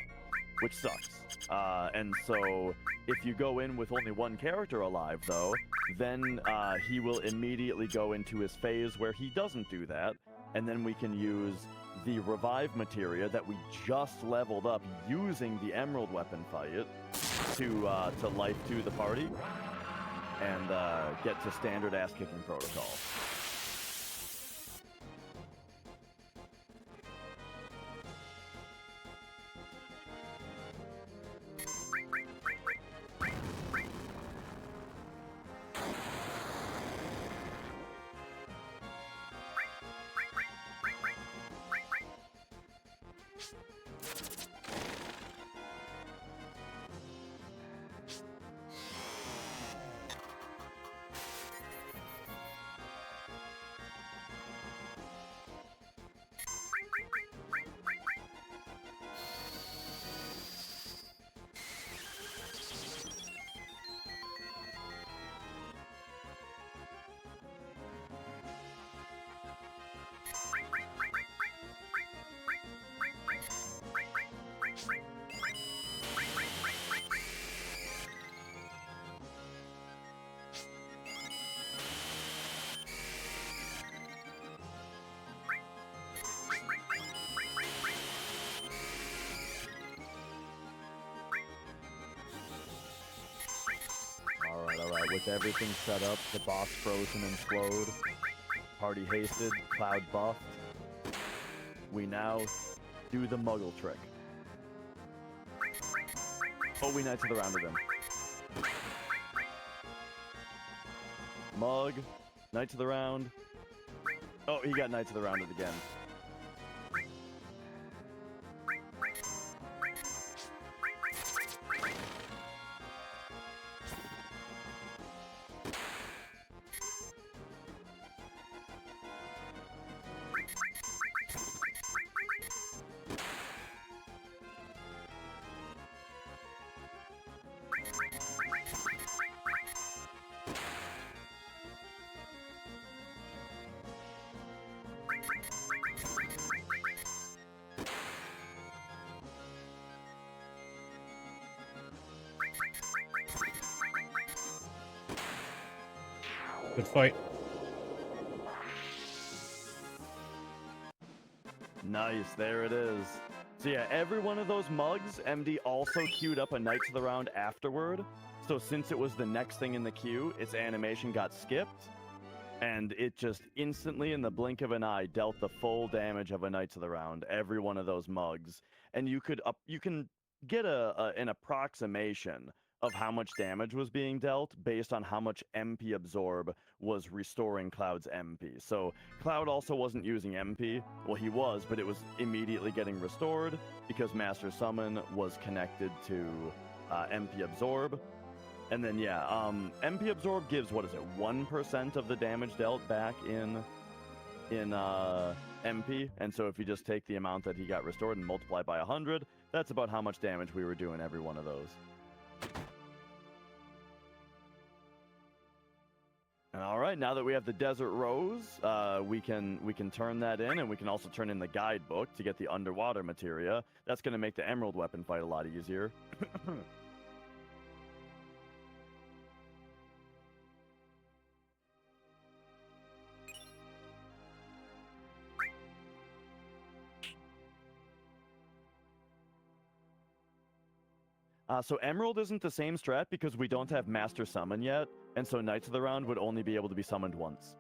Speaker 3: which sucks. And so if you go in with only one character alive, though, then he will immediately go into his phase where he doesn't do that, and then we can use the revive materia that we just leveled up using the Emerald Weapon fight to life to the party and get to standard ass-kicking protocol. with everything set up, the boss frozen and slowed, party hasted, Cloud buffed, we now do the Muggle trick. Oh, we Knights of the Rounded him. Mug, Knights of the Round. Oh, he got Knights of the Rounded again.
Speaker 2: Good fight.
Speaker 3: Nice, there it is. So yeah, every one of those mugs, MD also queued up a Knights of the Round afterward. So since it was the next thing in the queue, its animation got skipped. And it just instantly, in the blink of an eye, dealt the full damage of a Knights of the Round, every one of those mugs. And you can get an approximation of how much damage was being dealt based on how much MP Absorb was restoring Cloud's MP. So Cloud also wasn't using MP. Well, he was, but it was immediately getting restored because Master Summon was connected to MP Absorb. And then, yeah, MP Absorb gives, what is it, 1% of the damage dealt back in MP. And so if you just take the amount that he got restored and multiply by 100, that's about how much damage we were doing every one of those. All right, now that we have the Desert Rose, we can turn that in, and we can also turn in the guidebook to get the underwater materia. That's going to make the Emerald weapon fight a lot easier. So Emerald isn't the same strat because we don't have Master Summon yet, and so Knights of the Round would only be able to be summoned once.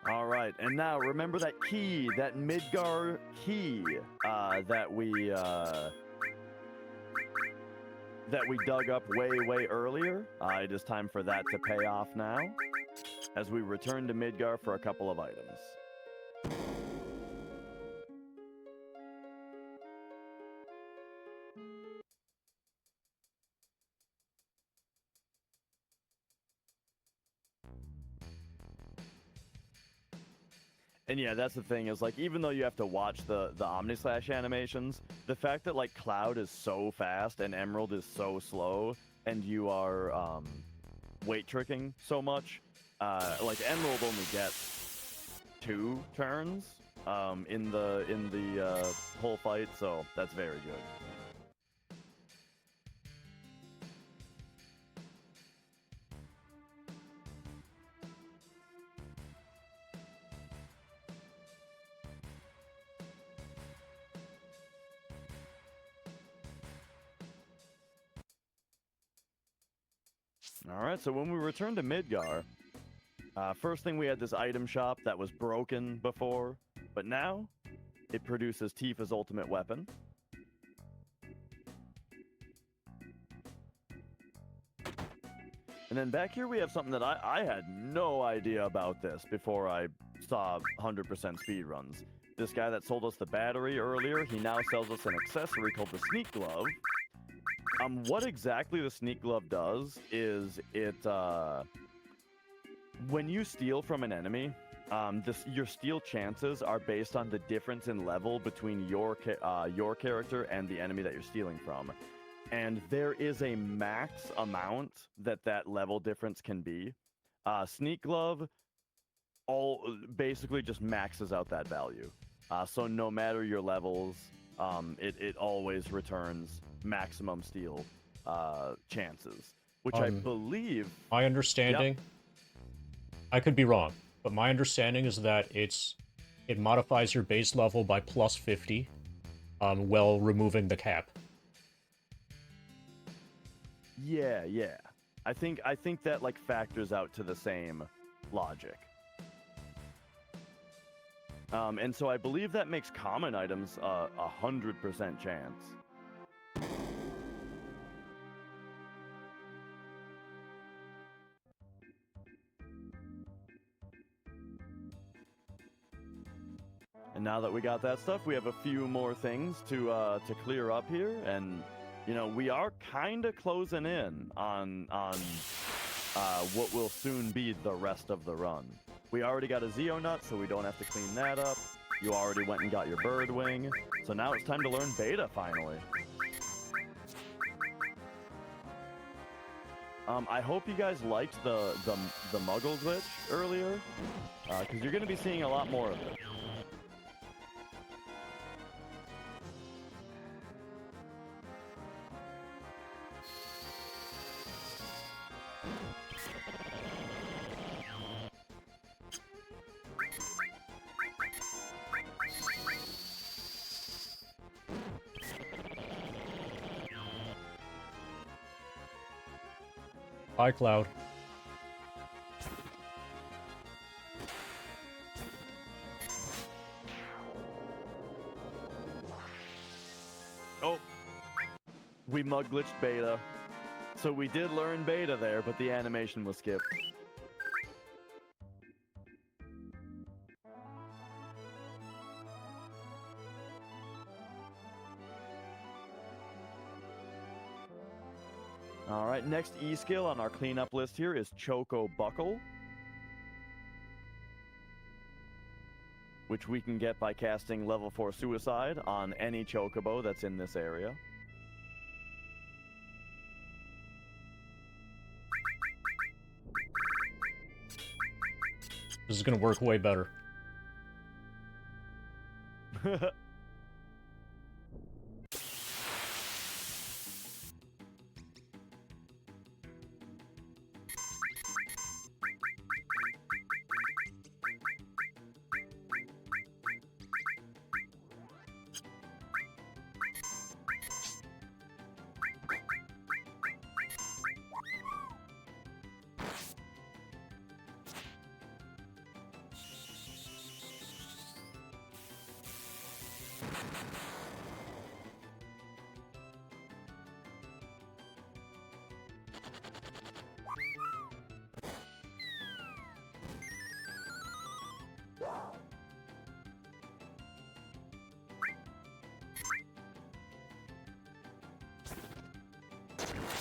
Speaker 3: All right, and now remember that key, that Midgar key that we dug up way earlier. It is time for that to pay off now, as we return to Midgar for a couple of items. And yeah, that's the thing, is like, even though you have to watch the Omnislash animations, the fact that like Cloud is so fast and Emerald is so slow, and you are weight tricking so much, like Emerald only gets 2 turns in the whole fight, so that's very good. All right, so when we return to Midgar, first thing we had this item shop that was broken before, but now it produces Tifa's ultimate weapon. And then back here we have something that I had no idea about this before I saw 100% speedruns. This guy that sold us the battery earlier, he now sells us an accessory called the Sneak Glove. What exactly the Sneak Glove does is it, when you steal from an enemy, your steal chances are based on the difference in level between your character and the enemy that you're stealing from. And there is a max amount that level difference can be. Sneak Glove basically just maxes out that value. So no matter your levels, it always returns maximum steal chances, which I believe...
Speaker 2: My understanding, I could be wrong, but my understanding is that it modifies your base level by plus 50, while removing the cap.
Speaker 3: Yeah. I think that like factors out to the same logic. And so I believe that makes common items 100% chance. And now that we got that stuff, we have a few more things to clear up here, and you know we are kind of closing in on what will soon be the rest of the run. We already got a Zeonut, so we don't have to clean that up. You already went and got your bird wing, so now it's time to learn beta finally. I hope you guys liked the Muggle glitch earlier, because you're going to be seeing a lot more of it.
Speaker 2: Bye, Cloud.
Speaker 3: Oh, we mug glitched beta. So we did learn beta there, but the animation was skipped. All right, next E skill on our cleanup list here is Choco Buckle, which we can get by casting level 4 Suicide on any Chocobo that's in this area.
Speaker 2: This is gonna work way better.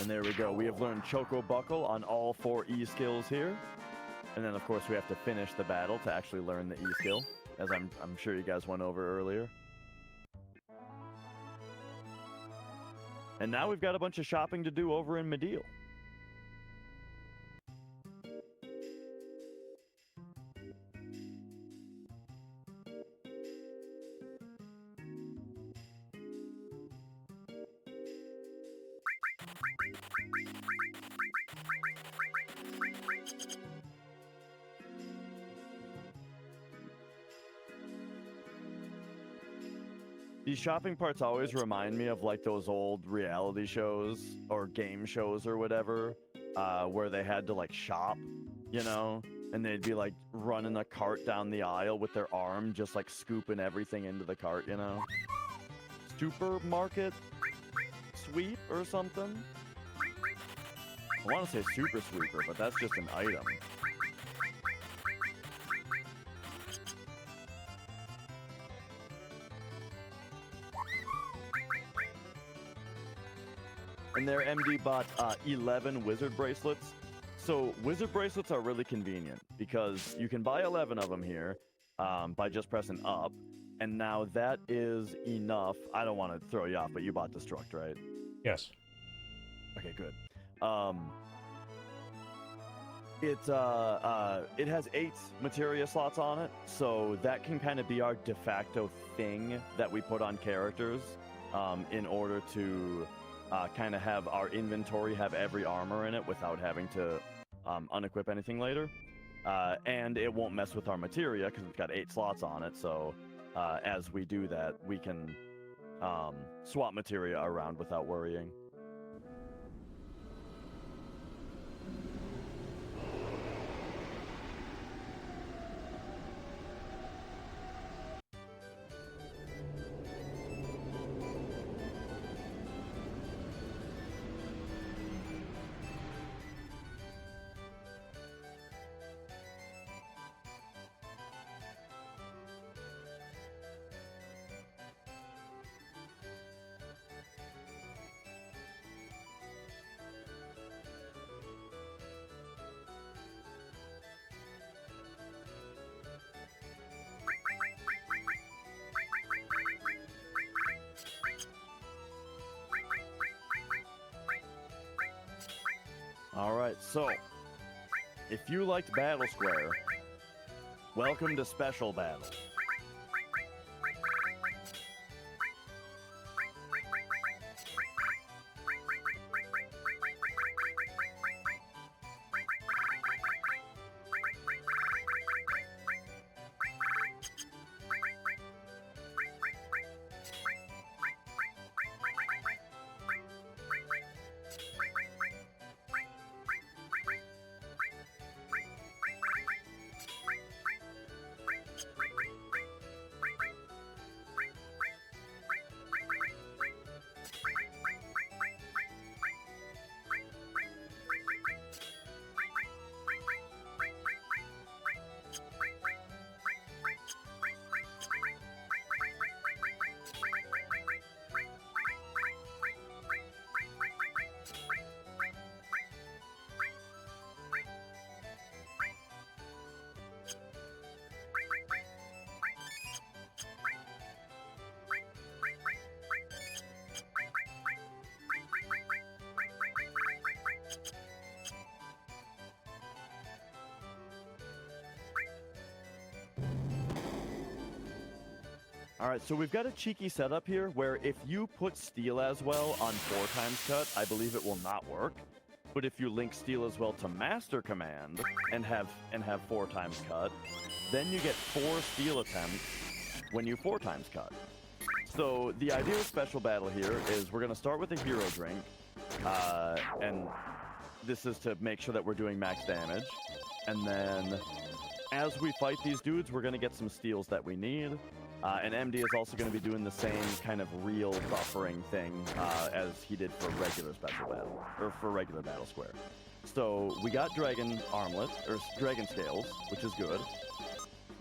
Speaker 3: And there we go. We have learned Choco Buckle on all 4 E skills here. And then, of course, we have to finish the battle to actually learn the E skill, as I'm sure you guys went over earlier. And now we've got a bunch of shopping to do over in Mediel. These shopping parts always remind me of like those old reality shows or game shows or whatever, where they had to like shop, you know, and they'd be like running a cart down the aisle with their arm, just like scooping everything into the cart, you know. Supermarket sweep or something. I want to say super sweeper, but that's just an item. And there MD bought 11 wizard bracelets. So wizard bracelets are really convenient because you can buy 11 of them here by just pressing up. And now that is enough. I don't want to throw you off, but you bought Destruct, right?
Speaker 2: Yes.
Speaker 3: Okay, good. It has 8 materia slots on it, so that can kind of be our de facto thing that we put on characters in order to kind of have our inventory have every armor in it without having to unequip anything later. And it won't mess with our materia because it's got 8 slots on it, so as we do that, we can swap materia around without worrying. Alright, so, if you liked Battle Square, welcome to Special Battle. Alright, so we've got a cheeky setup here where if you put Steel as well on 4x cut, I believe it will not work. But if you link Steel as well to Master Command and have 4x cut, then you get 4 Steel attempts when you 4x cut. So the idea of Special Battle here is we're going to start with a hero drink, and this is to make sure that we're doing max damage. And then as we fight these dudes, we're going to get some steals that we need. And MD is also going to be doing the same kind of real buffering thing as he did for regular Special Battle, or for regular Battle Square. So we got Dragon Armlet, or Dragon Scales, which is good.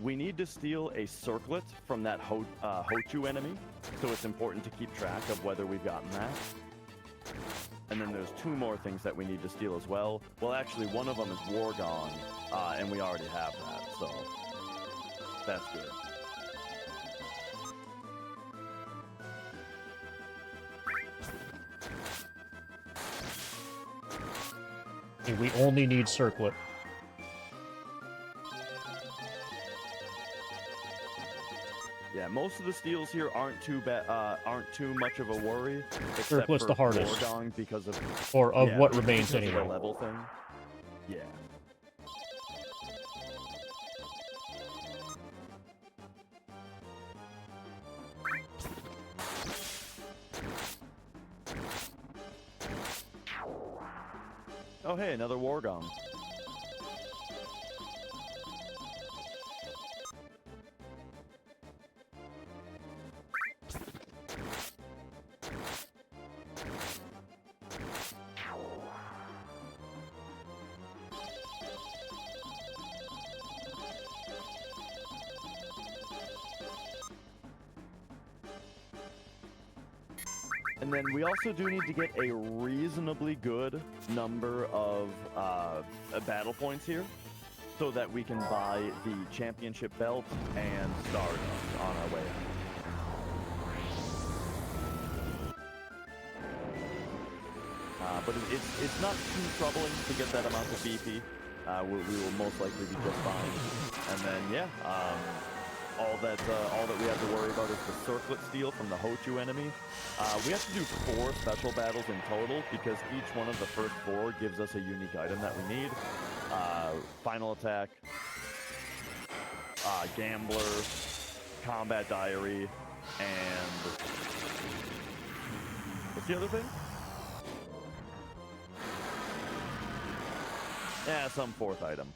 Speaker 3: We need to steal a circlet from that Hochu enemy, so it's important to keep track of whether we've gotten that. And then there's 2 more things that we need to steal as well. Well, actually, one of them is Wargong, and we already have that, so that's good.
Speaker 2: We only need Circlet.
Speaker 3: Yeah, most of the steals here aren't too much of a worry.
Speaker 2: Circlet's the hardest.
Speaker 3: Wargong because of
Speaker 2: what remains anyway.
Speaker 3: The level thing. Yeah. Oh hey, another Wargong. And then we also do need to get a reasonably good number of battle points here so that we can buy the championship belt and stardust on our way out. But it's not too troubling to get that amount of BP. we will most likely be just fine. And then, yeah, all that we have to worry about is the circlet steal from the Hochu enemy. We have to do 4 special battles in total because each one of the first 4 gives us a unique item that we need. Final attack, gambler, combat diary, and what's the other thing? Yeah, some 4th item.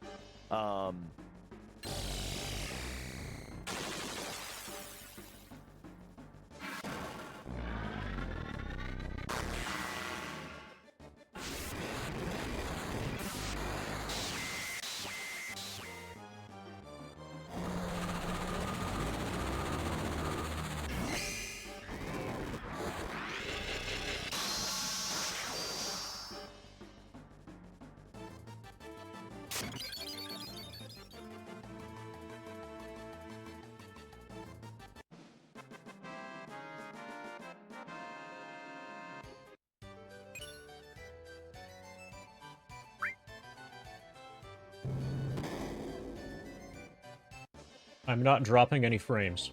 Speaker 2: I'm not dropping any frames.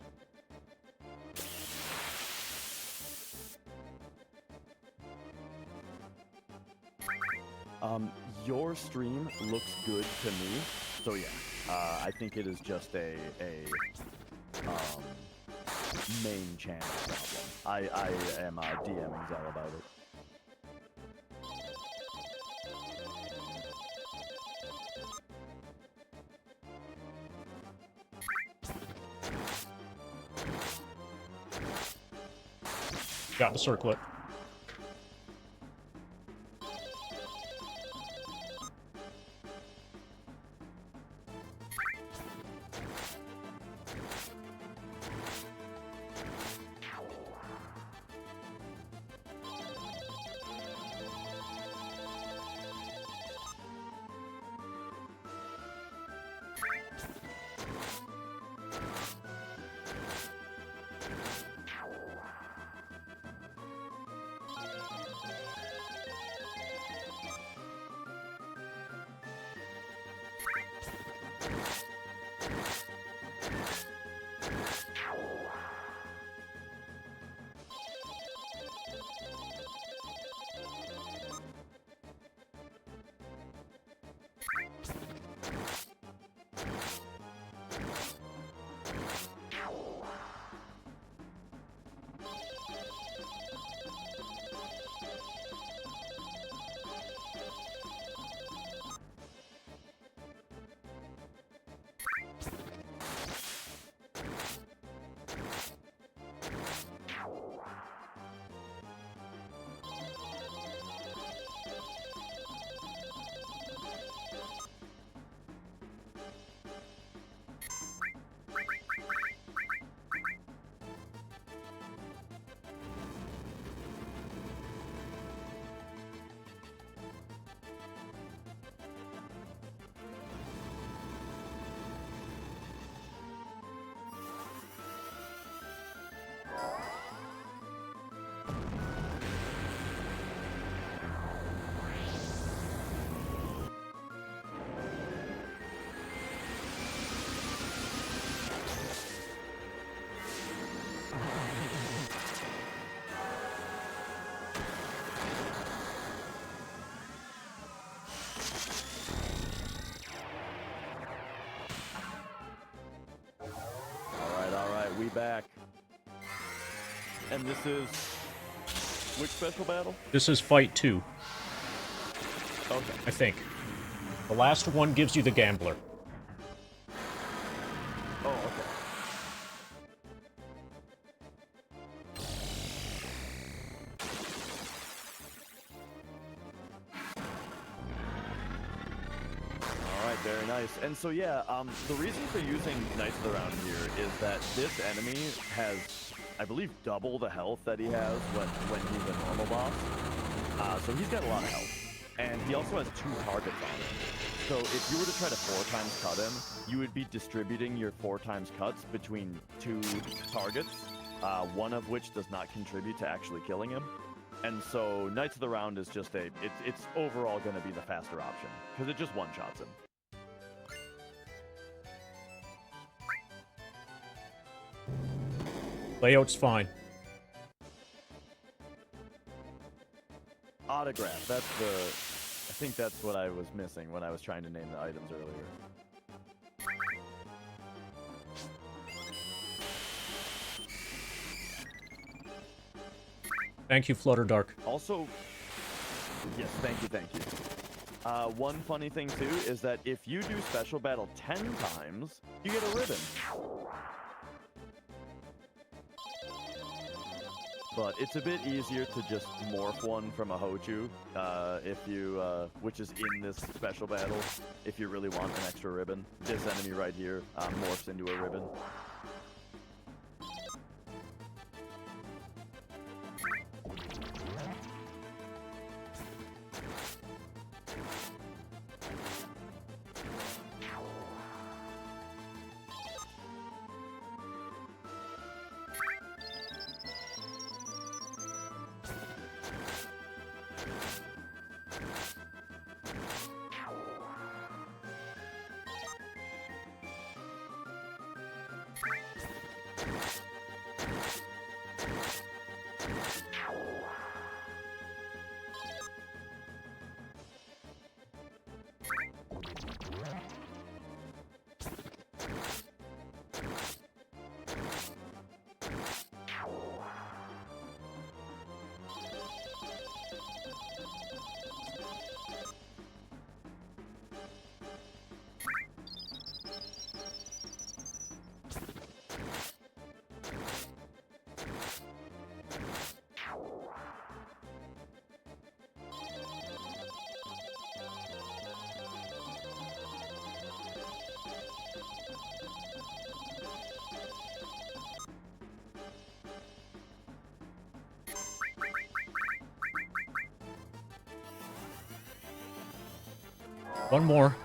Speaker 3: Your stream looks good to me, so yeah, I think it is just a main channel problem. I am DMing Zell about it.
Speaker 2: Got the circlet. Back. And this is which special battle? This is Fight 2.
Speaker 3: Okay.
Speaker 2: I think. The last one gives you the Gambler.
Speaker 3: Oh, okay. Alright, very nice. And so yeah, the reason for using Knights of the Round here is that this enemy has, I believe, double the health that he has when he's a normal boss. So he's got a lot of health. And he also has 2 targets on him. So if you were to try to 4 times cut him, you would be distributing your 4 times cuts between 2 targets, one of which does not contribute to actually killing him. And so Knights of the Round is just it's overall going to be the faster option, because it just one-shots him.
Speaker 2: Layout's fine.
Speaker 3: Autograph. That's the... I think that's what I was missing when I was trying to name the items earlier.
Speaker 2: Thank you, Flutterdark.
Speaker 3: Also, yes, thank you. One funny thing, too, is that if you do Special Battle 10 times, you get a ribbon. But it's a bit easier to just morph one from a Hochu, which is in this Special Battle, if you really want an extra ribbon. This enemy right here morphs into a ribbon.
Speaker 2: One more.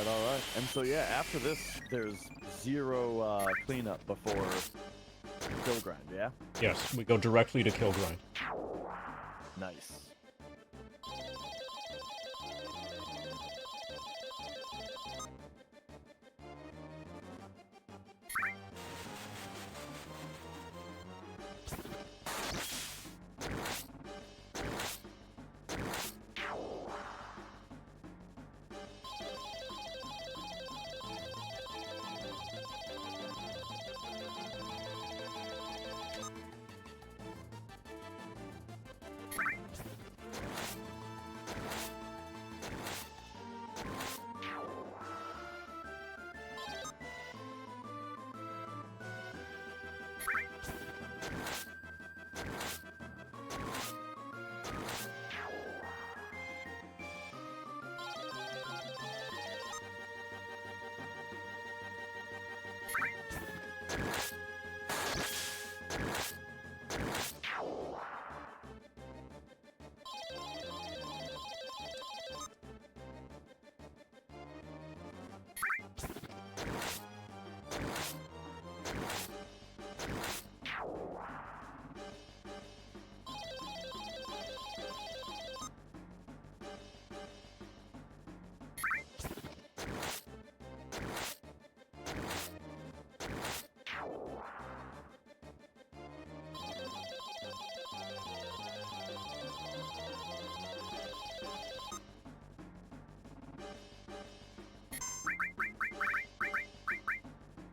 Speaker 2: All right. And so, yeah, after this, there's zero cleanup before kill grind, yeah? Yes, we go directly to kill grind.
Speaker 3: Nice.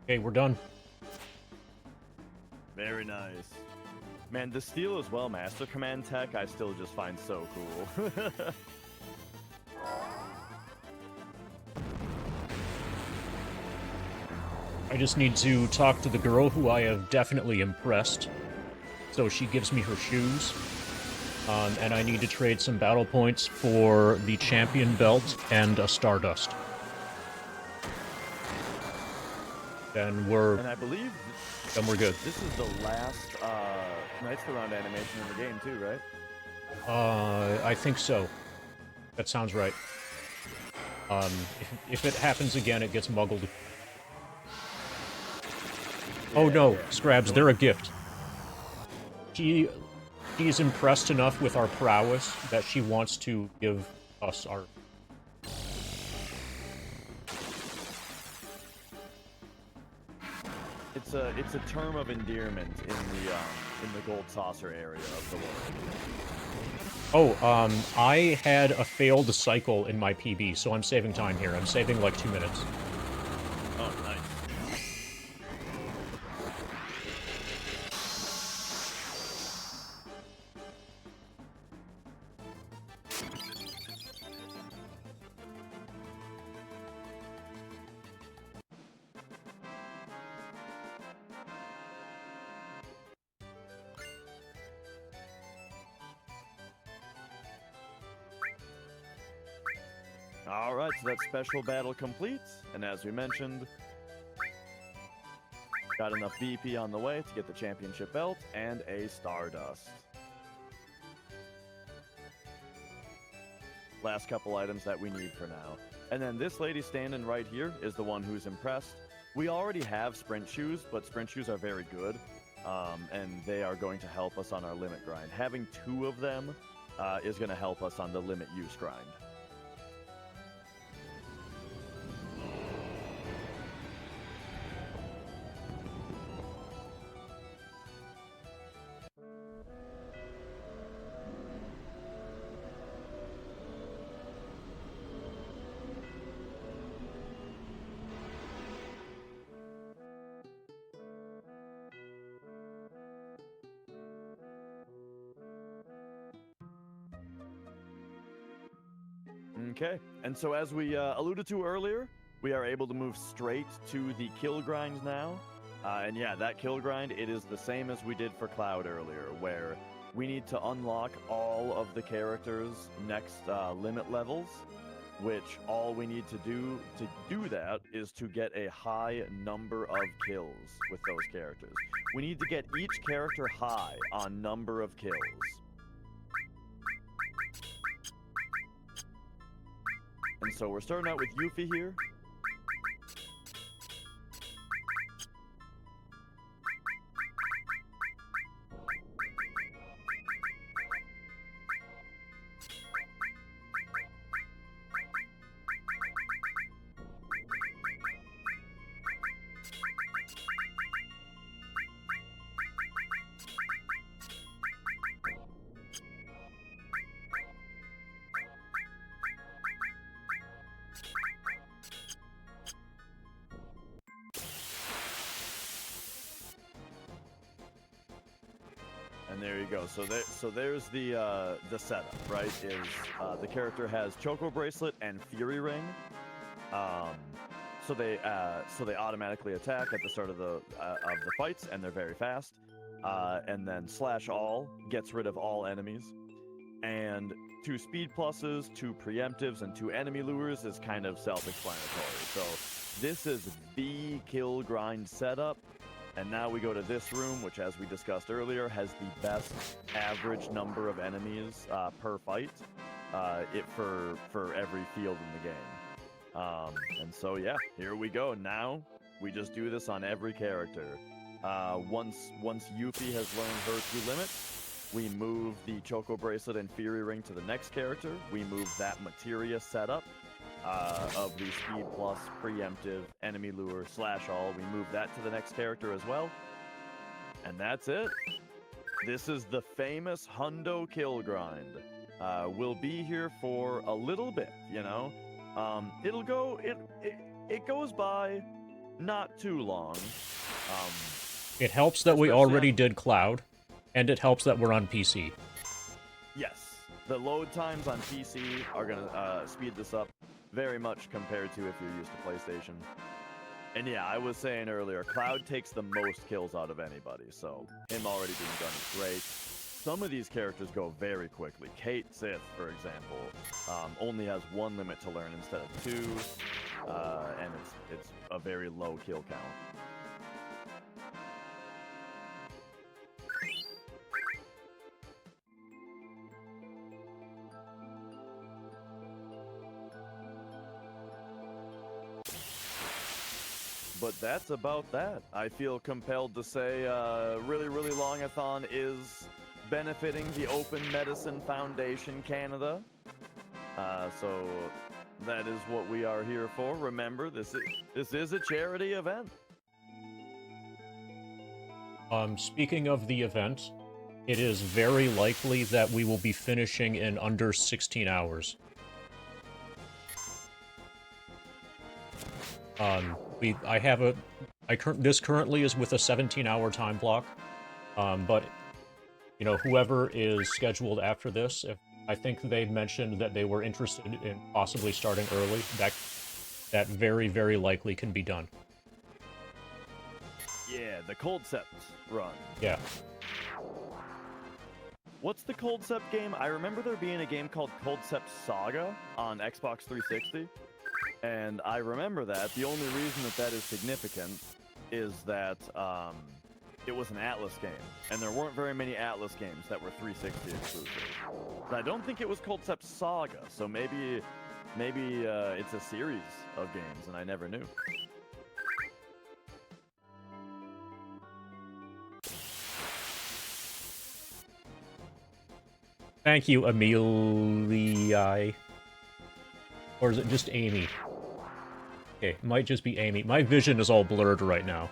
Speaker 2: Okay, we're done.
Speaker 3: Very nice. Man, the steel as well, Master Command tech, I still just find so cool.
Speaker 2: I just need to talk to the girl who I have definitely impressed, so she gives me her shoes. And I need to trade some battle points for the champion belt and a Stardust. Then we're...
Speaker 3: And I believe...
Speaker 2: Then we're good.
Speaker 3: This is the last Knights of the Round animation in the game too, right?
Speaker 2: I think so. That sounds right. If it happens again, it gets muggled. Oh no, Scrabs, they're a gift. She's impressed enough with our prowess that she wants to give us our...
Speaker 3: It's a term of endearment in the gold saucer area of the world.
Speaker 2: Oh, I had a failed cycle in my PB, so I'm saving time here. I'm saving like 2 minutes.
Speaker 3: Oh, nice. Alright, so that special battle completes, and as we mentioned, got enough BP on the way to get the championship belt and a Stardust. Last couple items that we need for now. And then this lady standing right here is the one who's impressed. We already have sprint shoes, but sprint shoes are very good, and they are going to help us on our limit grind. Having 2 of them is going to help us on the limit use grind. Okay, and so as we alluded to earlier, we are able to move straight to the kill grind now. And yeah, that kill grind, it is the same as we did for Cloud earlier, where we need to unlock all of the characters' next limit levels, which all we need to do that is to get a high number of kills with those characters. We need to get each character high on number of kills. And so we're starting out with Yuffie here. And there you go. So there's the setup, right? Is the character has Choco Bracelet and Fury Ring. So they automatically attack at the start of the fights, and they're very fast. And then Slash All gets rid of all enemies. And 2 speed pluses, 2 preemptives, and 2 enemy lures is kind of self-explanatory. So this is the kill grind setup. And now we go to this room, which, as we discussed earlier, has the best average number of enemies per fight for every field in the game. And so, yeah, here we go. Now, we just do this on every character. Once Yuffie has learned her 2 limits, we move the Choco Bracelet and Fury Ring to the next character. We move that Materia setup of the Speed Plus, Preemptive, Enemy Lure, Slash All. We move that to the next character as well. And that's it. This is the famous Hundo Kill Grind. We'll be here for a little bit, you know? It goes by not too long.
Speaker 2: It helps that we already
Speaker 3: on...
Speaker 2: did Cloud, and it helps that we're on PC.
Speaker 3: Yes, the load times on PC are gonna speed this up very much compared to if you're used to PlayStation. And yeah, I was saying earlier, Cloud takes the most kills out of anybody, so him already being done is great. Some of these characters go very quickly. Kate Sith, for example, only has 1 limit to learn instead of 2, and it's a very low kill count. But that's about that. I feel compelled to say Really Longathon is benefiting the Open Medicine Foundation Canada. So that is what we are here for. Remember, this is a charity event.
Speaker 2: Speaking of the event, it is very likely that we will be finishing in under 16 hours. This currently is with a 17-hour time block, but, you know, whoever is scheduled after this, I think they mentioned that they were interested in possibly starting early, that very, very likely can be done.
Speaker 3: Yeah, the Coldcept run.
Speaker 2: Yeah.
Speaker 3: What's the Coldcept game? I remember there being a game called Coldcept Saga on Xbox 360. And I remember that. The only reason that is significant is that it was an Atlas game. And there weren't very many Atlas games that were 360 exclusive. But I don't think it was Coldcept Saga, so maybe it's a series of games, and I never knew.
Speaker 2: Thank you, Amelie. Or is it just Amy? Okay, it might just be Amy. My vision is all blurred right now.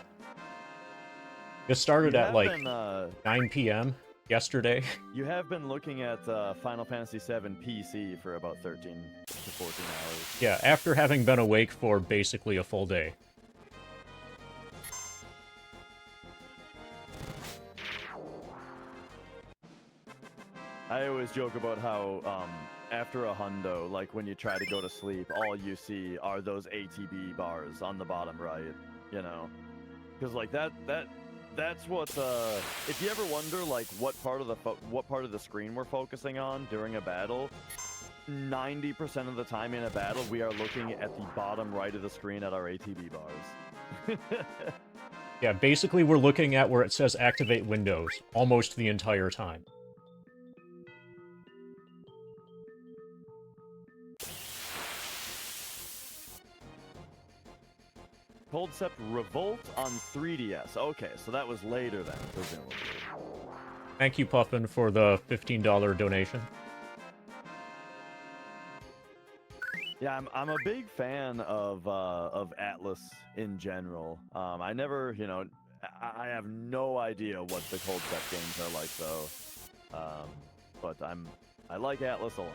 Speaker 2: This started at like 9 p.m. yesterday.
Speaker 3: You have been looking at Final Fantasy VII PC for about 13 to 14 hours.
Speaker 2: Yeah, after having been awake for basically a full day.
Speaker 3: I always joke about how after a hundo, like when you try to go to sleep, all you see are those ATB bars on the bottom right, you know? Because like that's what if you ever wonder like what part of the screen we're focusing on during a battle, 90% of the time in a battle we are looking at the bottom right of the screen at our ATB bars.
Speaker 2: Yeah, basically we're looking at where it says activate Windows almost the entire time.
Speaker 3: Coldcept Revolt on 3DS. Okay, so that was later then, presumably.
Speaker 2: Thank you, Puffin, for the $15 donation.
Speaker 3: Yeah, I'm a big fan of Atlas in general. I never, you know, I have no idea what the Coldcept games are like though. But I like Atlas a lot.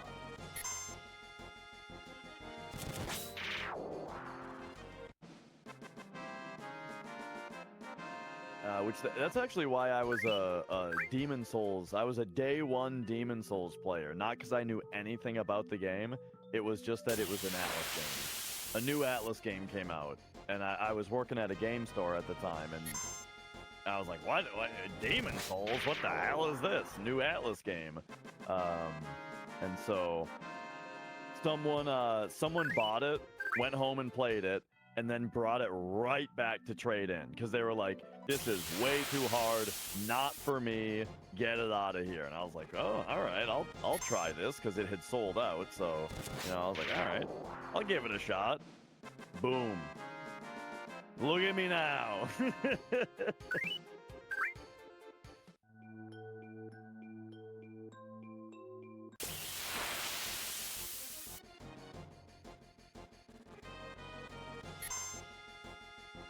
Speaker 3: That's actually why I was a Demon Souls. I was a day one Demon Souls player, not because I knew anything about the game. It was just that it was an Atlas game. A new Atlas game came out, and I was working at a game store at the time, and I was like, "What? Demon Souls? What the hell is this? New Atlas game?" And so someone bought it, went home and played it, and then brought it right back to trade in because they were like, "This is way too hard, not for me. Get it out of here." And I was like, "Oh, all right, I'll try this," because it had sold out. So, you know, I was like, "All right, I'll give it a shot." Boom. Look at me now.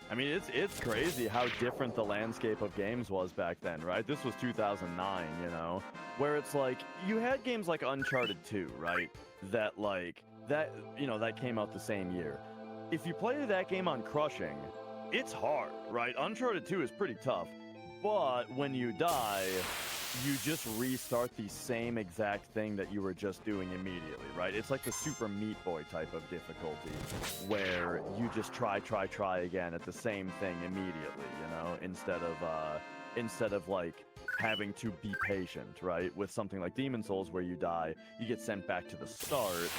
Speaker 3: I mean, it's crazy how different the landscape of games was back then, right? This was 2009, you know, where it's like you had games like Uncharted 2, right? That like that, you know, that came out the same year. If you played that game on Crushing, it's hard, right? Uncharted 2 is pretty tough, but when you die, you just restart the same exact thing that you were just doing immediately, right? It's like the Super Meat Boy type of difficulty, where you just try again at the same thing immediately, you know, instead of like having to be patient, right? With something like Demon Souls, where you die, you get sent back to the start,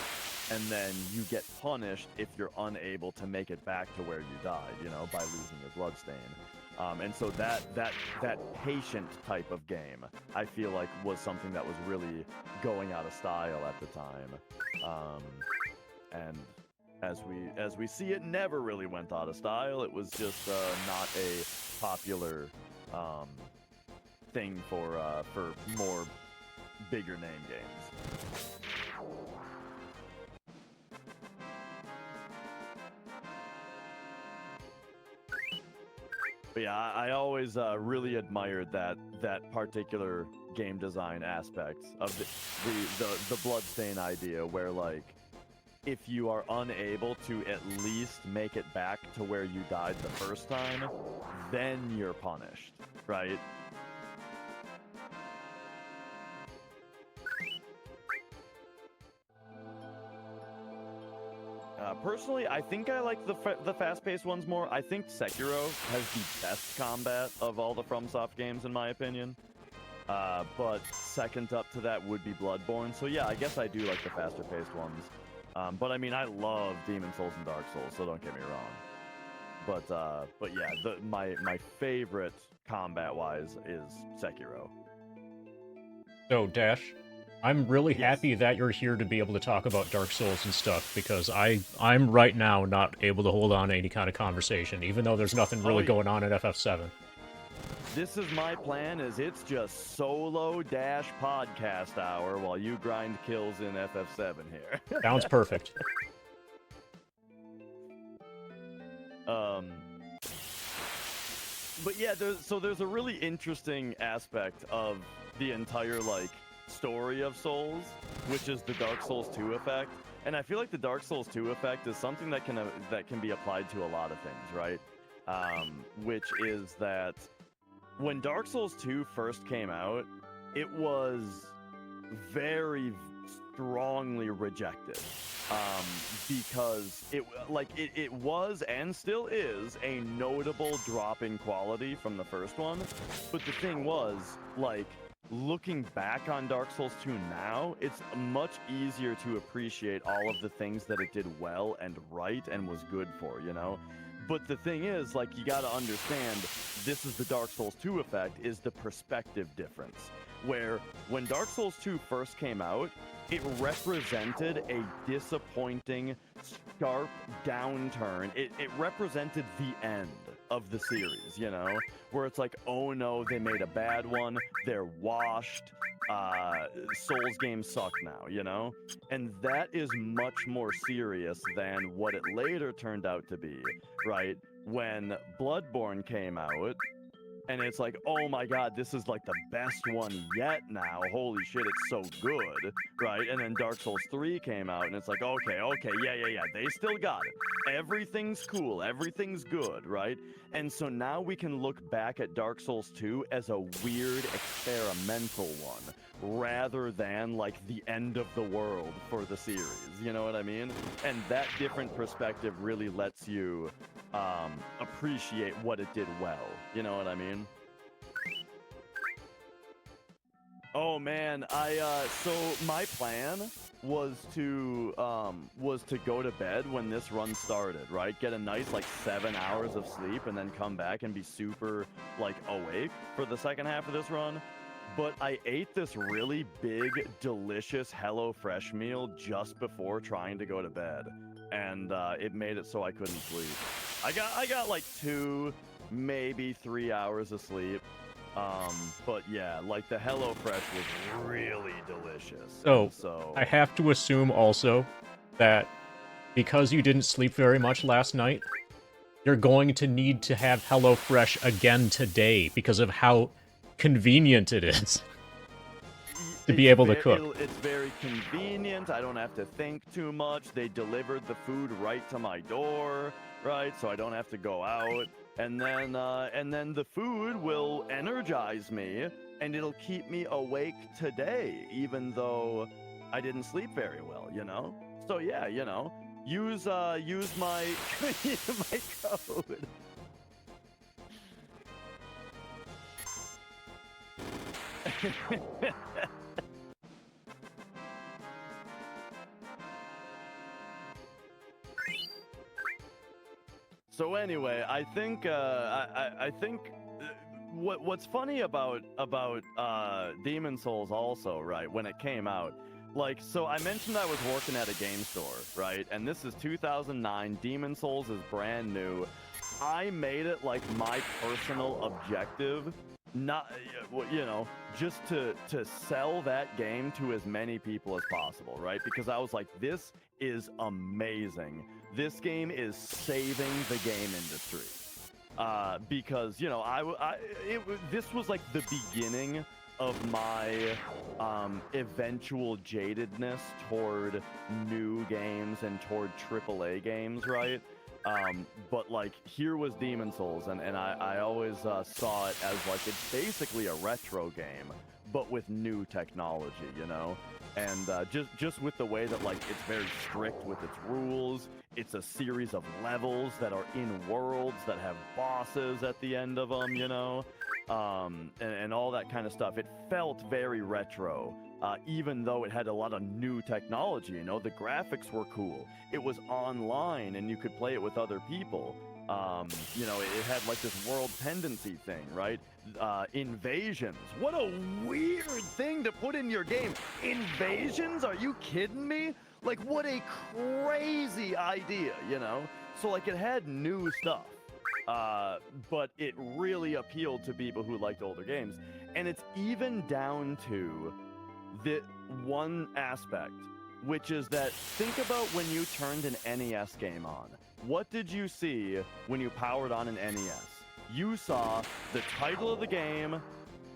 Speaker 3: and then you get punished if you're unable to make it back to where you died, you know, by losing your bloodstain. And so that patient type of game, I feel like, was something that was really going out of style at the time. And as we see, it never really went out of style. It was just not a popular thing for more bigger name games. But yeah, I always really admired that particular game design aspect of the bloodstain idea, where like, if you are unable to at least make it back to where you died the first time, then you're punished, right? Personally, I think I like the fast-paced ones more. I think Sekiro has the best combat of all the FromSoft games, in my opinion. But second up to that would be Bloodborne. So yeah, I guess I do like the faster-paced ones. But I mean, I love Demon Souls and Dark Souls, so don't get me wrong. But yeah, my favorite combat-wise is Sekiro.
Speaker 2: So, Dash, I'm really
Speaker 3: Yes.
Speaker 2: happy that you're here to be able to talk about Dark Souls and stuff, because I'm right now not able to hold on to any kind of conversation, even though there's nothing really going on in FF7.
Speaker 3: This is my plan, is it's just solo dash podcast hour while you grind kills in FF7 here.
Speaker 2: Sounds perfect.
Speaker 3: But yeah, there's a really interesting aspect of the entire like story of Souls, which is the Dark Souls 2 effect. And I feel like the Dark Souls 2 effect is something that can be applied to a lot of things, right? Which is that when Dark Souls 2 first came out, it was very strongly rejected. Because it was and still is a notable drop in quality from the first one. But the thing was, like, looking back on Dark Souls 2 now, it's much easier to appreciate all of the things that it did well and right and was good for, you know? But the thing is, like, you gotta understand, this is the Dark Souls 2 effect, is the perspective difference. Where, when Dark Souls 2 first came out, it represented a disappointing, sharp downturn. It represented the end of the series, you know? Where it's like, oh no, they made a bad one, they're washed, Souls games suck now, you know? And that is much more serious than what it later turned out to be, right? When Bloodborne came out, and it's like, oh my god, this is like the best one yet now. Holy shit, it's so good, right? And then Dark Souls 3 came out, and it's like, okay, yeah, they still got it. Everything's cool, everything's good, right? And so now we can look back at Dark Souls 2 as a weird experimental one, rather than like the end of the world for the series, you know what I mean? And that different perspective really lets you appreciate what it did well, you know what I mean? Oh man, so my plan was to go to bed when this run started, right? Get a nice like 7 hours of sleep and then come back and be super like awake for the second half of this run. But I ate this really big, delicious HelloFresh meal just before trying to go to bed, and it made it so I couldn't sleep. I got like 2, maybe 3 hours of sleep. But yeah, like the HelloFresh was really delicious.
Speaker 2: So I have to assume also that because you didn't sleep very much last night, you're going to need to have HelloFresh again today because of how convenient it is to be able to cook.
Speaker 3: It's very convenient. I don't have to think too much. They delivered the food right to my door, right? So I don't have to go out. and then the food will energize me, and it'll keep me awake today, even though I didn't sleep very well, you know? So yeah, you know, use my my code. So anyway, I think what's funny about Demon Souls also, right, when it came out, like, so I mentioned I was working at a game store, right, and this is 2009. Demon Souls is brand new. I made it like my personal objective, not, you know, just to sell that game to as many people as possible, right? Because I was like, this is amazing. This game is saving the game industry. Because, you know, this was like the beginning of my eventual jadedness toward new games and toward AAA games, right? But like, here was Demon Souls, and I always saw it as like, it's basically a retro game, but with new technology, you know? And just with the way that, like, it's very strict with its rules. It's a series of levels that are in worlds that have bosses at the end of them, you know? And all that kind of stuff. It felt very retro, even though it had a lot of new technology, you know? The graphics were cool. It was online, and you could play it with other people. You know, it had like this world tendency thing, right? Invasions. What a weird thing to put in your game. Invasions? Are you kidding me? Like, what a crazy idea, you know? So, like, it had new stuff. But it really appealed to people who liked older games. And it's even down to the one aspect, which is that, think about when you turned an NES game on. What did you see when you powered on an NES? You saw the title of the game,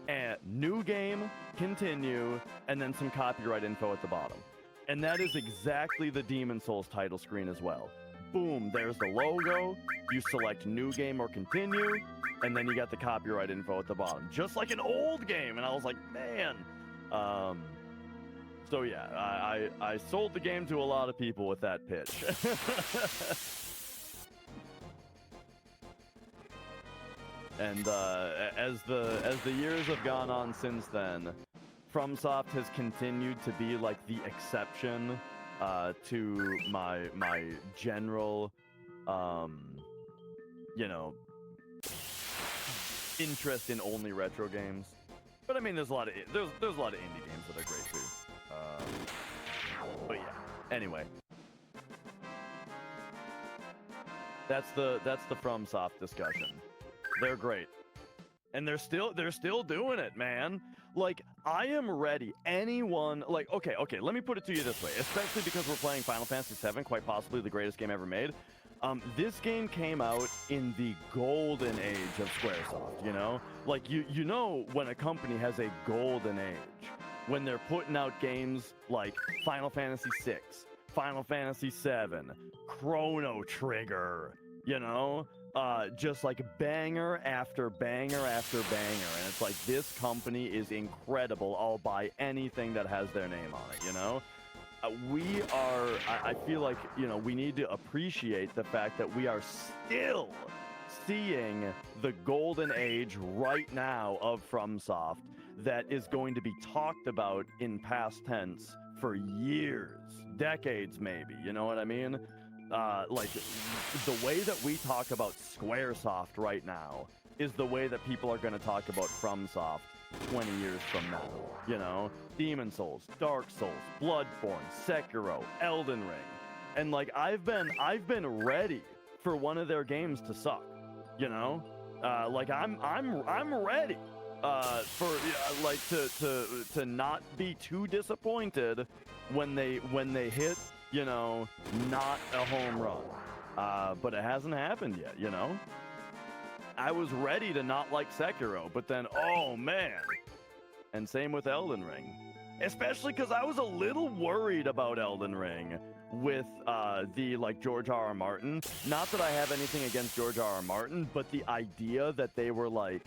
Speaker 3: and new game, continue, and then some copyright info at the bottom. And that is exactly the Demon Souls title screen as well. Boom, there's the logo, you select new game or continue, and then you got the copyright info at the bottom. Just like an old game, and I was like, man. So yeah, I sold the game to a lot of people with that pitch. And as the years have gone on since then, FromSoft has continued to be like the exception to my general, you know, interest in only retro games. But I mean, there's a lot of indie games that are great too. But yeah. Anyway, that's the FromSoft discussion. They're great, and they're still doing it, man. Like, I am ready. Anyone, like, okay, let me put it to you this way, especially because we're playing Final Fantasy VII, quite possibly the greatest game ever made. This game came out in the golden age of Squaresoft, you know? Like, you know when a company has a golden age, when they're putting out games like Final Fantasy VI, Final Fantasy VII, Chrono Trigger, you know? Just like banger after banger after banger, and it's like, this company is incredible. I'll buy anything that has their name on it, you know? I feel like, you know, we need to appreciate the fact that we are still seeing the golden age right now of FromSoft that is going to be talked about in past tense for years, decades maybe, you know what I mean? Like, the way that we talk about Squaresoft right now is the way that people are going to talk about FromSoft 20 years from now, you know? Demon Souls, Dark Souls, Bloodborne, Sekiro, Elden Ring. And like, I've been ready for one of their games to suck, you know? Like, I'm ready for like to not be too disappointed when they hit, you know, not a home run. But it hasn't happened yet, you know? I was ready to not like Sekiro, but then, oh man. And same with Elden Ring. Especially because I was a little worried about Elden Ring with the like George R.R. Martin. Not that I have anything against George R.R. Martin, but the idea that they were like,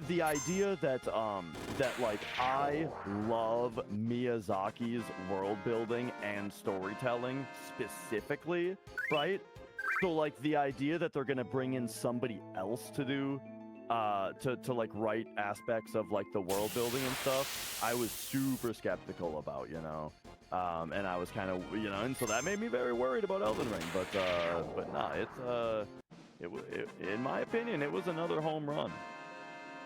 Speaker 3: the idea that that like I love Miyazaki's world building and storytelling specifically, right? So like the idea that they're gonna bring in somebody else to do to like write aspects of like the world building and stuff, I was super skeptical about, you know. And I was kind of, you know, and so that made me very worried about Elden Ring. But nah, in my opinion, it was another home run.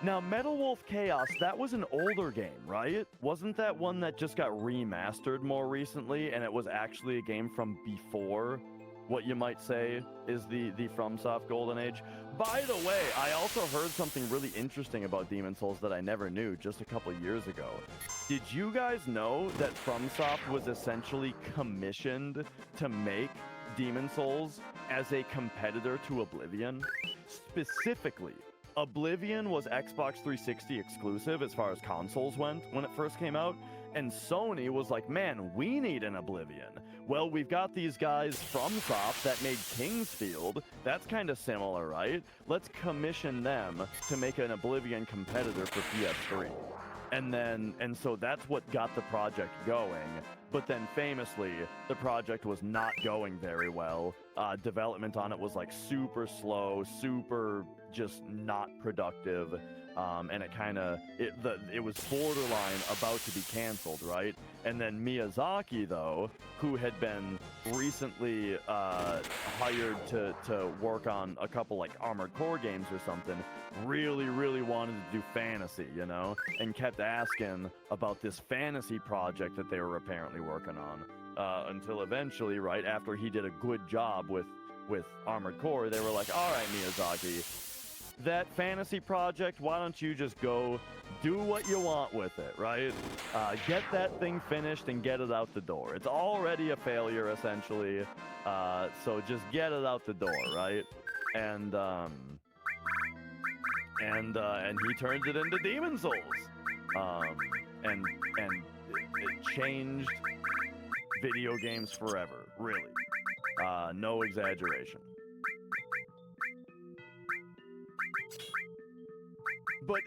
Speaker 3: Now, Metal Wolf Chaos, that was an older game, right? Wasn't that one that just got remastered more recently, and it was actually a game from before what you might say is the FromSoft Golden Age? By the way, I also heard something really interesting about Demon's Souls that I never knew just a couple years ago. Did you guys know that FromSoft was essentially commissioned to make Demon's Souls as a competitor to Oblivion? Specifically, Oblivion was Xbox 360 exclusive as far as consoles went when it first came out, and Sony was like, man, we need an Oblivion. Well, we've got these guys from FromSoft that made Kingsfield. That's kind of similar, right? Let's commission them to make an Oblivion competitor for PS3. And so that's what got the project going. But then famously, the project was not going very well. Development on it was like super slow, super just not productive. And it was borderline about to be canceled, right? And then Miyazaki, though, who had been recently hired to work on a couple like Armored Core games or something, really wanted to do fantasy, you know, and kept asking about this fantasy project that they were apparently working on, until eventually, right after he did a good job with Armored Core, they were like, all right, Miyazaki, that fantasy project, why don't you just go do what you want with it, right? Get that thing finished and get it out the door. It's already a failure, essentially, so just get it out the door, right? And he turns it into Demon's Souls, and it changed video games forever, really. No exaggeration. But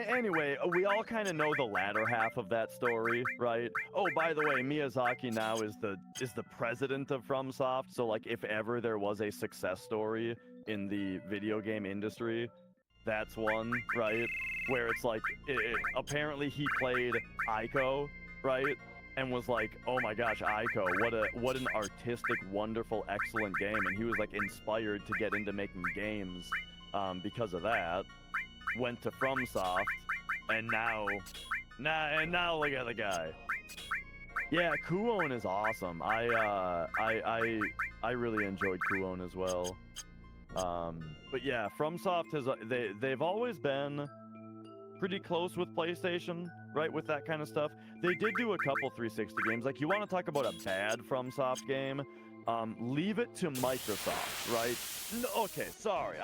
Speaker 3: anyway, we all kind of know the latter half of that story, right? Oh, by the way, Miyazaki now is the president of FromSoft. So, like, if ever there was a success story in the video game industry, that's one, right? Where it's like, apparently he played Ico, right? And was like, oh my gosh, Ico, what an artistic, wonderful, excellent game. And he was like inspired to get into making games because of that. Went to FromSoft, and now look at the guy. Yeah, Kuon is awesome. I really enjoyed Kuon as well. But yeah, FromSoft has they've always been pretty close with PlayStation, right? With that kind of stuff. They did do a couple 360 games. Like, you want to talk about a bad FromSoft game? Leave it to Microsoft, right? No, okay, sorry,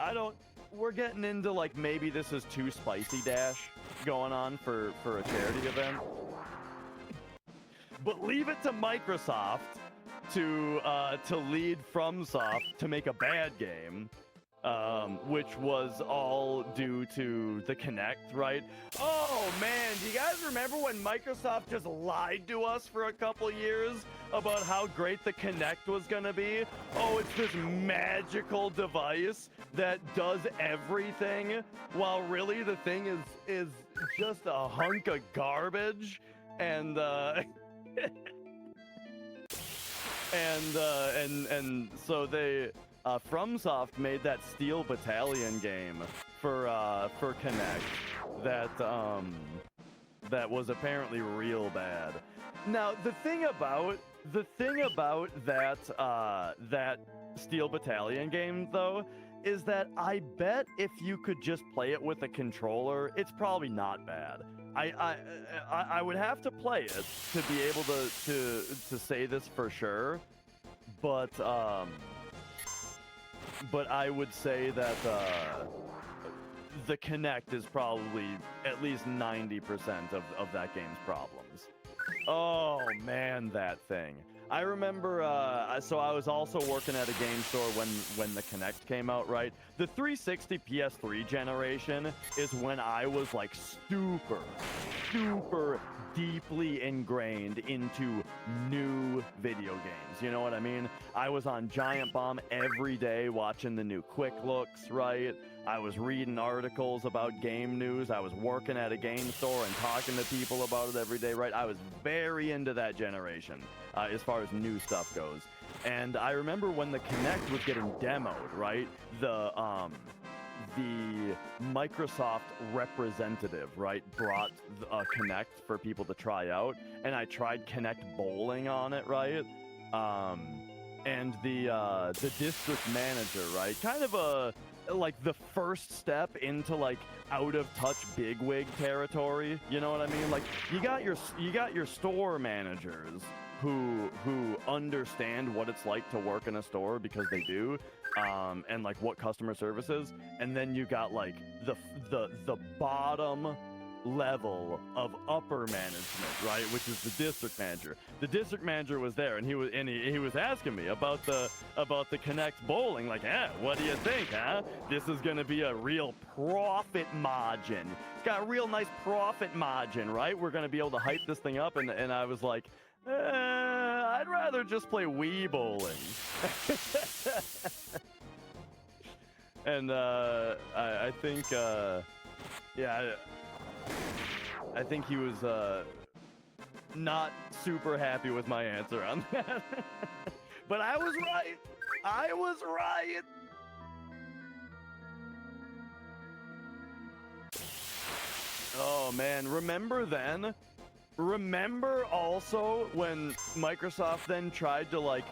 Speaker 3: we're getting into, like, maybe this is too spicy dash going on for a charity event. But leave it to Microsoft to lead FromSoft to make a bad game, which was all due to the Kinect, right? Oh man, do you guys remember when Microsoft just lied to us for a couple years about how great the Kinect was gonna be? Oh, it's this magical device that does everything, while really the thing is just a hunk of garbage, and and so they FromSoft made that Steel Battalion game for Kinect that was apparently real bad. Now the thing about that Steel Battalion game, though, is that I bet if you could just play it with a controller, it's probably not bad. I would have to play it to be able to say this for sure, but I would say that the Kinect is probably at least 90% of that game's problems. Oh man, that thing. I remember, so I was also working at a game store when the Kinect came out, right? The 360 PS3 generation is when I was like super deeply ingrained into new video games. You know what I mean? I was on Giant Bomb every day watching the new Quick Looks, right? I was reading articles about game news. I was working at a game store and talking to people about it every day, right? I was very into that generation as far as new stuff goes. And I remember when the Kinect was getting demoed, right? The Microsoft representative, right, brought a Kinect for people to try out, and I tried Kinect bowling on it, right? And the district manager, right, kind of like the first step into like out of touch bigwig territory. You know what I mean? Like you got your store managers who understand what it's like to work in a store because they do, and like what customer service is, and then you got like the bottom level of upper management, right, which is the district manager. The district manager was there, and he was asking me about the Kinect bowling, like, what do you think, huh? This is gonna be a real profit margin. Got a real nice profit margin, right? We're gonna be able to hype this thing up, and I was like, I'd rather just play Wii bowling. And I think I think he was not super happy with my answer on that. But I was right. I was right. Oh man, remember then? Remember also when Microsoft then tried to like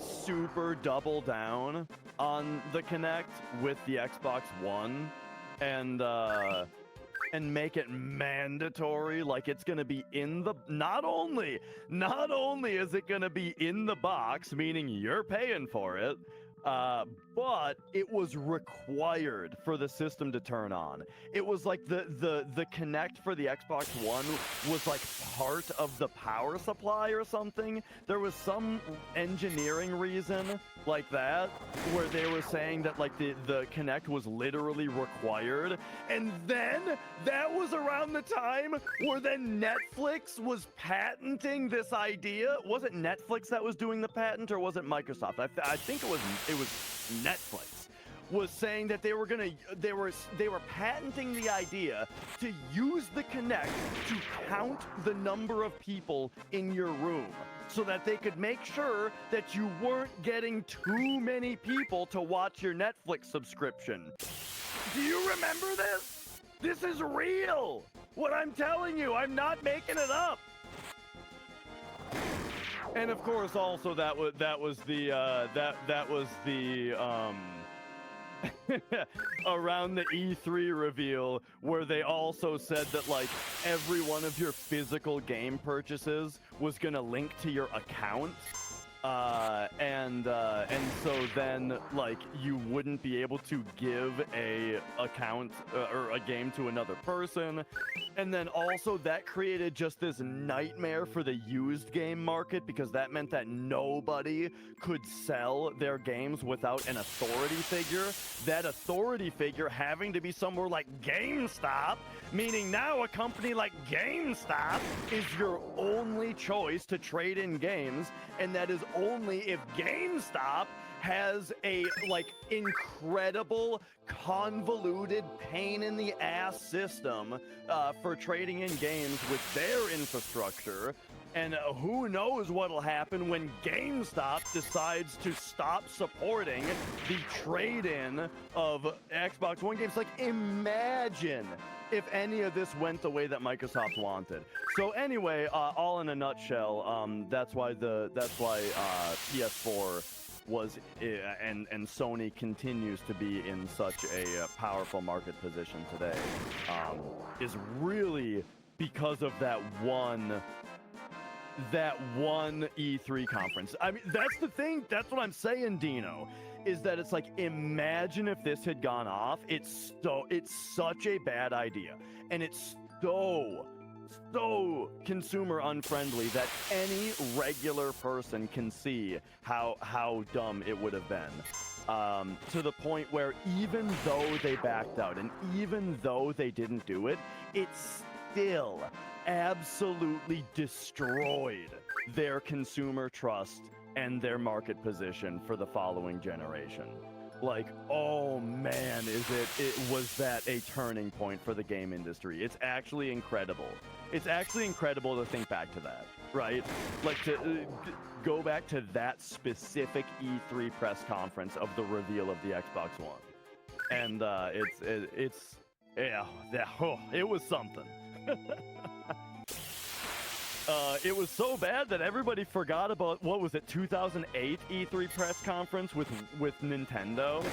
Speaker 3: super double down on the Kinect with the Xbox One and make it mandatory, like it's gonna be in the not only is it gonna be in the box, meaning you're paying for it, but it was required for the system to turn on. It was like the Kinect for the Xbox One was like part of the power supply or something. There was some engineering reason like that where they were saying that like the Kinect was literally required. And then that was around the time where then Netflix was patenting this idea. Was it Netflix that was doing the patent, or was it Microsoft? I think it was Netflix was saying that they were patenting the idea to use the Kinect to count the number of people in your room so that they could make sure that you weren't getting too many people to watch your Netflix subscription. Do you remember this? This is real. What I'm telling you, I'm not making it up. And of course, also that was the around the E3 reveal where they also said that like every one of your physical game purchases was gonna link to your account. And so then like you wouldn't be able to give a account or a game to another person. And then also that created just this nightmare for the used game market, because that meant that nobody could sell their games without an authority figure. That authority figure having to be somewhere like GameStop, meaning now a company like GameStop is your only choice to trade in games, and that is only if GameStop has a like incredible convoluted pain in the ass system for trading in games with their infrastructure. And who knows what'll happen when GameStop decides to stop supporting the trade-in of Xbox One games. Like, imagine if any of this went the way that Microsoft wanted. So anyway, all in a nutshell, that's why PS4 was and Sony continues to be in such a powerful market position today, is really because of that one E3 conference. I mean, that's the thing. That's what I'm saying, Dino, is that it's like, imagine if this had gone off. It's such a bad idea, and it's so consumer unfriendly that any regular person can see how dumb it would have been. To the point where even though they backed out and even though they didn't do it, it still absolutely destroyed their consumer trust and their market position for the following generation. Like, oh man, was that a turning point for the game industry. It's actually incredible. It's actually incredible to think back to that, right? Like to go back to that specific E3 press conference of the reveal of the Xbox One. And it was something. It was so bad that everybody forgot about, what was it, 2008 E3 press conference with Nintendo?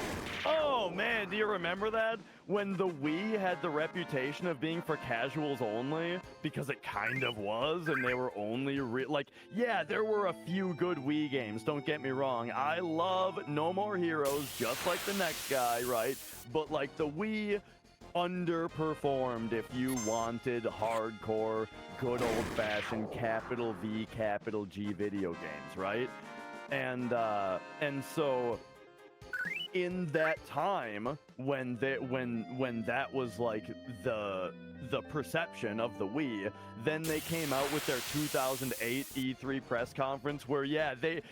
Speaker 3: Oh man, do you remember that? When the Wii had the reputation of being for casuals only, because it kind of was, and they were only, yeah, there were a few good Wii games, don't get me wrong. I love No More Heroes, just like the next guy, right? But like the Wii underperformed if you wanted hardcore, good old-fashioned capital V, capital G video games, right? And so in that time when that was like the perception of the Wii, then they came out with their 2008 E3 press conference where, yeah, they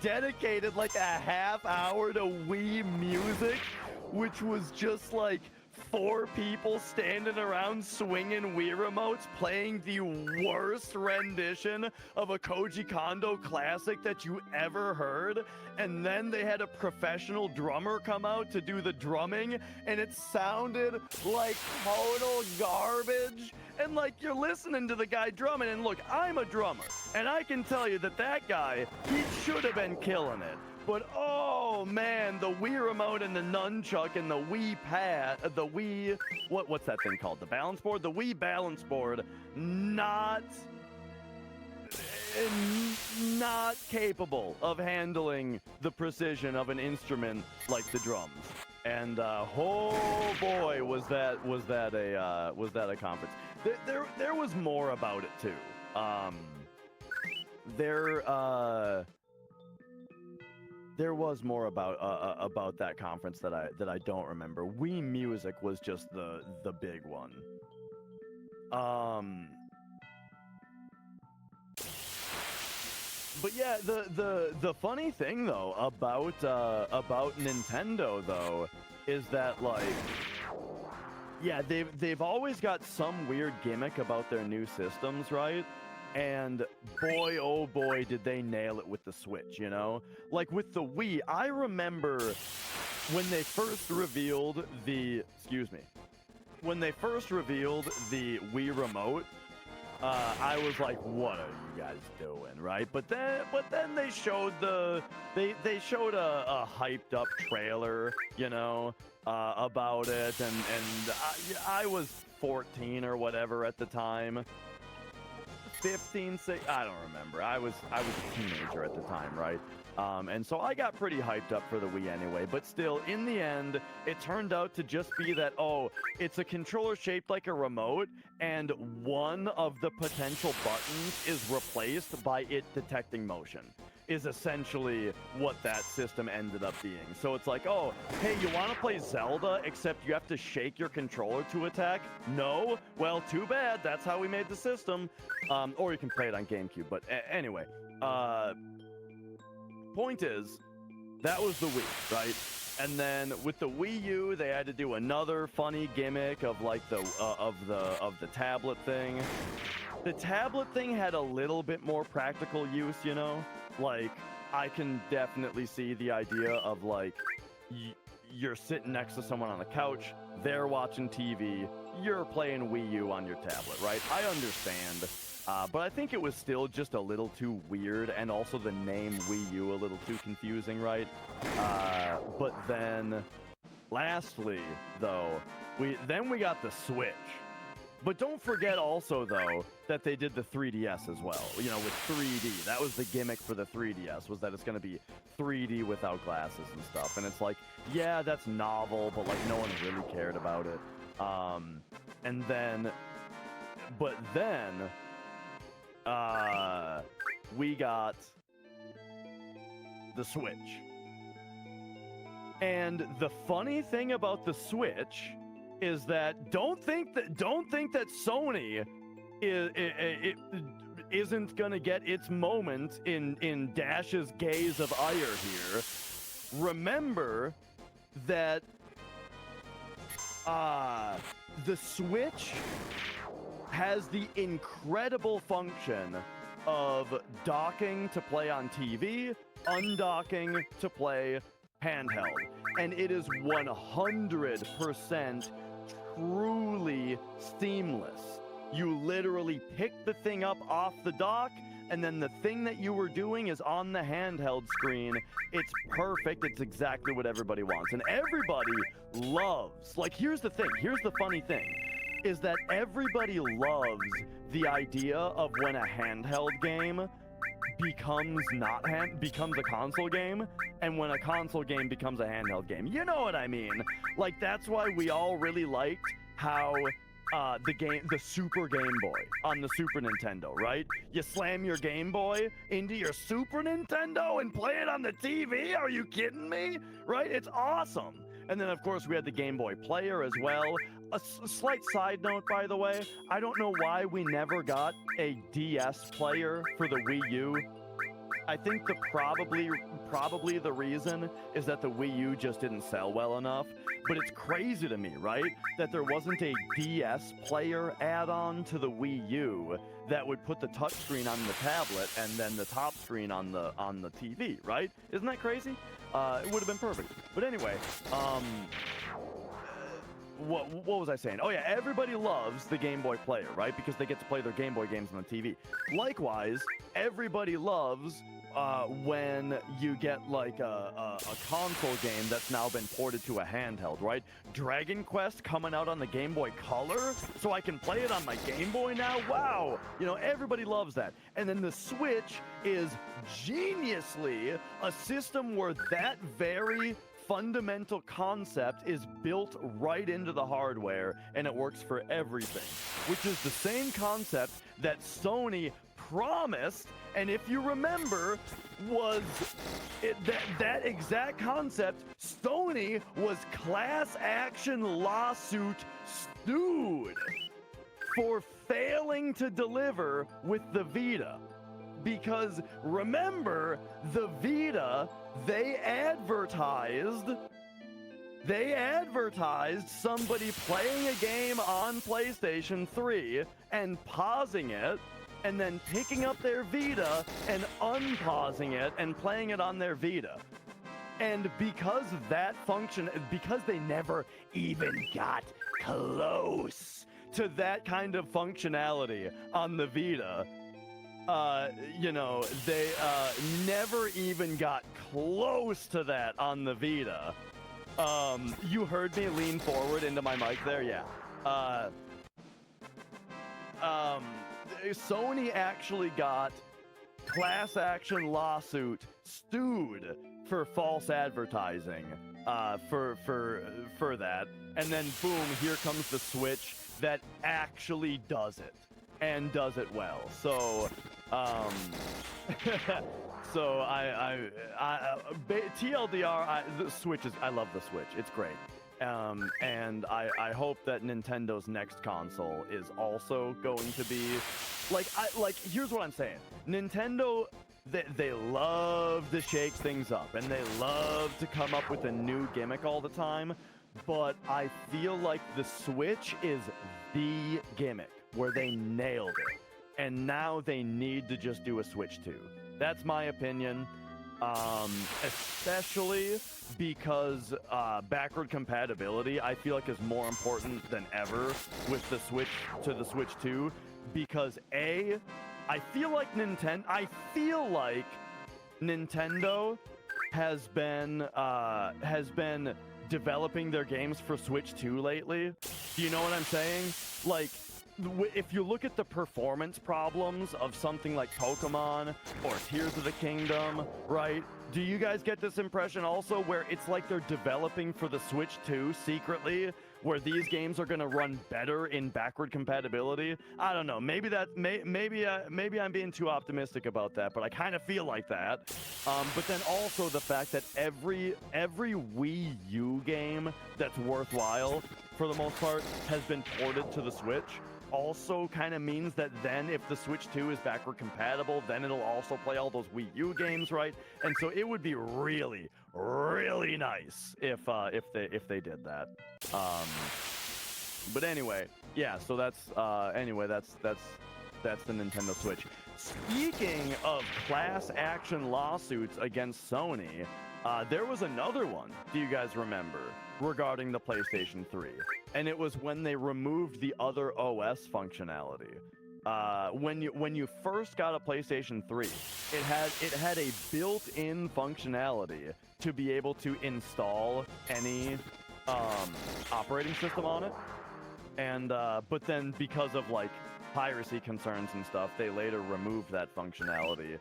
Speaker 3: dedicated like a half hour to Wii music, which was just like 4 people standing around swinging Wii remotes playing the worst rendition of a Koji Kondo classic that you ever heard. And then they had a professional drummer come out to do the drumming, and it sounded like total garbage. And like, you're listening to the guy drumming, and look, I'm a drummer, and I can tell you that guy, he should have been killing it. But oh man, the Wii remote and the nunchuck and the Wii pad, the Wii, what's that thing called? The balance board? The Wii balance board, not capable of handling the precision of an instrument like the drums. And oh boy, was that a conference. There was more about it too. There was more about that conference that I don't remember. Wii Music was just the big one. But yeah, the funny thing though about Nintendo though is that, like, yeah, they've always got some weird gimmick about their new systems, right? And boy, oh boy, did they nail it with the Switch, you know? Like with the Wii, I remember when they first revealed the Wii remote, I was like, what are you guys doing, right? But then they showed they showed a hyped up trailer, you know, about it, and I was 14 or whatever at the time. 15, 6, I don't remember. I was a teenager at the time, right? And so I got pretty hyped up for the Wii anyway, but still, in the end, it turned out to just be that, oh, it's a controller shaped like a remote, and one of the potential buttons is replaced by it detecting motion, is essentially what that system ended up being. So it's like, oh, hey, you want to play Zelda, except you have to shake your controller to attack? No? Well, too bad. That's how we made the system. Or you can play it on GameCube. But anyway, point is, that was the Wii, right? And then with the Wii U, they had to do another funny gimmick of like the tablet thing. The tablet thing had a little bit more practical use, you know? Like, I can definitely see the idea of like, you're sitting next to someone on the couch, they're watching TV, you're playing Wii U on your tablet, right? I understand. But I think it was still just a little too weird, and also the name Wii U a little too confusing, right? But then, lastly, though, we got the Switch. But don't forget also, though, that they did the 3DS as well, you know, with 3D. That was the gimmick for the 3DS, was that it's going to be 3D without glasses and stuff. And it's like, yeah, that's novel, but, like, no one really cared about it. And then, But then we got the Switch. And the funny thing about the Switch is that don't think that Sony isn't gonna get its moment in Dash's gaze of ire here. Remember that the Switch has the incredible function of docking to play on TV, undocking to play handheld, and it is 100% truly seamless. You literally pick the thing up off the dock, and then the thing that you were doing is on the handheld screen. It's perfect. It's exactly what everybody wants. And everybody loves, like, here's the thing. Here's the funny thing, is that everybody loves the idea of when a handheld game becomes becomes a console game, and when a console game becomes a handheld game. You know what I mean? Like, that's why we all really liked how the Super Game Boy on the Super Nintendo, right? You slam your Game Boy into your Super Nintendo and play it on the TV? Are you kidding me? Right? It's awesome. And then, of course, we had the Game Boy Player as well. A slight side note, by the way, I don't know why we never got a DS player for the Wii U. I think probably the reason is that the Wii U just didn't sell well enough. But it's crazy to me, right, that there wasn't a DS player add-on to the Wii U that would put the touchscreen on the tablet and then the top screen on the TV, right? Isn't that crazy? It would have been perfect. But anyway, what was I saying? Oh yeah, everybody loves the Game Boy Player, right? Because they get to play their Game Boy games on the TV. Likewise, everybody loves when you get like a console game that's now been ported to a handheld, right? Dragon Quest coming out on the Game Boy Color, so I can play it on my Game Boy now? Wow! You know, everybody loves that. And then the Switch is geniusly a system where that very fundamental concept is built right into the hardware, and it works for everything, which is the same concept that Sony promised, and if you remember, was that exact concept. Sony was class action lawsuit sued for failing to deliver with the Vita. Because remember, the Vita, they advertised somebody playing a game on PlayStation 3 and pausing it, and then picking up their Vita and unpausing it and playing it on their Vita. And because of that function, because they never even got close to that kind of functionality on the Vita, you know, they never even got close to that on the Vita. You heard me lean forward into my mic there? Yeah. Sony actually got class action lawsuit sued for false advertising for that, and then boom, here comes the Switch that actually does it and does it well. So so TLDR, the Switch is, I love the Switch. It's great. And I hope that Nintendo's next console is also going to be like, here's what I'm saying. Nintendo, they love to shake things up, and they love to come up with a new gimmick all the time, but I feel like the Switch is the gimmick where they nailed it, and now they need to just do a Switch 2. That's my opinion. Especially because backward compatibility, I feel like, is more important than ever with the Switch to the Switch 2, because I feel like Nintendo has been developing their games for Switch 2 lately. Do you know what I'm saying? Like, if you look at the performance problems of something like Pokemon or Tears of the Kingdom, right? Do you guys get this impression also where it's like they're developing for the Switch 2 secretly, where these games are going to run better in backward compatibility? I don't know. Maybe maybe I'm being too optimistic about that, but I kind of feel like that. But then also the fact that every Wii U game that's worthwhile, for the most part, has been ported to the Switch. Also kind of means that then if the Switch 2 is backward compatible, then it'll also play all those Wii U games, right? And so it would be really, really nice if they did that. But anyway, yeah. So that's that's the Nintendo Switch. Speaking of class action lawsuits against Sony, there was another one. Do you guys remember? Regarding the PlayStation 3, and it was when they removed the other OS functionality. When you first got a PlayStation 3, it had a built-in functionality to be able to install any operating system on it, and but then because of like piracy concerns and stuff, they later removed that functionality,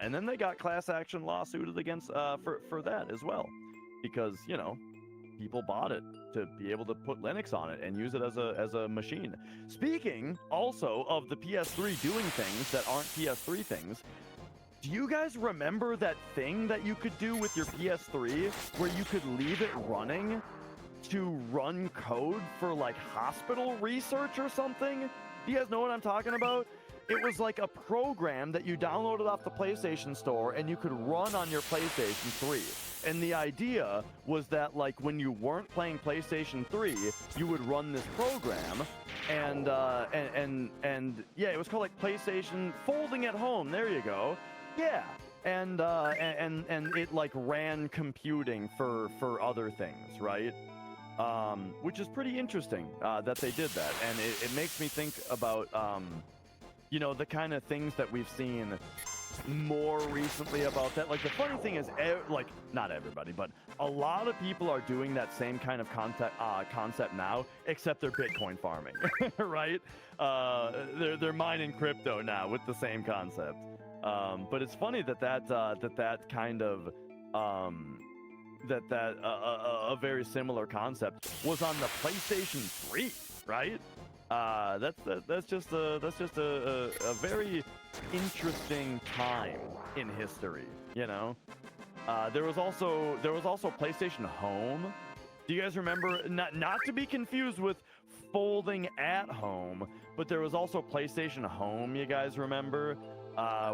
Speaker 3: and then they got class action lawsuited against for that as well, because you know, people bought it to be able to put Linux on it and use it as a machine. Speaking also of the PS3 doing things that aren't PS3 things, do you guys remember that thing that you could do with your PS3 where you could leave it running to run code for like hospital research or something? Do you guys know what I'm talking about? It was like a program that you downloaded off the PlayStation Store and you could run on your PlayStation 3. And the idea was that, like, when you weren't playing PlayStation 3, you would run this program, and yeah, it was called like PlayStation Folding at Home. There you go. Yeah, and it like ran computing for other things, right? Which is pretty interesting that they did that, and it makes me think about you know, the kind of things that we've seen more recently about that. Like, the funny thing is, like, not everybody, but a lot of people are doing that same kind of concept now, except they're Bitcoin farming, right? They're mining crypto now with the same concept. But it's funny that kind of a very similar concept was on the PlayStation 3, right? That's just a very interesting time in history, you know. There was also PlayStation Home. Do you guys remember? Not to be confused with Folding at Home, but there was also PlayStation Home. You guys remember?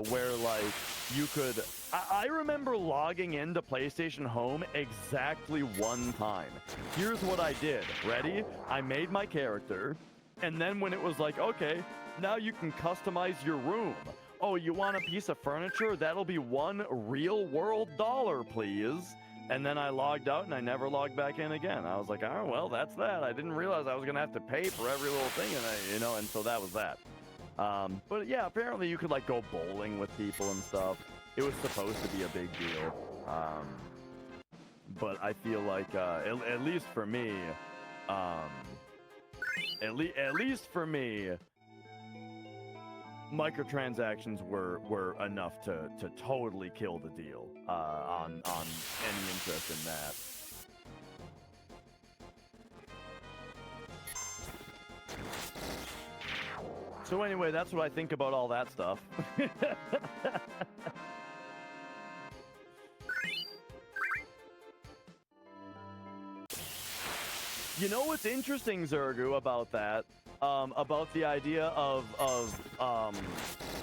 Speaker 3: Where like you could. I remember logging into PlayStation Home exactly one time. Here's what I did. Ready? I made my character. And then when it was like, okay, now you can customize your room. Oh, you want a piece of furniture? That'll be $1 real world dollar, please. And then I logged out and I never logged back in again. I was like, oh, well, that's that. I didn't realize I was going to have to pay for every little thing, and so that was that. But yeah, apparently you could like go bowling with people and stuff. It was supposed to be a big deal. But I feel like, at least for me, at least for me, microtransactions were enough to totally kill the deal on any interest in that. So anyway, that's what I think about all that stuff. You know what's interesting, Zergu, about that? About the idea of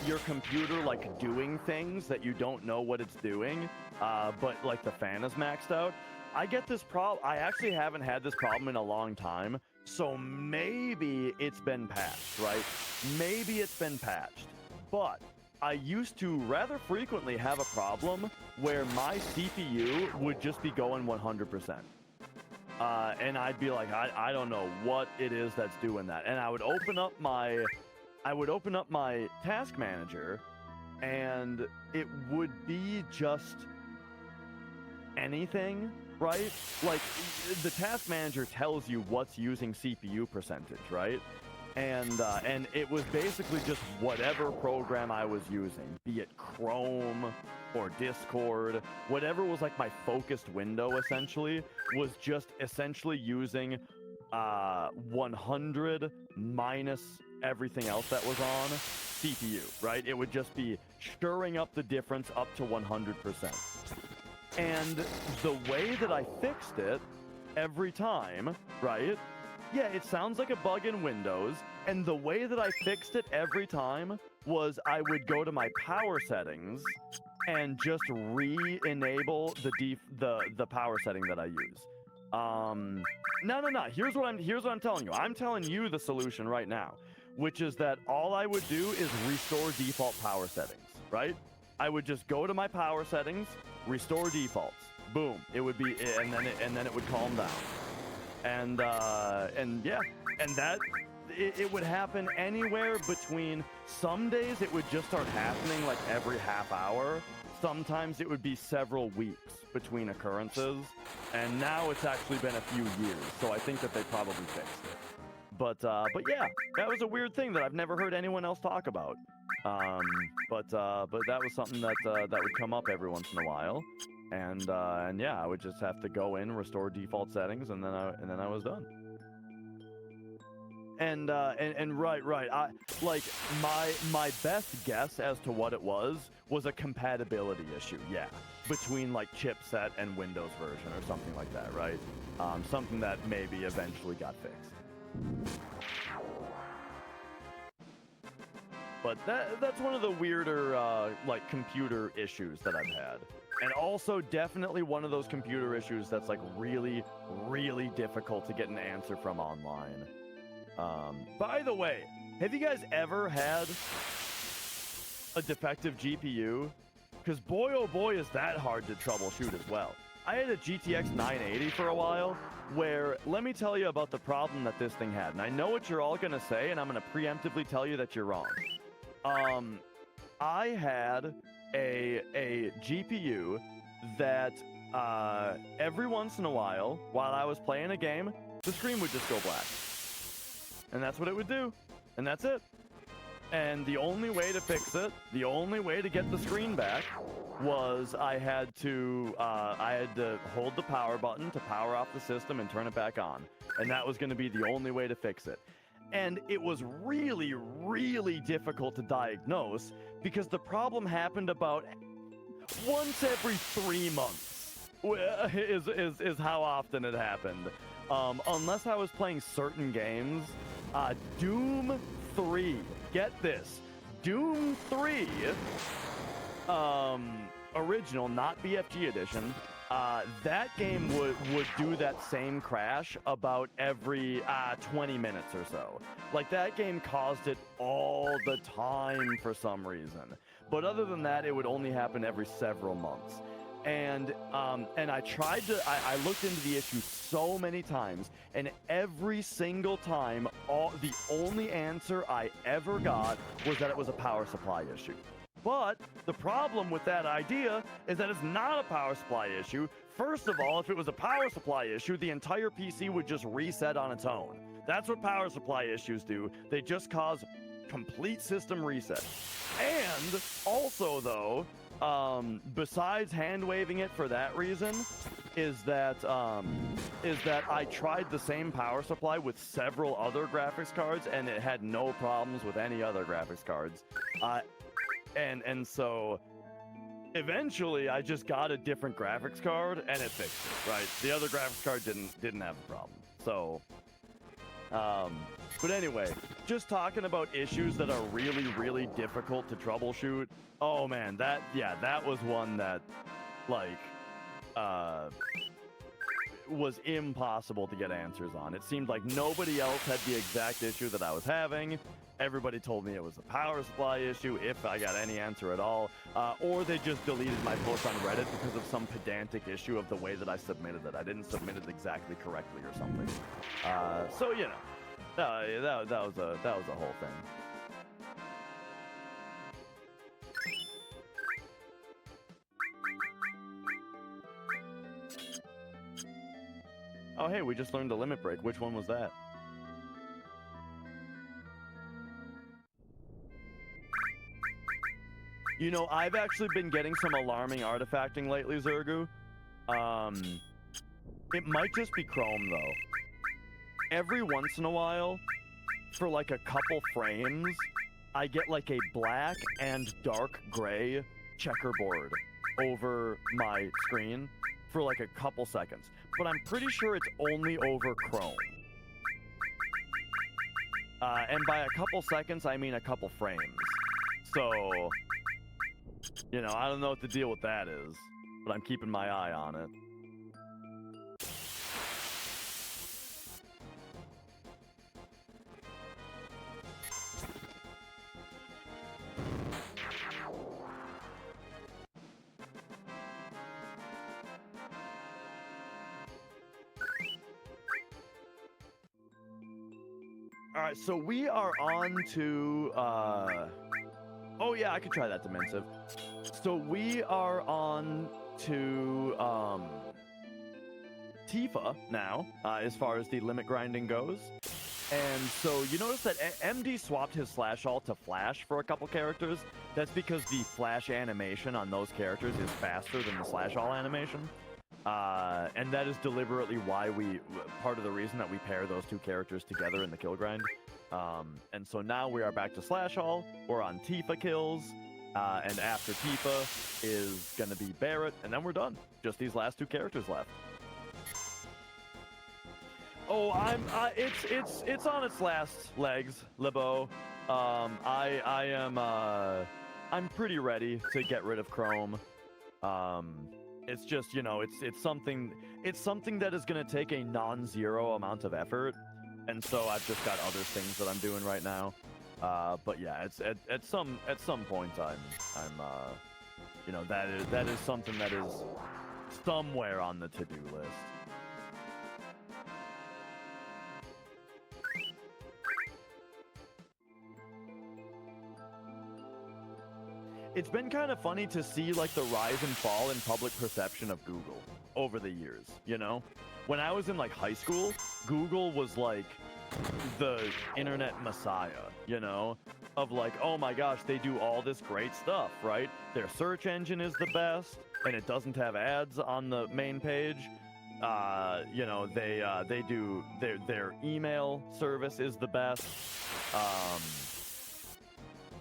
Speaker 3: your computer like doing things that you don't know what it's doing, but like the fan is maxed out. I get this problem. I actually haven't had this problem in a long time, so maybe it's been patched, right? Maybe it's been patched, but I used to rather frequently have a problem where my CPU would just be going 100%. And I'd be like, I don't know what it is that's doing that. And I would open up my task manager, and it would be just anything, right? Like, the task manager tells you what's using CPU percentage, right? And it was basically just whatever program I was using, be it Chrome or Discord, whatever was like my focused window essentially, was just essentially using 100 minus everything else that was on CPU, right? It would just be stirring up the difference up to 100%. And the way that I fixed it every time, right? Yeah, it sounds like a bug in Windows, and the way that I fixed it every time was I would go to my power settings and just re-enable the power setting that I use. No. Here's what I'm telling you. I'm telling you the solution right now, which is that all I would do is restore default power settings, right? I would just go to my power settings, restore defaults, boom. It would be, and then it would calm down. And yeah, and that it would happen anywhere between, some days it would just start happening like every half hour. Sometimes it would be several weeks between occurrences, and now it's actually been a few years, so I think that they probably fixed it. But yeah, that was a weird thing that I've never heard anyone else talk about. But that was something that that would come up every once in a while. And yeah, I would just have to go in, restore default settings, and then I was done. And right. Like my best guess as to what it was a compatibility issue, yeah, between like chipset and Windows version or something like that, right? Something that maybe eventually got fixed. But that's one of the weirder like computer issues that I've had. And also definitely one of those computer issues that's like really, really difficult to get an answer from online. By the way, have you guys ever had a defective GPU? Because boy, oh boy, is that hard to troubleshoot as well. I had a GTX 980 for a while, where, let me tell you about the problem that this thing had. And I know what you're all going to say, and I'm going to preemptively tell you that you're wrong. I had a GPU that every once in a while I was playing a game, the screen would just go black. And that's what it would do. And that's it. And the only way to fix it, the only way to get the screen back, was I had to hold the power button to power off the system and turn it back on. And that was going to be the only way to fix it. And it was really, really difficult to diagnose because the problem happened about once every 3 months is how often it happened. Unless I was playing certain games. Doom 3. Get this. Doom 3, original, not BFG edition. That game would do that same crash about every 20 minutes or so. Like, that game caused it all the time for some reason. But other than that, it would only happen every several months. And I tried to, I looked into the issue so many times, and every single time, the only answer I ever got was that it was a power supply issue. But the problem with that idea is that it's not a power supply issue. First of all, if it was a power supply issue, the entire PC would just reset on its own. That's what power supply issues do. They just cause complete system reset. And also, though, besides hand waving it for that reason, is that I tried the same power supply with several other graphics cards, and it had no problems with any other graphics cards. And so eventually I just got a different graphics card and it fixed it, right? The other graphics card didn't have a problem. So but anyway, just talking about issues that are really, really difficult to troubleshoot. Oh man, that was one that like was impossible to get answers on. It seemed like nobody else had the exact issue that I was having. Everybody told me it was a power supply issue, if I got any answer at all, or they just deleted my post on Reddit because of some pedantic issue of the way that I submitted it. I didn't submit it exactly correctly or something. So you know, that was a whole thing. Oh hey, we just learned the limit break. Which one was that? You know, I've actually been getting some alarming artifacting lately, Zergu. It might just be Chrome, though. Every once in a while, for like a couple frames, I get like a black and dark gray checkerboard over my screen for like a couple seconds. But I'm pretty sure it's only over Chrome. And by a couple seconds, I mean a couple frames. So, you know, I don't know what the deal with that is, but I'm keeping my eye on it. All right, so we are on to, oh yeah, I could try that Dimensive. So we are on to, Tifa now, as far as the limit grinding goes. And so you notice that MD swapped his Slash All to Flash for a couple characters. That's because the Flash animation on those characters is faster than the Slash All animation. And that is deliberately why part of the reason that we pair those two characters together in the kill grind. And so now we are back to Slash All. We're on Tifa kills. And after Tifa is going to be Barret. And then we're done. Just these last two characters left. Oh, it's on its last legs, Libo. I'm pretty ready to get rid of Chrome. It's just, you know, it's something that is going to take a non-zero amount of effort, and so I've just got other things that I'm doing right now. But yeah, it's at some point I'm you know, that is something that is somewhere on the to-do list. It's been kind of funny to see like the rise and fall in public perception of Google over the years, you know? When I was in like high school, Google was like the internet messiah, you know? Of like, oh my gosh, they do all this great stuff, right? Their search engine is the best, and it doesn't have ads on the main page. You know, they do their email service is the best.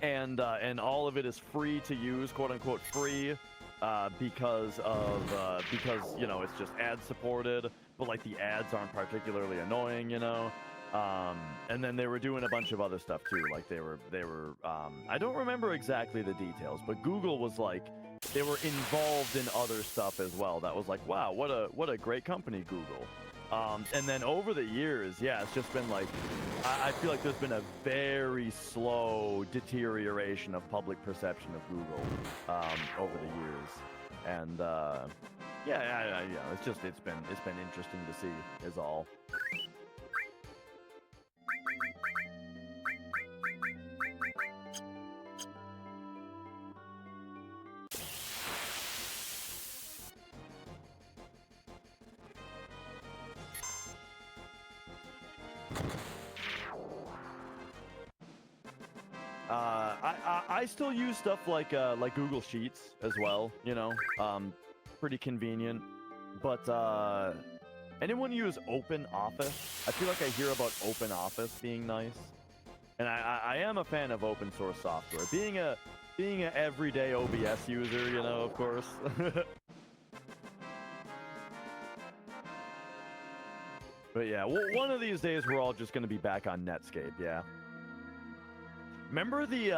Speaker 3: And all of it is free to use, quote unquote free, because you know, it's just ad supported, but like the ads aren't particularly annoying, you know. And then they were doing a bunch of other stuff too, like they were I don't remember exactly the details, but Google was like, they were involved in other stuff as well. That was like, wow, what a great company, Google. And then over the years, yeah, it's just been like, I feel like there's been a very slow deterioration of public perception of Google over the years, and yeah, it's been interesting to see, is all. I still use stuff like Google Sheets as well, you know, pretty convenient. But anyone use Open Office? I feel like I hear about Open Office being nice, and I am a fan of open source software. Being a everyday OBS user, you know, of course. But yeah, one of these days we're all just gonna be back on Netscape, yeah. Remember the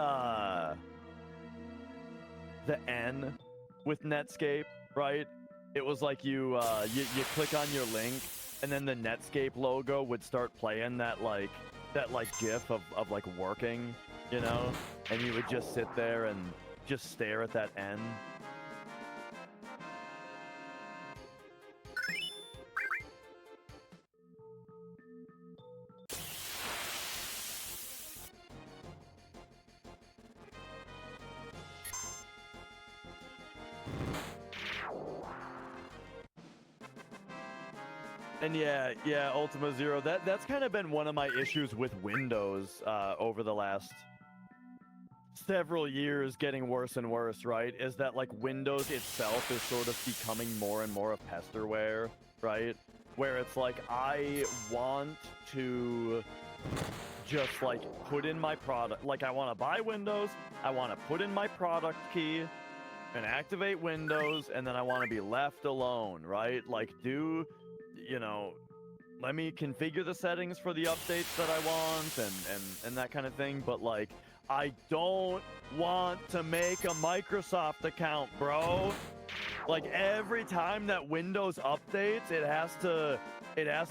Speaker 3: N with Netscape, right? It was like you click on your link, and then the Netscape logo would start playing that GIF of like working, you know, and you would just sit there and just stare at that N. And yeah, Ultima Zero, that's kind of been one of my issues with Windows over the last several years getting worse and worse, right, is that like Windows itself is sort of becoming more and more of pesterware, right? Where it's like, I want to just like put in my product, like I want to buy Windows, I want to put in my product key and activate Windows, and then I want to be left alone, right? Like, let me configure the settings for the updates that I want and that kind of thing, but like, I don't want to make a Microsoft account, bro. Like, every time that Windows updates, it has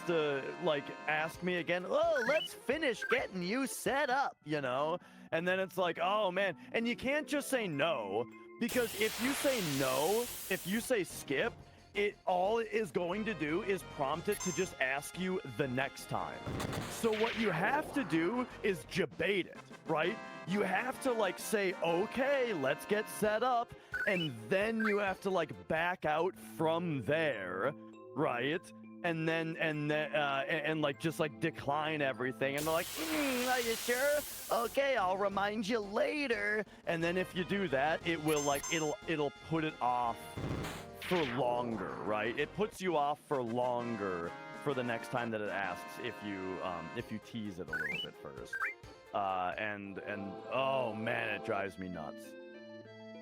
Speaker 3: to like ask me again, oh, let's finish getting you set up, and then it's like, oh man, and you can't just say no, because if you say no, if you say skip, all it is going to do is prompt it to just ask you the next time. So what you have to do is debate it, right? You have to like say, okay, let's get set up, and then you have to like back out from there, right? And then like just like decline everything, and they're like, are you sure? Okay, I'll remind you later. And then if you do that, it will like it'll put it off for longer, right? It puts you off for longer for the next time that it asks if you tease it a little bit first. And oh man, it drives me nuts.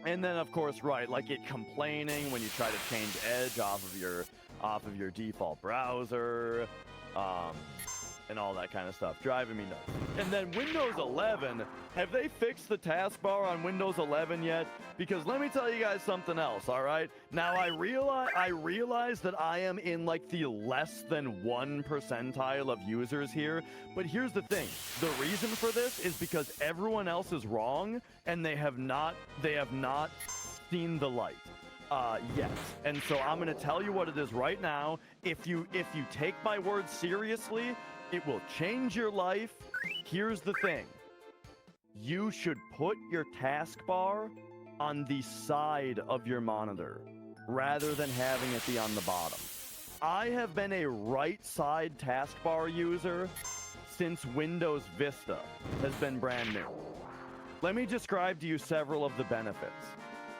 Speaker 3: And then of course, right, like it complaining when you try to change Edge off of your default browser, and all that kind of stuff, driving me nuts. And then Windows 11, have they fixed the taskbar on Windows 11 yet? Because let me tell you guys something else, all right? Now I realize that I am in like the less than 1 percentile of users here, but here's the thing. The reason for this is because everyone else is wrong, and they have not seen the light yet. And so I'm going to tell you what it is right now. If you take my words seriously, it will change your life. Here's the thing. You should put your taskbar on the side of your monitor rather than having it be on the bottom. I have been a right side taskbar user since Windows Vista has been brand new. Let me describe to you several of the benefits.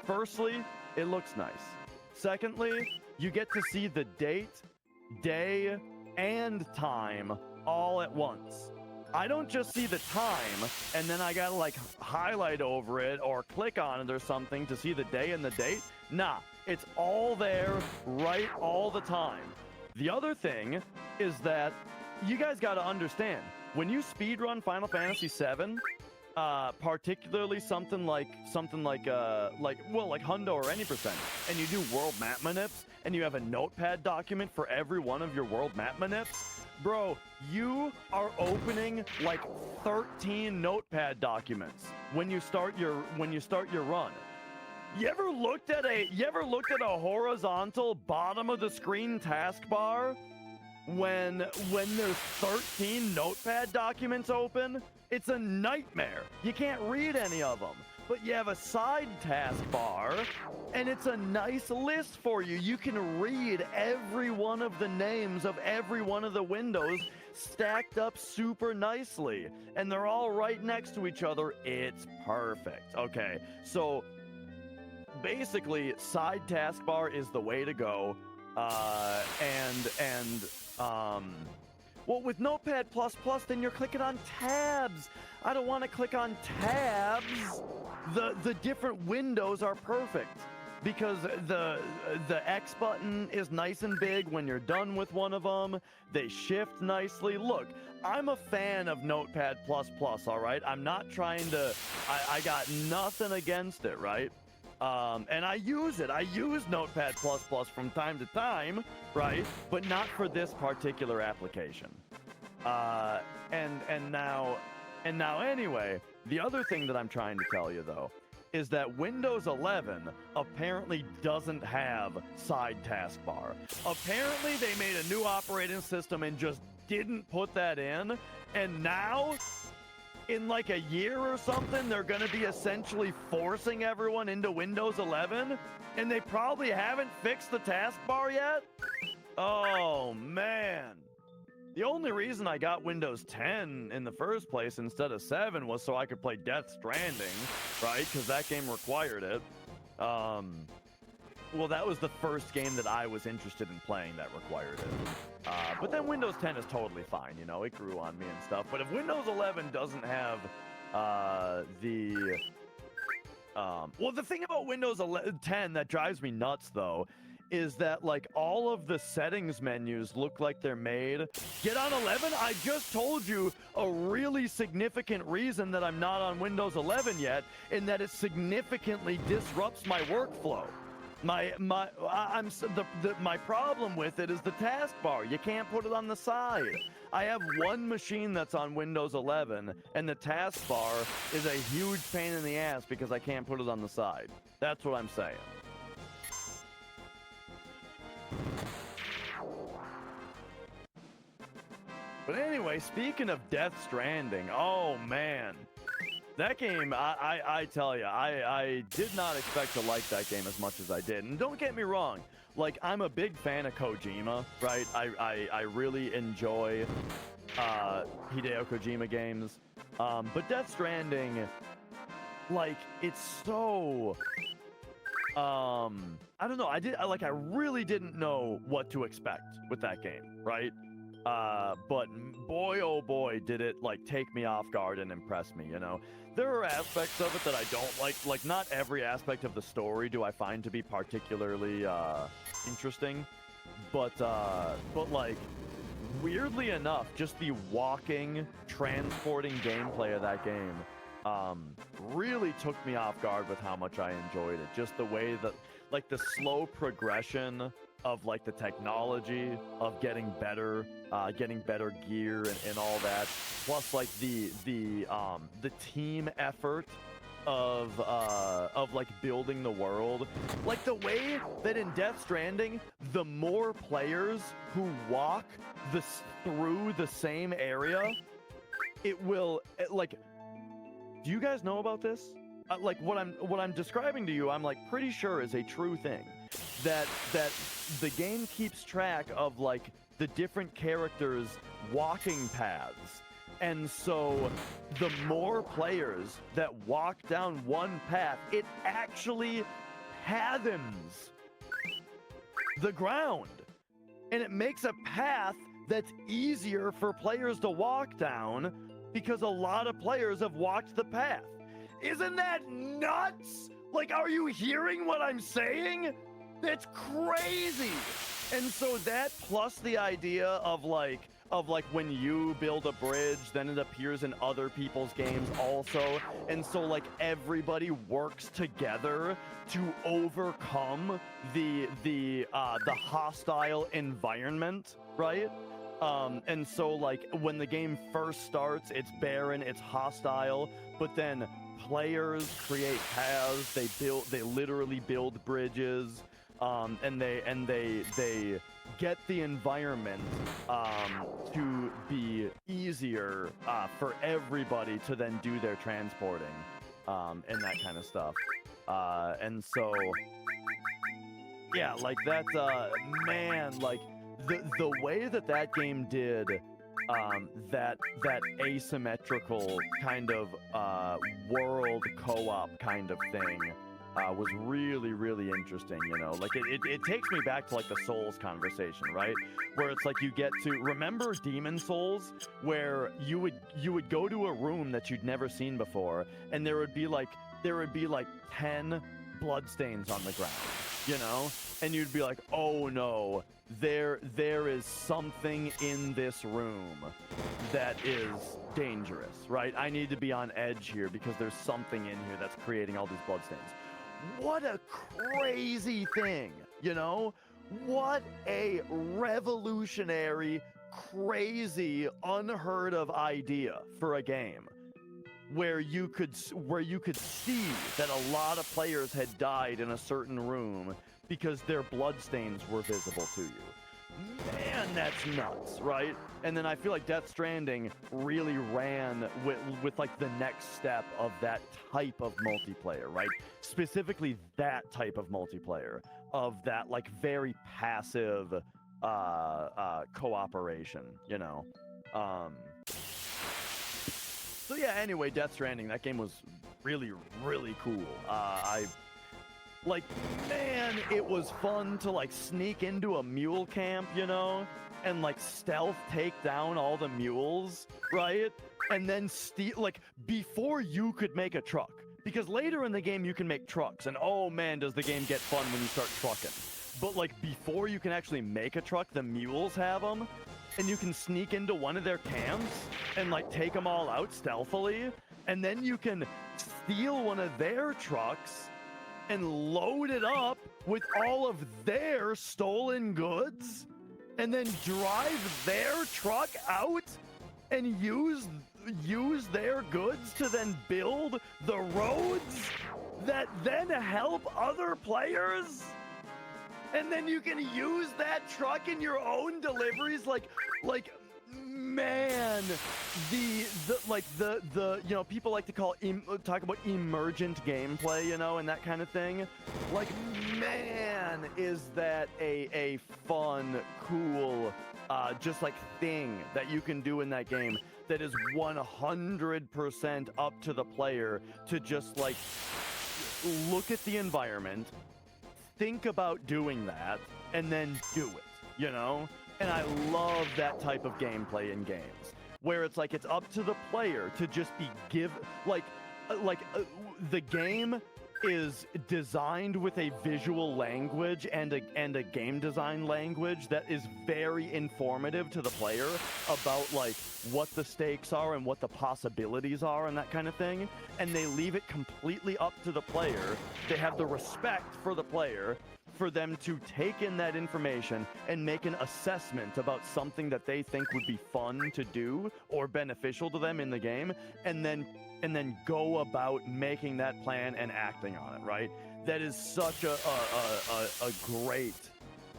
Speaker 3: Firstly, it looks nice. Secondly, you get to see the date, day, and time all at once. I don't just see the time and then I gotta like highlight over it or click on it or something to see the day and the date. Nah, it's all there right all the time. The other thing is that you guys gotta understand, when you speedrun Final Fantasy VII, particularly something like Hundo or any percent, and you do world map manips, and you have a notepad document for every one of your world map manips, bro, you are opening like 13 notepad documents when you start your run. You ever looked at a horizontal bottom of the screen taskbar when there's 13 notepad documents open? It's a nightmare. You can't read any of them. But you have a side taskbar, and it's a nice list for you. You can read every one of the names of every one of the windows stacked up super nicely. And they're all right next to each other. It's perfect. Okay, so basically, side taskbar is the way to go. Well, with Notepad++, then you're clicking on tabs. I don't want to click on tabs. The different windows are perfect because the X button is nice and big when you're done with one of them. They shift nicely. Look, I'm a fan of Notepad++, all right? I'm not trying to... I got nothing against it, right? And I use it. I use Notepad++ from time to time, right? But not for this particular application. And now anyway, the other thing that I'm trying to tell you though is that Windows 11 apparently doesn't have side taskbar. Apparently they made a new operating system and just didn't put that in, and now in like a year or something, they're going to be essentially forcing everyone into Windows 11, and they probably haven't fixed the taskbar yet? Oh, man. The only reason I got Windows 10 in the first place instead of 7 was so I could play Death Stranding, right? Because that game required it. Well, that was the first game that I was interested in playing that required it. But then Windows 10 is totally fine, you know, it grew on me and stuff. But if Windows 11 doesn't have well, the thing about Windows 10 that drives me nuts, though, is that, like, all of the settings menus look like they're made. Get on 11? I just told you a really significant reason that I'm not on Windows 11 yet, in that it significantly disrupts my workflow. My problem with it is the taskbar. You can't put it on the side. I have one machine that's on Windows 11, and the taskbar is a huge pain in the ass because I can't put it on the side. That's what I'm saying. But anyway, speaking of Death Stranding, oh man. That game, I tell you, I did not expect to like that game as much as I did. And don't get me wrong, like, I'm a big fan of Kojima, right? I really enjoy Hideo Kojima games. But Death Stranding, like, it's so... I don't know, I really didn't know what to expect with that game, right? But boy, oh boy, did it, like, take me off guard and impress me, you know? There are aspects of it that I don't like, not every aspect of the story do I find to be particularly, interesting, but, like, weirdly enough, just the walking, transporting gameplay of that game, really took me off guard with how much I enjoyed it. Just the way that, like, the slow progression of, like, the technology of getting better gear and all that, plus, like, the team effort of like building the world, like the way that in Death Stranding, the more players who walk through the same area, it will, like, do you guys know about this? Like, what I'm describing to you, I'm, like, pretty sure is a true thing. That the game keeps track of, like, the different characters' walking paths. And so the more players that walk down one path, it actually fathoms the ground. And it makes a path that's easier for players to walk down because a lot of players have walked the path. Isn't that nuts? Like, are you hearing what I'm saying? That's crazy. And so that, plus the idea of like when you build a bridge, then it appears in other people's games also. And so, like, everybody works together to overcome the hostile environment, right? And so, like, when the game first starts, it's barren, it's hostile, but then players create paths, they literally build bridges, and they get the environment to be easier for everybody to then do their transporting and that kind of stuff. And so, yeah, like, that, man, like, the way that game did that asymmetrical kind of world co-op kind of thing was really, really interesting, you know? Like, it takes me back to, like, the Souls conversation, right? Where it's like you get to... Remember Demon Souls? Where you would go to a room that you'd never seen before, and there would be, like, 10 bloodstains on the ground, you know? And you'd be like, oh no, there is something in this room that is dangerous, right? I need to be on edge here because there's something in here that's creating all these bloodstains. What a crazy thing, you know? What a revolutionary, crazy, unheard of idea for a game where you could see that a lot of players had died in a certain room because their bloodstains were visible to you. Man, that's nuts, right? And then I feel like Death Stranding really ran with like the next step of that type of multiplayer, right? Specifically that type of multiplayer, of that, like, very passive cooperation, you know. So yeah, anyway, Death Stranding, that game was really, really cool. Man, it was fun to like sneak into a mule camp, you know, and like stealth take down all the mules, right? And then steal, like, before you could make a truck. Because later in the game you can make trucks, and oh man, does the game get fun when you start trucking. But like before you can actually make a truck, the mules have them, and you can sneak into one of their camps and like take them all out stealthily, and then you can steal one of their trucks and load it up with all of their stolen goods, and then drive their truck out and use their goods to then build the roads that then help other players. And then you can use that truck in your own deliveries. Like man, the you know, people like to talk about emergent gameplay, you know, and that kind of thing. Like, man, is that a fun, cool, just like thing that you can do in that game that is 100% up to the player to just like look at the environment, think about doing that, and then do it, you know? And I love that type of gameplay in games, where it's like it's up to the player to just be the game is designed with a visual language and a game design language that is very informative to the player about like what the stakes are and what the possibilities are and that kind of thing. And they leave it completely up to the player. They have the respect for the player for them to take in that information and make an assessment about something that they think would be fun to do or beneficial to them in the game, and then go about making that plan and acting on it, right? That is such a great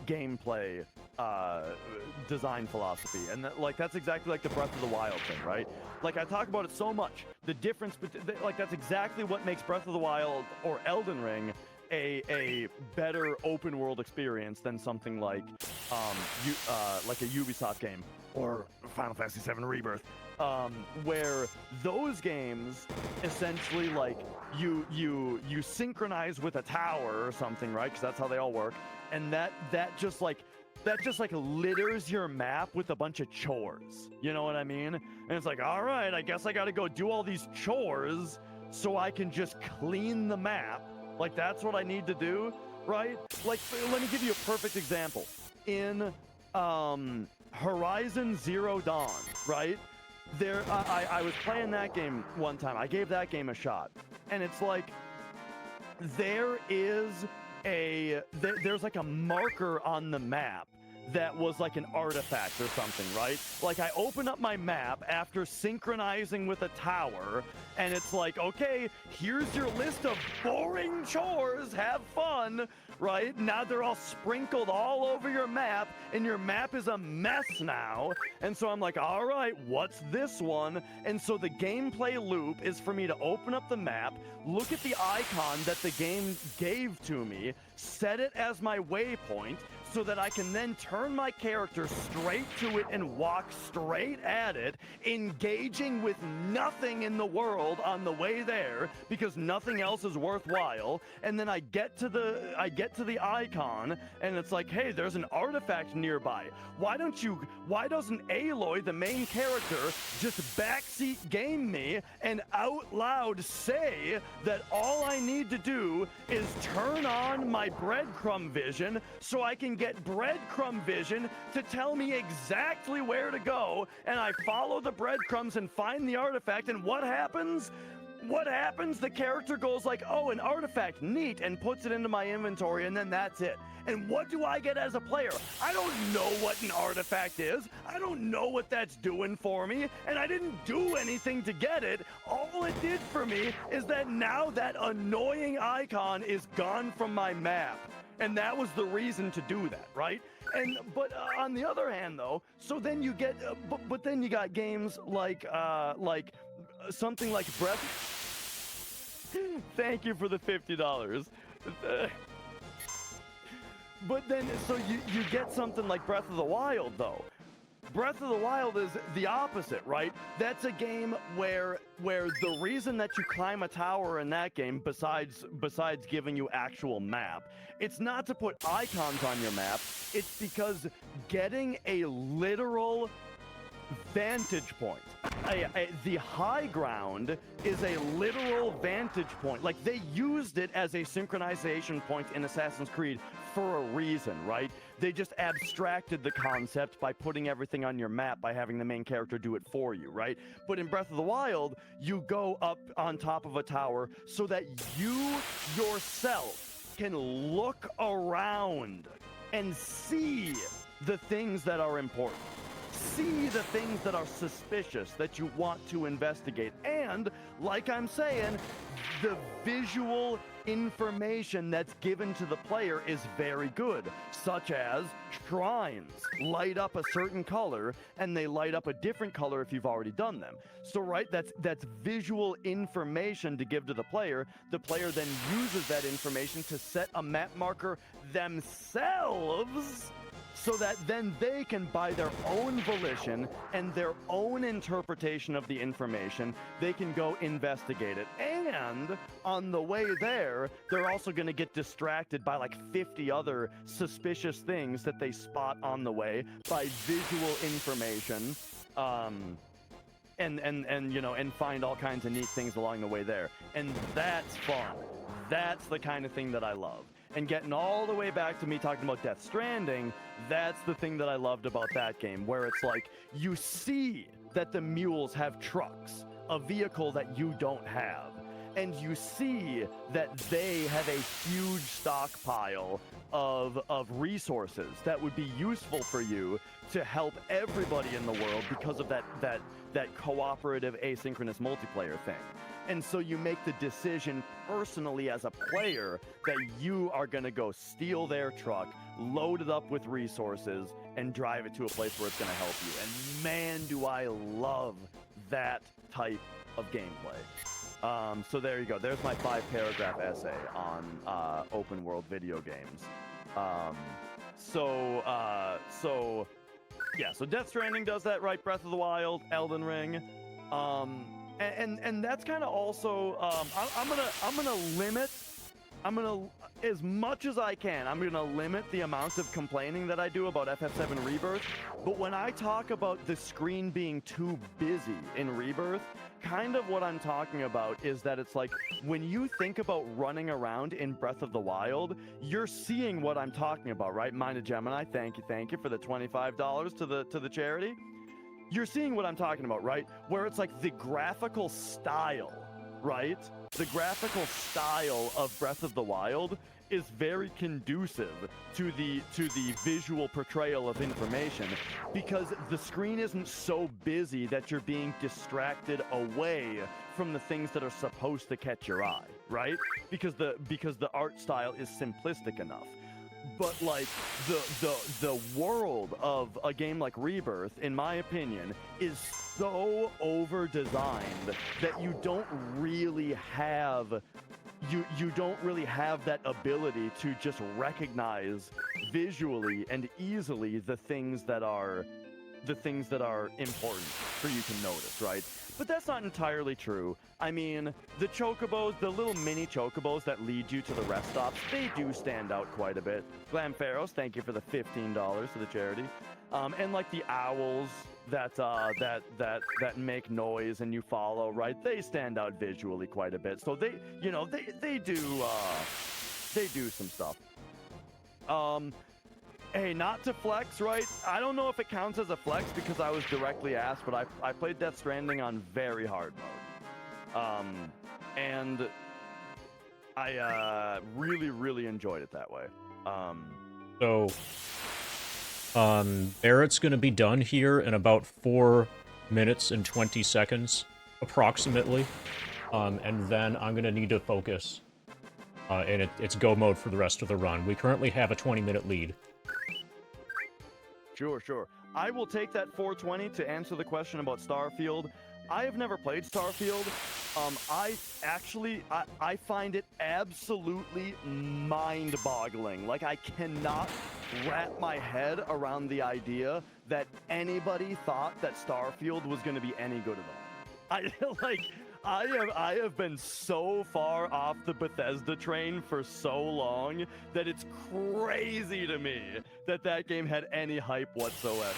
Speaker 3: gameplay design philosophy. And that's exactly like the Breath of the Wild thing, right? Like, I talk about it so much. The difference, like, that's exactly what makes Breath of the Wild or Elden Ring a better open world experience than something like a Ubisoft game or Final Fantasy VII Rebirth, where those games essentially like you synchronize with a tower or something, right? Because that's how they all work, and that just litters your map with a bunch of chores. You know what I mean? And it's like, all right, I guess I got to go do all these chores so I can just clean the map. Like, that's what I need to do, right? Like, let me give you a perfect example. In Horizon Zero Dawn, right? I was playing that game one time. I gave that game a shot. And it's like, there's like a marker on the map that was like an artifact or something, right? Like, I open up my map after synchronizing with a tower, and it's like, okay, here's your list of boring chores, have fun, right? Now they're all sprinkled all over your map, and your map is a mess now. And so I'm like, all right, what's this one? And so the gameplay loop is for me to open up the map, look at the icon that the game gave to me, set it as my waypoint, so that I can then turn my character straight to it and walk straight at it, engaging with nothing in the world on the way there, because nothing else is worthwhile. And then I get to the icon, and it's like, hey, there's an artifact nearby. Why doesn't Aloy, the main character, just backseat game me and out loud say that all I need to do is turn on my breadcrumb vision so I can get breadcrumb vision to tell me exactly where to go, and I follow the breadcrumbs and find the artifact, and what happens? The character goes like, oh, an artifact, neat, and puts it into my inventory, and then that's it. And what do I get as a player? I don't know what an artifact is. I don't know what that's doing for me, and I didn't do anything to get it. All it did for me is that now that annoying icon is gone from my map. And that was the reason to do that, right? But on the other hand, though, so then you get, but then you got games like something like Breath. Thank you for the $50. But then, so you get something like Breath of the Wild, though. Breath of the Wild is the opposite, right? That's a game where the reason that you climb a tower in that game, besides giving you actual map, it's not to put icons on your map. It's because getting a literal vantage point. The high ground is a literal vantage point. Like, they used it as a synchronization point in Assassin's Creed for a reason, right? They just abstracted the concept by putting everything on your map, by having the main character do it for you, right? But in Breath of the Wild, you go up on top of a tower so that you yourself can look around and see the things that are important. See the things that are suspicious that you want to investigate. And, like I'm saying, the visual information that's given to the player is very good, such as shrines light up a certain color and they light up a different color if you've already done them. So right, that's visual information to give to the player. The player then uses that information to set a map marker themselves, so that then they can, by their own volition and their own interpretation of the information, they can go investigate it. And on the way there, they're also going to get distracted by like 50 other suspicious things that they spot on the way by visual information, and find all kinds of neat things along the way there. And that's fun. That's the kind of thing that I love. And getting all the way back to me talking about Death Stranding, that's the thing that I loved about that game, where it's like, you see that the mules have trucks, a vehicle that you don't have. And you see that they have a huge stockpile of resources that would be useful for you to help everybody in the world because of that cooperative asynchronous multiplayer thing. And so you make the decision personally as a player that you are going to go steal their truck, load it up with resources, and drive it to a place where it's going to help you. And man, do I love that type of gameplay. So there you go. There's my 5-paragraph essay on open world video games. So Death Stranding does that, right? Breath of the Wild, Elden Ring. And that's kind of also, as much as I can, I'm gonna limit the amount of complaining that I do about FF7 Rebirth. But when I talk about the screen being too busy in Rebirth, kind of what I'm talking about is that it's like, when you think about running around in Breath of the Wild, you're seeing what I'm talking about, right? Mind of Gemini, thank you for the $25 to the charity. You're seeing what I'm talking about, right? Where it's like the graphical style, right? The graphical style of Breath of the Wild is very conducive to the visual portrayal of information, because the screen isn't so busy that you're being distracted away from the things that are supposed to catch your eye, right? Because the art style is simplistic enough. But like the world of a game like Rebirth, in my opinion, is so over-designed that you don't really have that ability to just recognize visually and easily the things that are important for you to notice, right? But that's not entirely true. I mean, the chocobos, the little mini chocobos that lead you to the rest stops, they do stand out quite a bit. Glam Pharaohs, thank you for the $15 to the charity. And like the owls that make noise and you follow, right? They stand out visually quite a bit. So they do some stuff. Hey, not to flex, right? I don't know if it counts as a flex because I was directly asked, but I played Death Stranding on very hard mode. And I really, really enjoyed it that way.
Speaker 2: Barrett's gonna be done here in about 4 minutes and 20 seconds, approximately. And then I'm gonna need to focus. And it's go mode for the rest of the run. We currently have a 20-minute lead.
Speaker 3: Sure. I will take that 420 to answer the question about Starfield. I have never played Starfield. I find it absolutely mind-boggling. Like, I cannot wrap my head around the idea that anybody thought that Starfield was going to be any good at all. I have been so far off the Bethesda train for so long that it's crazy to me that that game had any hype whatsoever.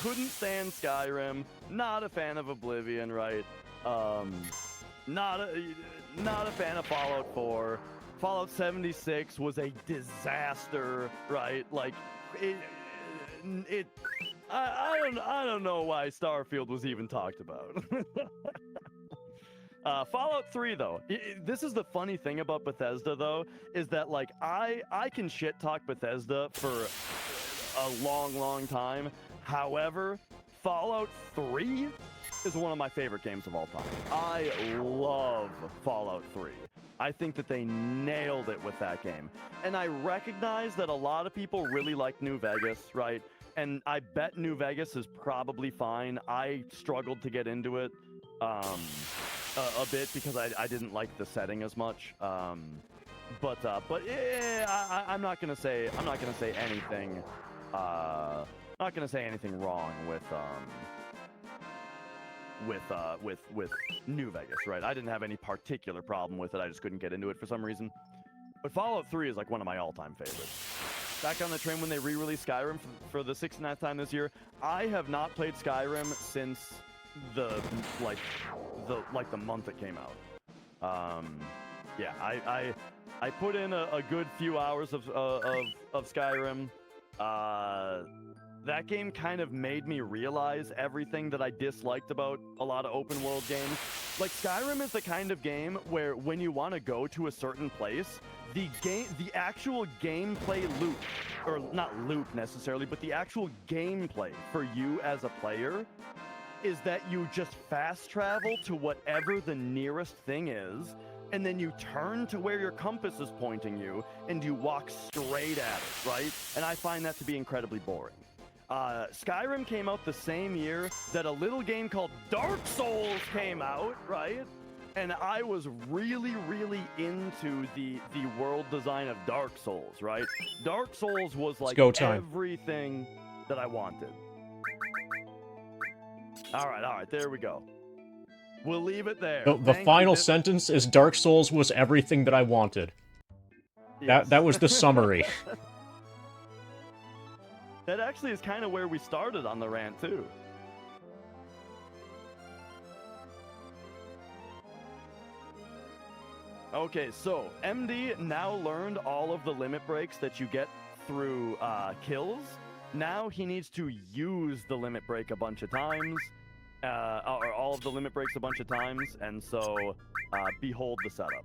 Speaker 3: Couldn't stand Skyrim, not a fan of Oblivion, right? Not a fan of Fallout 4. Fallout 76 was a disaster, right? Like, I don't know why Starfield was even talked about. Fallout 3, though. This is the funny thing about Bethesda, though, is that, like, I can shit talk Bethesda for a long time. However, Fallout 3 is one of my favorite games of all time. I love Fallout 3. I think that they nailed it with that game. And I recognize that a lot of people really like New Vegas, right? And I bet New Vegas is probably fine. I struggled to get into it a bit because I didn't like the setting as much. But yeah, I'm not gonna say anything. Not gonna say anything wrong with New Vegas, right? I didn't have any particular problem with it. I just couldn't get into it for some reason. But Fallout 3 is like one of my all-time favorites. Back on the train when they re-released Skyrim for the 69th time this year. I have not played Skyrim since the month it came out. Yeah, I put in a good few hours of Skyrim. That game kind of made me realize everything that I disliked about a lot of open world games. Like, Skyrim is the kind of game where when you want to go to a certain place, the actual gameplay loop, or not loop necessarily, but the actual gameplay for you as a player is that you just fast travel to whatever the nearest thing is, and then you turn to where your compass is pointing you, and you walk straight at it, right? And I find that to be incredibly boring. Skyrim came out the same year that a little game called Dark Souls came out, right? And I was really into the world design of Dark Souls, right? Dark Souls was like everything that I wanted. All right, there we go. We'll leave it there.
Speaker 2: The final sentence is Dark Souls was everything that I wanted. Yes. That was the summary.
Speaker 3: That actually is kind of where we started on the rant, too. Okay, so MD now learned all of the limit breaks that you get through kills. Now he needs to use the limit break a bunch of times, or all of the limit breaks a bunch of times, and so behold the setup.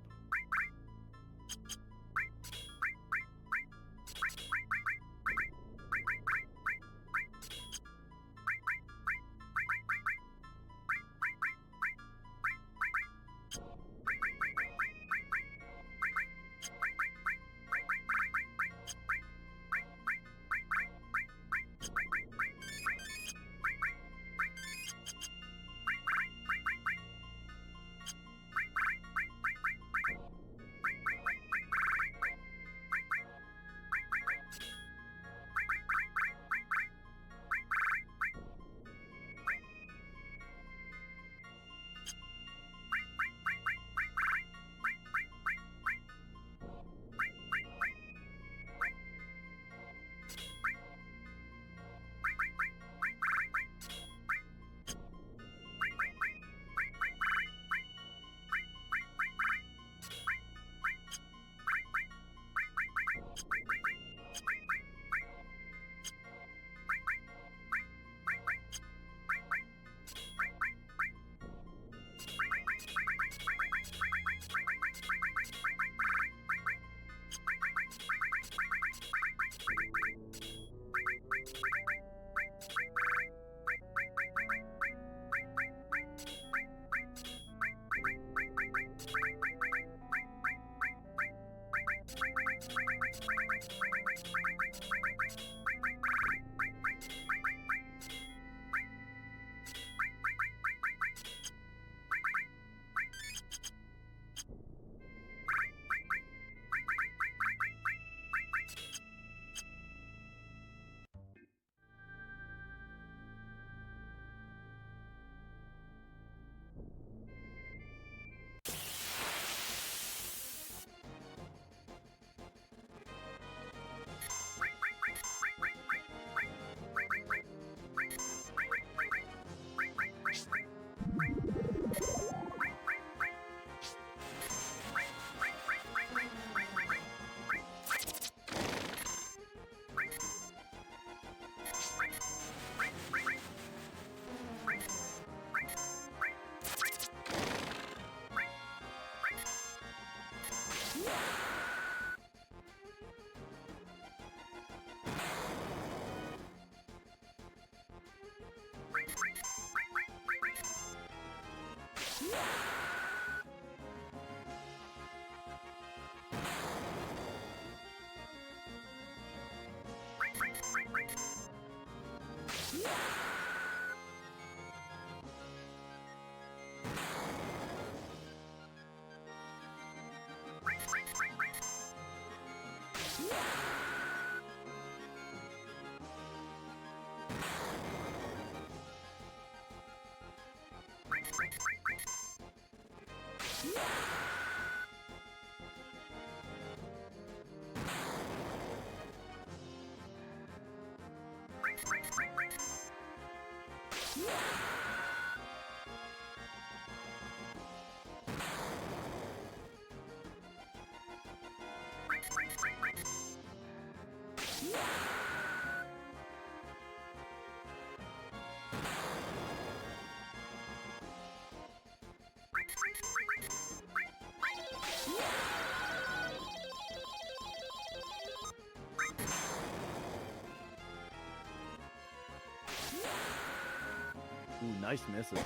Speaker 3: Ooh, nice misses.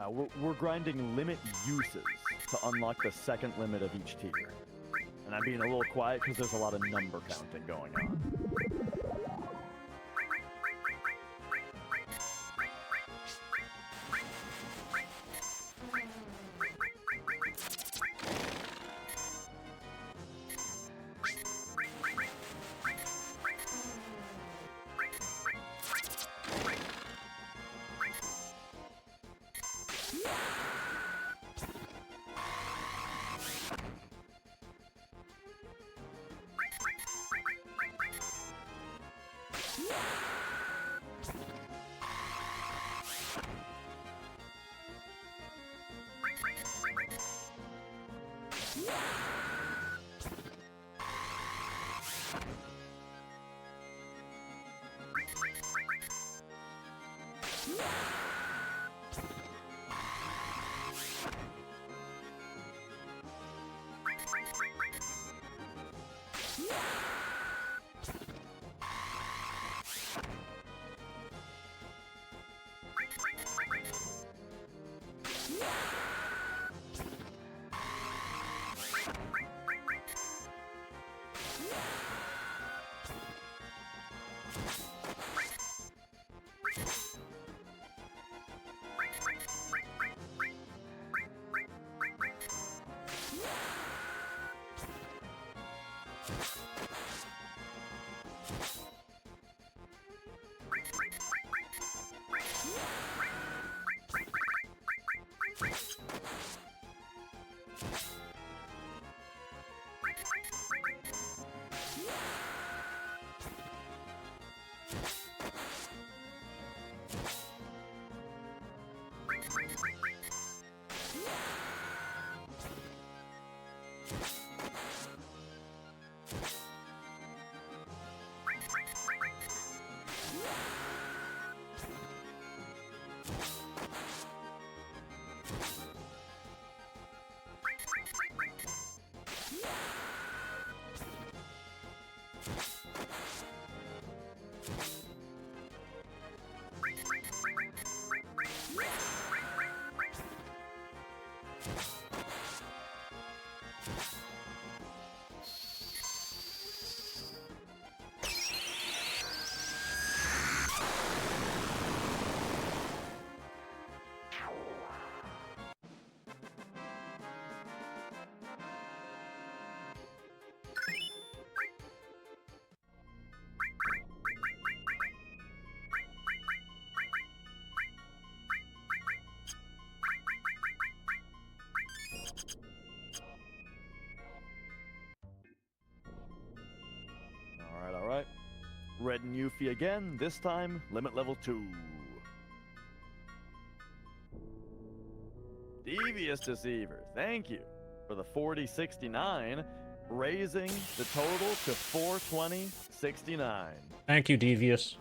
Speaker 3: We're grinding limit uses to unlock the second limit of each tier. And I'm being a little quiet because there's a lot of number counting going on. All right. Red and Yuffie again, this time limit level 2. Devious Deceiver, thank you for the 4069, raising the total to 420.69.
Speaker 2: Thank you, Devious.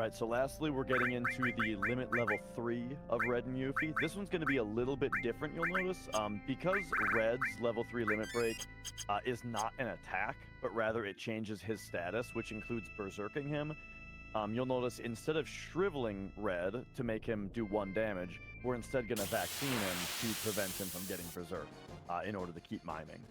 Speaker 3: Alright, so lastly, we're getting into the limit level 3 of Red and Yuffie. This one's going to be a little bit different, you'll notice. Because Red's level 3 limit break is not an attack, but rather it changes his status, which includes berserking him. You'll notice instead of shriveling Red to make him do 1 damage, we're instead going to vaccine him to prevent him from getting berserked in order to keep miming.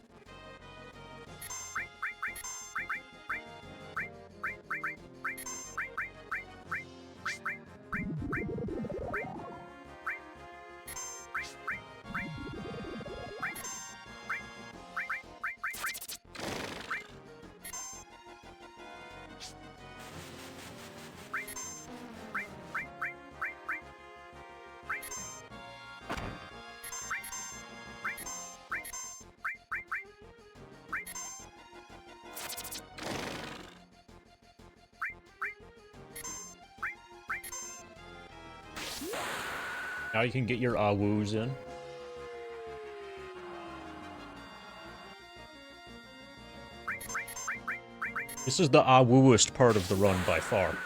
Speaker 2: Now you can get your woos in. This is the wooest part of the run by far.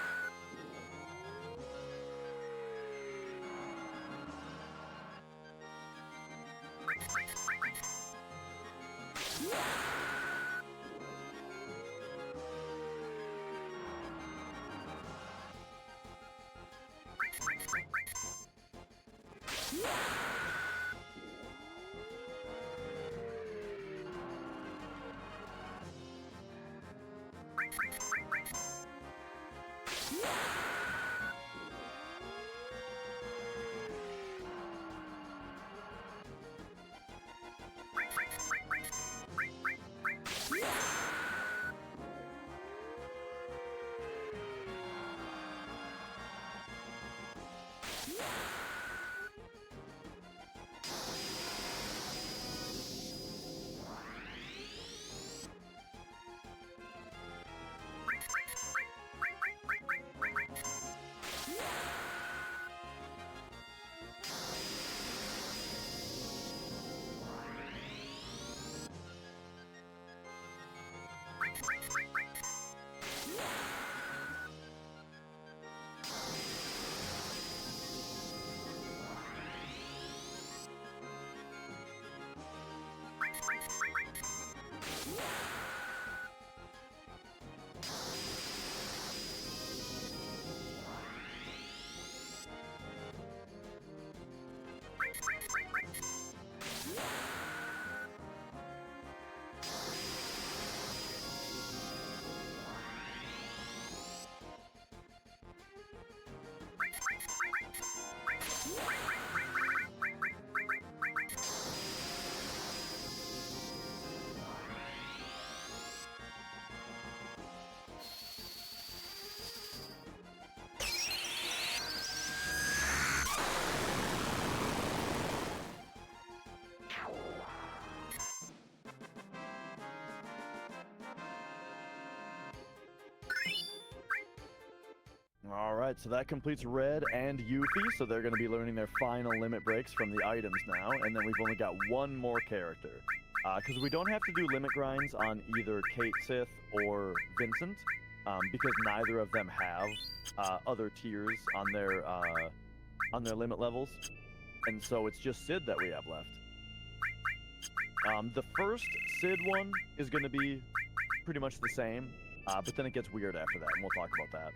Speaker 3: Alright, so that completes Red and Yuffie, so they're going to be learning their final limit breaks from the items now, and then we've only got one more character. Because we don't have to do limit grinds on either Kate Sith or Vincent, because neither of them have other tiers on their limit levels, and so it's just Sid that we have left. The first Sid one is going to be pretty much the same, but then it gets weird after that, and we'll talk about that.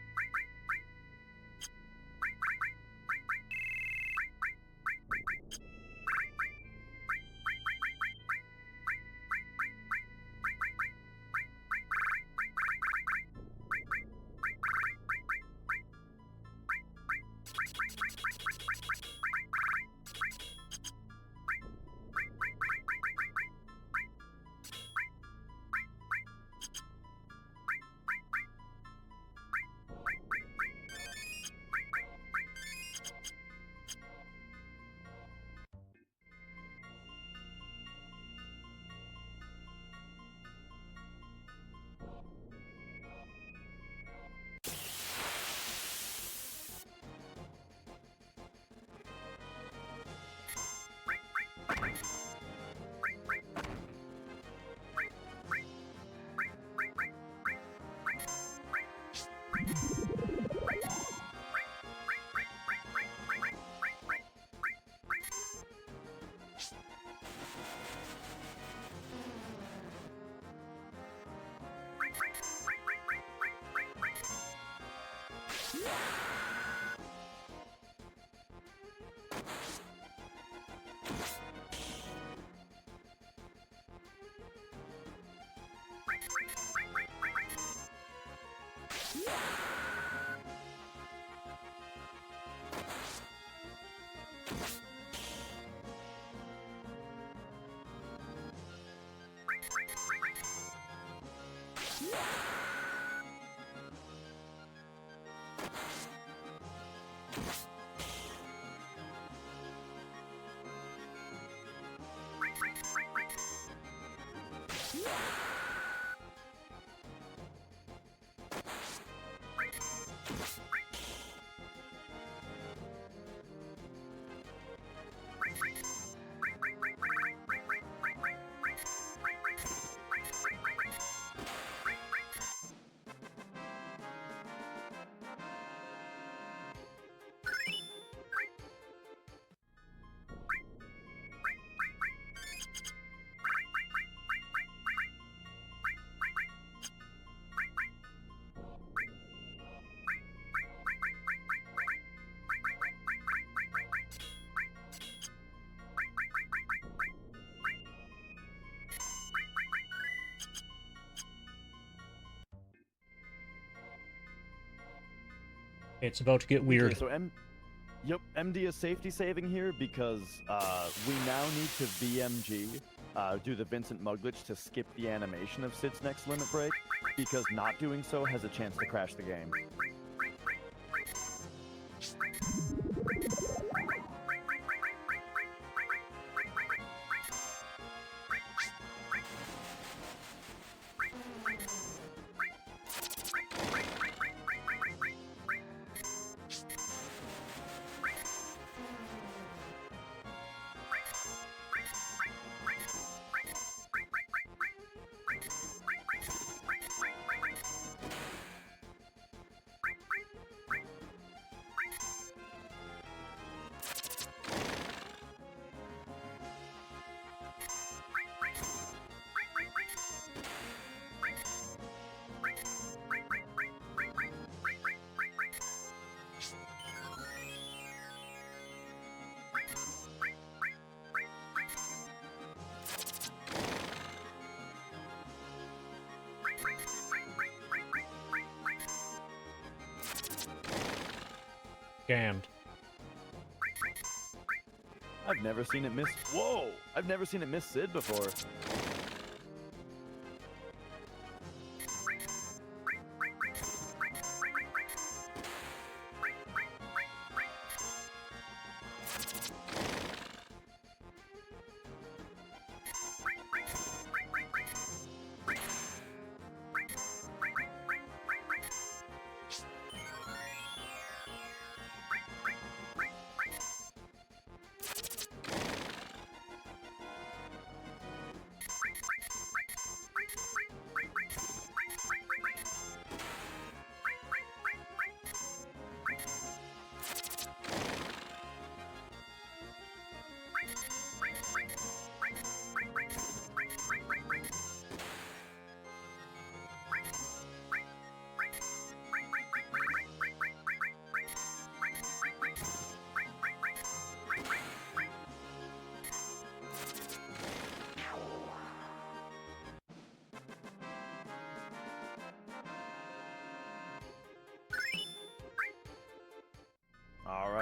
Speaker 2: It's about to get weird.
Speaker 3: Okay, so yep, MD is safety saving here because we now need to VMG, do the Vincent Mug glitch to skip the animation of Sid's next limit break, because not doing so has a chance to crash the game.
Speaker 2: Scammed.
Speaker 3: I've never seen it miss. Whoa! I've never seen it miss Sid before.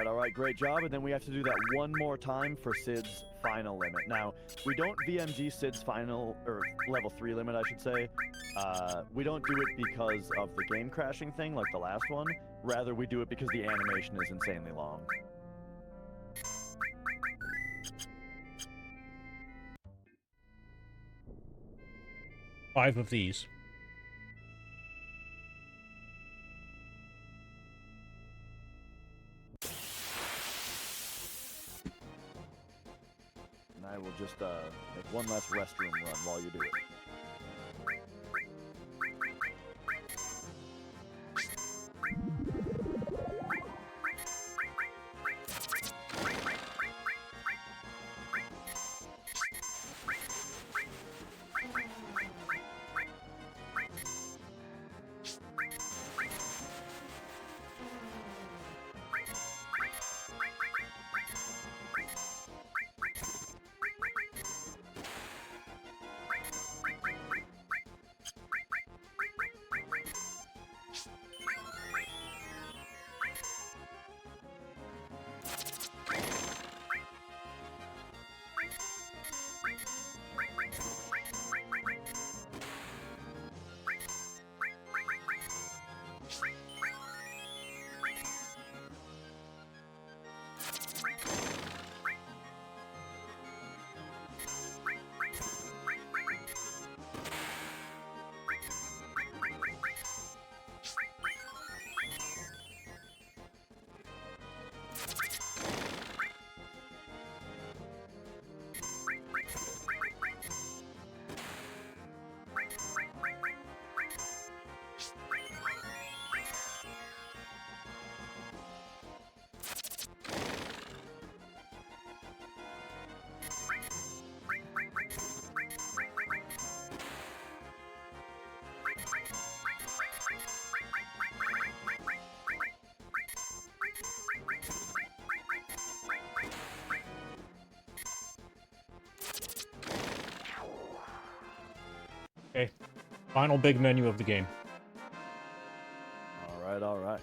Speaker 3: All right, great job. And then we have to do that one more time for Sid's final limit. Now, we don't VMG Sid's final, or level 3 limit, I should say. We don't do it because of the game crashing thing like the last one. Rather, we do it because the animation is insanely long.
Speaker 2: Five of these.
Speaker 3: And I will just make one last restroom run while you do it.
Speaker 2: Final big menu of the game.
Speaker 3: All right, all right.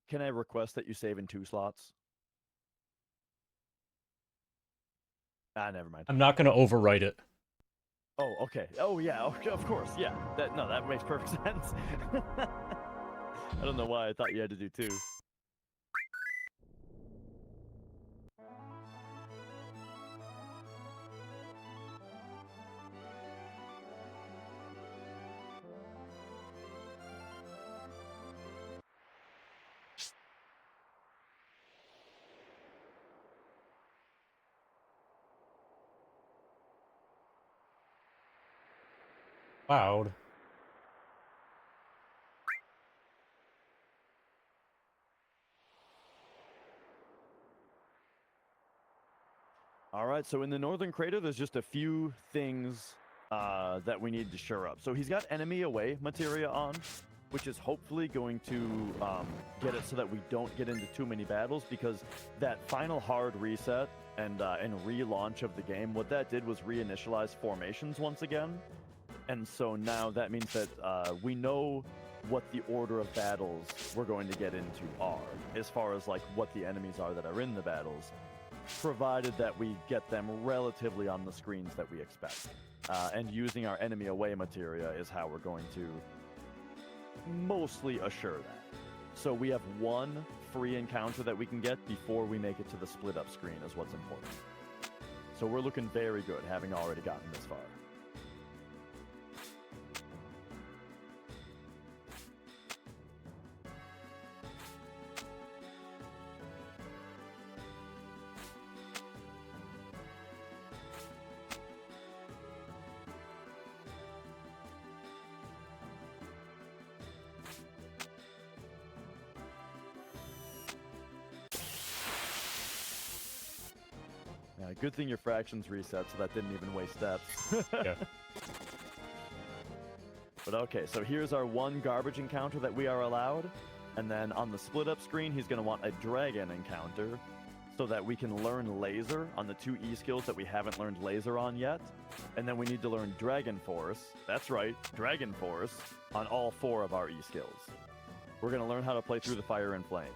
Speaker 3: Can I request that you save in 2 slots? Ah, never mind.
Speaker 2: I'm not going to overwrite it.
Speaker 3: Oh, okay. Oh, yeah, okay, of course, yeah. That makes perfect sense. I don't know why I thought you had to do 2.
Speaker 2: Loud.
Speaker 3: All right, so in the northern crater, there's just a few things that we need to shore up. So he's got enemy away materia on, which is hopefully going to get it so that we don't get into too many battles, because that final hard reset and relaunch of the game, what that did was reinitialize formations once again. And so now that means that we know what the order of battles we're going to get into are, as far as like what the enemies are that are in the battles, provided that we get them relatively on the screens that we expect. And using our enemy away materia is how we're going to mostly assure that. So we have one free encounter that we can get before we make it to the split up screen is what's important. So we're looking very good having already gotten this far. Good thing your fractions reset, so that didn't even waste steps.
Speaker 2: Yeah.
Speaker 3: But okay, so here's our one garbage encounter that we are allowed. And then on the split up screen, he's going to want a dragon encounter so that we can learn laser on the 2 E skills that we haven't learned laser on yet. And then we need to learn Dragon Force. That's right, Dragon Force on all 4 of our E skills. We're going to learn how to play through the fire and flames.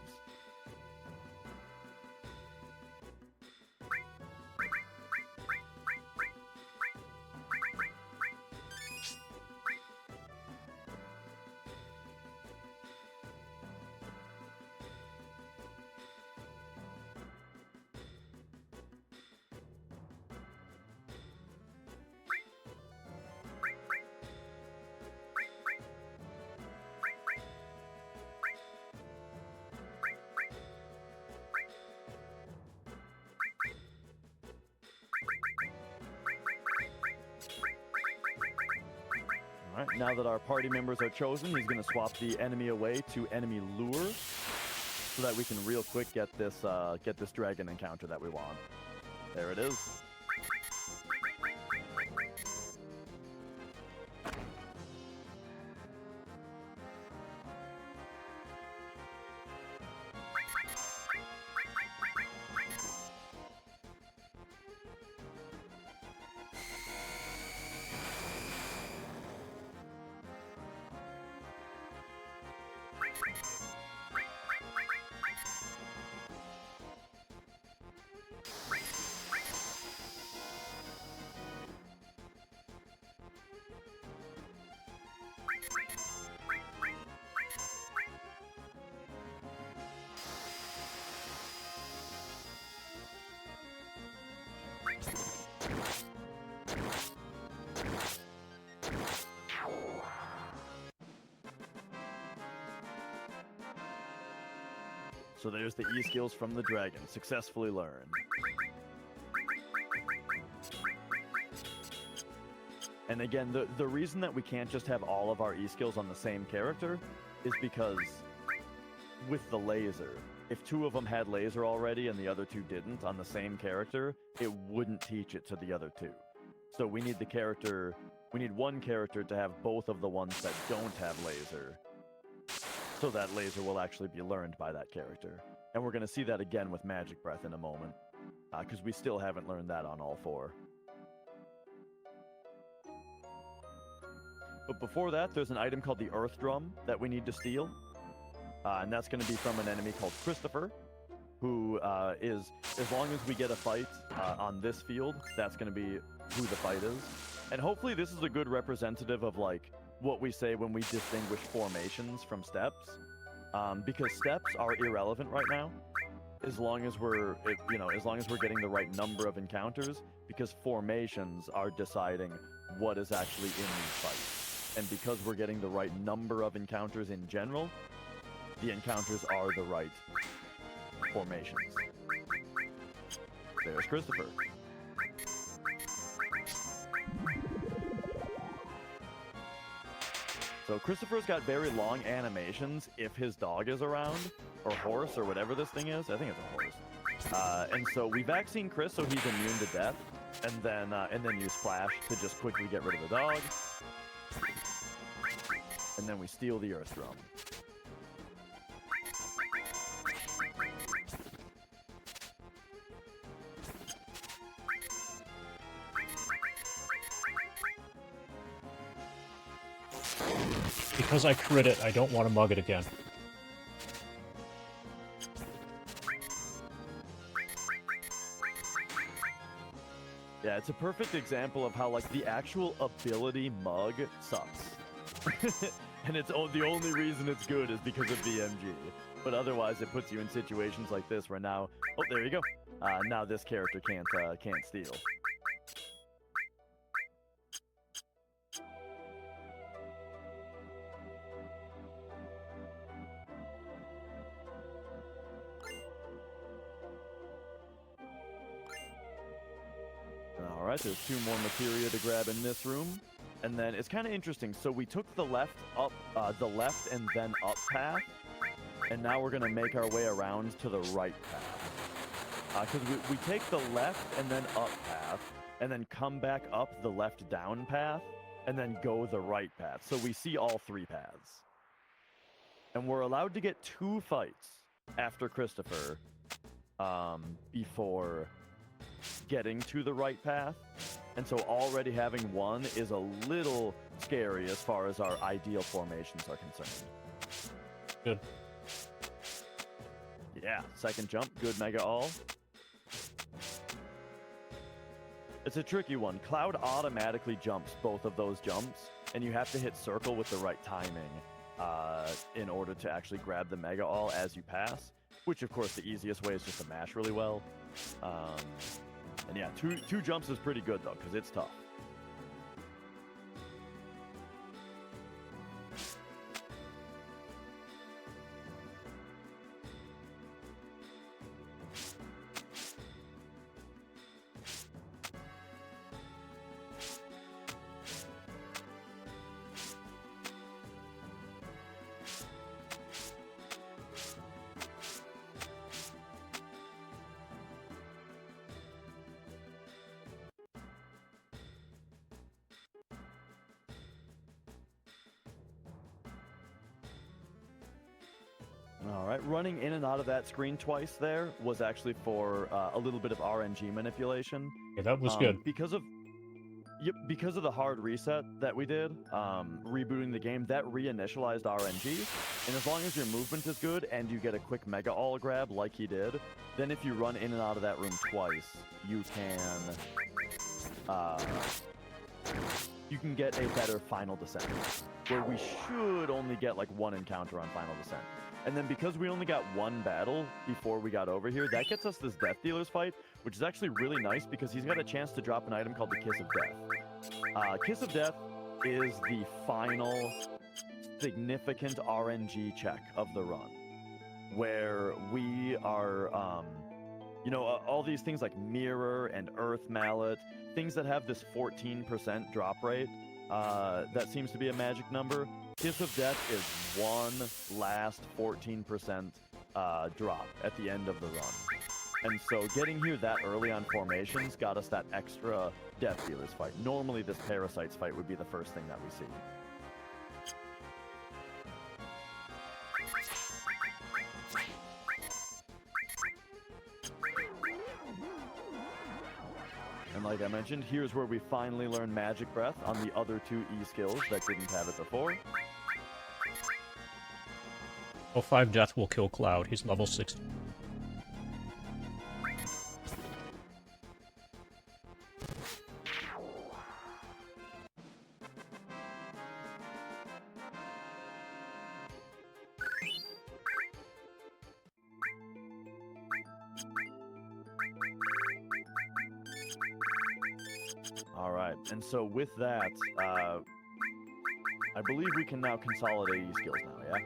Speaker 3: All right, now that our party members are chosen, he's going to swap the enemy away to enemy lure, so that we can real quick get this dragon encounter that we want. There it is. So there's the E-skills from the dragon, successfully learned. And again, the reason that we can't just have all of our E-skills on the same character is because with the laser, if 2 of them had laser already and the other 2 didn't on the same character, it wouldn't teach it to the other 2. So we need one character to have both of the ones that don't have laser, so that laser will actually be learned by that character. And we're going to see that again with Magic Breath in a moment, because we still haven't learned that on all 4. But before that, there's an item called the Earth Drum that we need to steal. And that's going to be from an enemy called Christopher, who is, as long as we get a fight on this field, that's going to be who the fight is. And hopefully this is a good representative of like what we say when we distinguish formations from steps, because steps are irrelevant right now, as long as we're getting the right number of encounters, because formations are deciding what is actually in these fights. And because we're getting the right number of encounters in general, the encounters are the right formations. There's Christopher. So Christopher's got very long animations if his dog is around, or horse, or whatever this thing is. I think it's a horse. And so we vaccine Chris so he's immune to death, and then use Flash to just quickly get rid of the dog. And then we steal the Earth Drum.
Speaker 2: Because I crit it, I don't want to mug it again.
Speaker 3: Yeah, it's a perfect example of how, like, the actual ability mug sucks. And it's the only reason it's good is because of BMG. But otherwise, it puts you in situations like this where now... Oh, there you go. Now this character can't steal. Alright, there's 2 more materia to grab in this room. And then it's kind of interesting. So we took the left and then up path. And now we're going to make our way around to the right path. Because we take the left and then up path. And then come back up the left down path. And then go the right path. So we see all 3 paths. And we're allowed to get 2 fights after Christopher. Before getting to the right path, and so already having 1 is a little scary as far as our ideal formations are concerned.
Speaker 2: Good.
Speaker 3: Yeah, second jump, good Mega All. It's a tricky one. Cloud automatically jumps both of those jumps, and you have to hit circle with the right timing in order to actually grab the Mega All as you pass, which of course the easiest way is just to mash really well. And yeah, two jumps is pretty good, though, because it's tough. right, running in and out of that screen twice there was actually for a little bit of RNG manipulation.
Speaker 2: Yeah, that was good.
Speaker 3: Because of the hard reset that we did, rebooting the game, that reinitialized RNG. And as long as your movement is good and you get a quick mega all grab like he did, then if you run in and out of that room twice, you can get a better final descent, where we should only get like one encounter on final descent. And then because we only got one battle before we got over here, that gets us this Death Dealer's fight, which is actually really nice because he's got a chance to drop an item called the Kiss of Death. Kiss of Death is the final significant RNG check of the run, where we are, all these things like Mirror and Earth Mallet, things that have this 14% drop rate, that seems to be a magic number. Kiss of Death is one last 14% drop at the end of the run. And so getting here that early on formations got us that extra Death Dealer's fight. Normally this Parasites fight would be the first thing that we see. And like I mentioned, here's where we finally learn Magic Breath on the other two E skills that didn't have it before.
Speaker 2: Well, 5 death will kill Cloud. He's level 60.
Speaker 3: Alright, and so with that, I believe we can now consolidate E skills now, yeah?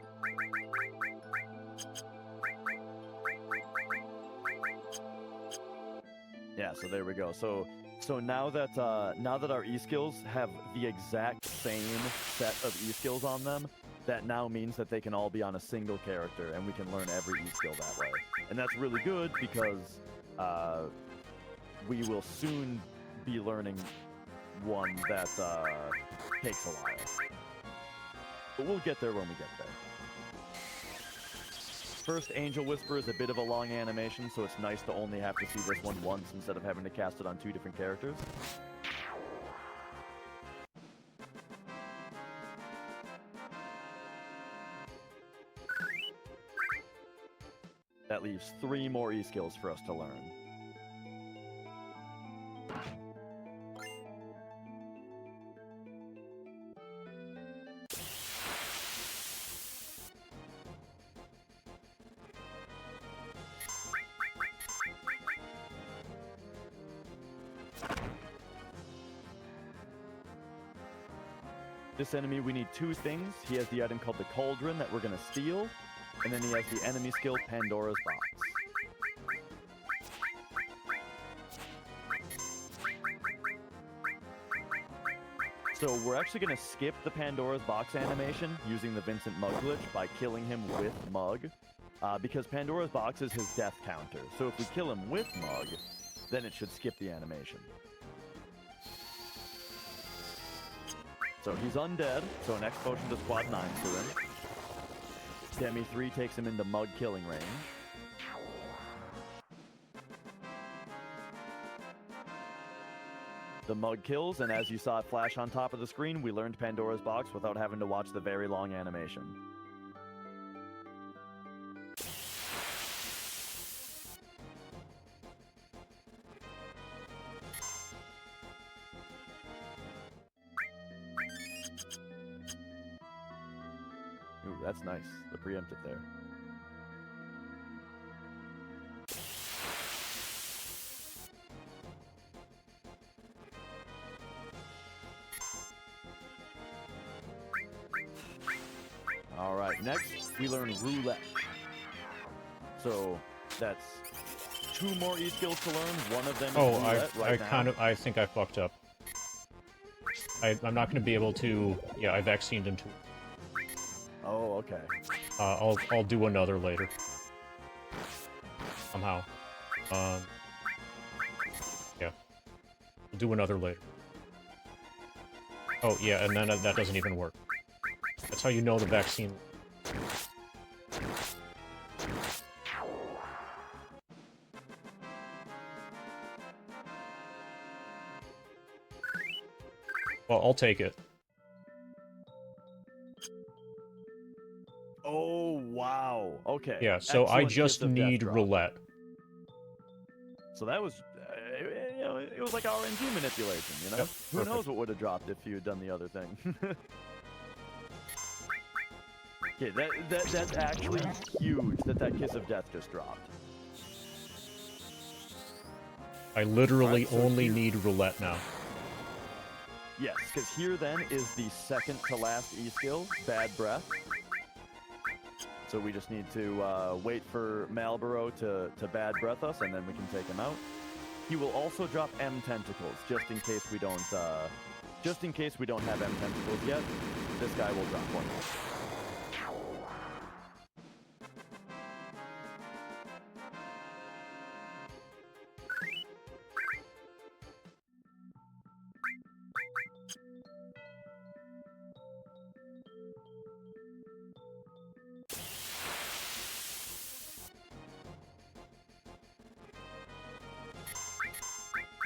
Speaker 3: Yeah, so there we go. So now that our E skills have the exact same set of E skills on them, that now means that they can all be on a single character, and we can learn every E skill that way. And that's really good because we will soon be learning one that takes a while. But we'll get there when we get there. First, Angel Whisper is a bit of a long animation, so it's nice to only have to see this one once instead of having to cast it on 2 different characters. That leaves 3 more E skills for us to learn. This enemy, we need 2 things. He has the item called the Cauldron that we're going to steal, and then he has the enemy skill Pandora's Box. So we're actually going to skip the Pandora's Box animation using the Vincent Mug glitch by killing him with Mug, because Pandora's Box is his death counter. So if we kill him with Mug, then it should skip the animation. So he's undead, so an X potion does quad 9 to him. Demi 3 takes him into Mug killing range. The Mug kills, and as you saw it flash on top of the screen, we learned Pandora's Box without having to watch the very long animation. Ooh, that's nice. The preemptive there. Alright, next we learn Roulette. So that's 2 more E skills to learn. One of them is Roulette right now.
Speaker 2: I think I fucked up. I'm not going to be able to... Yeah, I vaccinated him too.
Speaker 3: Oh, okay.
Speaker 2: I'll do another later. Somehow. Yeah. I'll do another later. Oh, yeah, and then that doesn't even work. That's how you know the vaccine... Well, I'll take it.
Speaker 3: Oh, wow. Okay.
Speaker 2: Yeah, so I
Speaker 3: Excellent
Speaker 2: just
Speaker 3: kiss of death
Speaker 2: need
Speaker 3: drop.
Speaker 2: roulette.
Speaker 3: So that was, you know, it was like RNG manipulation, you know?
Speaker 2: Yep,
Speaker 3: Who
Speaker 2: perfect.
Speaker 3: knows what would have dropped if you had done the other thing. Okay, that's actually huge that kiss of death just dropped.
Speaker 2: I literally
Speaker 3: Alright, so
Speaker 2: only
Speaker 3: here-
Speaker 2: need roulette now.
Speaker 3: Yes, because here then is the second to last E-skill, Bad Breath. So we just need to wait for Malboro to Bad Breath us, and then we can take him out. He will also drop M Tentacles, just in case we don't have M Tentacles yet. This guy will drop one.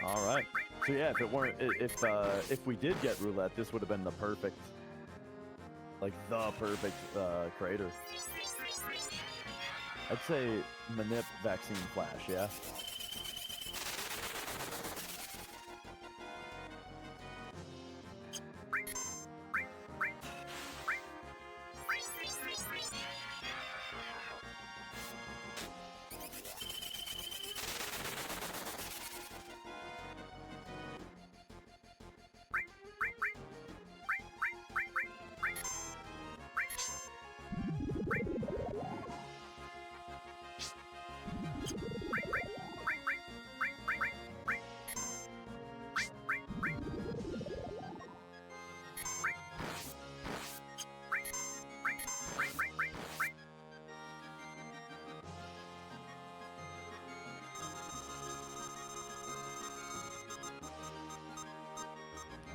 Speaker 3: All right. So yeah, if we did get roulette, this would have been the perfect crater. I'd say Manip Vaccine Flash, yeah.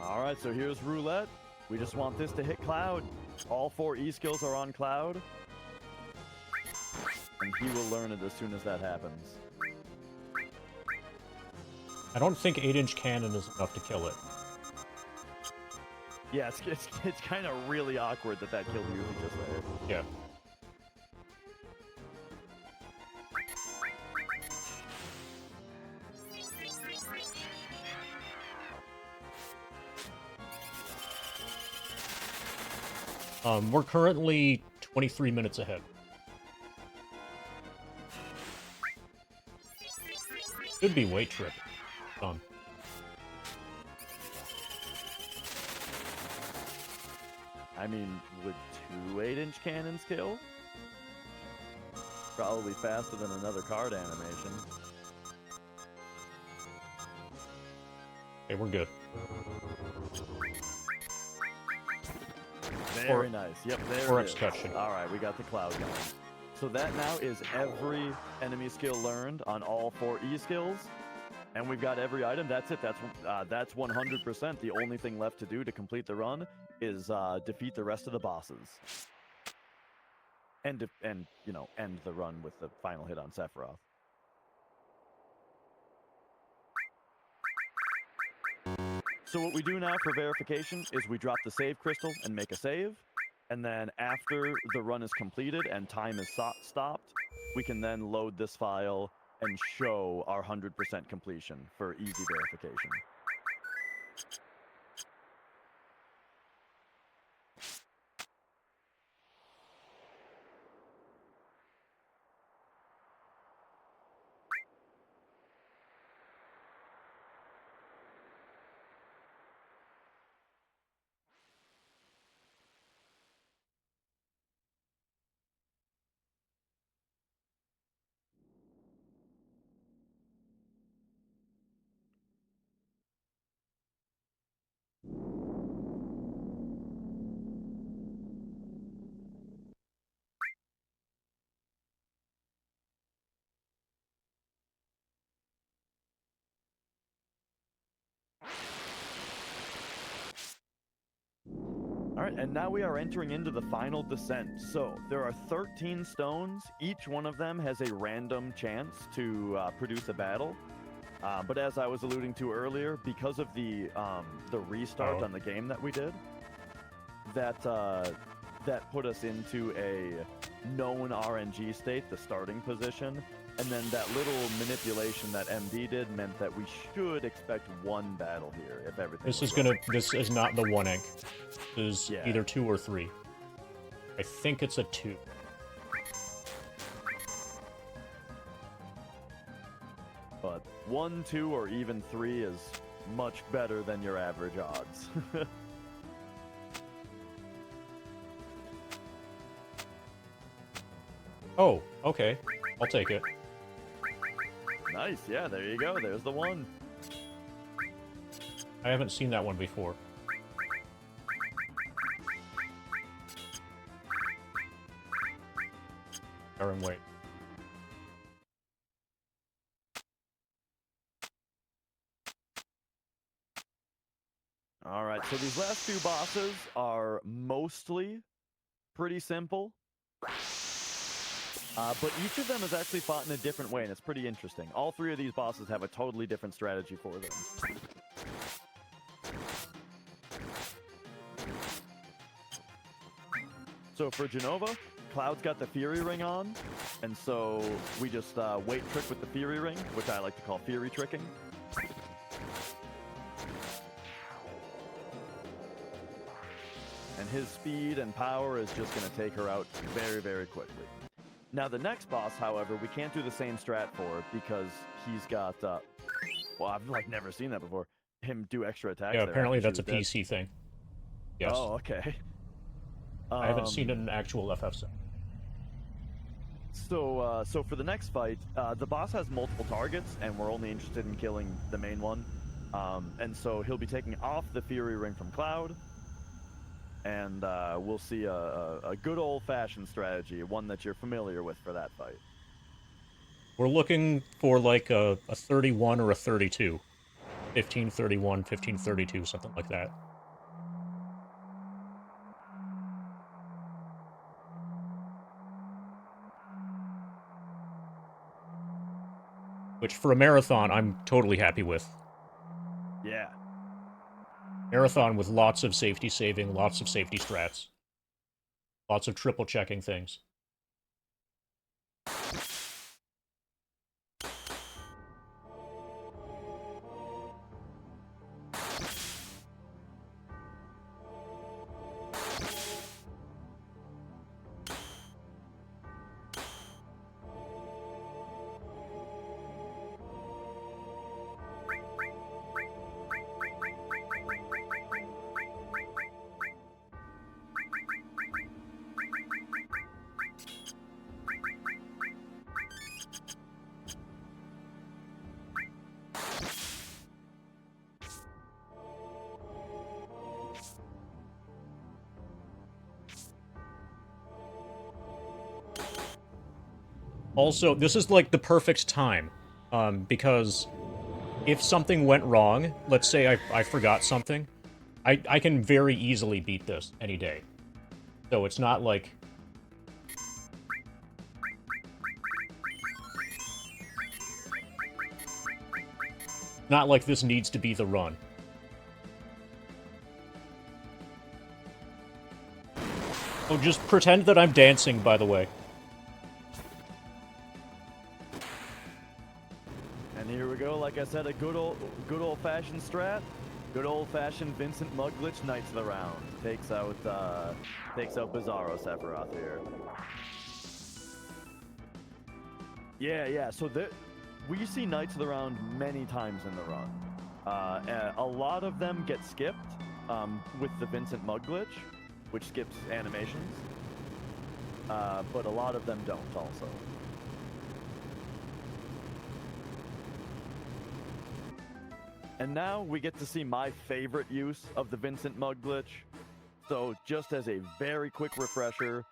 Speaker 3: All right, so here's roulette. We just want this to hit cloud. All 4 E-skills are on cloud. And he will learn it as soon as that happens.
Speaker 2: I don't think 8-inch cannon is enough to kill it.
Speaker 3: Yeah, it's kind of really awkward that killed Yuffie just there.
Speaker 2: Yeah. We're currently 23 minutes ahead. Could be weight trip. Done.
Speaker 3: I mean, would 2 8-inch cannons kill? Probably faster than another card animation.
Speaker 2: Okay, we're good.
Speaker 3: Very nice. Yep, there
Speaker 2: or
Speaker 3: it is.
Speaker 2: extraction.
Speaker 3: All right, we got the cloud going. So that now is every enemy skill learned on all 4 E skills, and we've got every item. That's it. That's 100%. The only thing left to do to complete the run is defeat the rest of the bosses, and you know, end the run with the final hit on Sephiroth. So what we do now for verification is we drop the save crystal and make a save. And then after the run is completed and time is stopped, we can then load this file and show our 100% completion for easy verification. All right, and now we are entering into the final descent. So there are 13 stones. Each one of them has a random chance to produce a battle. But as I was alluding to earlier, because of the restart on the game that we did, that put us into a known RNG state, the starting position, and then that little manipulation that MD did meant that we should expect one battle here if everything.
Speaker 2: This is not the 1 ink. This is either 2 or 3. I think it's a 2.
Speaker 3: But 1, 2, or even 3 is much better than your average odds.
Speaker 2: Oh, okay. I'll take it.
Speaker 3: Nice, yeah, there you go. There's the 1.
Speaker 2: I haven't seen that one before. Aaron, wait.
Speaker 3: Alright, so these last 2 bosses are mostly pretty simple. But each of them is actually fought in a different way, and it's pretty interesting. All 3 of these bosses have a totally different strategy for them. So for Genova, Cloud's got the Fury Ring on, and so we just wait trick with the Fury Ring, which I like to call Fury tricking. And his speed and power is just going to take her out very, very quickly. Now, the next boss, however, we can't do the same strat for because he's got, well, I've, like, never seen that before. Him do extra attacks.
Speaker 2: Yeah, apparently that's a PC thing. Yes.
Speaker 3: Oh, okay.
Speaker 2: I haven't seen it in actual FF set.
Speaker 3: So for the next fight, the boss has multiple targets, and we're only interested in killing the main one. And so he'll be taking off the Fury Ring from Cloud, and we'll see a good old-fashioned strategy, one that you're familiar with for that fight.
Speaker 2: We're looking for like a 31 or a 32. 1531, 1532, something like that. Which, for a marathon, I'm totally happy with.
Speaker 3: Yeah.
Speaker 2: Marathon with lots of safety saving, lots of safety strats. Lots of triple checking things. Also, this is like the perfect time, because if something went wrong, let's say I forgot something, I can very easily beat this any day. So it's not like... Not like this needs to be the run. Oh, just pretend that I'm dancing, by the way.
Speaker 3: And here we go, like I said, a good old-fashioned strat. Good old-fashioned Vincent Mugglitch Knights of the Round. Takes out Bizarro Sephiroth here. Yeah, so we see Knights of the Round many times in the run. A lot of them get skipped with the Vincent Mugglitch, which skips animations. But a lot of them don't also. And now we get to see my favorite use of the Vincent Mugglitch. So just as a very quick refresher,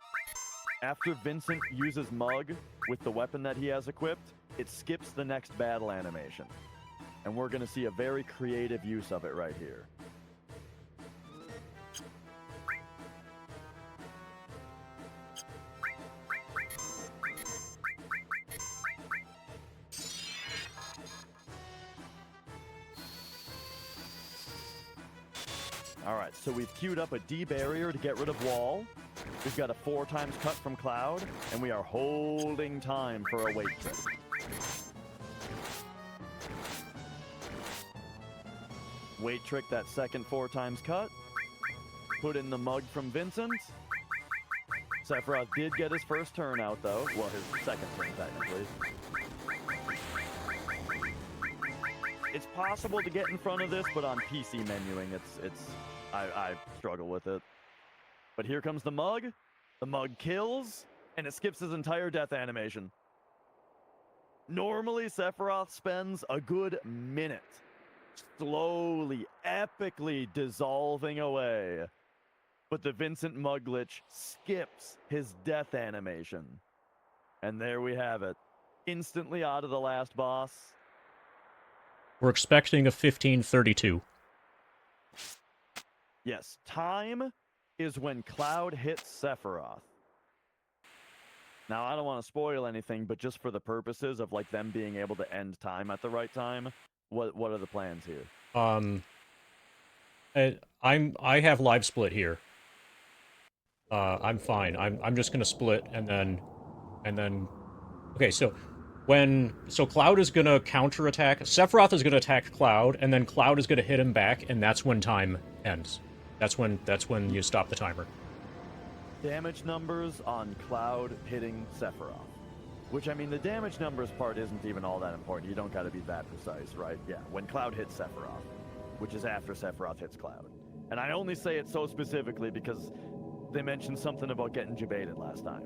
Speaker 3: after Vincent uses Mug with the weapon that he has equipped, it skips the next battle animation. And we're going to see a very creative use of it right here. All right, so we've queued up a D barrier to get rid of wall. We've got a 4 times cut from Cloud, and we are holding time for a weight trick. Weight trick that second 4 times cut. Put in the mug from Vincent. Sephiroth did get his first turn out, though. Well, his second turn, technically. It's possible to get in front of this, but on PC menuing, I struggle with it. But here comes the mug. The mug kills, and it skips his entire death animation. Normally, Sephiroth spends a good minute slowly, epically dissolving away. But the Vincent mug glitch skips his death animation. And there we have it. Instantly out of the last boss.
Speaker 2: We're expecting a 1532.
Speaker 3: Yes, time is when Cloud hits Sephiroth. Now, I don't want to spoil anything, but just for the purposes of like them being able to end time at the right time, what are the plans here?
Speaker 2: I have live split here. I'm fine. I'm just gonna split and then okay, so Cloud is gonna counterattack. Sephiroth is gonna attack Cloud, and then Cloud is gonna hit him back, and that's when time ends. That's when you stop the timer.
Speaker 3: Damage numbers on Cloud hitting Sephiroth. Which, I mean, the damage numbers part isn't even all that important. You don't gotta be that precise, right? Yeah, when Cloud hits Sephiroth, which is after Sephiroth hits Cloud. And I only say it so specifically because they mentioned something about getting debated last time.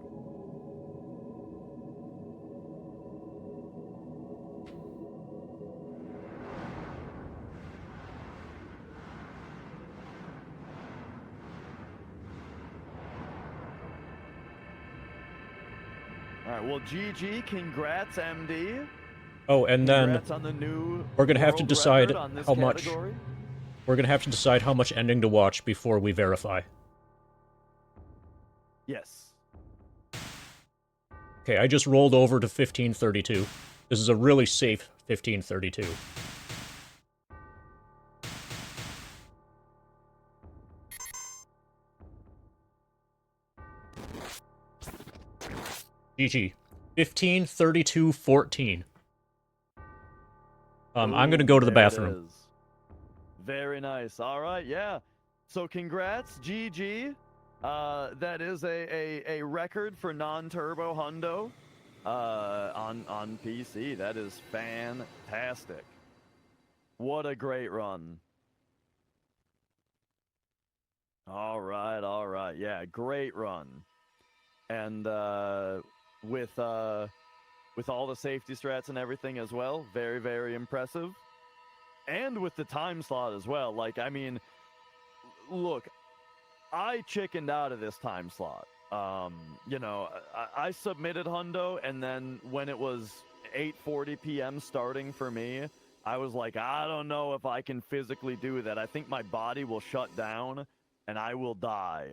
Speaker 3: All right, well, GG, congrats, MD.
Speaker 2: Oh, and
Speaker 3: congrats
Speaker 2: then
Speaker 3: on the new
Speaker 2: we're gonna have to decide how much.
Speaker 3: Category.
Speaker 2: We're gonna have to decide how much ending to watch before we verify.
Speaker 3: Yes.
Speaker 2: Okay, I just rolled over to 1532. This is a really safe 1532. GG. 1532-14. I'm gonna go to the bathroom.
Speaker 3: Very nice. All right, yeah. So congrats, GG. That is a record for non-turbo hundo on PC. That is fantastic. What a great run. All right. Yeah, great run. And with all the safety strats and everything as well, very, very impressive. And with the time slot as well. Like, I mean, look, I chickened out of this time slot. You know, I submitted hundo, and then when it was 8:40 p.m. starting for me, I was like, I don't know if I can physically do that. I think my body will shut down, and I will die.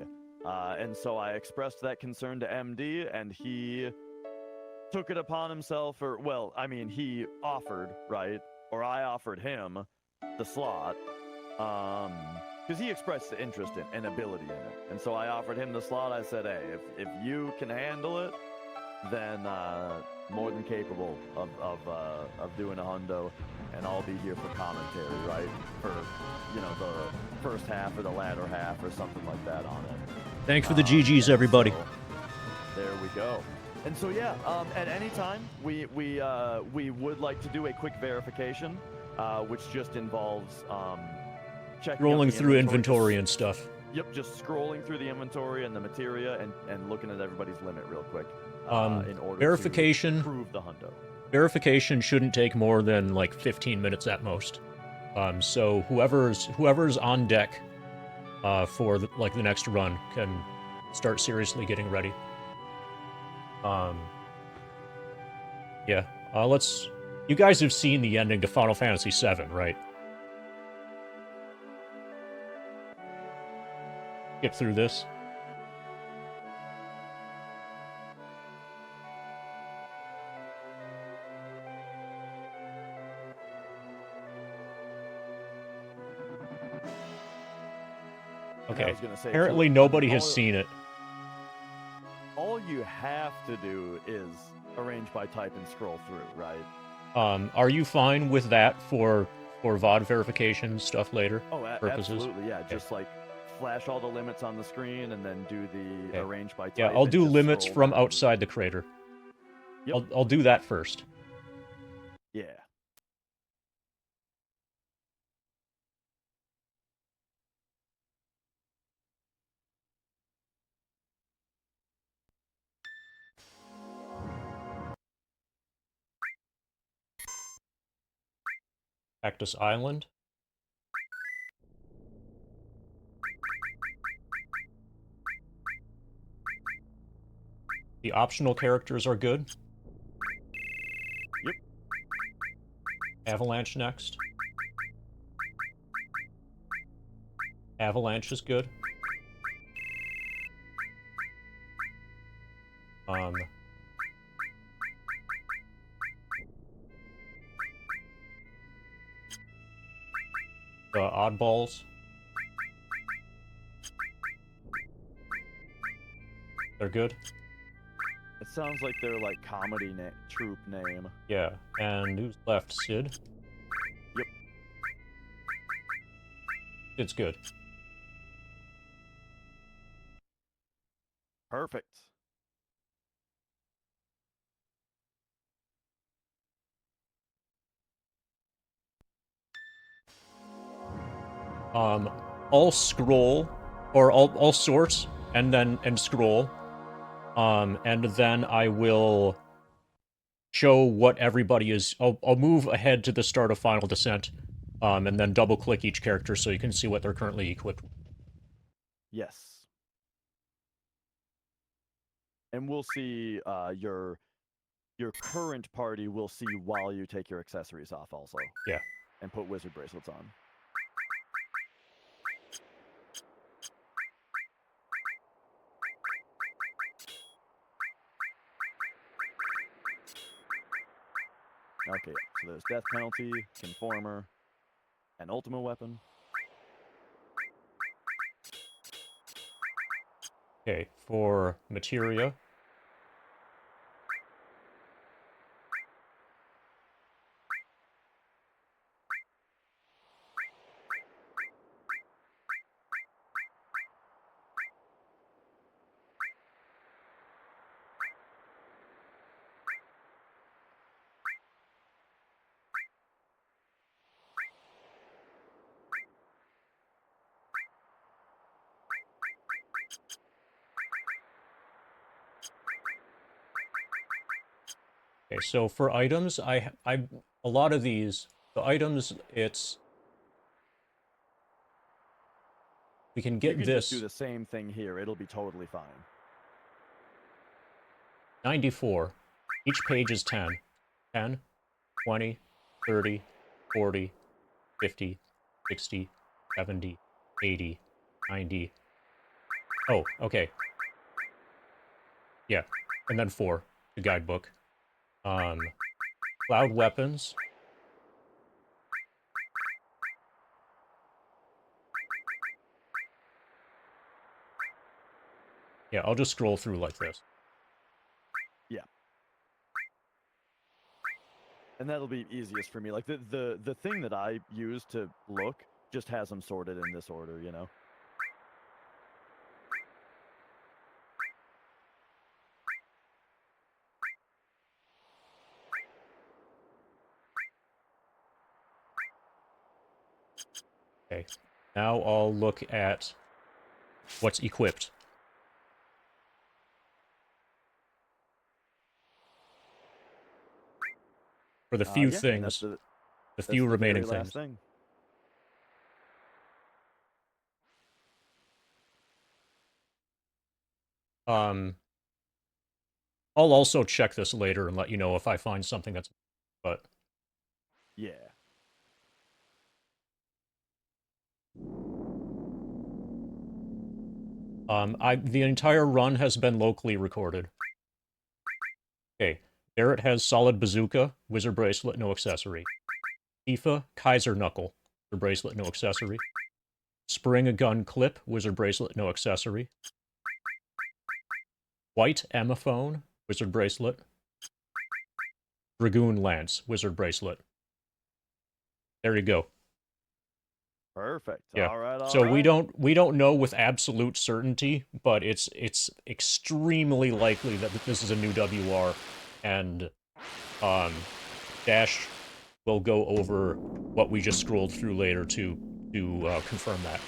Speaker 3: And so I expressed that concern to MD, and he took it upon himself, or, well, I mean, he offered, right? Or I offered him the slot, because he expressed the interest and ability in it. And so I offered him the slot. I said, hey, if you can handle it, then more than capable of doing a hundo, and I'll be here for commentary, right? For, you know, the first half or the latter half or something like that on it.
Speaker 2: Thanks for the GGs, everybody.
Speaker 3: So, there we go. And so, yeah, at any time, we would like to do a quick verification, which just involves checking
Speaker 2: Rolling through inventory
Speaker 3: just,
Speaker 2: and stuff.
Speaker 3: Yep, just scrolling through the inventory and the materia and looking at everybody's limit real quick. In order
Speaker 2: verification,
Speaker 3: to prove the hundo.
Speaker 2: Verification shouldn't take more than like 15 minutes at most. So whoever's on deck for the next run can start seriously getting ready. Yeah. You guys have seen the ending to Final Fantasy VII, right? Get through this. Okay.
Speaker 3: was gonna say,
Speaker 2: Apparently nobody has seen it.
Speaker 3: All you have to do is arrange by type and scroll through, right?
Speaker 2: Are you fine with that for VOD verification stuff later?
Speaker 3: Oh,
Speaker 2: purposes?
Speaker 3: absolutely, yeah.
Speaker 2: Okay.
Speaker 3: Just like flash all the limits on the screen and then do the
Speaker 2: Okay.
Speaker 3: arrange by type.
Speaker 2: Yeah, I'll
Speaker 3: and
Speaker 2: do
Speaker 3: just
Speaker 2: limits
Speaker 3: scroll
Speaker 2: from
Speaker 3: down.
Speaker 2: outside the crater.
Speaker 3: Yep.
Speaker 2: I'll do that first.
Speaker 3: Yeah.
Speaker 2: Cactus Island. The optional characters are good.
Speaker 3: Yep.
Speaker 2: Avalanche next. Avalanche is good. The oddballs. They're good.
Speaker 3: It sounds like they're like comedy troupe name.
Speaker 2: Yeah, and who's left? Sid?
Speaker 3: Yep.
Speaker 2: Sid's good.
Speaker 3: Perfect.
Speaker 2: I'll scroll, or I'll sort, and scroll. And then I will show what everybody is. I'll move ahead to the start of Final Descent, and then double click each character so you can see what they're currently equipped with.
Speaker 3: Yes. And we'll see your current party will see while you take your accessories off also.
Speaker 2: Yeah.
Speaker 3: And put wizard bracelets on. Okay, so there's death penalty, conformer, and ultimate weapon.
Speaker 2: Okay, for materia. Okay, so for items, a lot of these, the items, we can get
Speaker 3: you can
Speaker 2: this.
Speaker 3: Just do the same thing here. It'll be totally fine.
Speaker 2: 94. Each page is 10. 10, 20, 30, 40, 50, 60, 70, 80, 90. Oh, okay. Yeah, and then 4, the guidebook. Cloud weapons. Yeah, I'll just scroll through like this.
Speaker 3: Yeah. And that'll be easiest for me. Like the thing that I use to look just has them sorted in this order, you know?
Speaker 2: Okay, now I'll look at what's equipped. For the few things, the few remaining things.
Speaker 3: Thing.
Speaker 2: I'll also check this later and let you know if I find something that's... But...
Speaker 3: Yeah.
Speaker 2: The entire run has been locally recorded. Okay, Barrett has Solid Bazooka, Wizard Bracelet, no accessory. Tifa, Kaiser Knuckle, Wizard Bracelet, no accessory. Spring a gun clip, wizard bracelet, no accessory. White Emaphone, wizard bracelet. Dragoon Lance, wizard bracelet. There you go.
Speaker 3: Perfect.
Speaker 2: Yeah.
Speaker 3: All right.
Speaker 2: So we don't know with absolute certainty, but it's extremely likely that this is a new WR, and Dash will go over what we just scrolled through later to confirm that.